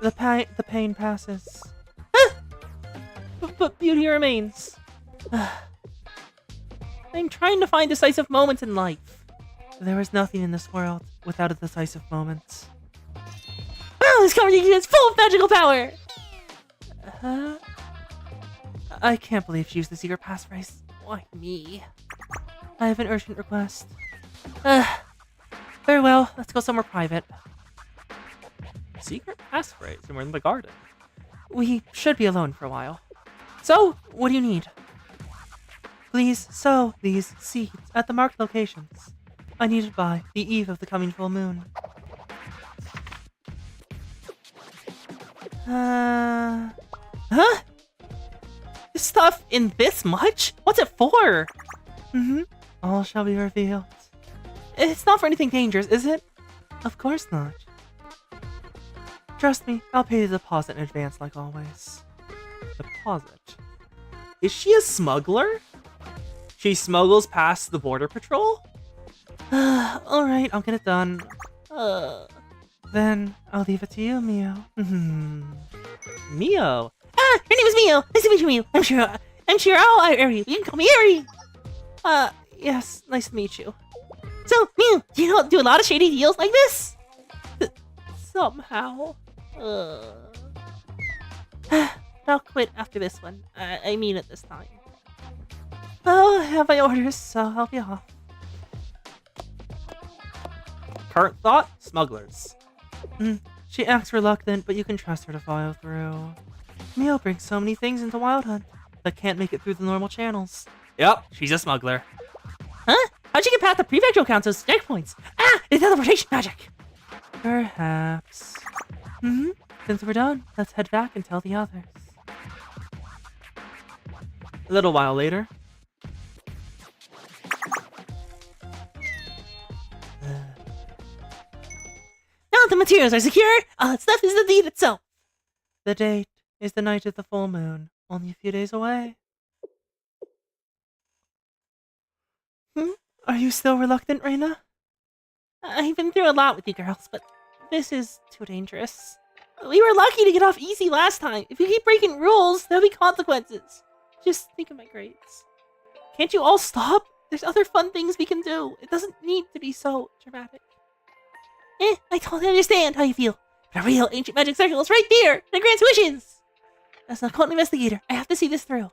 The pain passes. But beauty remains. I'm trying to find decisive moments in life. There is nothing in this world without a decisive moment. Wow, this conversation is full of magical power! I can't believe she used the secret passphrase. Why me? I have an urgent request. Very well, let's go somewhere private. Secret passphrase somewhere in the garden. We should be alone for a while. So, what do you need? Please sow these seeds at the marked locations. I need it by the eve of the coming full moon. Huh? This stuff in this much? What's it for? All shall be revealed. It's not for anything dangerous, is it? Of course not. Trust me, I'll pay the deposit in advance like always. Deposit? Is she a smuggler? She smuggles past the border patrol? Alright, I'll get it done. Then, I'll leave it to you, Mio. Mio? Ah, her name is Mio. Nice to meet you, Mio. I'm sure I'll Eri. You can call me Eri. Yes, nice to meet you. So, Mio, do you do a lot of shady deals like this? Somehow. I'll quit after this one. I mean it this time. Oh, I have my orders, so I'll be off. Current thought? Smugglers. She acts reluctant, but you can trust her to follow through. Mio brings so many things into Wild Hunt that can't make it through the normal channels. Yep, she's a smuggler. Huh? How'd you get past the Prefectural Council's checkpoints? Ah, it's teleportation magic! Perhaps. Since we're done, let's head back and tell the others. A little while later. Now that the materials are secure, all that's left is the deed itself. The date is the night of the full moon, only a few days away. Are you still reluctant, Reina? I've been through a lot with you girls, but this is too dangerous. We were lucky to get off easy last time. If you keep breaking rules, there'll be consequences. Just think of my grades. Can't you all stop? There's other fun things we can do. It doesn't need to be so dramatic. I totally understand how you feel. But a real ancient magic circle is right there, and it grants wishes. As an occult investigator, I have to see this through.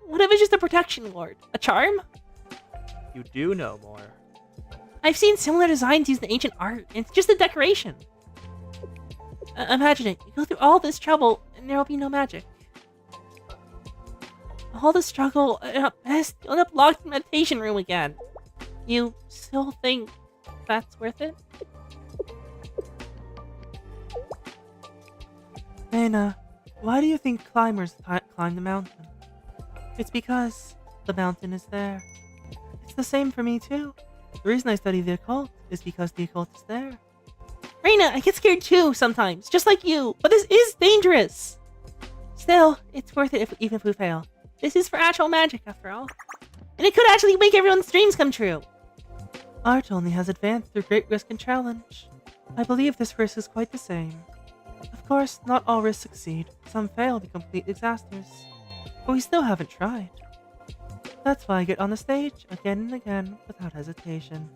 What if it's just a protection ward? A charm? You do know more. I've seen similar designs used in ancient art, and it's just a decoration. Imagine it. You go through all this trouble, and there will be no magic. All the struggle, and at best, you'll end up locked in the meditation room again. You still think that's worth it? Reina, why do you think climbers climb the mountain? It's because the mountain is there. It's the same for me too. The reason I study the occult is because the occult is there. Reina, I get scared too sometimes, just like you, but this is dangerous. Still, it's worth it even if we fail. This is for actual magic, after all. And it could actually make everyone's dreams come true. Art only has advanced through great risk and challenge. I believe this risk is quite the same. Of course, not all risks succeed. Some fail to be complete disasters. But we still haven't tried. That's why I get on the stage again and again without hesitation.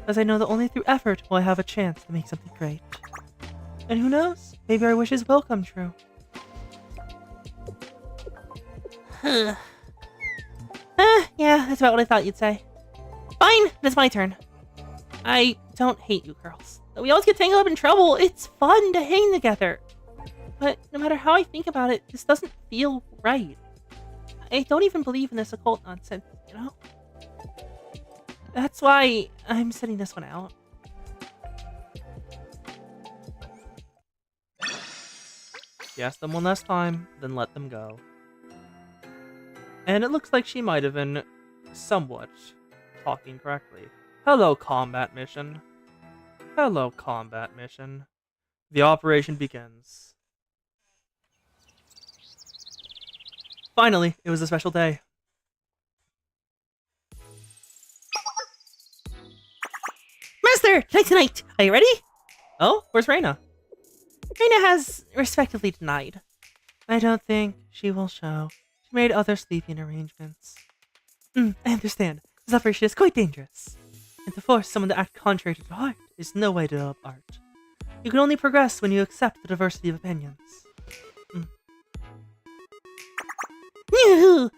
As I know that only through effort will I have a chance to make something great. And who knows? Maybe our wishes will come true. Yeah, that's about what I thought you'd say. Fine, it's my turn. I don't hate you girls. We always get tangled up in trouble. It's fun to hang together. But no matter how I think about it, this doesn't feel right. I don't even believe in this occult nonsense, you know? That's why I'm sitting this one out. You ask them one last time, then let them go. And it looks like she might have been somewhat talking correctly. Hello, combat mission. Hello, combat mission. The operation begins. Finally, it was a special day. Master, tonight. Are you ready? Oh, where's Reina? Reina has respectively denied. I don't think she will show. She made other sleeping arrangements. I understand. This operation is quite dangerous. And to force someone to act contrary to their heart is no way to develop art. You can only progress when you accept the diversity of opinions.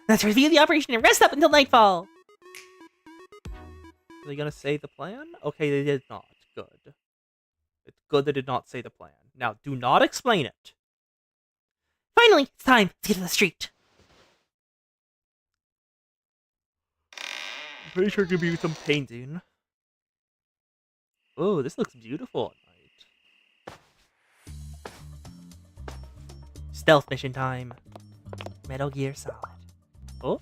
Let's review the operation and rest up until nightfall. Are they gonna say the plan? Okay, they did not. Good. It's good they did not say the plan. Now, do not explain it. Finally, it's time. Let's get to the street. I'm pretty sure it could be some painting. Oh, this looks beautiful at night. Stealth mission time. Metal Gear Solid. Oh,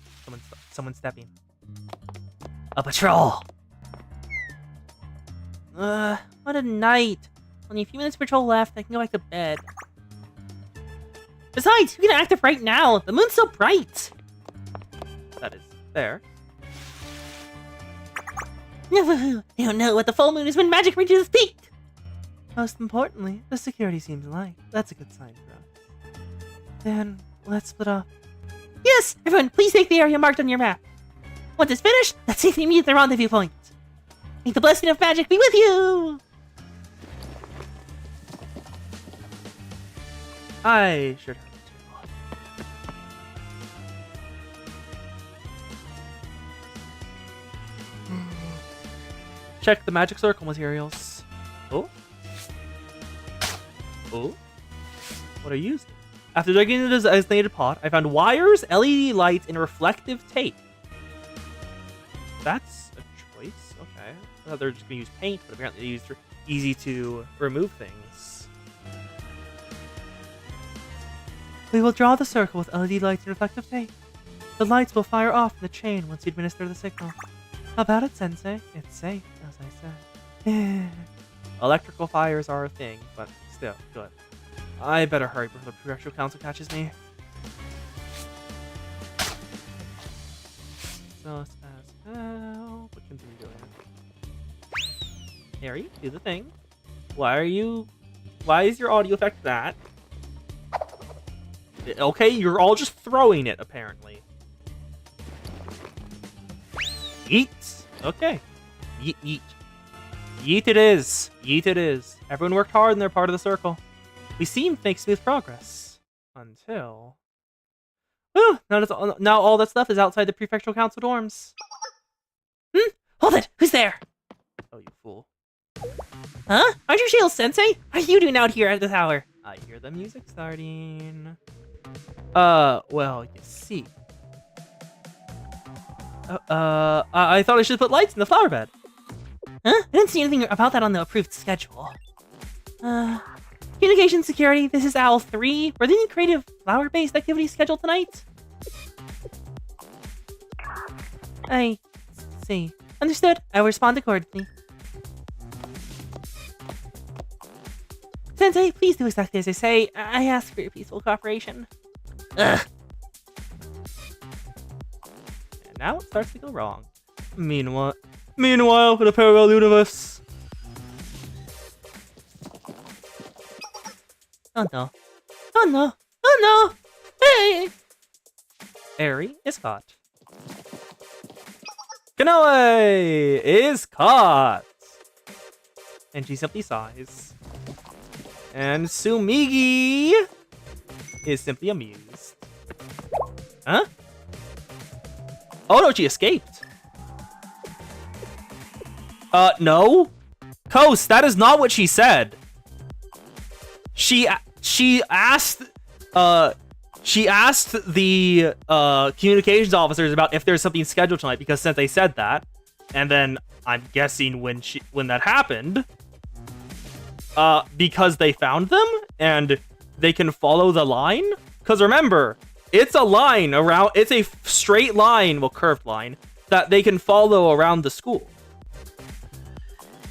someone's stepping. A patrol! What a night. Only a few minutes of patrol left. I can go back to bed. Besides, you can act up right now. The moon's so bright. That is fair. You don't know what the full moon is when magic reaches its peak. Most importantly, the security seems light. That's a good sign for us. Then, let's split up. Yes, everyone, please take the area marked on your map. Once it's finished, let's safely meet at the rendezvous point. May the blessing of magic be with you! I should have to. Check the magic circle materials. Oh. Oh. What are you using? After digging into the designated pot, I found wires, LED lights, and reflective tape. That's a choice. Okay. I thought they were just going to use paint, but apparently they used easy to remove things. We will draw the circle with LED lights and reflective tape. The lights will fire off in the chain once you administer the signal. How about it, Sensei? It's safe, as I said. Electrical fires are a thing, but still, good. I better hurry before the Prefectural Council catches me. So, as well, what continue doing? Harry, do the thing. Why is your audio effect that? Okay, you're all just throwing it, apparently. Yeet. Okay. Yeet, yeet. Yeet it is. Yeet it is. Everyone worked hard and they're part of the circle. We seem to make smooth progress. Until... Whew, now all that's left is outside the prefectural council dorms. Hold it! Who's there? Oh, you fool. Huh? Aren't you Shield Sensei? What are you doing out here at the tower? I hear the music starting. Well, you see. I thought I should put lights in the flower bed. Huh? I didn't see anything about that on the approved schedule. Communication security, this is Owl 3. Were there any creative flower-based activities scheduled tonight? I see. Understood. I will respond accordingly. Sensei, please do exactly as I say. I ask for your peaceful cooperation. Ugh. And now it starts to go wrong. Meanwhile, in a parallel universe. Oh no. Oh no. Oh no! Hey! Eri is caught. Kanoe is caught. And she simply sighs. And Sumigi is simply amused. Huh? Oh no, she escaped. No. Coast, that is not what she said. She asked the communications officers about if there's something scheduled tonight because since they said that, and then I'm guessing when that happened, because they found them and they can follow the line. Because remember, it's a line around. It's a straight line, well, curved line that they can follow around the school.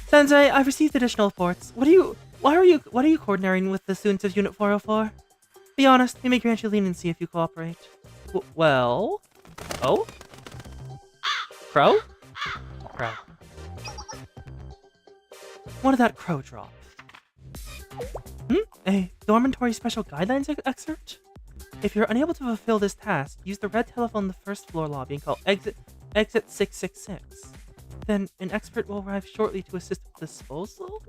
Sensei, I've received additional reports. What are you coordinating with the students of Unit 404? Be honest, we may grant you leniency if you cooperate. Well... Oh? Crow? Crow. What did that crow drop? A dormitory special guidelines excerpt? If you're unable to fulfill this task, use the red telephone in the first floor lobby and call exit 666. Then an expert will arrive shortly to assist with disposal?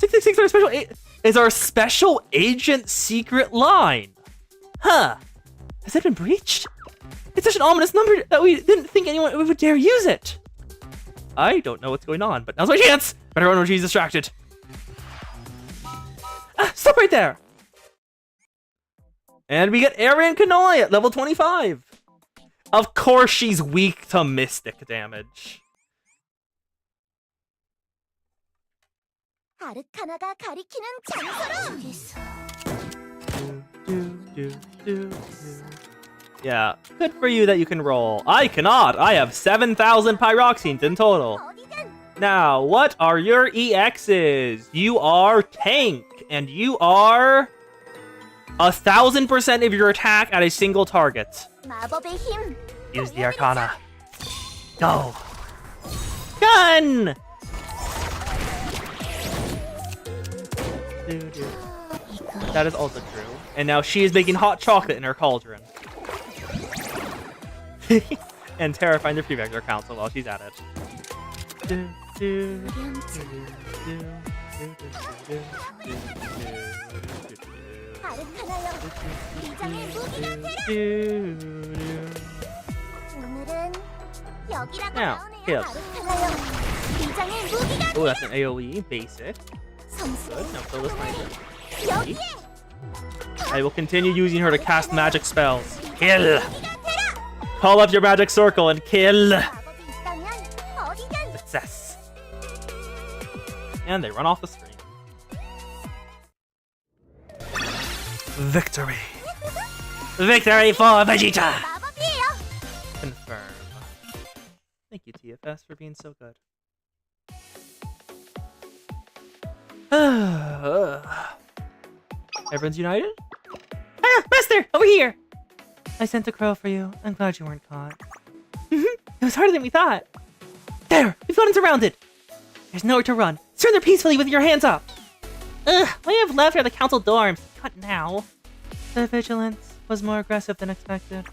666 is our special agent secret line. Huh. Has it been breached? It's such an ominous number that we didn't think anyone would dare use it. I don't know what's going on, but now's my chance. Better run when she's distracted. Stop right there. And we get Eri and Kanoe at level 25. Of course she's weak to mystic damage. 아르카나가 가리키는 장소로. Yeah, good for you that you can roll. I cannot. I have 7,000 pyroxenes in total. 어디든 Now, what are your EXs? You are tank, and you are 1,000% of your attack at a single target. 마법의 힘. Use the Arcana. Go. Gun! That is also true. And now she is making hot chocolate in her cauldron. And terrifying the prefecture council while she's at it. 아르카나여, 비장의 무기가 되라. 오늘은 여기라고 Now, 나오네요. hit. 아르카나여, 비장의 무기가 Oh, that's an AoE, basic. 성스러운 Good, now fill this nice. 여기에 I will continue using her to cast magic spells. Kill! 무기가 되라. Call up your magic circle and kill! 마법이 있다면 어디든 Success. And they run off the screen. Victory. Victory for Vegeta! 마법이에요. Confirm. Thank you, TFS, for being so good. Everyone's united? Ah, Master, over here. I sent a crow for you. I'm glad you weren't caught. It was harder than we thought. There, we've gotten surrounded. There's nowhere to run. Surrender peacefully with your hands up. Ugh, what you have left are the council dorms. Cut now. The vigilance was more aggressive than expected.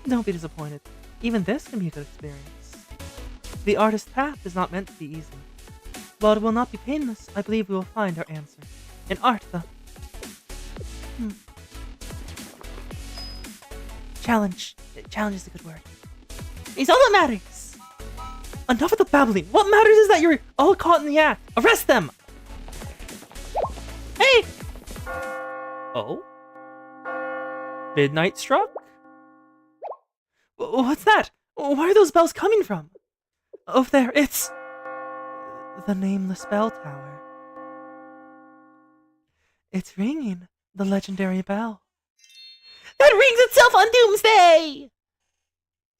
Don't be disappointed. Even this can be a good experience. The artist's path is not meant to be easy. While it will not be painless, I believe we will find our answer. In art, the challenge. Challenge is a good word. It's all that matters. Enough of the babbling. What matters is that you're all caught in the act. Arrest them! Hey! Oh? Midnight struck? What's that? Where are those bells coming from? Over there, it's... the nameless bell tower. It's ringing. The legendary bell. That rings itself on Doomsday!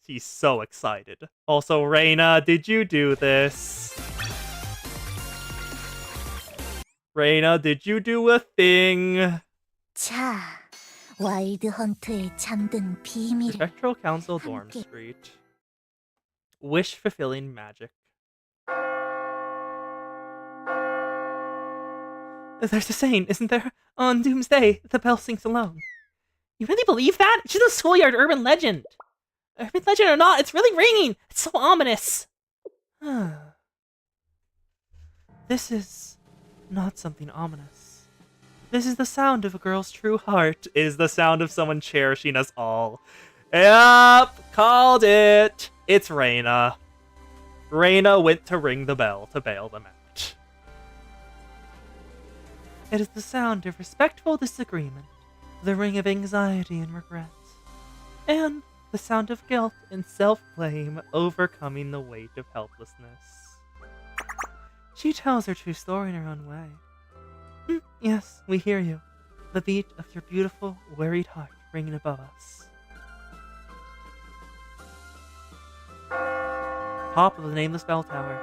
He's so excited. Also, Reina, did you do this? Reina, did you do a thing? 자, 와일드 헌트에 잠든 비밀을 Spectral Council Dorm 함께. Street. Wish fulfilling magic. There's a saying, isn't there? On Doomsday, the bell sings alone. You really believe that? It's just a schoolyard urban legend. Urban legend or not, it's really ringing. It's so ominous. This is not something ominous. This is the sound of a girl's true heart. It is the sound of someone cherishing us all. Yep, called it. It's Reina. Reina went to ring the bell to bail them out. It is the sound of respectful disagreement, the ring of anxiety and regret, and the sound of guilt and Self-blame overcoming the weight of helplessness. She tells her true story in her own way. Yes, we hear you. The beat of your beautiful, worried heart ringing above us. Top of the nameless bell tower.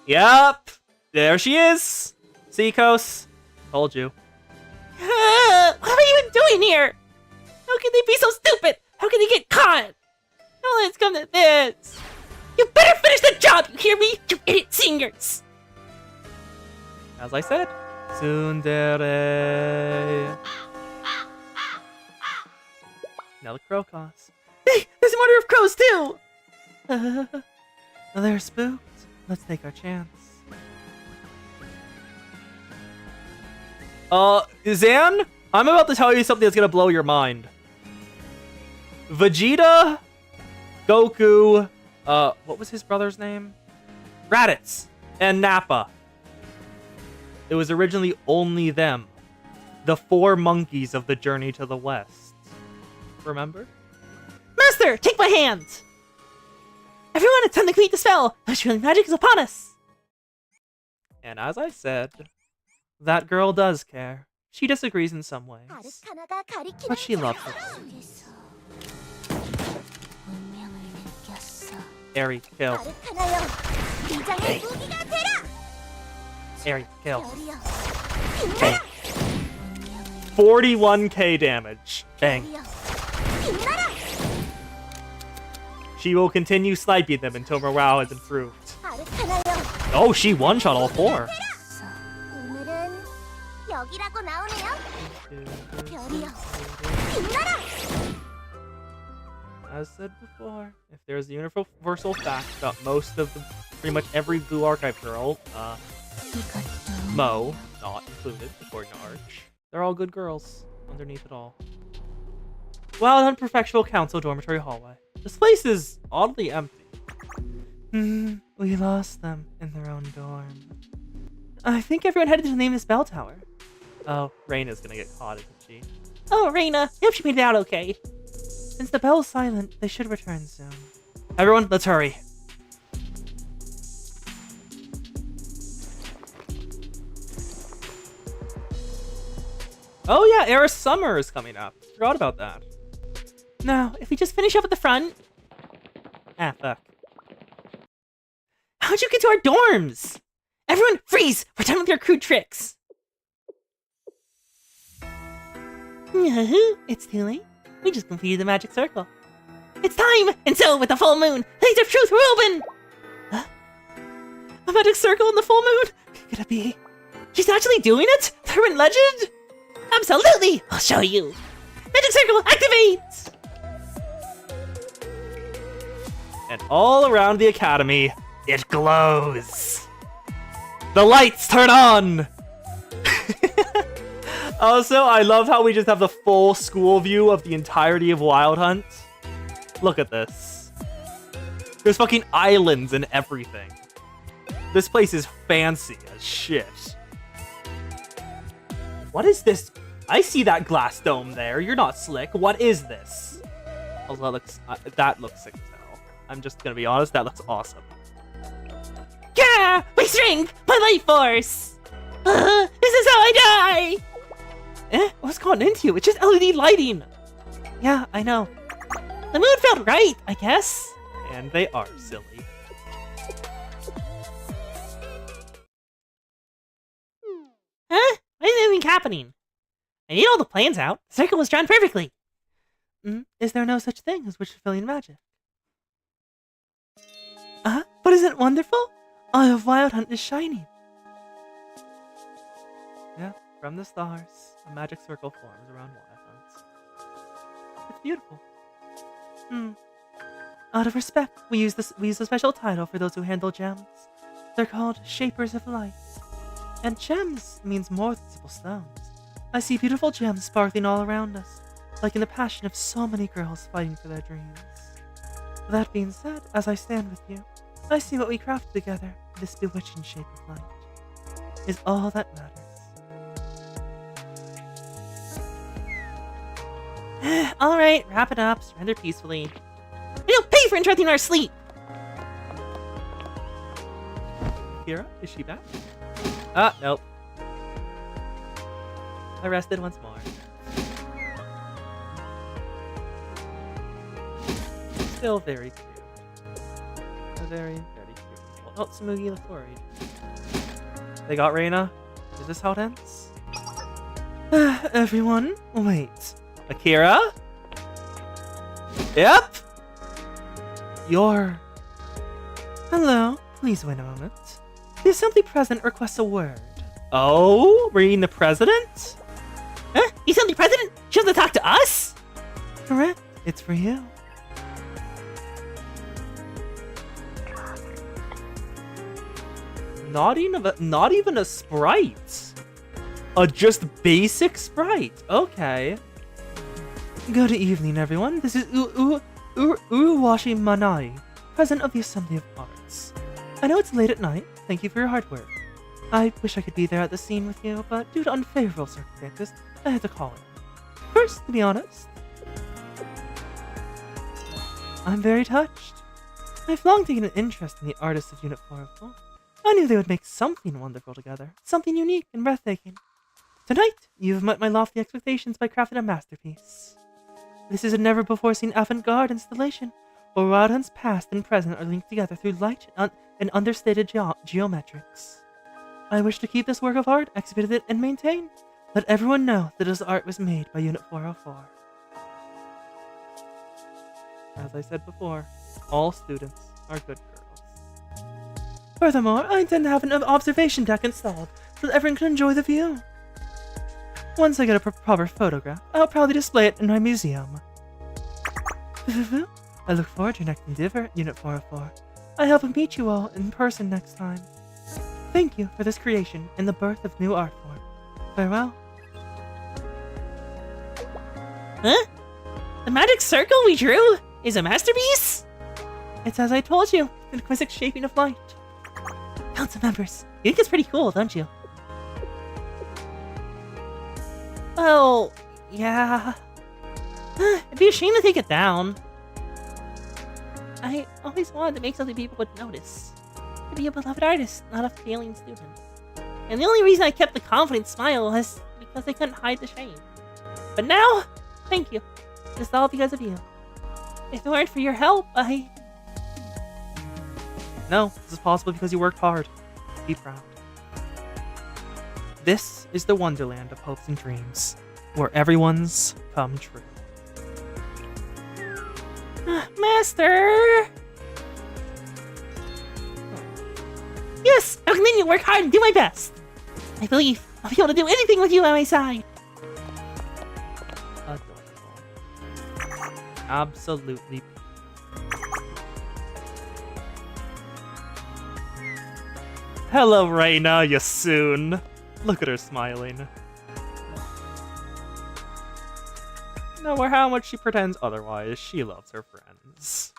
Yep, there she is. Seikos, told you. What are you even doing here? How can they be so stupid? How can they get caught? How did it come to this? You better finish the job, you hear me? You idiot seniors! As I said, tsundere. Now the crow calls. Hey, there's a murder of crows too! They're spooked. Let's take our chance. Zan, I'm about to tell you something that's gonna blow your mind. Vegeta, Goku, what was his brother's name? Raditz, and Nappa. It was originally only them. The 4 monkeys of the Journey to the West. Remember? Master, take my hand! Everyone, it's time to complete the spell! The Shrilling magic is upon us! And as I said, that girl does care. She disagrees in some ways, 아르카나가 가리키는 but she loves it. 속에서 운명을 느꼈어. Eri, kill. 아르카나여, 비장의 무기가 되라! Eri, kill. 별이여, Bang. 빛나라! 41k damage. Bang. 별이여, 빛나라! She will continue sniping them until morale has improved. 아르카나여, Oh, she one-shot all 4. 오늘은 여기라고 나오네요. 별이여, 빛나라! As said before, if there's a universal fact about most of the, pretty much every Blue Archive girl, 이것도 Mo, not included, according to Arch, they're all good girls, underneath it all. Well done, Prefectural Council Dormitory Hallway. This place is oddly empty. We lost them in their own dorm. I think everyone headed to the nameless bell tower. Oh, Reina's gonna get caught, isn't she? Oh, Reina, I hope she made it out okay. Since the bell is silent, they should return soon. Everyone, let's hurry. Oh yeah, Eris Summer is coming up. Forgot about that. Now, if we just finish up at the front... Ah, fuck. How'd you get to our dorms? Everyone, freeze! We're done with your crude tricks! It's too late. We just completed the magic circle. It's time! And so, with the full moon, Blades of Truth will open! Huh? A magic circle in the full moon? Could it be? She's actually doing it? The urban legend? Absolutely! I'll show you! Magic circle, activate! And all around the academy, it glows. The lights turn on! Also, I love how we just have the full school view of the entirety of Wild Hunt. Look at this. There's fucking islands and everything. This place is fancy as shit. What is this? I see that glass dome there. You're not slick. What is this? Oh, that looks sick as hell. I'm just gonna be honest, that looks awesome. Yeah! My strength! My life force! This is how I die! What's going into you? It's just LED lighting! Yeah, I know. The mood felt right, I guess. And they are silly. Huh? Why is anything happening? I need all the plans out. The circle was drawn perfectly. Is there no such thing as wish-fulfilling magic? But isn't it wonderful? Eye of Wild Hunt is shining. Yeah, from the stars, a magic circle forms around Wild Hunt. It's beautiful. Out of respect, we use a special title for those who handle gems. They're called Shapers of Light. And gems means more than simple stones. I see beautiful gems sparkling all around us, like in the passion of so many girls fighting for their dreams. That being said, as I stand with you, I see what we crafted together, this bewitching shape of light, is all that matters. Alright, wrap it up, surrender peacefully. We don't pay for interrupting our sleep! Kira, is she back? Nope. Arrested once more. Still very cute. Very, very cute. Oh, Tsumugi looks worried. They got Reina? Is this how it ends? Everyone, wait. Akira? Yep! Hello, please wait a moment. The assembly president requests a word. Oh? Reading the president? Huh? The assembly president? She wants to talk to us? Correct, it's for you. Not even a sprite. A just basic sprite. Okay. Good evening, everyone. This is Uruwashi Manai, president of the Assembly of Arts. I know it's late at night. Thank you for your hard work. I wish I could be there at the scene with you, but due to unfavorable circumstances, I had to call it. First, to be honest, I'm very touched. I've long taken an interest in the artists of Unit 404. I knew they would make something wonderful together, something unique and breathtaking. Tonight, you've met my lofty expectations by crafting a masterpiece. This is a never-before-seen avant-garde installation, where Wild Hunt's past and present are linked together through light and understated geometrics. I wish to keep this work of art, exhibit it, and maintain. Let everyone know that this art was made by Unit 404. As I said before, all students are good girls. Furthermore, I intend to have an observation deck installed so that everyone can enjoy the view. Once I get a proper photograph, I'll proudly display it in my museum. I look forward to your next endeavor, Unit 404. I hope to meet you all in person next time. Thank you for this creation and the birth of new art form. Farewell. Huh? The magic circle we drew is a masterpiece? It's as I told you, an exquisite shaping of light. Council members, you think it's pretty cool, don't you? Well, yeah. It'd be a shame to take it down. I always wanted to make something people would notice. To be a beloved artist, not a failing student. And the only reason I kept the confident smile was because I couldn't hide the shame. But now, thank you. It's all because of you. If it weren't for your help, No, this is possible because you worked hard. Be proud. This is the wonderland of hopes and dreams, where everyone's come true. Master! Yes, I'll continue to work hard and do my best. I believe I'll be able to do anything with you by my side. Adorable. Absolutely. Hello, Reina, you soon. Look at her smiling. No matter how much she pretends otherwise, she loves her friends.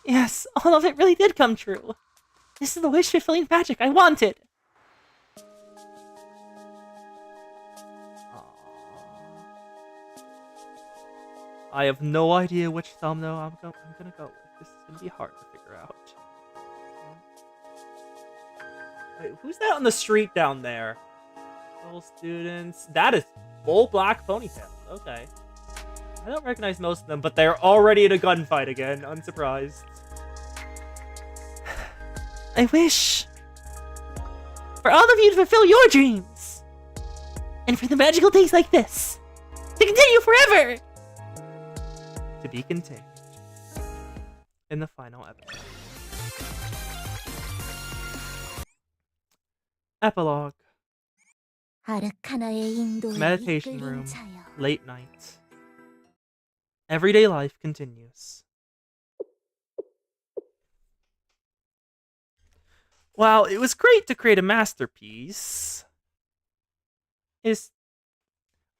Yes, all of it really did come true. This is the wish-fulfilling magic I wanted. I have no idea which thumbnail I'm gonna go with. This is gonna be hard to figure out. Wait, who's that on the street down there? All students. That is full black ponytails. Okay. I don't recognize most of them, but they're already in a gunfight again. Unsurprised. I wish for all of you to fulfill your dreams, and for the magical days like this to continue forever. To be continued in the final episode. Epilogue. Meditation room. Late night. Everyday life continues. Wow, it was great to create a masterpiece.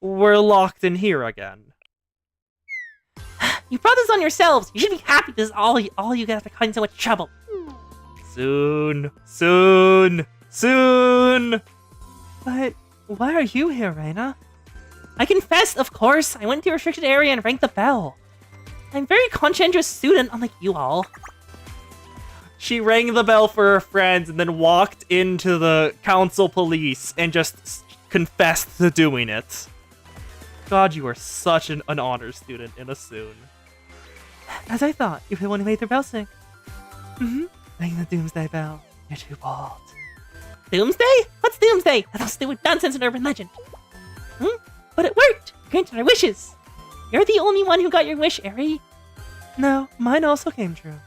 We're locked in here again. You brought this on yourselves. You should be happy this is all you get after causing so much trouble. Soon. Soon. Soon. But why are you here, Reina? I confess, of course. I went to a restricted area and rang the bell. I'm a very conscientious student, unlike you all. She rang the bell for her friends and then walked into the council police and just confessed to doing it. God, you are such an honor student in a soon. As I thought, you're the one who made their bell sing. Ring the Doomsday Bell. You're too bold. Doomsday? What's Doomsday? That's stupid nonsense and urban legend. But it worked! Granted our wishes! You're the only one who got your wish, Eri. No, mine also came true.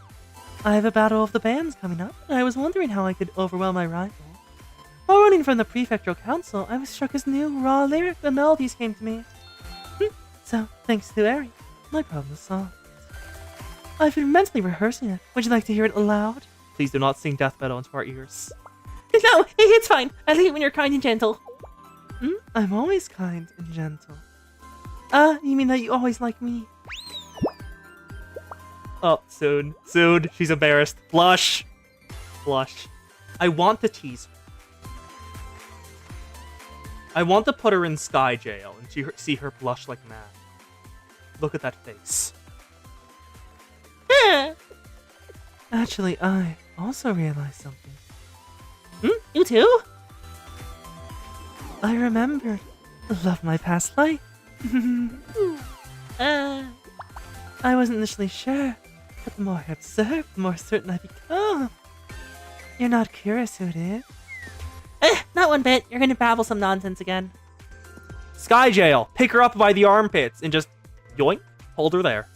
I have a battle of the bands coming up, and I was wondering how I could overwhelm my rival. While running from the prefectural council, I was struck as new, raw lyrics and melodies came to me. So, thanks to Eri, my problem is solved. I've been mentally rehearsing it. Would you like to hear it aloud? Please do not sing death metal into our ears. No, it's fine. I like it when you're kind and gentle. I'm always kind and gentle. You mean that you always like me? Oh, soon. Soon. She's embarrassed. Blush. Blush. I want to tease her. I want to put her in Sky Jail and see her blush like mad. Look at that face. Actually, I also realized something. You too? I remembered the love of my past life. I wasn't initially sure, but the more I observe, the more certain I become. You're not curious who it is? Not one bit. You're gonna babble some nonsense again. Sky Jail. Pick her up by the armpits and just yoink, hold her there.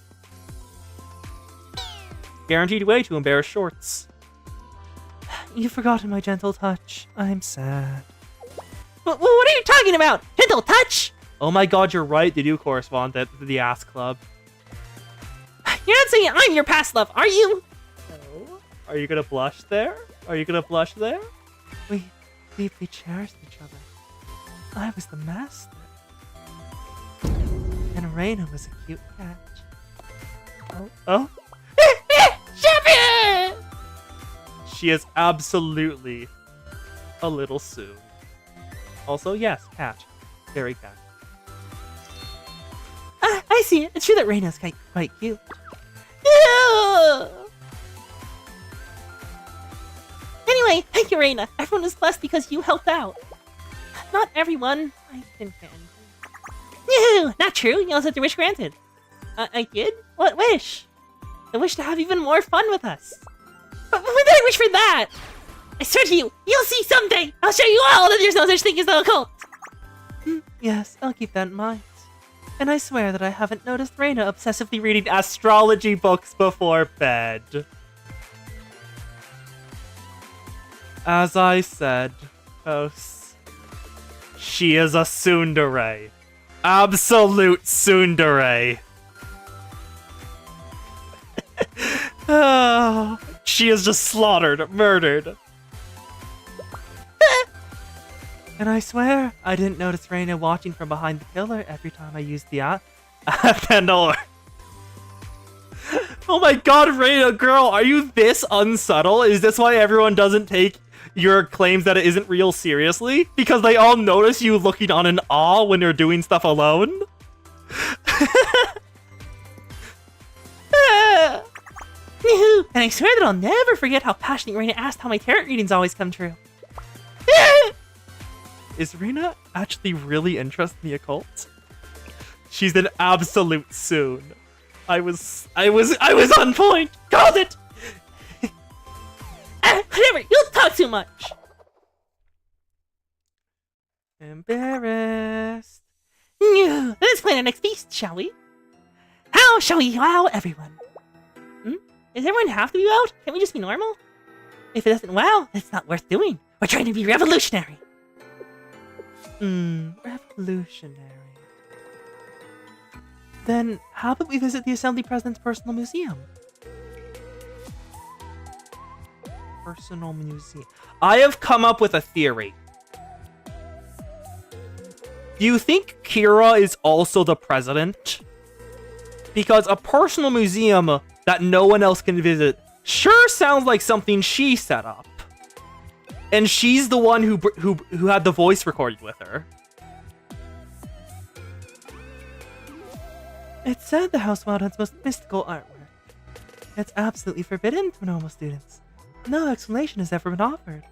Guaranteed way to embarrass shorts. You've forgotten my gentle touch. I'm sad. What are you talking about? Gentle touch? Oh my god, you're right. They do correspond to the ass club. You're not saying I'm your past love, are you? No. Are you gonna blush there? Are you gonna blush there? We deeply cherished each other. I was the master. And Reina was a cute cat. Oh? Champion! She is absolutely a little soon. Also, yes, cat. Very cat. I see it. It's true that Reina's quite cute. Yeah! Anyway, thank you, Reina. Everyone is blessed because you helped out. Not everyone. I didn't get anything. No, not true. You also had your wish granted. I did? What wish? The wish to have even more fun with us. But when did I wish for that? I swear to you, you'll see someday. I'll show you all that there's no such thing as the occult. Yes, I'll keep that in mind. And I swear that I haven't noticed Reina obsessively Reading astrology books before bed. As I said, hosts, she is a tsundere. Absolute tsundere. Oh, she is just slaughtered, murdered. And I swear, I didn't notice Reina watching from behind the pillar every time I used the Pandora. Oh my god, Reina, girl, are you this unsubtle? Is this why everyone doesn't take your claims that it isn't real seriously? Because they all notice you looking on in awe when you're doing stuff alone? And I swear that I'll never forget how passionate Reina asked how my tarot readings always come true. Is Reina actually really interested in the occult? She's an absolute soon. I was on point! Called it! Whatever, you'll talk too much! Embarrassed. Let's plan our next feast, shall we? How shall we wow everyone? Does everyone have to be wowed? Can't we just be normal? If it doesn't wow, it's not worth doing. We're trying to be revolutionary. Revolutionary. Then, how about we visit the Assembly President's personal museum? Personal museum. I have come up with a theory. Do you think Kira is also the president? Because a personal museum that no one else can visit sure sounds like something she set up. And she's the one who had the voice recorded with her. It's said the House Wild has most mystical artwork. It's absolutely forbidden to normal students. No explanation has ever been offered.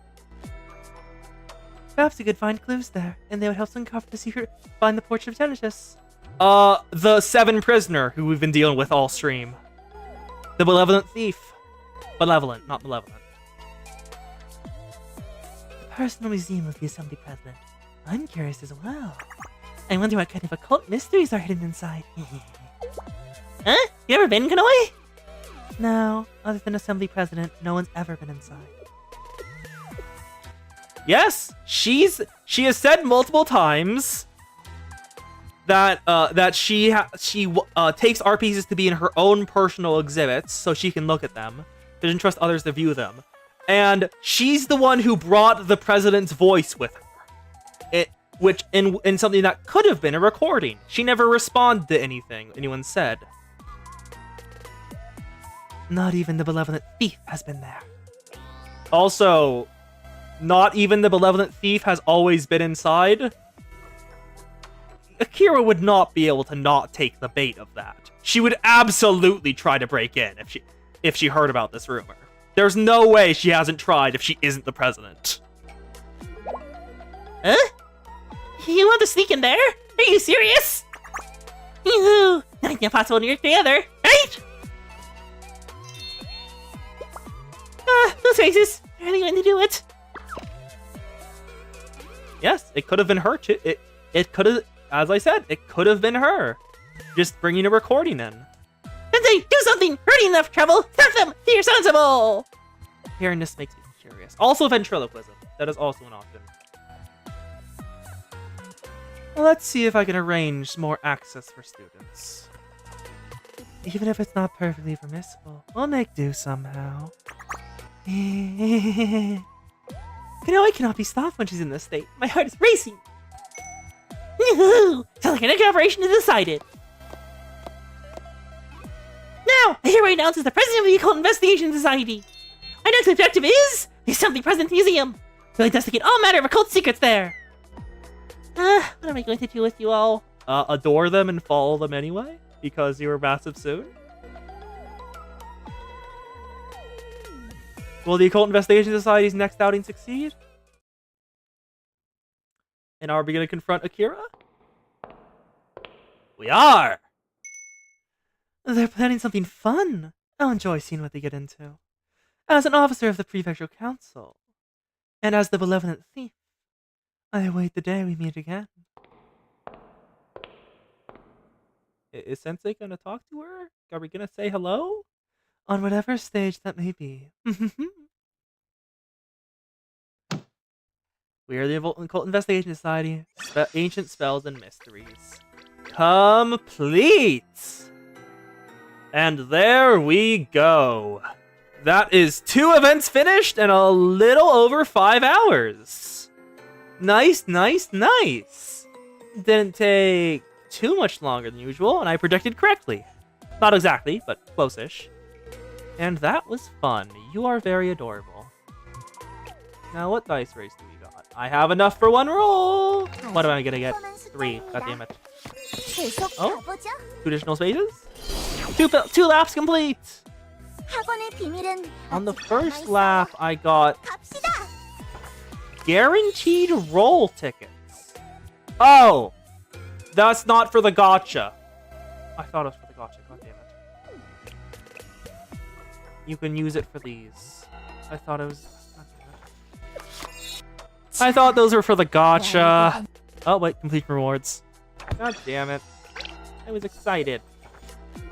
Perhaps you could find clues there, and they would help us uncover the secret behind the portrait of Genesis. The 7 prisoner who we've been dealing with all stream. The malevolent thief. Malevolent, not malevolent. The personal museum of the Assembly President. I'm curious as well. I wonder what kind of occult mysteries are hidden inside. Huh? You ever been, Kanoi? No, other than Assembly President, no one's ever been inside. Yes, she has said multiple times that she takes art pieces to be in her own personal exhibits so she can look at them. Doesn't trust others to view them, and she's the one who brought the president's voice with her. Which in something that could have been a recording. She never responded to anything anyone said. Not even the malevolent thief has been there. Also, not even the malevolent thief has always been inside. Akira would not be able to not take the bait of that. She would absolutely try to break in if she heard about this rumor. There's no way she hasn't tried if she isn't the president. Huh? You want to sneak in there? Are you serious? Yoo-hoo! Nothing impossible to work together, right? Those faces. Are really going to do it? Yes, it could have been her too. It could have, as I said, it could have been her. Just bringing a recording in. Sensei, do something! Hurry enough trouble! Stop them! Be sensible! Hearing this makes me curious. Also ventriloquism. That is also an option. Well, let's see if I can arrange more access for students. Even if it's not perfectly permissible, we'll make do somehow. Kanoi cannot be stopped when she's in this state. My heart is racing. Sounds like an operation is decided. Now, I hereby announce as the president of the Occult Investigation Society. Our next objective is the Assembly President Museum. We'll investigate all manner of occult secrets there. What am I going to do with you all? Adore them and follow them anyway? Because you were massive soon? Will the Occult Investigation Society's next outing succeed? And are we going to confront Akira? We are! They're planning something fun. I'll enjoy seeing what they get into. As an officer of the Prefectural Council, and as the malevolent thief, I await the day we meet again. Is Sensei gonna talk to her? Are we gonna say hello? On whatever stage that may be. We are the Occult Investigation Society. Ancient Spells and Mysteries. Complete! And there we go. That is 2 events finished and a little over 5 hours. Nice, nice, nice. Didn't take too much longer than usual, and I predicted correctly. Not exactly, but close-ish. And that was fun. You are very adorable. Now, what dice race do we got? I have enough for one roll! What am I gonna get? 3. God damn it. 계속 Oh? 가보죠. 2 additional spaces? Two laps complete! 학원의 비밀은 On the 아직 first 남아있어요. lap, I got 갑시다. guaranteed roll tickets. Oh! That's not for the gotcha. I thought it was for the gotcha. God damn it. You can use it for these. I thought it was... I thought those were for the gotcha. Oh, wait. Complete rewards. God damn it. I was excited.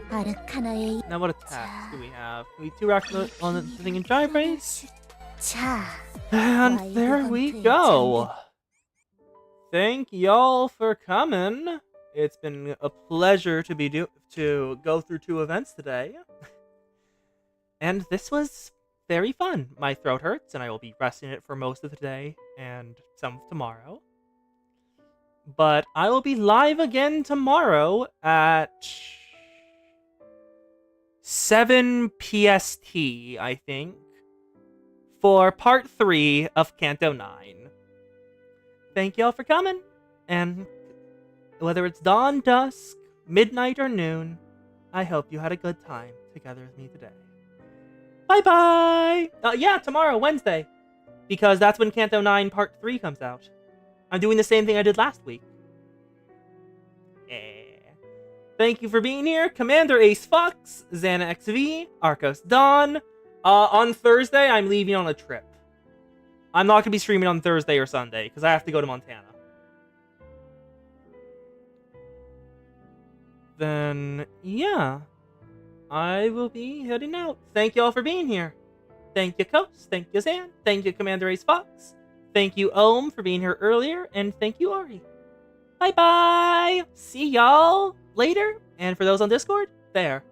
아르카나의 Now what attacks do we have? We 2 racks on the thing in Jive Race. 자, And there we go. Thank y'all for coming. It's been a pleasure to go through 2 events today. And this was very fun. My throat hurts, and I will be resting it for most of the day and some of tomorrow. But I will be live again tomorrow at 7 PST, I think, for part 3 of Kanto 9. Thank y'all for coming, and whether it's dawn, dusk, midnight, or noon, I hope you had a good time together with me today. Bye-bye! Yeah, tomorrow, Wednesday, because that's when Kanto 9 part 3 comes out. I'm doing the same thing I did last week. Thank you for being here, Commander Ace Fox, Xana XV, Arcos Dawn. On Thursday, I'm leaving on a trip. I'm not going to be streaming on Thursday or Sunday, because I have to go to Montana. Then, yeah. I will be heading out. Thank you all for being here. Thank you, Coast. Thank you, Zan. Thank you, Commander Ace Fox. Thank you, Ohm, for being here earlier. And thank you, Ari. Bye-bye. See y'all later. And for those on Discord, there.